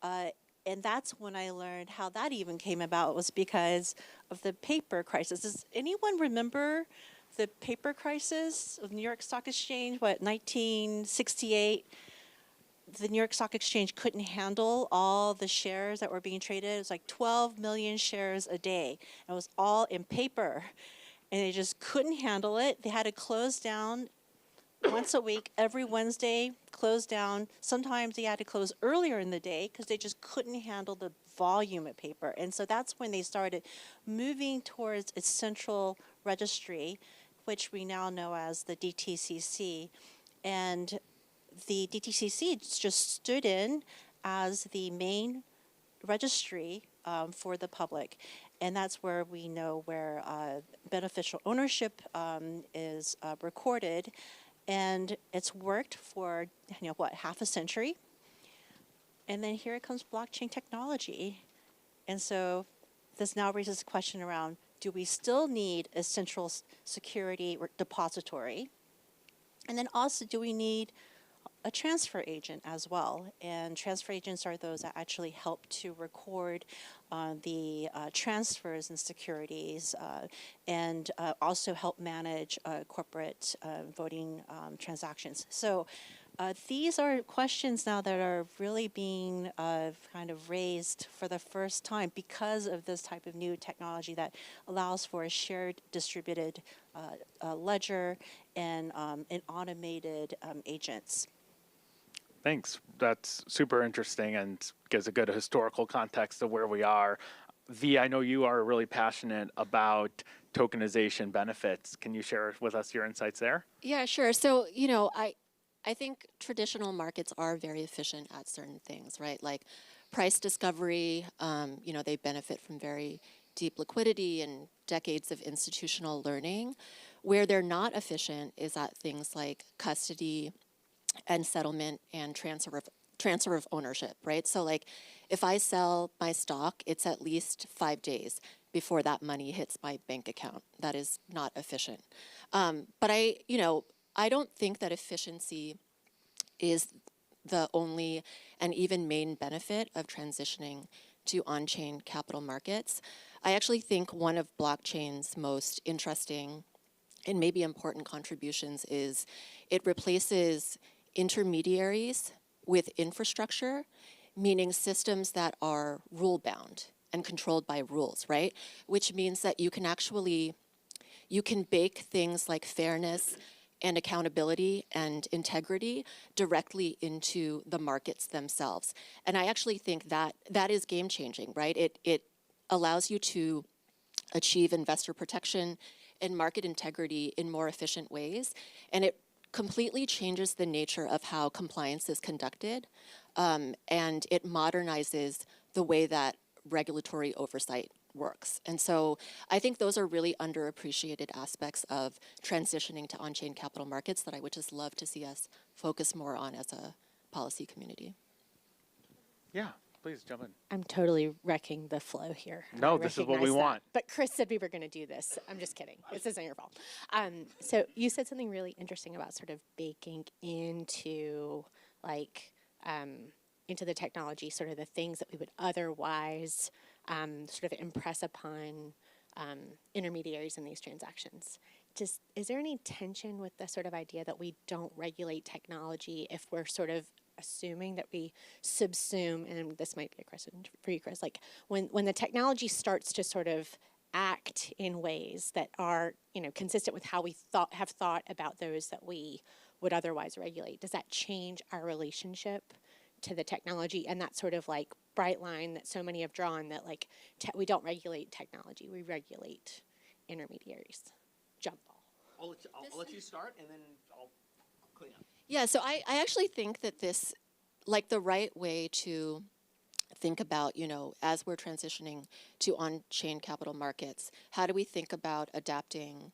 that's when I learned how that even came about. Was because of the paper crisis. Does anyone remember the paper crisis of New York Stock Exchange? 1968? The New York Stock Exchange couldn't handle all the shares that were being traded. It was like 12 million shares a day. It was all in paper. And they just couldn't handle it. They had to close down once a week, every Wednesday, close down. Sometimes they had to close earlier in the day because they just couldn't handle the volume of paper. And so that's when they started moving towards a central registry, which we now know as the DTCC. And the DTCC just stood in as the main registry for the public. And that's where we know where beneficial ownership is recorded. And it's worked for, half a century. And then here comes blockchain technology. And so this now raises a question around, do we still need a central security depository? And then also, do we need a transfer agent as well. And transfer agents are those that actually help to record the transfers and securities and also help manage corporate voting transactions. So these are questions now that are really being kind of raised for the first time because of this type of new technology that allows for a shared distributed ledger and automated agents. Thanks. That's super interesting and gives a good historical context of where we are. V, I know you are really passionate about tokenization benefits. Can you share with us your insights there? Yeah, sure. So, you know, I think traditional markets are very efficient at certain things, right? Like price discovery, you know, they benefit from very deep liquidity and decades of institutional learning. Where they're not efficient is at things like custody and settlement and transfer of ownership, right? So like if I sell my stock, it's at least 5 days before that money hits my bank account. That is not efficient. But I don't think that efficiency is the only and even main benefit of transitioning to on-chain capital markets. I actually think one of blockchain's most interesting and maybe important contributions is it replaces intermediaries with infrastructure, meaning systems that are rule-bound and controlled by rules, right? Which means that you can bake things like fairness and accountability and integrity directly into the markets themselves. And I actually think that that is game-changing, right? It allows you to achieve investor protection and market integrity in more efficient ways, and it completely changes the nature of how compliance is conducted, and it modernizes the way that regulatory oversight works. And so I think those are really underappreciated aspects of transitioning to on-chain capital markets that I would just love to see us focus more on as a policy community. Yeah, please jump in. I'm totally wrecking the flow here. No, I this is what we recognize that. want. But Chris said we were going to do this. I'm just kidding. This isn't your fault. So you said something really interesting about sort of baking into into the technology, sort of the things that we would otherwise sort of impress upon intermediaries in these transactions. Just, is there any tension with the sort of idea that we don't regulate technology if we're sort of assuming that we subsume, and this might be a question for you, Chris, like when the technology starts to sort of act in ways that are, you know, consistent with how we have thought about those that we would otherwise regulate, does that change our relationship to the technology and that sort of like bright line that so many have drawn that like we don't regulate technology, we regulate intermediaries? Jump ball. I'll let you start and then I'll clean up. Yeah, so I actually think that this, like the right way to think about, you know, as we're transitioning to on-chain capital markets, how do we think about adapting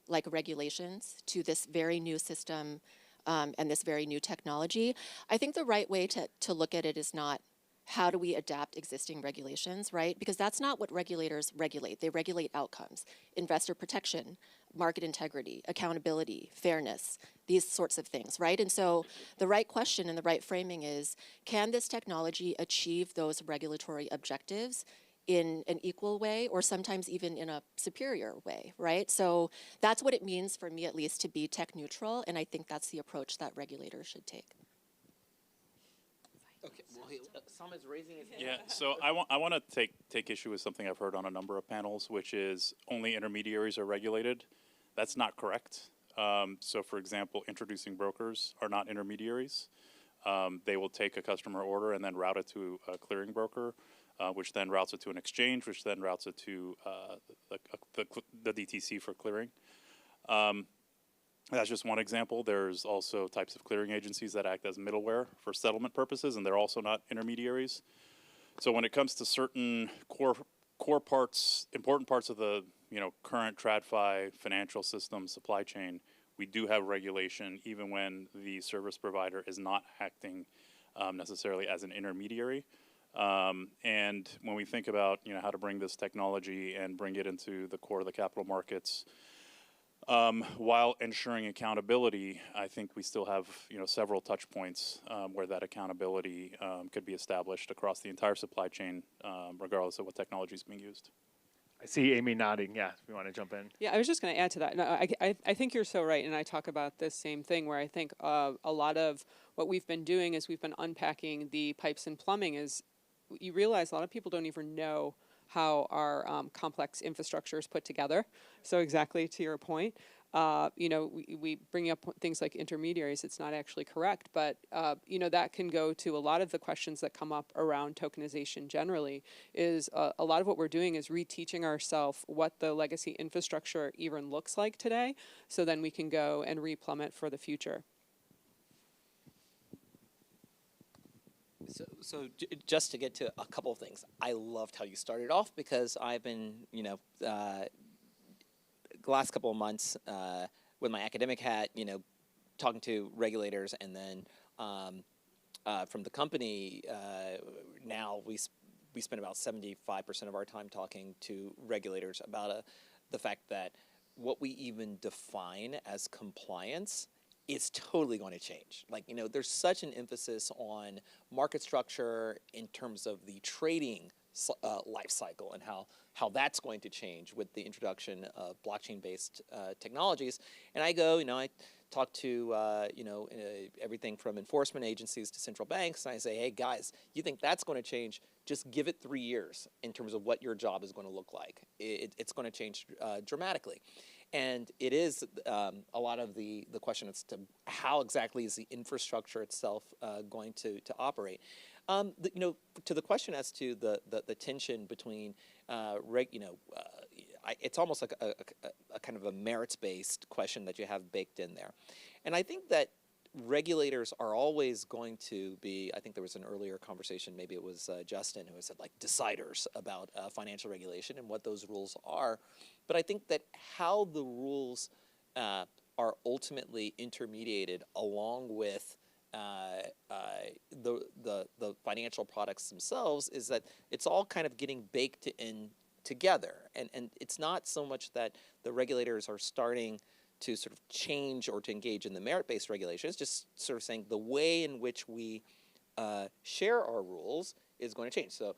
like regulations to this very new system and this very new technology? I think the right way to look at it is not how do we adapt existing regulations, right? Because that's not what regulators regulate. They regulate outcomes, investor protection, market integrity, accountability, fairness, these sorts of things, right? And so the right question and the right framing is, can this technology achieve those regulatory objectives in an equal way or sometimes even in a superior way, right? So that's what it means for me, at least, to be tech neutral, and I think that's the approach that regulators should take. Okay, well, Sam is raising his hand. Yeah, so I want to take issue with something I've heard on a number of panels, which is only intermediaries are regulated. That's not correct. So, for example, introducing brokers are not intermediaries. They will take a customer order and then route it to a clearing broker, which then routes it to an exchange, which then routes it to the DTC for clearing. That's just one example. There's also types of clearing agencies that act as middleware for settlement purposes, and they're also not intermediaries. So when it comes to certain core parts, important parts of the current TradFi financial system supply chain, we do have regulation even when the service provider is not acting necessarily as an intermediary. And when we think about how to bring this technology and bring it into the core of the capital markets, While ensuring accountability, I think we still have several touch points where that accountability could be established across the entire supply chain, regardless of what technology is being used. I see Amy nodding. Yeah, if you want to jump in. Yeah, I was just going to add to that. No, I think you're so right, and I talk about this same thing where I think a lot of what we've been doing is we've been unpacking the pipes and plumbing. Is you realize a lot of people don't even know how our complex infrastructure is put together. So exactly to your point, we bring up things like intermediaries. It's not actually correct, but that can go to a lot of the questions that come up around tokenization generally. Is a lot of what we're doing is reteaching ourselves what the legacy infrastructure even looks like today, so then we can go and replumb for the future. So just to get to a couple of things, I loved how you started off because I've been, the last couple of months with my academic hat, talking to regulators, and then from the company, now we spend about 75% of our time talking to regulators about the fact that what we even define as compliance is totally going to change. There's such an emphasis on market structure in terms of the trading life cycle and how that's going to change with the introduction of blockchain-based technologies. And I go, I talk to, everything from enforcement agencies to central banks, and I say, hey, guys, you think that's going to change? Just give it 3 years in terms of what your job is going to look like. It's going to change dramatically. And it is a lot of the question as to how exactly is the infrastructure itself going to operate. To the question as to the tension between, it's almost like a kind of a merits-based question that you have baked in there. And I think that regulators are always going to be, I think there was an earlier conversation, maybe it was Justin who said deciders about financial regulation and what those rules are. But I think that how the rules are ultimately intermediated along with the financial products themselves is that it's all kind of getting baked in together. And it's not so much that the regulators are starting to sort of change or to engage in the merit-based regulation. It's just sort of saying the way in which we share our rules is going to change. So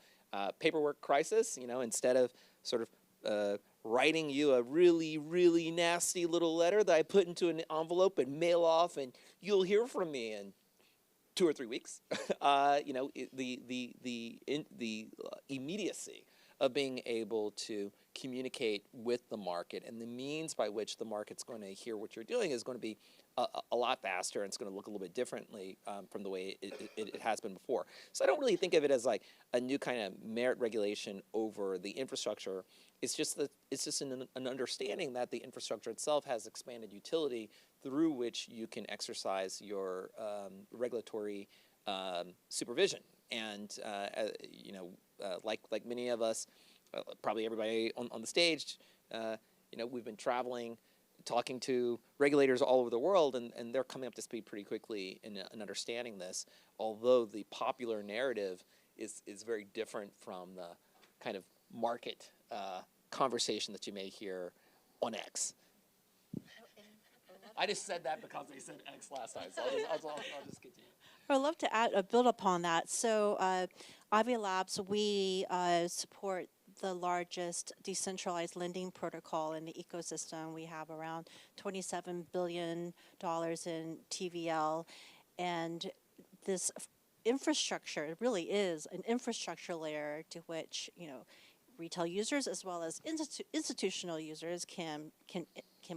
paperwork crisis, instead of sort of writing you a really, really nasty little letter that I put into an envelope and mail off and you'll hear from me in 2 or 3 weeks, the immediacy of being able to communicate with the market and the means by which the market's going to hear what you're doing is going to be a lot faster, and it's going to look a little bit differently from the way it has been before. So I don't really think of it as like a new kind of merit regulation over the infrastructure. It's just an understanding that the infrastructure itself has expanded utility through which you can exercise your regulatory supervision. And like many of us, probably everybody on the stage, we've been traveling, talking to regulators all over the world, and they're coming up to speed pretty quickly in understanding this, although the popular narrative is very different from the kind of market conversation that you may hear on X. I just said that because they said X last time, so I'll just continue. I'd love to build upon that. So Ivy Labs, we support the largest decentralized lending protocol in the ecosystem. We have around $27 billion in TVL, and this infrastructure really is an infrastructure layer to which retail users as well as institutional users can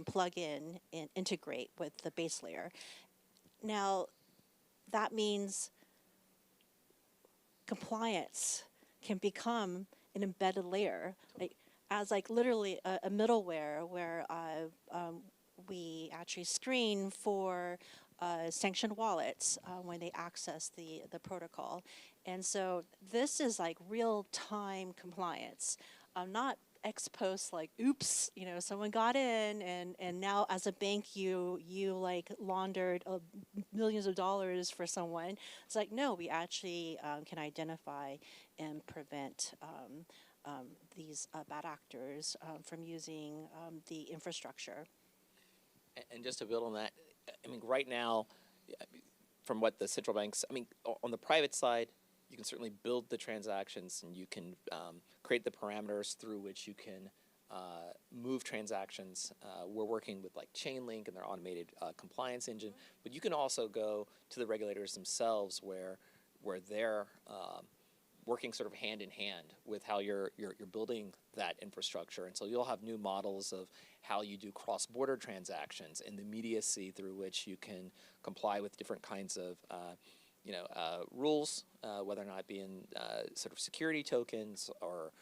plug in and integrate with the base layer. Now, that means compliance can become an embedded layer, as literally a middleware where we actually screen for sanctioned wallets when they access the protocol. And so this is real-time compliance, not ex post oops, someone got in and now as a bank you laundered millions of dollars for someone. It's no, we actually can identify and prevent these bad actors from using the infrastructure. And just to build on that, I mean, right now, from what the central banks, I mean, on the private side, you can certainly build the transactions and you can create the parameters through which you can move transactions. We're working with like Chainlink and their automated compliance engine, but you can also go to the regulators themselves where they're working sort of hand in hand with how you're building that infrastructure. And so you'll have new models of how you do cross-border transactions and the immediacy through which you can comply with different kinds of rules, whether or not being sort of security tokens or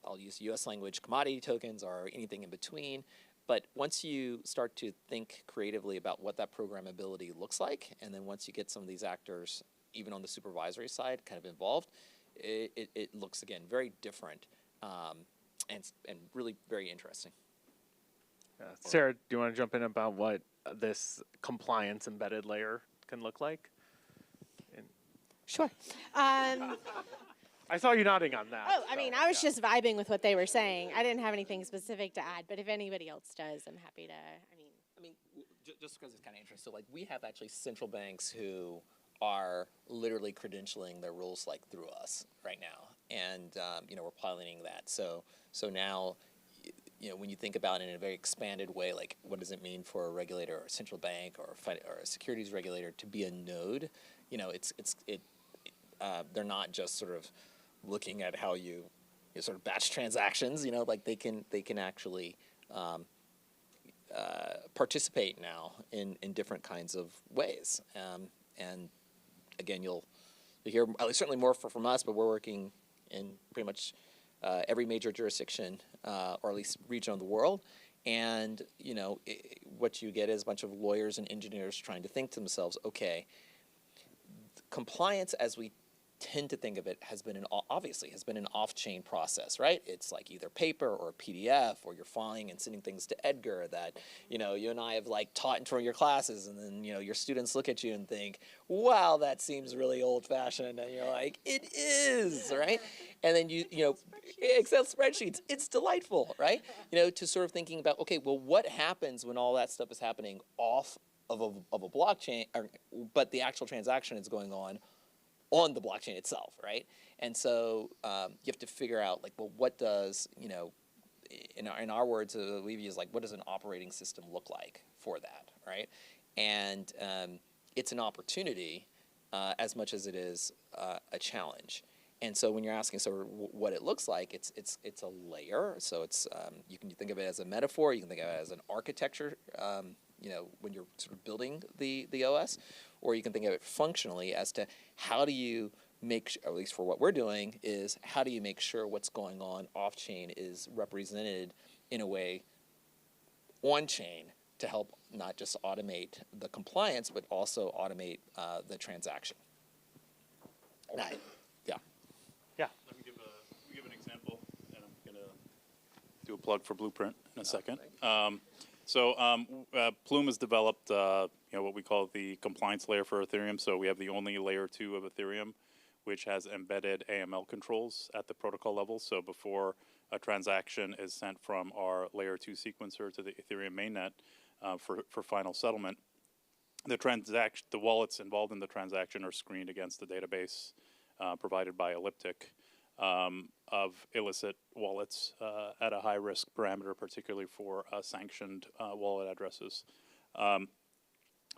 I'll use US language commodity tokens or anything in between. But once you start to think creatively about what that programmability looks like, and then once you get some of these actors, even on the supervisory side, kind of involved, it looks, again, very different and really very interesting. Sarah, do you want to jump in about what this compliance embedded layer can look like? Sure. I saw you nodding on that. Oh, I mean, I was just vibing with what they were saying. I didn't have anything specific to add, but if anybody else does, I'm happy to. I mean, just because it's kind of interesting. So, like, we have actually central banks who are literally credentialing their rules like through us right now, and we're piloting that. So now, when you think about it in a very expanded way, like what does it mean for a regulator or a central bank or a securities regulator to be a node? They're not just sort of looking at how you sort of batch transactions. Like they can actually participate now in different kinds of ways. And again, you'll hear at least certainly more from us, but we're working in pretty much every major jurisdiction or at least region of the world. And what you get is a bunch of lawyers and engineers trying to think to themselves, okay, compliance as we tend to think of it has been an off-chain process, right? It's like either paper or a PDF, or you're filing and sending things to Edgar that you and I have like taught in front of your classes, and then your students look at you and think, wow, that seems really old-fashioned, and you're like, it is, right? And then Excel spreadsheets, it's delightful, right? To sort of thinking about, okay, well, what happens when all that stuff is happening off of a blockchain, but the actual transaction is going on the blockchain itself, right? And so you have to figure out, like, well, what does, in our words, we've used, like, what does an operating system look like for that, right? And it's an opportunity as much as it is a challenge. And so when you're asking sort of what it looks like, it's a layer. So it's you can think of it as a metaphor. You can think of it as an architecture. When you're sort of building the OS, or you can think of it functionally as to how do you make, at least for what we're doing, is how do you make sure what's going on off-chain is represented in a way on-chain to help not just automate the compliance, but also automate the transaction. Yeah. Let me give an example, and I'm going to do a plug for Blueprint in a second. Plume has developed what we call the compliance layer for Ethereum. So we have the only layer 2 of Ethereum, which has embedded AML controls at the protocol level. So before a transaction is sent from our layer 2 sequencer to the Ethereum mainnet for final settlement, the wallets involved in the transaction are screened against the database provided by Elliptic of illicit wallets at a high-risk parameter, particularly for sanctioned wallet addresses.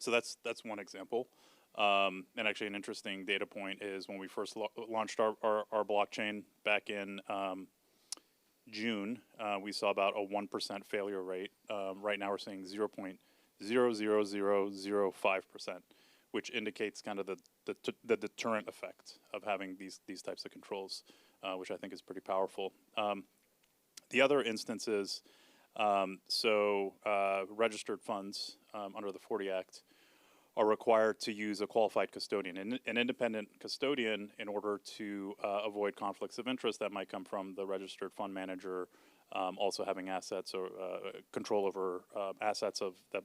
So that's one example. And actually, an interesting data point is when we first launched our blockchain back in June, we saw about a 1% failure rate. Right now, we're seeing 0.00005%, which indicates kind of the deterrent effect of having these types of controls, which I think is pretty powerful. The other instances, registered funds under the 40 Act are required to use a qualified custodian, an independent custodian, in order to avoid conflicts of interest that might come from the registered fund manager also having assets or control over assets that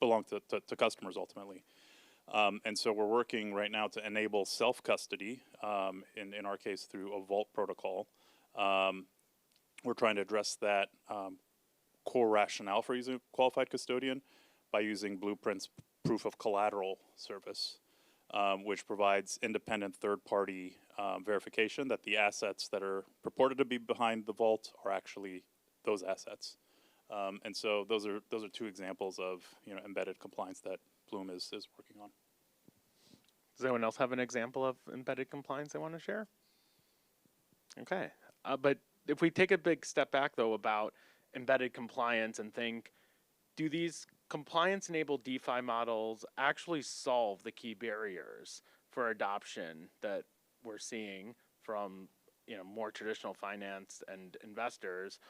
belong to customers ultimately. And so we're working right now to enable self-custody, in our case through a vault protocol. We're trying to address that core rationale for using a qualified custodian by using Blueprint's proof of collateral service, which provides independent third-party verification that the assets that are purported to be behind the vault are actually those assets. And so those are two examples of embedded compliance that Bloom is working on. Does anyone else have an example of embedded compliance they want to share? Okay, but if we take a big step back though about embedded compliance and think, do these compliance-enabled DeFi models actually solve the key barriers for adoption that we're seeing from more traditional finance and investors,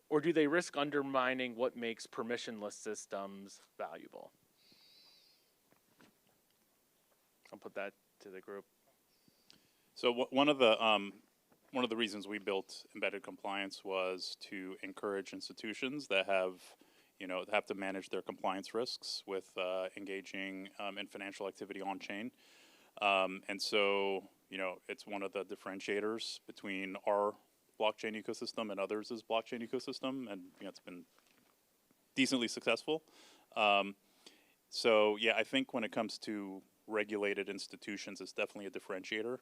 or do they risk undermining what makes permissionless systems valuable? I'll put that to the group. So one of the reasons we built embedded compliance was to encourage institutions that have to manage their compliance risks with engaging in financial activity on chain, and so it's one of the differentiators between our blockchain ecosystem and others' blockchain ecosystem, and it's been decently successful. So yeah, I think when it comes to regulated institutions, it's definitely a differentiator.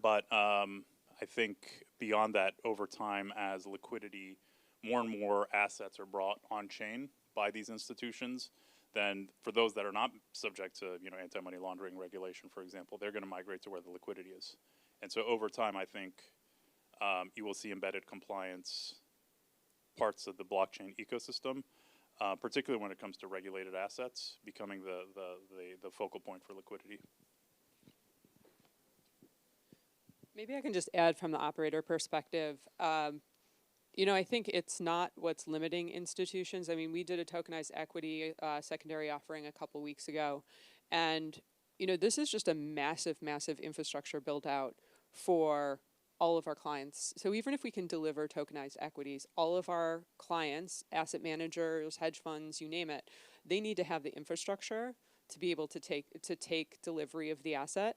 But I think beyond that, over time, as liquidity, more and more assets are brought on chain by these institutions, then for those that are not subject to anti-money laundering regulation, for example, they're going to migrate to where the liquidity is. And so over time, I think you will see embedded compliance parts of the blockchain ecosystem, particularly when it comes to regulated assets, becoming the focal point for liquidity. Maybe I can just add from the operator perspective. I think it's not what's limiting institutions. I mean, we did a tokenized equity secondary offering a couple weeks ago, and this is just a massive, massive infrastructure built out for all of our clients. So even if we can deliver tokenized equities, all of our clients, asset managers, hedge funds, you name it, they need to have the infrastructure to be able to take delivery of the asset.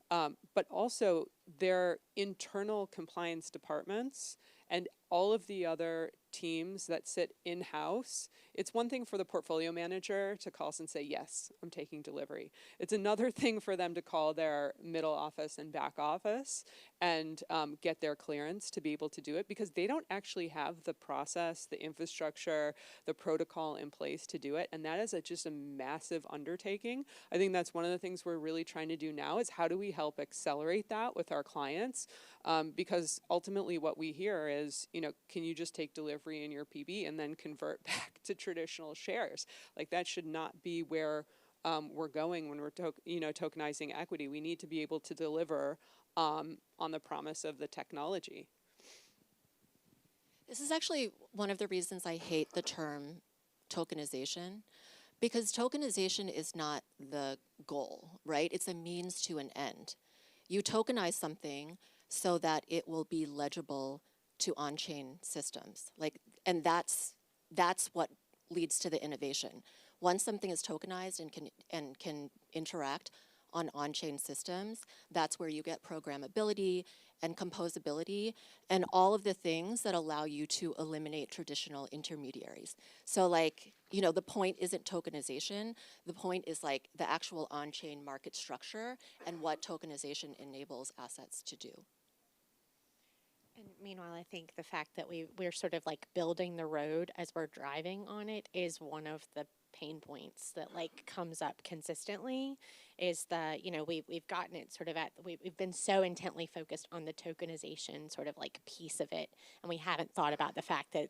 But also their internal compliance departments and all of the other teams that sit in-house. It's one thing for the portfolio manager to call us and say, yes, I'm taking delivery. It's another thing for them to call their middle office and back office and get their clearance to be able to do it, because they don't actually have the process, the infrastructure, the protocol in place to do it. And that is just a massive undertaking. I think that's one of the things we're really trying to do now is how do we help accelerate that with our clients? Because ultimately what we hear is, can you just take delivery in your PB and then convert back to traditional shares? Like that should not be where we're going when we're tokenizing equity. We need to be able to deliver on the promise of the technology. This is actually one of the reasons I hate the term tokenization, because tokenization is not the goal, right? It's a means to an end. You tokenize something so that it will be legible to on-chain systems. And that's what leads to the innovation. Once something is tokenized and can interact on-chain systems, that's where you get programmability and composability and all of the things that allow you to eliminate traditional intermediaries. So the point isn't tokenization. The point is the actual on-chain market structure and what tokenization enables assets to do. And meanwhile, I think the fact that we're sort of building the road as we're driving on it is one of the pain points that comes up consistently, is that we've gotten it sort of we've been so intently focused on the tokenization sort of piece of it, and we haven't thought about the fact that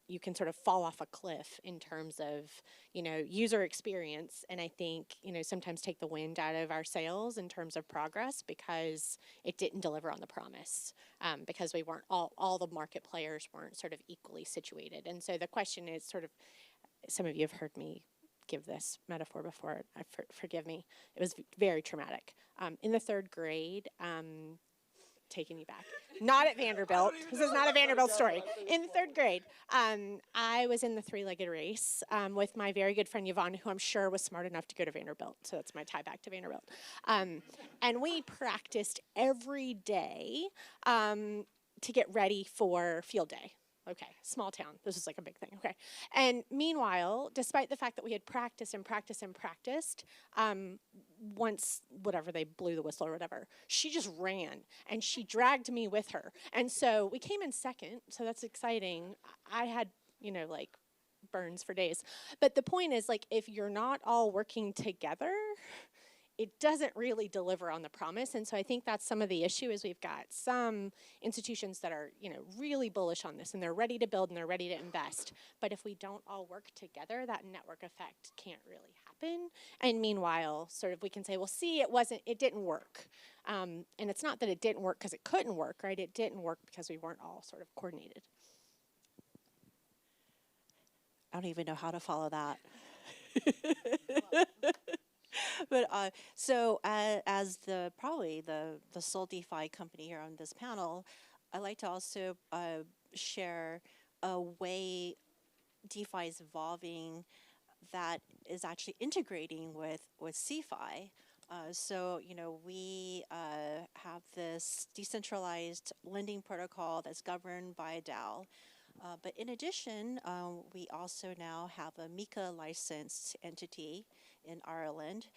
you can sort of fall off a cliff in terms of user experience, and I think sometimes take the wind out of our sails in terms of progress because it didn't deliver on the promise, because we weren't all the market players weren't sort of equally situated. And so the question is sort of, some of you have heard me give this metaphor before, forgive me, it was very traumatic. In the third grade, taking you back, not at Vanderbilt, this is not a Vanderbilt story. In the third grade, I was in the three-legged race with my very good friend Yvonne, who I'm sure was smart enough to go to Vanderbilt, so that's my tie back to Vanderbilt. And we practiced every day to get ready for field day. Okay, small town. This is like a big thing. Okay. And meanwhile, despite the fact that we had practiced and practiced and practiced, once, whatever, they blew the whistle or whatever, she just ran and she dragged me with her. And so we came in second, so that's exciting. I had, like burns for days. But the point is, like, if you're not all working together, it doesn't really deliver on the promise. And so I think that's some of the issue is we've got some institutions that are, really bullish on this and they're ready to build and they're ready to invest. But if we don't all work together, that network effect can't really happen. And meanwhile, sort of we can say, well, see, it didn't work. And it's not that it didn't work because it couldn't work, right? It didn't work because we weren't all sort of coordinated. I don't even know how to follow that. But so as probably the sole DeFi company here on this panel, I'd like to also share a way DeFi is evolving that is actually integrating with CeFi. So, we have this decentralized lending protocol that's governed by a DAO. But in addition, we also now have a MiCA licensed entity in Ireland,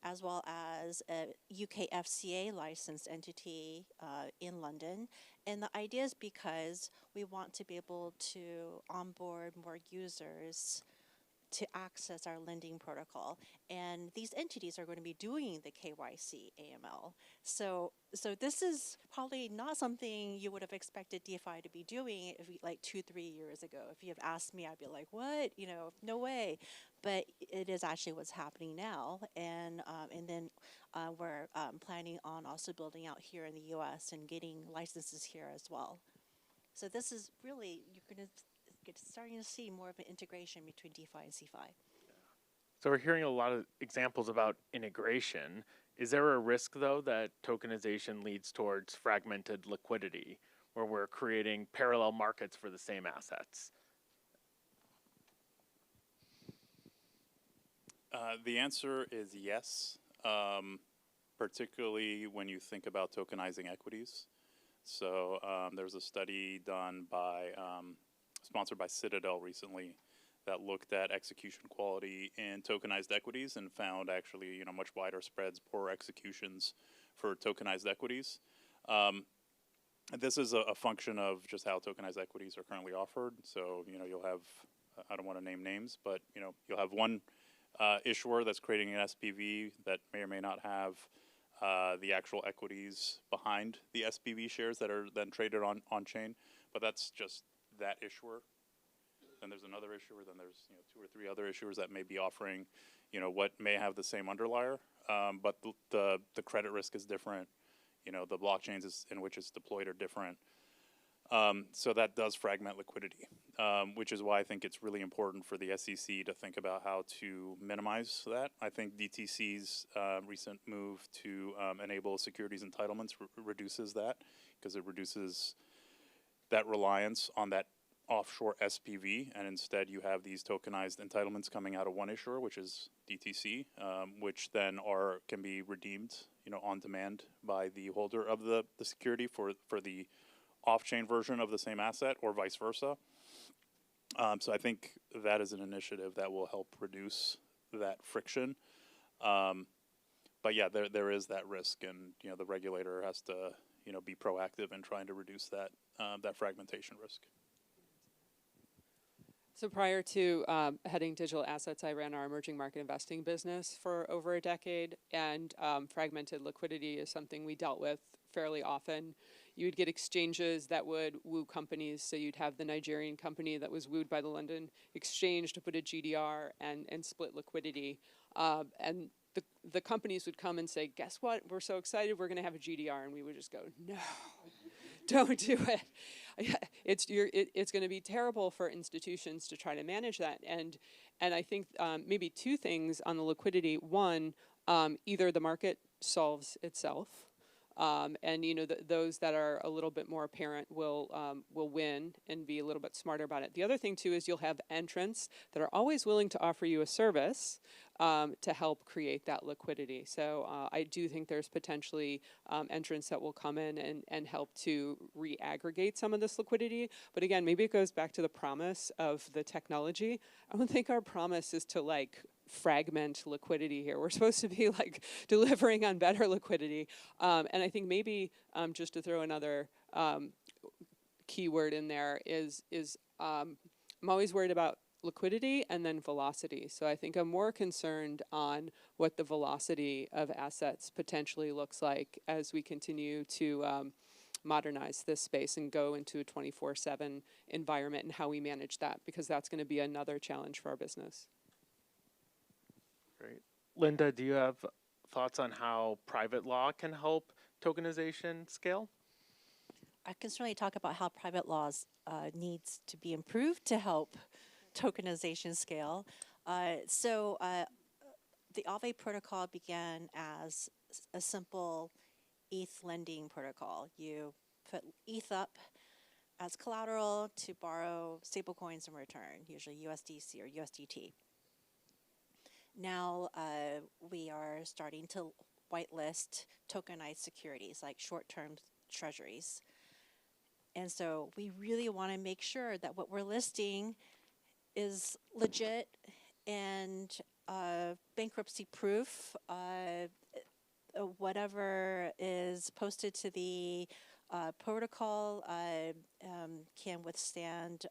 as well as a UK FCA licensed entity in London. And the idea is because we want to be able to onboard more users to access our lending protocol. And these entities are going to be doing the KYC AML. So this is probably not something you would have expected DeFi to be doing like 2-3 years ago. If you have asked me, I'd be like, what? No way. But it is actually what's happening now. And then we're planning on also building out here in the US and getting licenses here as well. So this is really, you're going to starting to see more of an integration between DeFi and CeFi. So we're hearing a lot of examples about integration. Is there a risk, though, that tokenization leads towards fragmented liquidity, where we're creating parallel markets for the same assets? The answer is yes, particularly when you think about tokenizing equities. So there's a study done by sponsored by Citadel recently that looked at execution quality in tokenized equities and found actually much wider spreads, poorer executions for tokenized equities. This is a function of just how tokenized equities are currently offered. So you'll have, I don't want to name names, but you'll have one issuer that's creating an SPV that may or may not have the actual equities behind the SPV shares that are then traded on chain, but that's just that issuer. Then there's another issuer, then there's 2 or 3 other issuers that may be offering what may have the same underlier, but the credit risk is different. The blockchains in which it's deployed are different. So that does fragment liquidity, which is why I think it's really important for the SEC to think about how to minimize that. I think DTC's recent move to enable securities entitlements reduces that, because it reduces that reliance on that offshore SPV, and instead you have these tokenized entitlements coming out of one issuer, which is DTC, which then can be redeemed, on demand by the holder of the security for the off-chain version of the same asset, or vice versa. So I think that is an initiative that will help reduce that friction. But yeah, there is that risk, and the regulator has to be proactive in trying to reduce that fragmentation risk. So prior to heading digital assets, I ran our emerging market investing business for over a decade, and fragmented liquidity is something we dealt with fairly often. You would get exchanges that would woo companies, so you'd have the Nigerian company that was wooed by the London exchange to put a GDR and split liquidity. And the companies would come and say, guess what, we're so excited, we're going to have a GDR, and we would just go, no, don't do it. It's going to be terrible for institutions to try to manage that. And I think maybe 2 things on the liquidity. One, either the market solves itself, and those that are a little bit more apparent will win and be a little bit smarter about it. The other thing too is you'll have entrants that are always willing to offer you a service, to help create that liquidity. So I do think there's potentially entrants that will come in and help to re-aggregate some of this liquidity. But again, maybe it goes back to the promise of the technology. I don't think our promise is to like fragment liquidity here. We're supposed to be like delivering on better liquidity. And I think maybe just to throw another keyword in there is I'm always worried about liquidity and then velocity. So I think I'm more concerned on what the velocity of assets potentially looks like as we continue to modernize this space and go into a 24/7 environment and how we manage that, because that's going to be another challenge for our business. Great. Linda, do you have thoughts on how private law can help tokenization scale? I can certainly talk about how private laws needs to be improved to help tokenization scale. The Aave protocol began as a simple ETH lending protocol. You put ETH up as collateral to borrow stablecoins in return, usually USDC or USDT. Now we are starting to whitelist tokenized securities like short-term treasuries. And so we really want to make sure that what we're listing is legit and bankruptcy proof. Whatever is posted to the protocol can withstand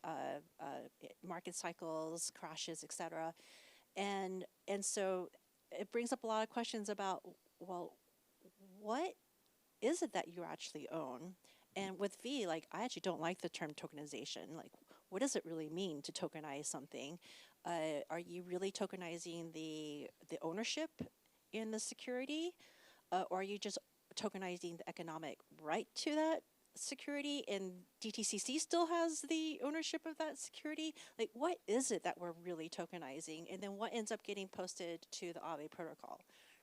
market cycles, crashes, etc. And so it brings up a lot of questions about, well, what is it that you actually own? And with V, like, I actually don't like the term tokenization. Like, what does it really mean to tokenize something? Are you really tokenizing the ownership in the security? Or are you just tokenizing the economic right to that security, and DTCC still has the ownership of that security? Like, what is it that we're really tokenizing? And then what ends up getting posted to the Aave protocol,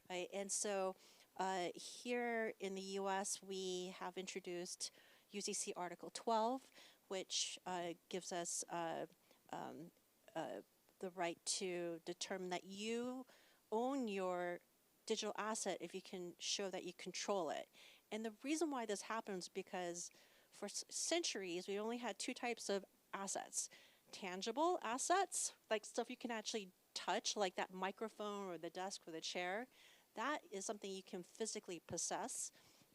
right? And so here in the US, we have introduced UCC Article 12, which gives us the right to determine that you own your digital asset if you can show that you control it. And the reason why this happens because for centuries, we only had two types of assets. Tangible assets, like stuff you can actually touch, like that microphone or the desk or the chair. That is something you can physically possess.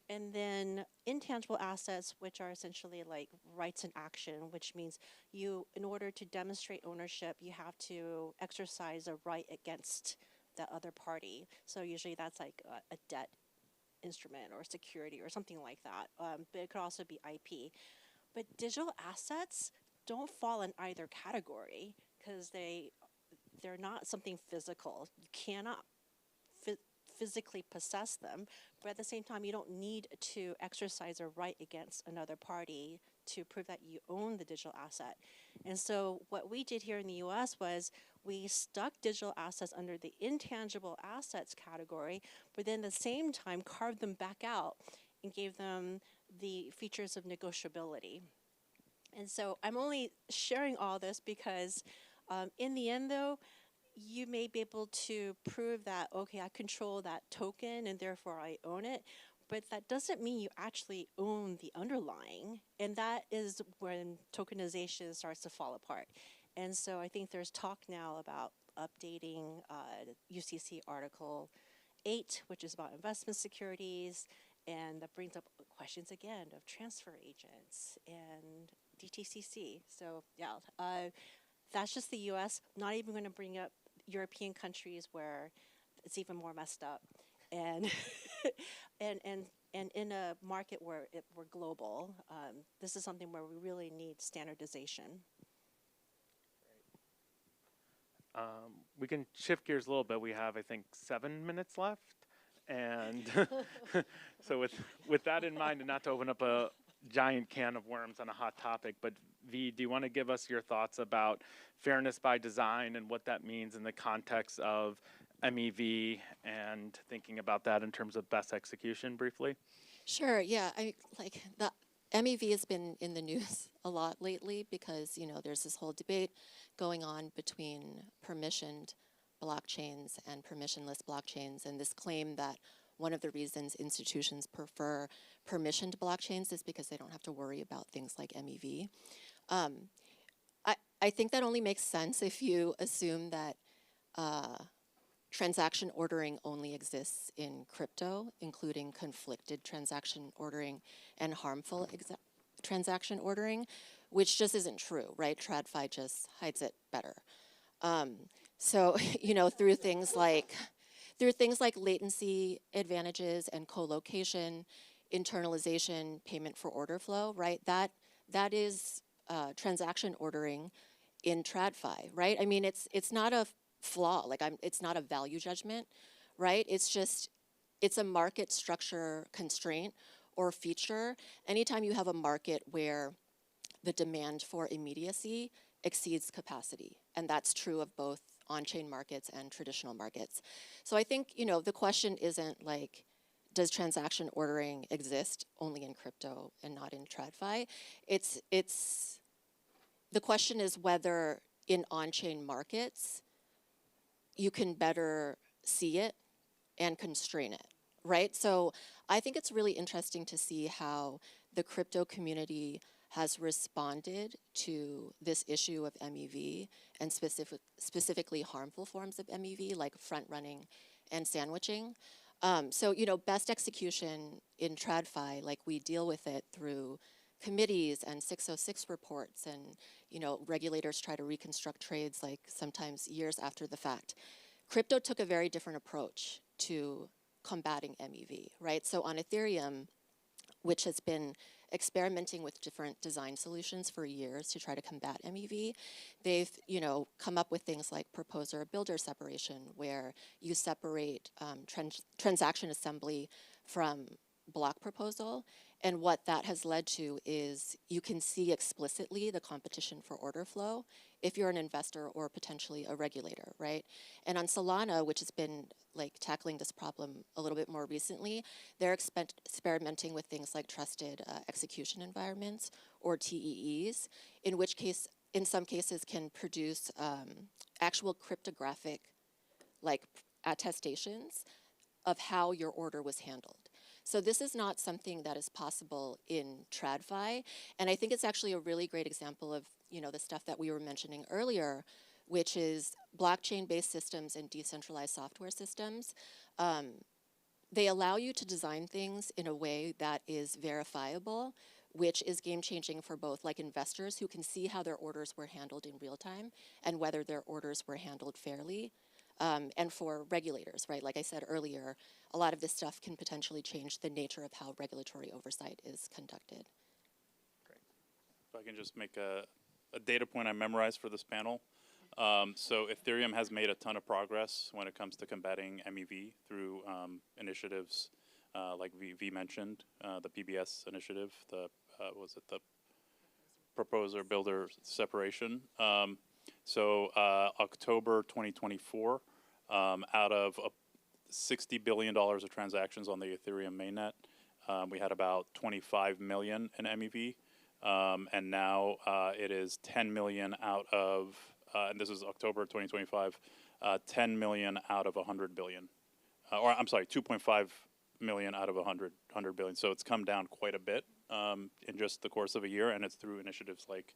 And then intangible assets, which are essentially like rights in action, which means you, in order to demonstrate ownership, you have to exercise a right against the other party. So usually that's like a debt instrument or security or something like that. But it could also be IP. But digital assets don't fall in either category because they're not something physical. You cannot physically possess them, but at the same time, you don't need to exercise a right against another party to prove that you own the digital asset. And so what we did here in the US was we stuck digital assets under the intangible assets category, but then at the same time carved them back out and gave them the features of negotiability. And so I'm only sharing all this because in the end though, you may be able to prove that, okay, I control that token and therefore I own it, but that doesn't mean you actually own the underlying. And that is when tokenization starts to fall apart. And so I think there's talk now about updating UCC Article 8, which is about investment securities, and that brings up questions again of transfer agents and DTCC. So yeah, that's just the US. Not even going to bring up European countries where it's even more messed up, and and in a market where we're global, this is something where we really need standardization. We can shift gears a little bit. We have, I think, 7 minutes left, and so with that in mind, and not to open up a giant can of worms on a hot topic, but V, do you want to give us your thoughts about fairness by design and what that means in the context of MEV and thinking about that in terms of best execution briefly? Sure, yeah. Like the MEV has been in the news a lot lately because, you know, there's this whole debate going on between permissioned blockchains and permissionless blockchains, and this claim that one of the reasons institutions prefer permissioned blockchains is because they don't have to worry about things like MEV. I think that only makes sense if you assume that transaction ordering only exists in crypto, including conflicted transaction ordering and harmful transaction ordering, which just isn't true, right? TradFi just hides it better. So, you know, through things like latency advantages and co-location, internalization, payment for order flow, right? That is transaction ordering in TradFi, right? I mean, it's not a flaw, like it's not a value judgment, right? It's a market structure constraint or feature. Anytime you have a market where the demand for immediacy exceeds capacity, and that's true of both on-chain markets and traditional markets. So I think, you know, the question isn't like, does transaction ordering exist only in crypto and not in TradFi? The question is whether in on-chain markets you can better see it and constrain it, right? So I think it's really interesting to see how the crypto community has responded to this issue of MEV and specifically harmful forms of MEV like front running and sandwiching. So, you know, best execution in TradFi, like we deal with it through committees and 606 reports, and, you know, regulators try to reconstruct trades like sometimes years after the fact. Crypto took a very different approach to combating MEV, right? So on Ethereum, which has been experimenting with different design solutions for years to try to combat MEV, they've, you know, come up with things like proposer-builder separation, where you separate transaction assembly from block proposal. And what that has led to is you can see explicitly the competition for order flow if you're an investor or potentially a regulator, right? And on Solana, which has been like tackling this problem a little bit more recently, they're experimenting with things like trusted execution environments, or TEEs, in which case, in some cases, can produce actual cryptographic like attestations of how your order was handled. So this is not something that is possible in TradFi, and I think it's actually a really great example of, you know, the stuff that we were mentioning earlier, which is blockchain-based systems and decentralized software systems. They allow you to design things in a way that is verifiable, which is game-changing for both like investors who can see how their orders were handled in real time and whether their orders were handled fairly. And for regulators, right? Like I said earlier, a lot of this stuff can potentially change the nature of how regulatory oversight is conducted. Great. If I can just make a data point I memorized for this panel. So Ethereum has made a ton of progress when it comes to combating MEV through initiatives like V mentioned, the PBS initiative, the proposer builder separation. So October 2024, out of $60 billion of transactions on the Ethereum mainnet, we had about 25 million in MEV, and now it is 10 million out of, and this is October 2025, 10 million out of 100 billion, or I'm sorry, 2.5 million out of 100 billion. So it's come down quite a bit in just the course of a year, and it's through initiatives like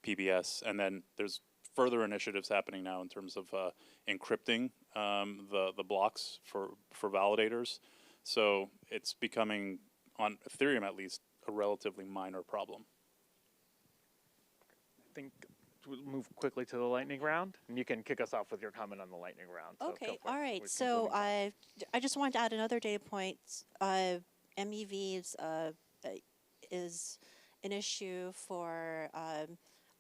PBS, and then there's further initiatives happening now in terms of encrypting the blocks for validators. So it's becoming, on Ethereum at least, a relatively minor problem. I think we'll move quickly to the lightning round, and you can kick us off with your comment on the lightning round. So Okay, all right. So I just wanted to add another data point. MEV is an issue for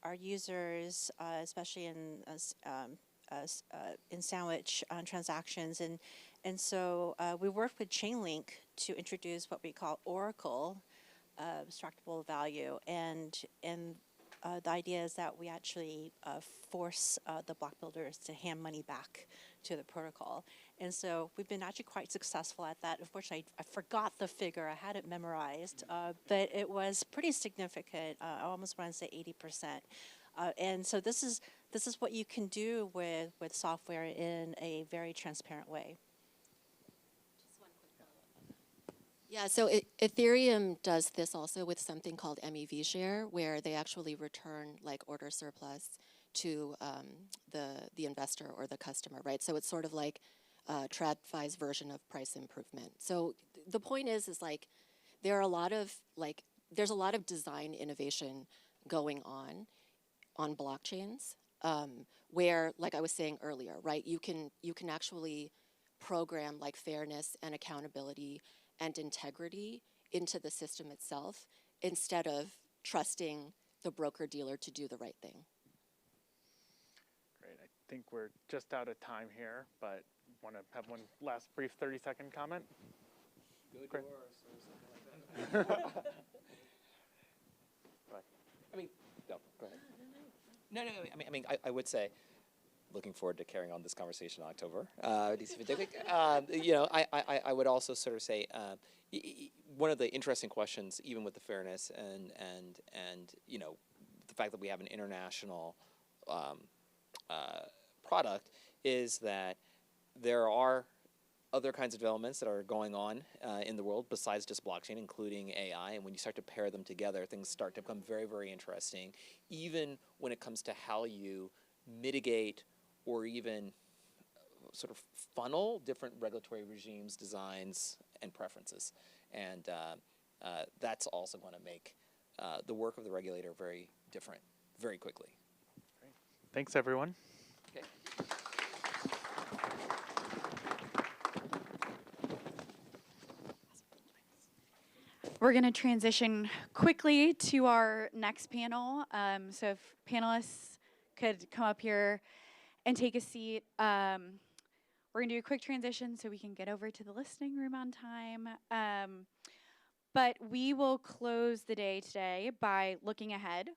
our users, especially in sandwich transactions, and so we worked with Chainlink to introduce what we call Oracle abstractable value, and the idea is that we actually force the block builders to hand money back to the protocol. And so we've been actually quite successful at that. Unfortunately, I forgot the figure. I had it memorized, but it was pretty significant. I almost want to say 80%. And so this is this is what you can do with software in a very transparent way. Yeah, so Ethereum does this also with something called MEV share, where they actually return like order surplus to the investor or the customer, right? So it's sort of like TradFi's version of price improvement. So the point is like there are a lot of there's a lot of design innovation going on blockchains, where, like I was saying earlier, right? You can actually program like fairness and accountability and integrity into the system itself instead of trusting the broker-dealer to do the right thing. Great. I think we're just out of time here, but want to have one last brief 30-second comment? Good Great. or something like that. I mean, no, go ahead. No. I mean, I would say, looking forward to carrying on this conversation in October. You know, I would also sort of say one of the interesting questions, even with the fairness and you know, the fact that we have an international product, is that there are other kinds of developments that are going on in the world besides just blockchain, including AI. And when you start to pair them together, things start to become very, very interesting, even when it comes to how you mitigate or even sort of funnel different regulatory regimes, designs, and preferences. And that's also going to make the work of the regulator very different very quickly. Great. Thanks, everyone. Okay. We're going to transition quickly to our next panel. So if panelists could come up here and take a seat. We're going to do a quick transition so we can get over to the listening room on time. But we will close the day today by looking ahead.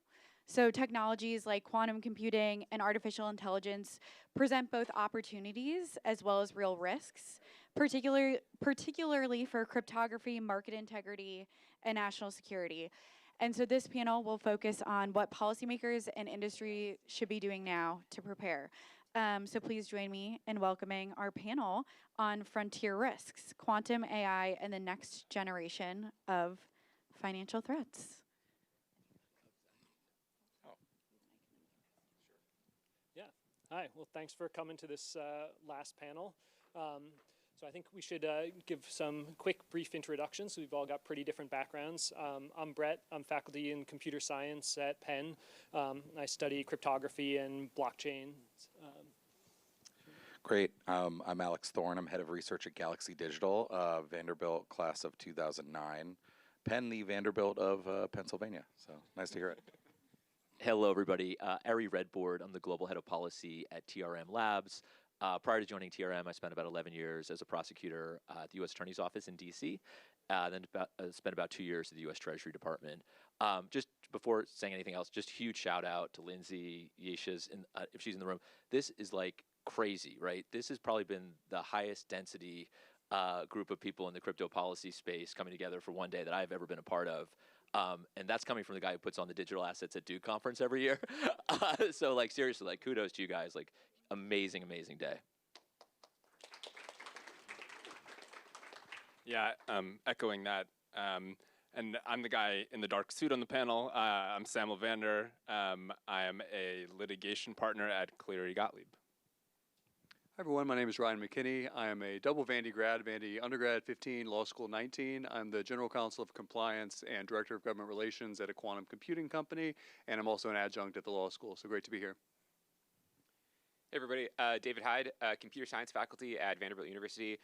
So technologies like quantum computing and artificial intelligence present both opportunities as well as real risks, particularly for cryptography, market integrity, and national security. And so this panel will focus on what policymakers and industry should be doing now to prepare. So please join me in welcoming our panel on frontier risks, quantum AI, and the next generation of financial threats. Hi, well, thanks for coming to this last panel. So I think we should give some quick, brief introductions. We've all got pretty different backgrounds. I'm Brett. I'm faculty in computer science at Penn. I study cryptography and blockchain. Great. I'm Alex Thorne. I'm head of research at Galaxy Digital, Vanderbilt class of 2009. Penn, the Vanderbilt of Pennsylvania. So nice to hear it. Hello, everybody. Ari Redboard. I'm the global head of policy at TRM Labs. Prior to joining TRM, I spent about 11 years as a prosecutor at the U.S. Attorney's Office in D.C., then spent about 2 years at the U.S. Treasury Department. Just before saying anything else, just huge shout out to Lindsay Yesha's, if she's in the room. This is like crazy, right? This has probably been the highest density group of people in the crypto policy space coming together for one day that I've ever been a part of. And that's coming from the guy who puts on the Digital Assets at Duke conference every year. So like seriously, like kudos to you guys, like amazing, amazing day. Yeah, echoing that. And I'm the guy in the dark suit on the panel. I'm Sam Levander. I am a litigation partner at Cleary Gottlieb. Hi everyone, my name is Ryan McKinney. I am a double Vandy grad, Vandy undergrad 15, law school 19. I'm the general counsel of compliance and director of government relations at a quantum computing company, and I'm also an adjunct at the law school, so great to be here. Hey everybody, David Hyde, computer science faculty at Vanderbilt University,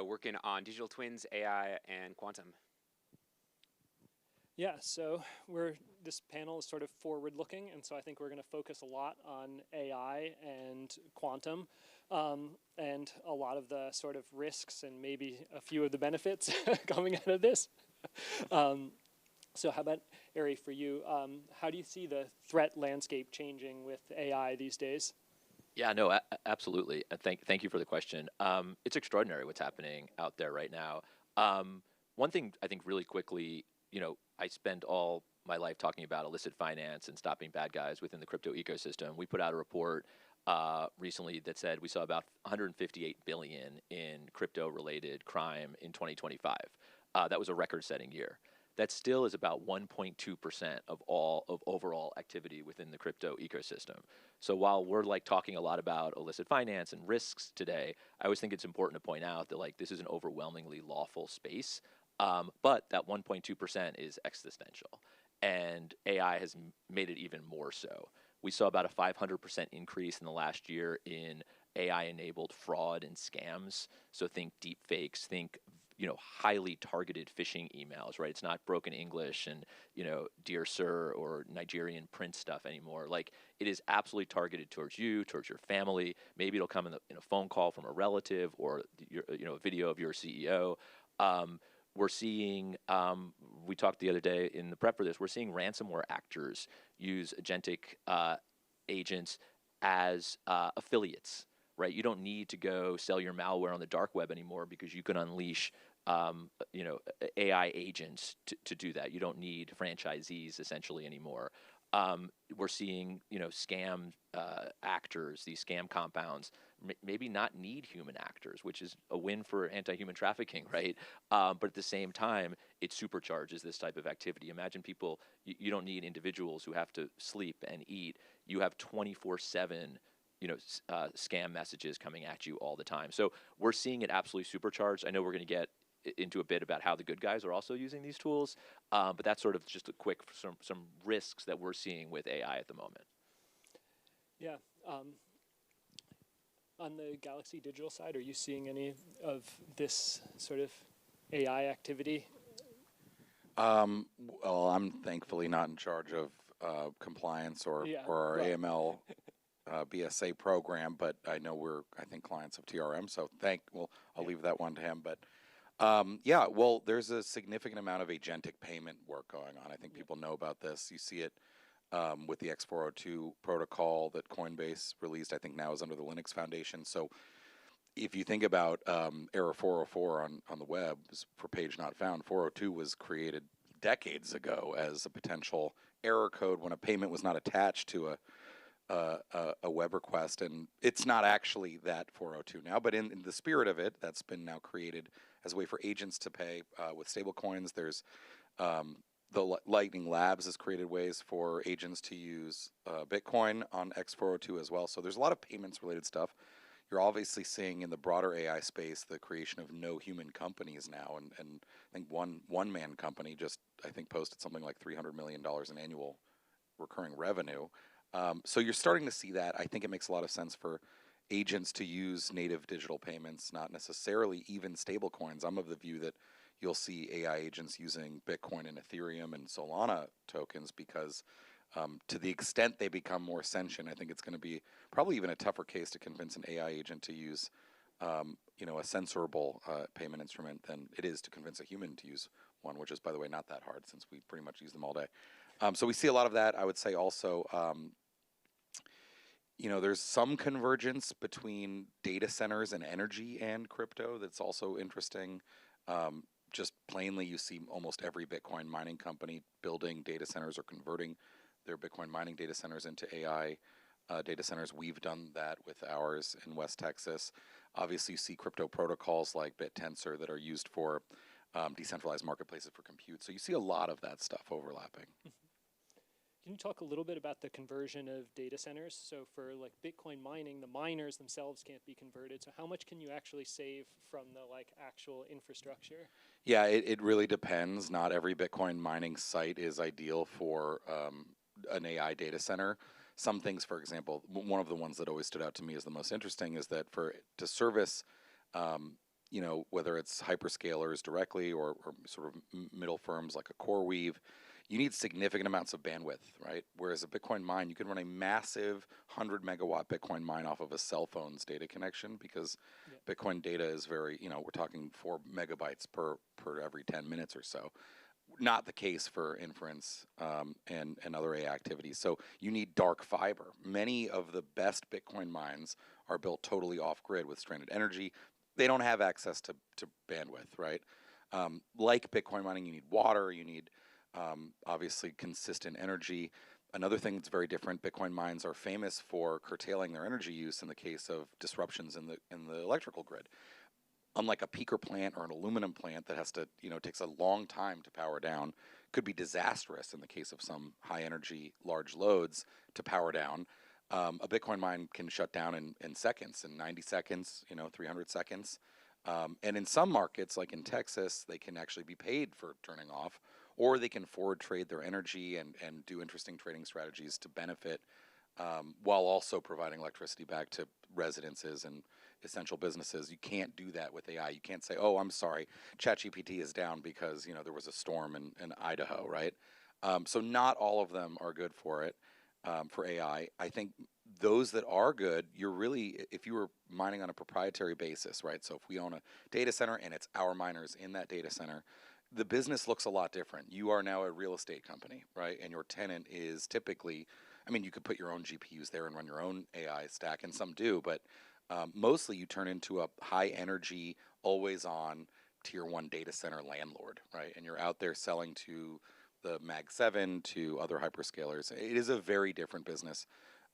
working on digital twins, AI, and quantum. Yeah, so this panel is sort of forward-looking, and so I think we're going to focus a lot on AI and quantum, and a lot of the sort of risks and maybe a few of the benefits coming out of this. So how about, Ari, for you, how do you see the threat landscape changing with AI these days? Yeah, no, absolutely. Thank you for the question. It's extraordinary what's happening out there right now. One thing I think really quickly, you know, I spend all my life talking about illicit finance and stopping bad guys within the crypto ecosystem. We put out a report recently that said we saw about 158 billion in crypto-related crime in 2025. That was a record-setting year. That still is about 1.2% of overall activity within the crypto ecosystem. So while we're like talking a lot about illicit finance and risks today, I always think it's important to point out that like this is an overwhelmingly lawful space, but that 1.2% is existential, and AI has made it even more so. We saw about a 500% increase in the last year in AI-enabled fraud and scams. So think deep fakes, think highly targeted phishing emails, right? It's not broken English and, dear sir or Nigerian print stuff anymore. Like it is absolutely targeted towards you, towards your family. Maybe it'll come in a phone call from a relative or a video of your CEO. We're seeing, we talked the other day in the prep for this, we're seeing ransomware actors use agentic agents as affiliates, right? You don't need to go sell your malware on the dark web anymore because you can unleash, AI agents to do that. You don't need franchisees essentially anymore. We're seeing, scam actors, these scam compounds, maybe not need human actors, which is a win for anti-human trafficking, right? But at the same time, it supercharges this type of activity. Imagine people, you don't need individuals who have to sleep and eat. You have 24/7 scam messages coming at you all the time. So we're seeing it absolutely supercharged. I know we're going to get into a bit about how the good guys are also using these tools, but that's sort of just a quick some risks that we're seeing with AI at the moment. Yeah. On the Galaxy Digital side, are you seeing any of this sort of AI activity? Well, I'm thankfully not in charge of compliance or our AML BSA program, but I know we're, I think, clients of TRM, so I'll leave that one to him. But well, there's a significant amount of agentic payment work going on. I think people know about this. You see it with the X402 protocol that Coinbase released, I think now is under the Linux Foundation. So if you think about error 404 on the web for page not found, 402 was created decades ago as a potential error code when a payment was not attached to a web request, and it's not actually that 402 now, but in the spirit of it, that's been now created as a way for agents to pay with stable coins. There's the Lightning Labs has created ways for agents to use Bitcoin on X402 as well. So there's a lot of payments related stuff. You're obviously seeing in the broader AI space the creation of no human companies now, and I think one man company just posted something like $300 million in annual recurring revenue. So you're starting to see that. I think it makes a lot of sense for agents to use native digital payments, not necessarily even stable coins. I'm of the view that you'll see AI agents using Bitcoin and Ethereum and Solana tokens because to the extent they become more sentient, I think it's going to be probably even a tougher case to convince an AI agent to use a censorable payment instrument than it is to convince a human to use one, which is, by the way, not that hard since we pretty much use them all day. So we see a lot of that. I would say also, there's some convergence between data centers and energy and crypto that's also interesting. Just plainly, you see almost every Bitcoin mining company building data centers or converting their Bitcoin mining data centers into AI data centers. We've done that with ours in West Texas. Obviously, you see crypto protocols like BitTensor that are used for decentralized marketplaces for compute. So you see a lot of that stuff overlapping. Can you talk a little bit about the conversion of data centers? So for like Bitcoin mining, the miners themselves can't be converted. So how much can you actually save from the actual infrastructure? Yeah, it really depends. Not every Bitcoin mining site is ideal for an AI data center. Some things, for example, one of the ones that always stood out to me as the most interesting is that to service, whether it's hyperscalers directly or sort of middle firms like a CoreWeave, you need significant amounts of bandwidth, right? Whereas a Bitcoin mine, you can run a massive 100 megawatt Bitcoin mine off of a cell phone's data connection because Bitcoin data is very, we're talking 4 megabytes per every 10 minutes or so. Not the case for inference and other AI activities. So you need dark fiber. Many of the best Bitcoin mines are built totally off-grid with stranded energy. They don't have access to bandwidth, right? Like Bitcoin mining, you need water, you need obviously consistent energy. Another thing that's very different, Bitcoin mines are famous for curtailing their energy use in the case of disruptions in the electrical grid. Unlike a peaker plant or an aluminum plant that has to, takes a long time to power down, could be disastrous in the case of some high energy, large loads to power down. A Bitcoin mine can shut down in seconds, in 90 seconds, 300 seconds. And in some markets, like in Texas, they can actually be paid for turning off, or they can forward trade their energy and do interesting trading strategies to benefit while also providing electricity back to residences and essential businesses. You can't do that with AI. You can't say, oh, I'm sorry, ChatGPT is down because, there was a storm in Idaho, right? So not all of them are good for it, for AI. I think those that are good, you're really, if you were mining on a proprietary basis, right? So if we own a data center and it's our miners in that data center, the business looks a lot different. You are now a real estate company, right? And your tenant is typically, you could put your own GPUs there and run your own AI stack, and some do, but mostly you turn into a high energy, always on tier 1 data center landlord, right? And you're out there selling to the Mag 7, to other hyperscalers. It is a very different business.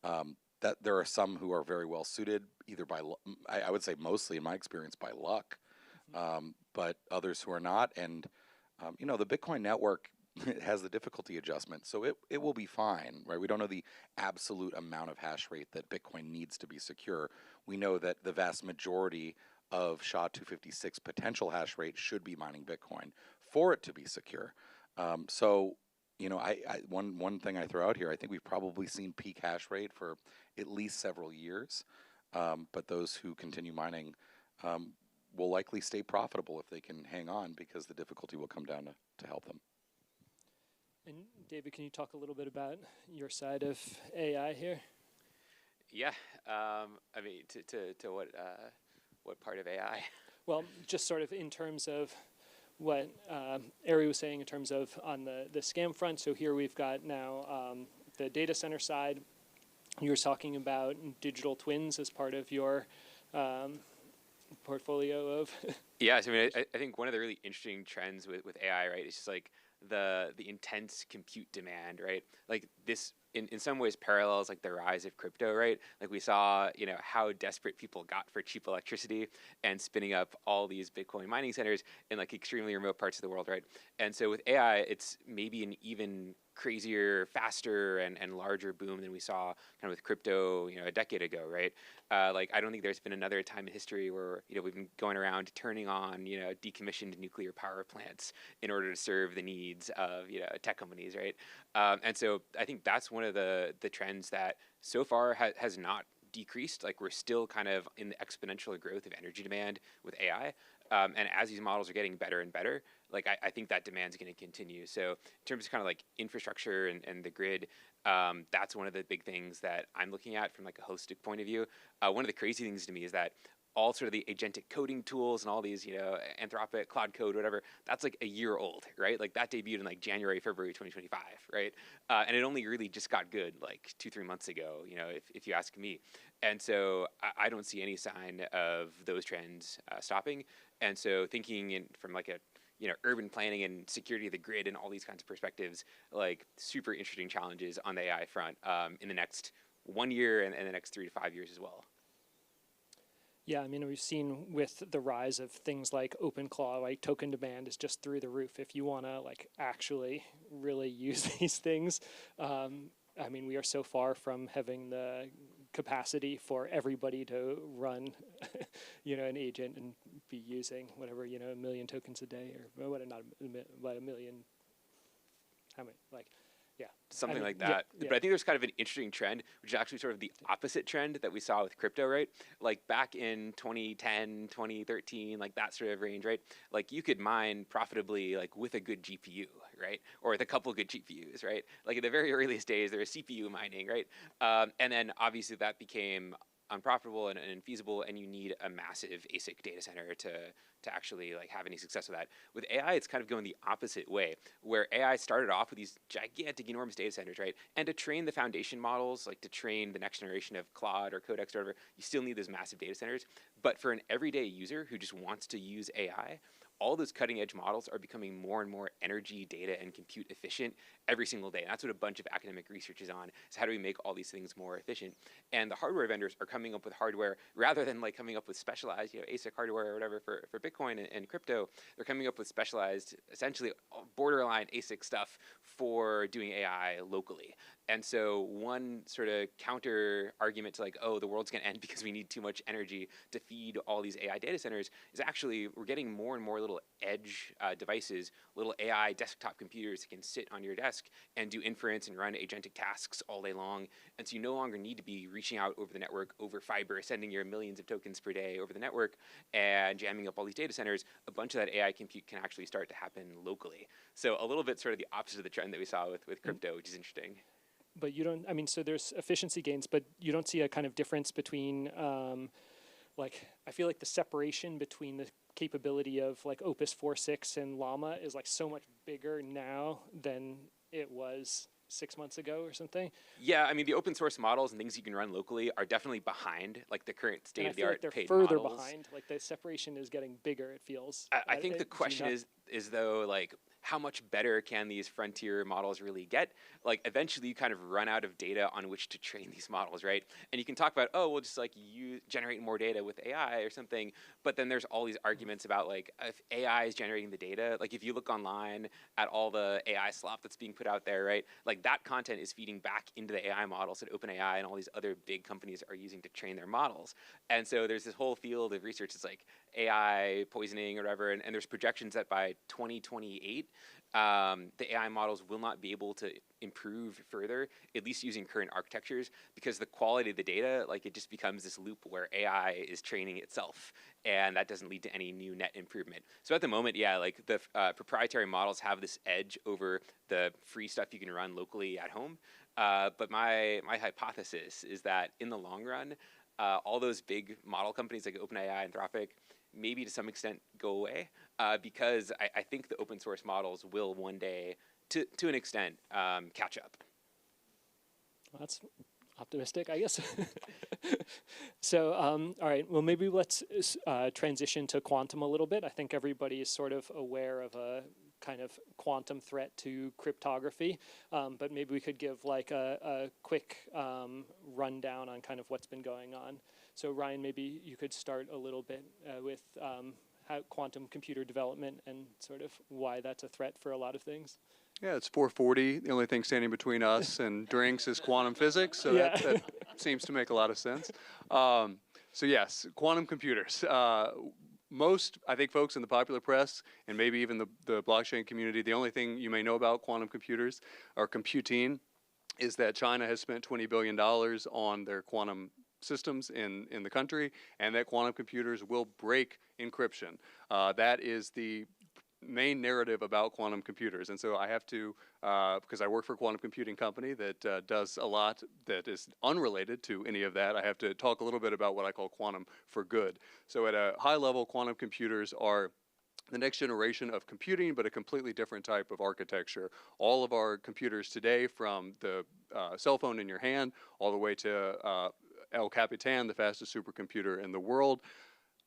That there are some who are very well suited, either by, I would say mostly in my experience, by luck, but others who are not. And, the Bitcoin network has the difficulty adjustment, so it will be fine, right? We don't know the absolute amount of hash rate that Bitcoin needs to be secure. We know that the vast majority of SHA-256 potential hash rate should be mining Bitcoin for it to be secure. So, one thing I throw out here, I think we've probably seen peak hash rate for at least several years, but those who continue mining will likely stay profitable if they can hang on, because the difficulty will come down to help them. And David, can you talk a little bit about your side of AI here? Yeah, to what part of AI? Well, just sort of in terms of what Ari was saying in terms of on the scam front. So here we've got now the data center side. You were talking about digital twins as part of your portfolio of. Yeah, so I think one of the really interesting trends with AI, right, is just like the intense compute demand, right? Like this in some ways parallels like the rise of crypto, right? Like we saw, how desperate people got for cheap electricity and spinning up all these Bitcoin mining centers in like extremely remote parts of the world, right? And so with AI, it's maybe an even crazier, faster, and larger boom than we saw kind of with crypto, a decade ago, right? Like I don't think there's been another time in history where we've been going around turning on decommissioned nuclear power plants in order to serve the needs of tech companies, right? And so I think that's one of the trends that so far has not decreased. Like we're still kind of in the exponential growth of energy demand with AI. And as these models are getting better and better, like I think that demand is going to continue. So in terms of kind of like infrastructure and the grid, that's one of the big things that I'm looking at from like a holistic point of view. One of the crazy things to me is that all sort of the agentic coding tools and all these, Anthropic, Cloud Code, whatever, that's like a year old, right? Like that debuted in like January, February 2025, right? And it only really just got good like 2-3 months ago, if you ask me. And so I don't see any sign of those trends stopping. And so thinking from like a, urban planning and security of the grid and all these kinds of perspectives, like super interesting challenges on the AI front in the next 1 year and the next 3 to 5 years as well. Yeah, we've seen with the rise of things like OpenClaw, like token demand is just through the roof. If you want to like actually really use these things, we are so far from having the capacity for everybody to run, an agent and be using whatever, 1 million tokens a day or what, not a million, how many, like, yeah. Something like that. Yeah. But I think there's kind of an interesting trend, which is actually sort of the opposite trend that we saw with crypto, right? Like back in 2010, 2013, like that sort of range, right? Like you could mine profitably like with a good GPU, right? Or with a couple of good GPUs, right? Like in the very earliest days, there was CPU mining, right? And then obviously that became unprofitable and infeasible, and you need a massive ASIC data center to actually like have any success with that. With AI, it's kind of going the opposite way, where AI started off with these gigantic, enormous data centers, right? And to train the foundation models, like to train the next generation of Claude or Codex or whatever, you still need those massive data centers. But for an everyday user who just wants to use AI, all those cutting edge models are becoming more and more energy, data, and compute efficient every single day. And that's what a bunch of academic research is on, is how do we make all these things more efficient? And the hardware vendors are coming up with hardware rather than like coming up with specialized, ASIC hardware or whatever for Bitcoin and crypto. They're coming up with specialized, essentially borderline ASIC stuff for doing AI locally. And so one sort of counter argument to like, oh, the world's going to end because we need too much energy to feed all these AI data centers is actually we're getting more and more little edge devices, little AI desktop computers that can sit on your desk and do inference and run agentic tasks all day long. And so you no longer need to be reaching out over the network, over fiber, sending your millions of tokens per day over the network and jamming up all these data centers. A bunch of that AI compute can actually start to happen locally. So a little bit sort of the opposite of the trend that we saw with crypto, which is interesting. But you don't, I mean, so there's efficiency gains, but you don't see a kind of difference between, like, I feel like the separation between the capability of like Opus 4.6 and Llama is like so much bigger now than it was 6 months ago or something. Yeah, I mean, the open source models and things you can run locally are definitely behind like the current state of the art they're paid further models. behind. Like the separation is getting bigger, it feels. I think the question is though, like, how much better can these frontier models really get? Like, eventually you kind of run out of data on which to train these models, right? And you can talk about, oh, we'll just like you generate more data with AI or something. But then there's all these arguments about like, if AI is generating the data, like if you look online at all the AI slop that's being put out there, right? Like that content is feeding back into the AI models that OpenAI and all these other big companies are using to train their models. And so there's this whole field of research that's like AI poisoning or whatever. And there's projections that by 2028, the AI models will not be able to improve further, at least using current architectures, because the quality of the data, like it just becomes this loop where AI is training itself, and that doesn't lead to any new net improvement. So at the moment, yeah, like the proprietary models have this edge over the free stuff you can run locally at home. But my hypothesis is that in the long run, all those big model companies like OpenAI, Anthropic, maybe to some extent go away because I think the open source models will one day, to an extent, catch up. Well, that's optimistic, I guess. So, all right, well, maybe let's transition to quantum a little bit. I think everybody is sort of aware of a kind of quantum threat to cryptography, but maybe we could give like a quick rundown on kind of what's been going on. So Ryan, maybe you could start a little bit with how quantum computer development and sort of why that's a threat for a lot of things. Yeah, it's 4:40. The only thing standing between us and drinks is quantum physics, so that seems to make a lot of sense. So yes, quantum computers. Most, I think, folks in the popular press and maybe even the blockchain community, the only thing you may know about quantum computers or computing is that China has spent $20 billion on their quantum systems in the country, and that quantum computers will break encryption. That is the main narrative about quantum computers. And so I have to, because I work for a quantum computing company that does a lot that is unrelated to any of that, I have to talk a little bit about what I call quantum for good. So at a high level, quantum computers are the next generation of computing, but a completely different type of architecture. All of our computers today, from the cell phone in your hand all the way to El Capitan, the fastest supercomputer in the world,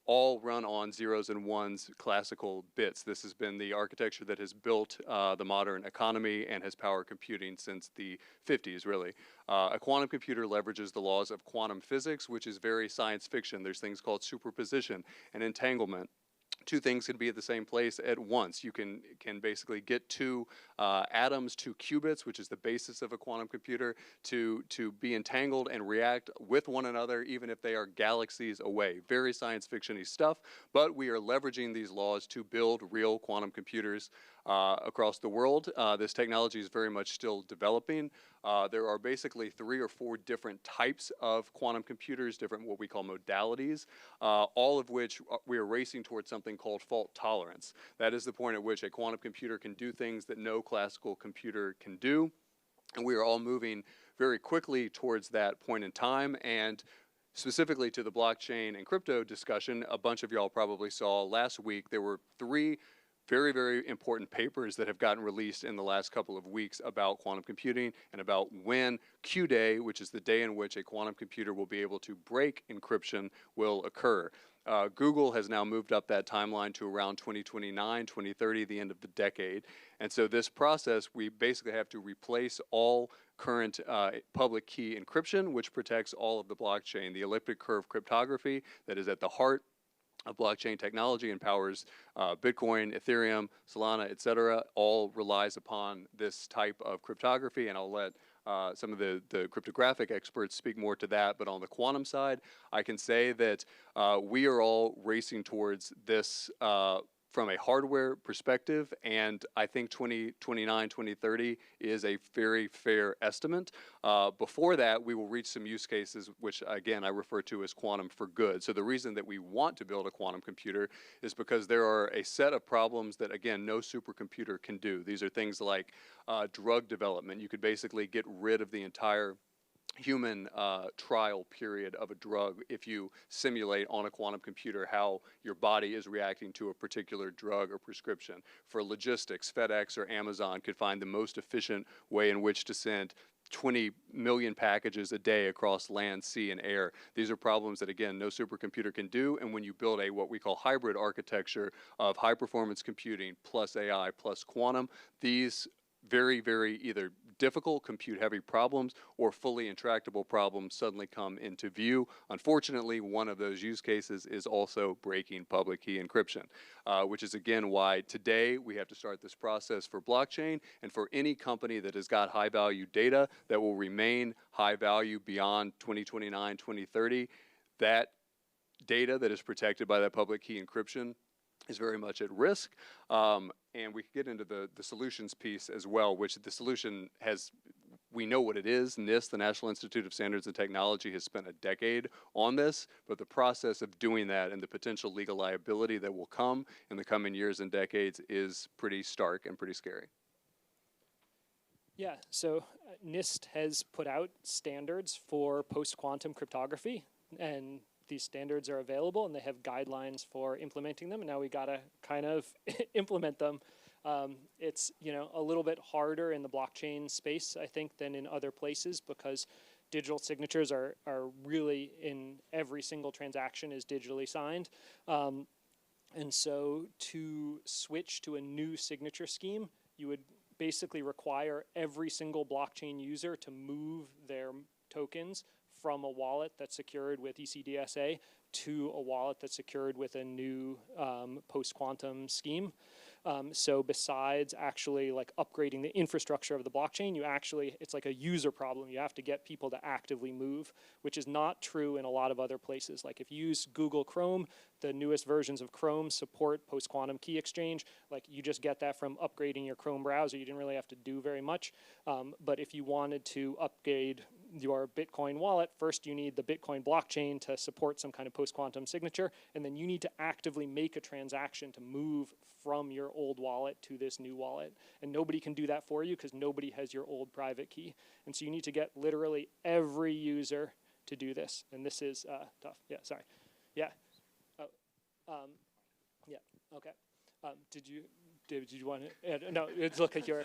all run on zeros and ones classical bits. This has been the architecture that has built the modern economy and has powered computing since the 50s, really. A quantum computer leverages the laws of quantum physics, which is very science fiction. There's things called superposition and entanglement. Two things can be at the same place at once. You can basically get two atoms, two qubits, which is the basis of a quantum computer, to be entangled and react with one another, even if they are galaxies away. Very science fiction-y stuff, but we are leveraging these laws to build real quantum computers across the world. This technology is very much still developing. There are basically 3 or 4 different types of quantum computers, different what we call modalities, all of which we are racing towards something called fault tolerance. That is the point at which a quantum computer can do things that no classical computer can do. And we are all moving very quickly towards that point in time. And specifically to the blockchain and crypto discussion, a bunch of y'all probably saw last week, there were 3 very, very important papers that have gotten released in the last couple of weeks about quantum computing and about when Q-Day, which is the day in which a quantum computer will be able to break encryption, will occur. Google has now moved up that timeline to around 2029, 2030, the end of the decade. And so this process, we basically have to replace all current public key encryption, which protects all of the blockchain. The elliptic curve cryptography that is at the heart of blockchain technology and powers Bitcoin, Ethereum, Solana, et cetera, all relies upon this type of cryptography. And I'll let some of the cryptographic experts speak more to that. But on the quantum side, I can say that we are all racing towards this from a hardware perspective, and I think 2029, 2030 is a very fair estimate. Before that, we will reach some use cases, which again, I refer to as quantum for good. So the reason that we want to build a quantum computer is because there are a set of problems that, again, no supercomputer can do. These are things like drug development. You could basically get rid of the entire human trial period of a drug if you simulate on a quantum computer how your body is reacting to a particular drug or prescription. For logistics, FedEx or Amazon could find the most efficient way in which to send 20 million packages a day across land, sea, and air. These are problems that, again, no supercomputer can do. And when you build a what we call hybrid architecture of high-performance computing plus AI plus quantum, these very, very either difficult compute-heavy problems or fully intractable problems suddenly come into view. Unfortunately, one of those use cases is also breaking public key encryption, which is again why today we have to start this process for blockchain and for any company that has got high-value data that will remain high value beyond 2029, 2030. That data that is protected by that public key encryption is very much at risk. And we can get into the solutions piece as well, which the solution has, we know what it is. NIST, the National Institute of Standards and Technology, has spent a decade on this, but the process of doing that and the potential legal liability that will come in the coming years and decades is pretty stark and pretty scary. Yeah, so NIST has put out standards for post-quantum cryptography, and these standards are available and they have guidelines for implementing them, and now we gotta kind of implement them. It's a little bit harder in the blockchain space, I think, than in other places because digital signatures are really in every single transaction is digitally signed. And so to switch to a new signature scheme, you would basically require every single blockchain user to move their tokens from a wallet that's secured with ECDSA to a wallet that's secured with a new post-quantum scheme. So besides actually like upgrading the infrastructure of the blockchain, it's like a user problem. You have to get people to actively move, which is not true in a lot of other places. Like if you use Google Chrome, the newest versions of Chrome support post-quantum key exchange. Like you just get that from upgrading your Chrome browser. You didn't really have to do very much. But if you wanted to upgrade your Bitcoin wallet, first you need the Bitcoin blockchain to support some kind of post-quantum signature, and then you need to actively make a transaction to move from your old wallet to this new wallet. And nobody can do that for you because nobody has your old private key. And so you need to get literally every user to do this. And this is tough. Yeah, sorry. Yeah. Yeah, okay. David, did you want to? No, it's look like you're.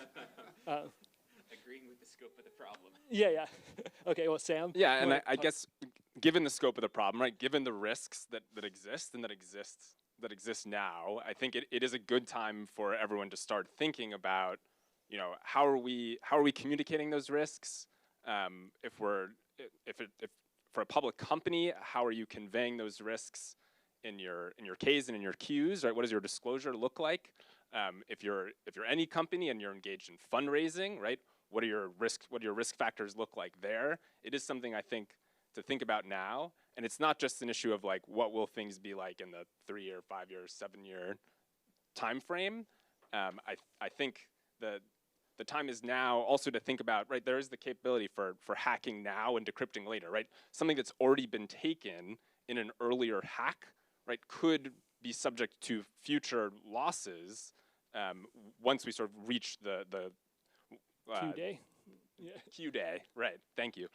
Agreeing with the scope of the problem. Yeah. Okay, well, Sam? Yeah, and I guess given the scope of the problem, right, given the risks that exist and that exist now, I think it is a good time for everyone to start thinking about, how are we communicating those risks? If for a public company, how are you conveying those risks in your Ks and in your Qs, right? What does your disclosure look like? If you're any company and you're engaged in fundraising, right? What do your risk factors look like there? It is something I think to think about now, and it's not just an issue of like what will things be like in the 3-year, 5-year, 7-year time frame. I think the time is now also to think about, right, there is the capability for hacking now and decrypting later, right? Something that's already been taken in an earlier hack, right, could be subject to future losses once we sort of reach the Q day. Yeah. Q day, right, thank you.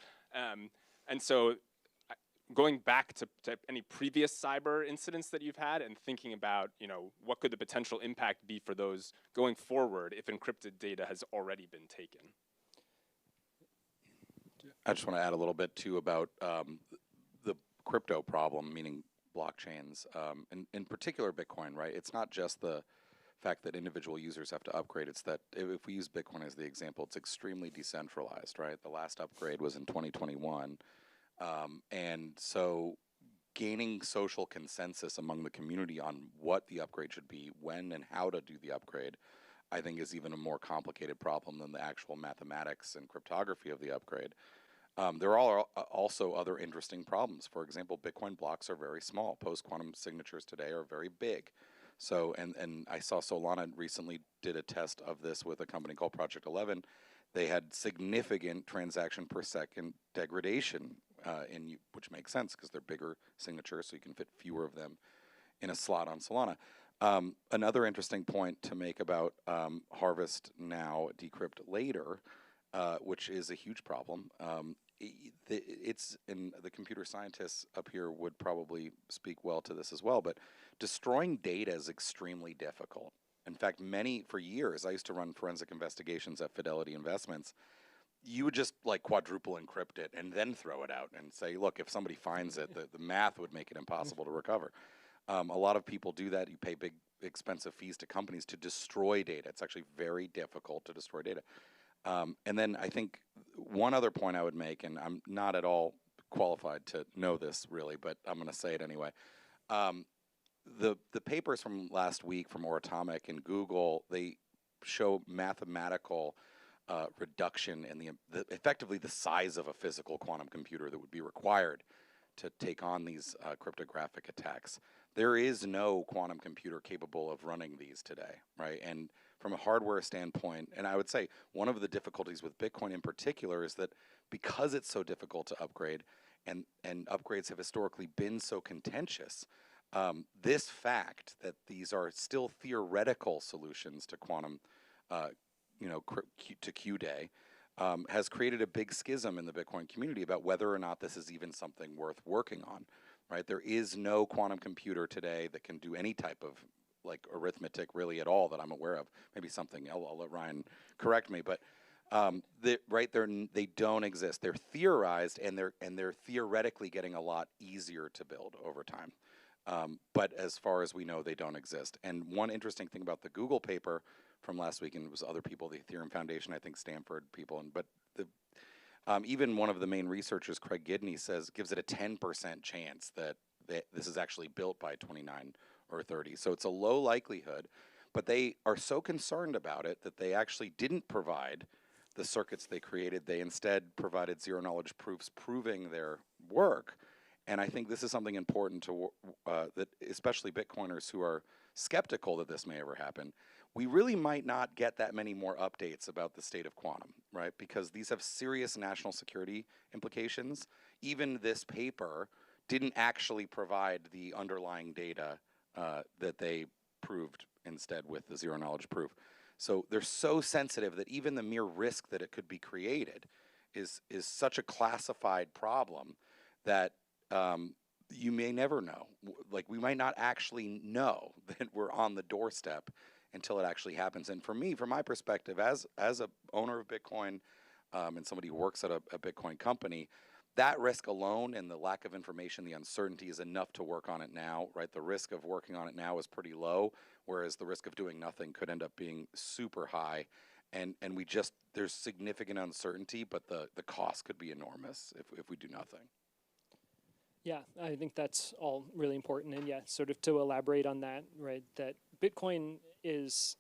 And so going back to any previous cyber incidents that you've had and thinking about, what could the potential impact be for those going forward if encrypted data has already been taken? I just want to add a little bit too about the crypto problem, meaning blockchains, in particular Bitcoin, right? It's not just the fact that individual users have to upgrade. It's that if we use Bitcoin as the example, it's extremely decentralized, right? The last upgrade was in 2021. And so gaining social consensus among the community on what the upgrade should be, when and how to do the upgrade, I think is even a more complicated problem than the actual mathematics and cryptography of the upgrade. There are also other interesting problems. For example, Bitcoin blocks are very small. Post-quantum signatures today are very big. So, and I saw Solana recently did a test of this with a company called Project 11. They had significant transaction per second degradation, which makes sense because they're bigger signatures, so you can fit fewer of them in a slot on Solana. Another interesting point to make about harvest now, decrypt later, which is a huge problem. And the computer scientists up here would probably speak well to this as well, but destroying data is extremely difficult. In fact, for years, I used to run forensic investigations at Fidelity Investments. You would just like quadruple encrypt it and then throw it out and say, look, if somebody finds it, the math would make it impossible to recover. A lot of people do that. You pay big, expensive fees to companies to destroy data. It's actually very difficult to destroy data. And then I think one other point I would make, and I'm not at all qualified to know this really, but I'm going to say it anyway. The papers from last week from Oratomic and Google, they show mathematical reduction in effectively the size of a physical quantum computer that would be required to take on these cryptographic attacks. There is no quantum computer capable of running these today, right? And from a hardware standpoint, and I would say one of the difficulties with Bitcoin in particular is that because it's so difficult to upgrade, and upgrades have historically been so contentious, this fact that these are still theoretical solutions to quantum, to Q-Day, has created a big schism in the Bitcoin community about whether or not this is even something worth working on, right? There is no quantum computer today that can do any type of like arithmetic really at all that I'm aware of. Maybe something, I'll let Ryan correct me, but they don't exist. They're theorized and they're theoretically getting a lot easier to build over time. But as far as we know, they don't exist. And one interesting thing about the Google paper from last week, and it was other people, the Ethereum Foundation, I think Stanford people, but even one of the main researchers, Craig Gidney, gives it a 10% chance that this is actually built by 29 or 30. So it's a low likelihood, but they are so concerned about it that they actually didn't provide the circuits they created. They instead provided zero-knowledge proofs proving their work. And I think this is something important to that, especially Bitcoiners who are skeptical that this may ever happen. We really might not get that many more updates about the state of quantum, right? Because these have serious national security implications. Even this paper didn't actually provide the underlying data that they proved instead with the zero-knowledge proof. So they're so sensitive that even the mere risk that it could be created is such a classified problem that you may never know. Like, we might not actually know that we're on the doorstep until it actually happens. And for me, from my perspective, as a owner of Bitcoin and somebody who works at a Bitcoin company, that risk alone and the lack of information, the uncertainty is enough to work on it now, right? The risk of working on it now is pretty low, whereas the risk of doing nothing could end up being super high. And there's significant uncertainty, but the cost could be enormous if we do nothing. Yeah, I think that's all really important. And yeah, sort of to elaborate on that, right, that Bitcoin is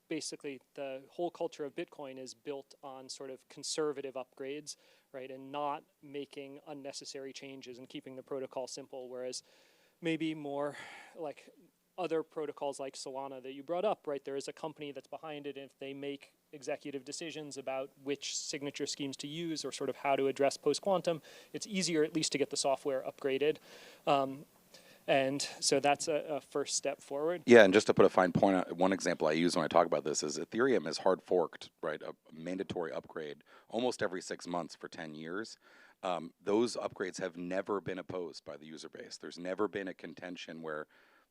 basically the whole culture of Bitcoin is built on sort of conservative upgrades, right, and not making unnecessary changes and keeping the protocol simple, whereas maybe more like other protocols like Solana that you brought up, right, there is a company that's behind it, and if they make executive decisions about which signature schemes to use or sort of how to address post-quantum, it's easier at least to get the software upgraded. And so that's a first step forward. Yeah, and just to put a fine point on one example I use when I talk about this is Ethereum is hard forked, right? A mandatory upgrade almost every 6 months for 10 years. Those upgrades have never been opposed by the user base. There's never been a contention where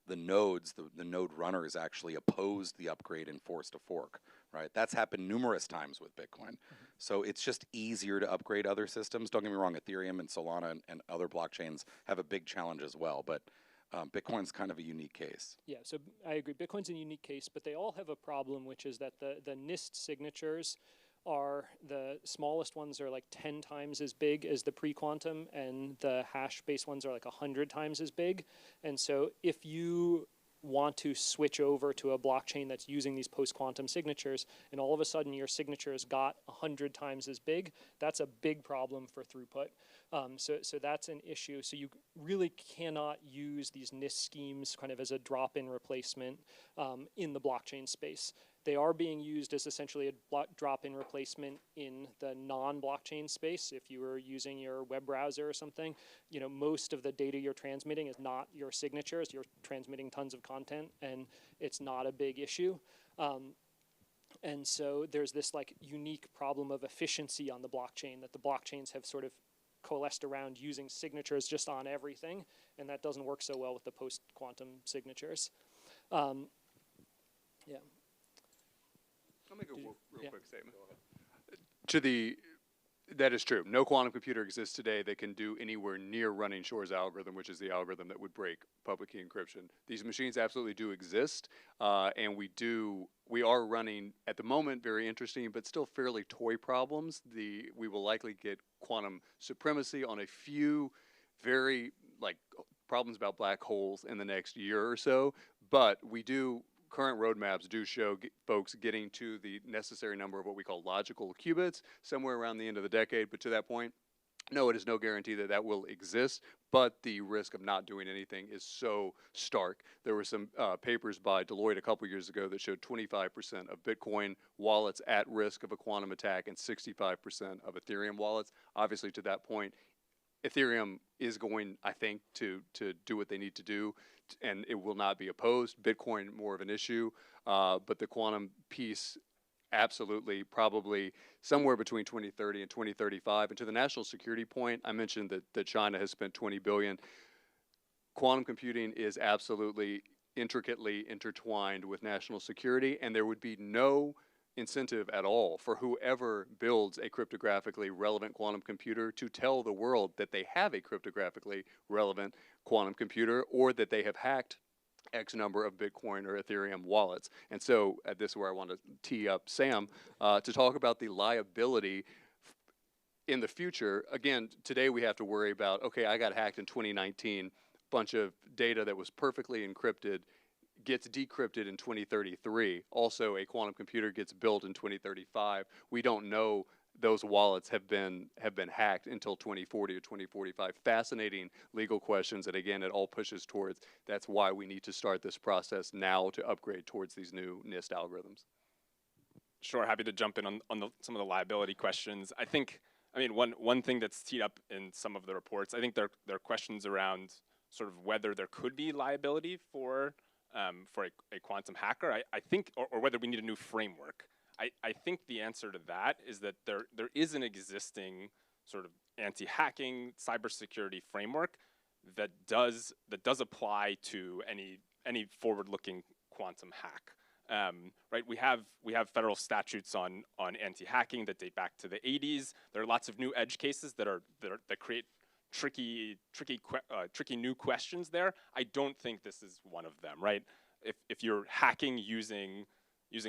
the nodes, the node runners actually opposed the upgrade and forced a fork, right? That's happened numerous times with Bitcoin. Mm-hmm. So it's just easier to upgrade other systems. Don't get me wrong, Ethereum and Solana and other blockchains have a big challenge as well. But Bitcoin's kind of a unique case. Yeah, so I agree. Bitcoin's a unique case, but they all have a problem, which is that the NIST signatures are, the smallest ones are like 10 times as big as the pre-quantum, and the hash-based ones are like 100 times as big. And so if you want to switch over to a blockchain that's using these post-quantum signatures, and all of a sudden your signatures got 100 times as big, that's a big problem for throughput. So that's an issue. So you really cannot use these NIST schemes kind of as a drop-in replacement in the blockchain space. They are being used as essentially a drop-in replacement in the non-blockchain space. If you were using your web browser or something, you know, most of the data you're transmitting is not your signatures. You're transmitting tons of content, and it's not a big issue. And so there's this like unique problem of efficiency on the blockchain that the blockchains have sort of coalesced around using signatures just on everything, and that doesn't work so well with the post-quantum signatures. Yeah. I'll make a real quick statement. That is true. No quantum computer exists today that can do anywhere near running Shor's algorithm, which is the algorithm that would break public key encryption. These machines absolutely do exist, and we are running, at the moment, very interesting, but still fairly toy problems. We will likely get quantum supremacy on a few very, problems about black holes in the next year or so, but current roadmaps do show folks getting to the necessary number of what we call logical qubits somewhere around the end of the decade. But to that point, no, it is no guarantee that that will exist, but the risk of not doing anything is so stark. There were some papers by Deloitte a couple years ago that showed 25% of Bitcoin wallets at risk of a quantum attack and 65% of Ethereum wallets. Obviously, to that point, Ethereum is going, I think, to do what they need to do, and it will not be opposed. Bitcoin, more of an issue, but the quantum piece, absolutely, probably somewhere between 2030 and 2035. And to the national security point, I mentioned that China has spent $20 billion. Quantum computing is absolutely intricately intertwined with national security, and there would be no incentive at all for whoever builds a cryptographically relevant quantum computer to tell the world that they have a cryptographically relevant quantum computer or that they have hacked X number of Bitcoin or Ethereum wallets. And so this is where I want to tee up Sam to talk about the liability in the future. Again, today we have to worry about, okay, I got hacked in 2019, bunch of data that was perfectly encrypted gets decrypted in 2033. Also, a quantum computer gets built in 2035. We don't know those wallets have been hacked until 2040 or 2045. Fascinating legal questions, and again, it all pushes towards, that's why we need to start this process now to upgrade towards these new NIST algorithms. Sure, happy to jump in on some of the liability questions. One thing that's teed up in some of the reports, I think there are questions around sort of whether there could be liability for a quantum hacker, I think, or whether we need a new framework. I think the answer to that is that there is an existing sort of anti-hacking cybersecurity framework that does apply to any forward-looking quantum hack. Right? We have federal statutes on anti-hacking that date back to the 80s. There are lots of new edge cases that create tricky new questions there. I don't think this is one of them, right? If you're hacking using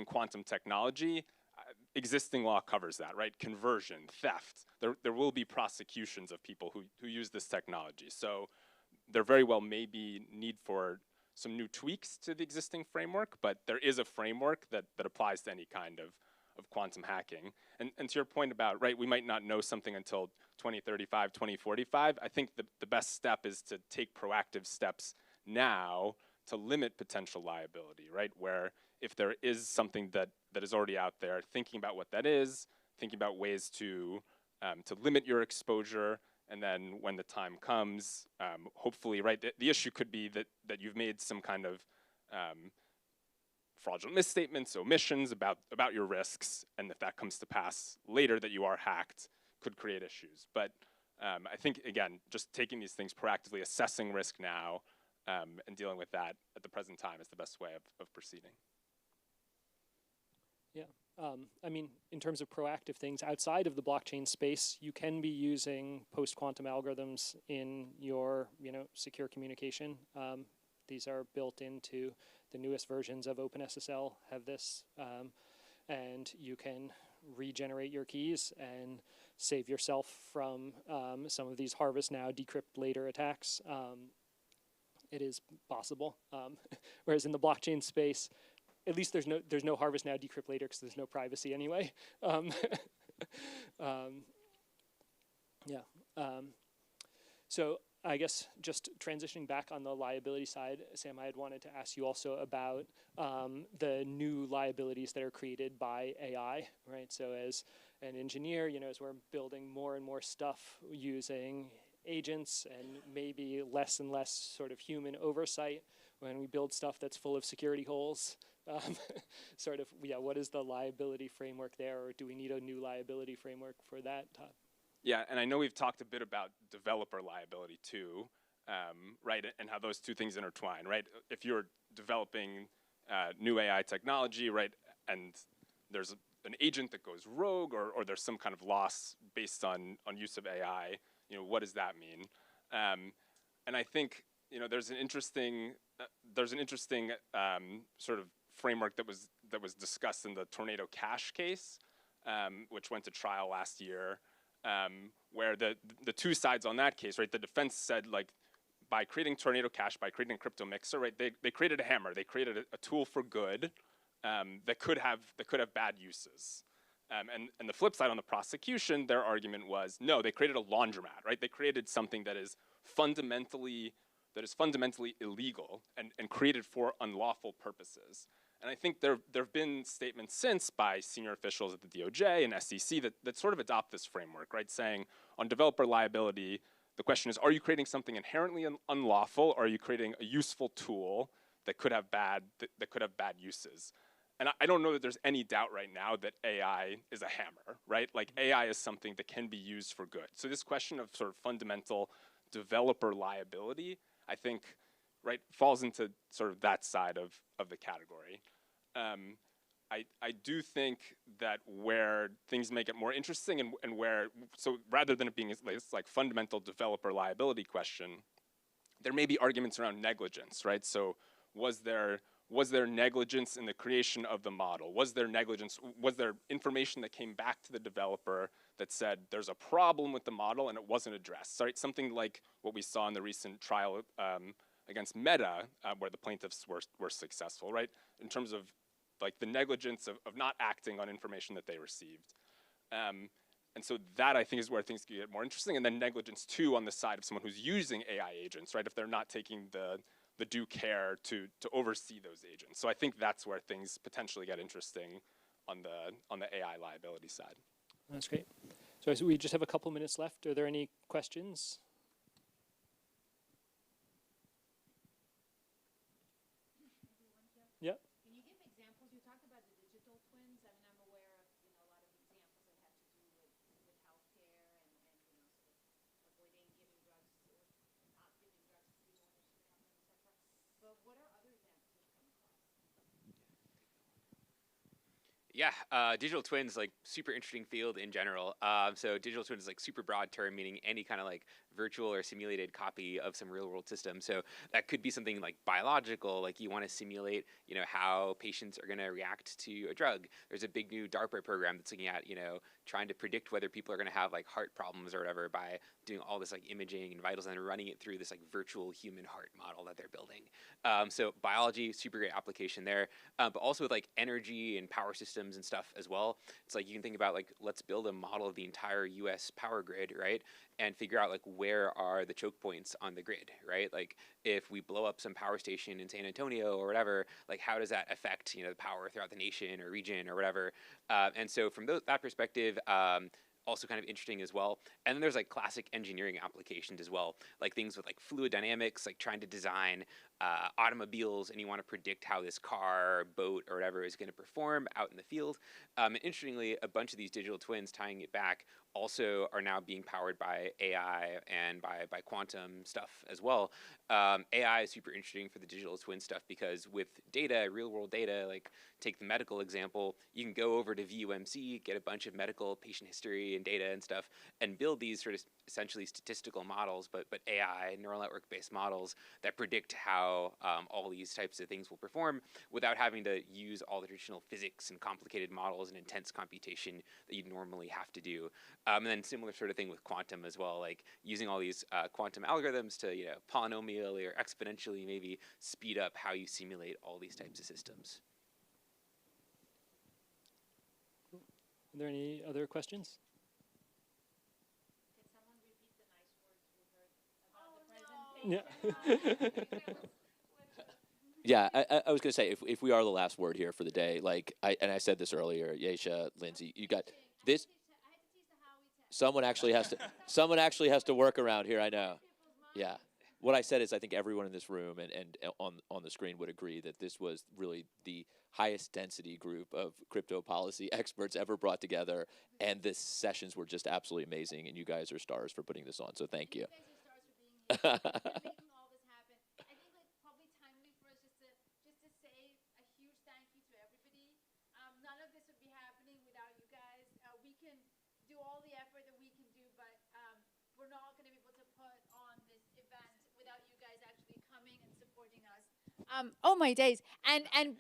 quantum technology, existing law covers that, right? Conversion, theft. There will be prosecutions of people who use this technology. So there very well may be need for some new tweaks to the existing framework, but there is a framework that applies to any kind of quantum hacking. And to your point about, right, we might not know something until 2035, 2045, I think the best step is to take proactive steps now to limit potential liability, right? Where if there is something that is already out there, thinking about what that is, thinking about ways to limit your exposure, and then when the time comes, hopefully, right, the issue could be that you've made some kind of fraudulent misstatements, omissions about your risks, and if that comes to pass later that you are hacked, could create issues. But I think, again, just taking these things proactively, assessing risk now, and dealing with that at the present time is the best way of proceeding. Yeah, I mean, in terms of proactive things outside of the blockchain space, you can be using post-quantum algorithms in your, secure communication. These are built into the newest versions of OpenSSL have this, and you can regenerate your keys and save yourself from some of these harvest now, decrypt later attacks. It is possible. Whereas in the blockchain space, at least there's no harvest now, decrypt later, because there's no privacy anyway. So I guess just transitioning back on the liability side, Sam, I had wanted to ask you also about the new liabilities that are created by AI, right? So as an engineer, as we're building more and more stuff using agents and maybe less and less sort of human oversight when we build stuff that's full of security holes, what is the liability framework there, or do we need a new liability framework for that? Yeah, and I know we've talked a bit about developer liability too, right, and how those two things intertwine, right? If you're developing new AI technology, right, and there's an agent that goes rogue, or there's some kind of loss based on use of AI, what does that mean? And I think there's an interesting sort of framework that was discussed in the Tornado Cash case, which went to trial last year, where the two sides on that case, right? The defense said, like, by creating Tornado Cash, by creating Crypto Mixer, right? They created a hammer. They created a tool for good that could have bad uses. And the flip side on the prosecution, their argument was, no, they created a laundromat, right? They created something that is fundamentally illegal and created for unlawful purposes. And I think there have been statements since by senior officials at the DOJ and SEC that sort of adopt this framework, right? Saying on developer liability, the question is, are you creating something inherently unlawful, or are you creating a useful tool that could have bad uses? And I don't know that there's any doubt right now that AI is a hammer, right? Like, AI is something that can be used for good. So this question of sort of fundamental developer liability, I think, right, falls into sort of that side of the category. I do think that where things make it more interesting and where, so rather than it being this like fundamental developer liability question, there may be arguments around negligence, right? So was there negligence in the creation of the model? Was there negligence, was there information that came back to the developer that said there's a problem with the model and it wasn't addressed? Right, something like what we saw in the recent trial against Meta, where the plaintiffs were successful, right? In terms of like the negligence of not acting on information that they received. And so that, I think, is where things get more interesting. And then negligence too on the side of someone who's using AI agents, right? If they're not taking the due care to oversee those agents. So I think that's where things potentially get interesting on the AI liability side. That's great. So we just have a couple minutes left. Are there any questions? Yeah. Can you give examples? You talked about the digital twins. I mean, I'm aware of a lot of examples that have to do with healthcare and sort of avoiding giving drugs or not giving drugs to people when they should have them, etc. But what are other examples you've come across? Yeah, digital twins, like, super interesting field in general. So digital twin is like super broad term, meaning any kind of like virtual or simulated copy of some real world system. So that could be something like biological, like you want to simulate, how patients are going to react to a drug. There's a big new DARPA program that's looking at, trying to predict whether people are going to have like heart problems or whatever by doing all this like imaging and vitals and running it through this like virtual human heart model that they're building. So biology, super great application there, but also with like energy and power systems and stuff as well. It's like you can think about like, let's build a model of the entire US power grid, right? And figure out like where are the choke points on the grid, right? Like if we blow up some power station in San Antonio or whatever, like how does that affect, the power throughout the nation or region or whatever? And so from that perspective, also kind of interesting as well. And then there's like classic engineering applications as well, like things with like fluid dynamics, like trying to design automobiles, and you want to predict how this car, boat, or whatever is going to perform out in the field. And interestingly, a bunch of these digital twins, tying it back, also are now being powered by AI and by quantum stuff as well. AI is super interesting for the digital twin stuff because with data, real world data, like take the medical example, you can go over to VUMC, get a bunch of medical patient history and data and stuff, and build these sort of essentially statistical models, but AI, neural network based models that predict how all these types of things will perform without having to use all the traditional physics and complicated models and intense computation that you'd normally have to do. And then similar sort of thing with quantum as well, like using all these quantum algorithms to, polynomially or exponentially maybe speed up how you simulate all these types of systems. Are there any other questions? Yeah. Yeah, I was gonna say if we are the last word here for the day, like I said this earlier, Yesha, Lindsay, you got this. Someone actually has to work around here. I know. Yeah. What I said is I think everyone in this room and on the screen would agree that this was really the highest density group of crypto policy experts ever brought together, and the sessions were just absolutely amazing. And you guys are stars for putting this on. So thank you. Do all the effort that we can do, but we're not going to be able to put on this event without you guys actually coming and supporting us. Oh my days, and I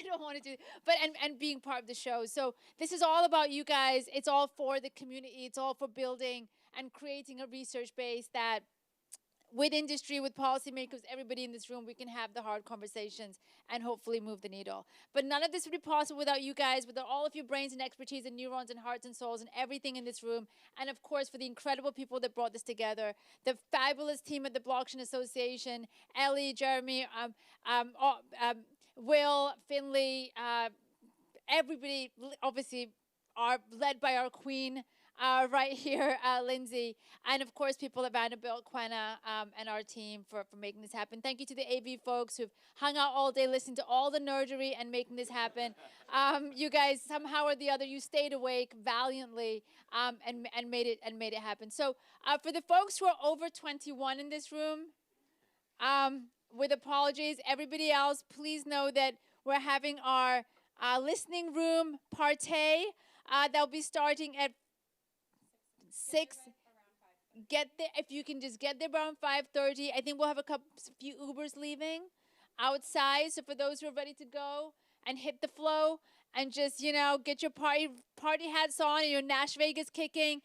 don't want to do, but and being part of the show. So this is all about you guys. It's all for the community. It's all for building and creating a research base that, with industry, with policymakers, everybody in this room, we can have the hard conversations and hopefully move the needle. But none of this would be possible without you guys, without all of your brains and expertise and neurons and hearts and souls and everything in this room. And of course, for the incredible people that brought this together, the fabulous team at the Blockchain Association, Ellie, Jeremy, Will, Finley, everybody obviously are led by our queen, right here, Lindsay, and of course people at Vanderbilt, Quena, and our team for making this happen. Thank you to the AV folks who've hung out all day, listened to all the nerdery and making this happen. You guys, somehow or the other, you stayed awake valiantly and made it happen. So for the folks who are over 21 in this room, with apologies, everybody else, please know that we're having our listening room party. That'll be starting at 6. Get there if you can just get there around 5:30. I think we'll have a few Ubers leaving outside. So for those who are ready to go and hit the flow and just get your party hats on and your Nash Vegas kicking,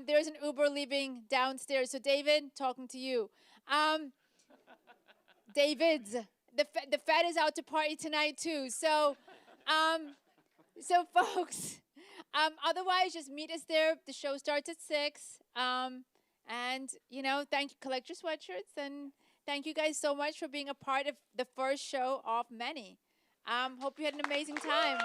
there's an Uber leaving downstairs. So David, talking to you. David's the Fed is out to party tonight too. So so folks. Otherwise, just meet us there. The show starts at 6. And, thank you. Collect your sweatshirts. And thank you guys so much for being a part of the first show of many. Hope you had an amazing time.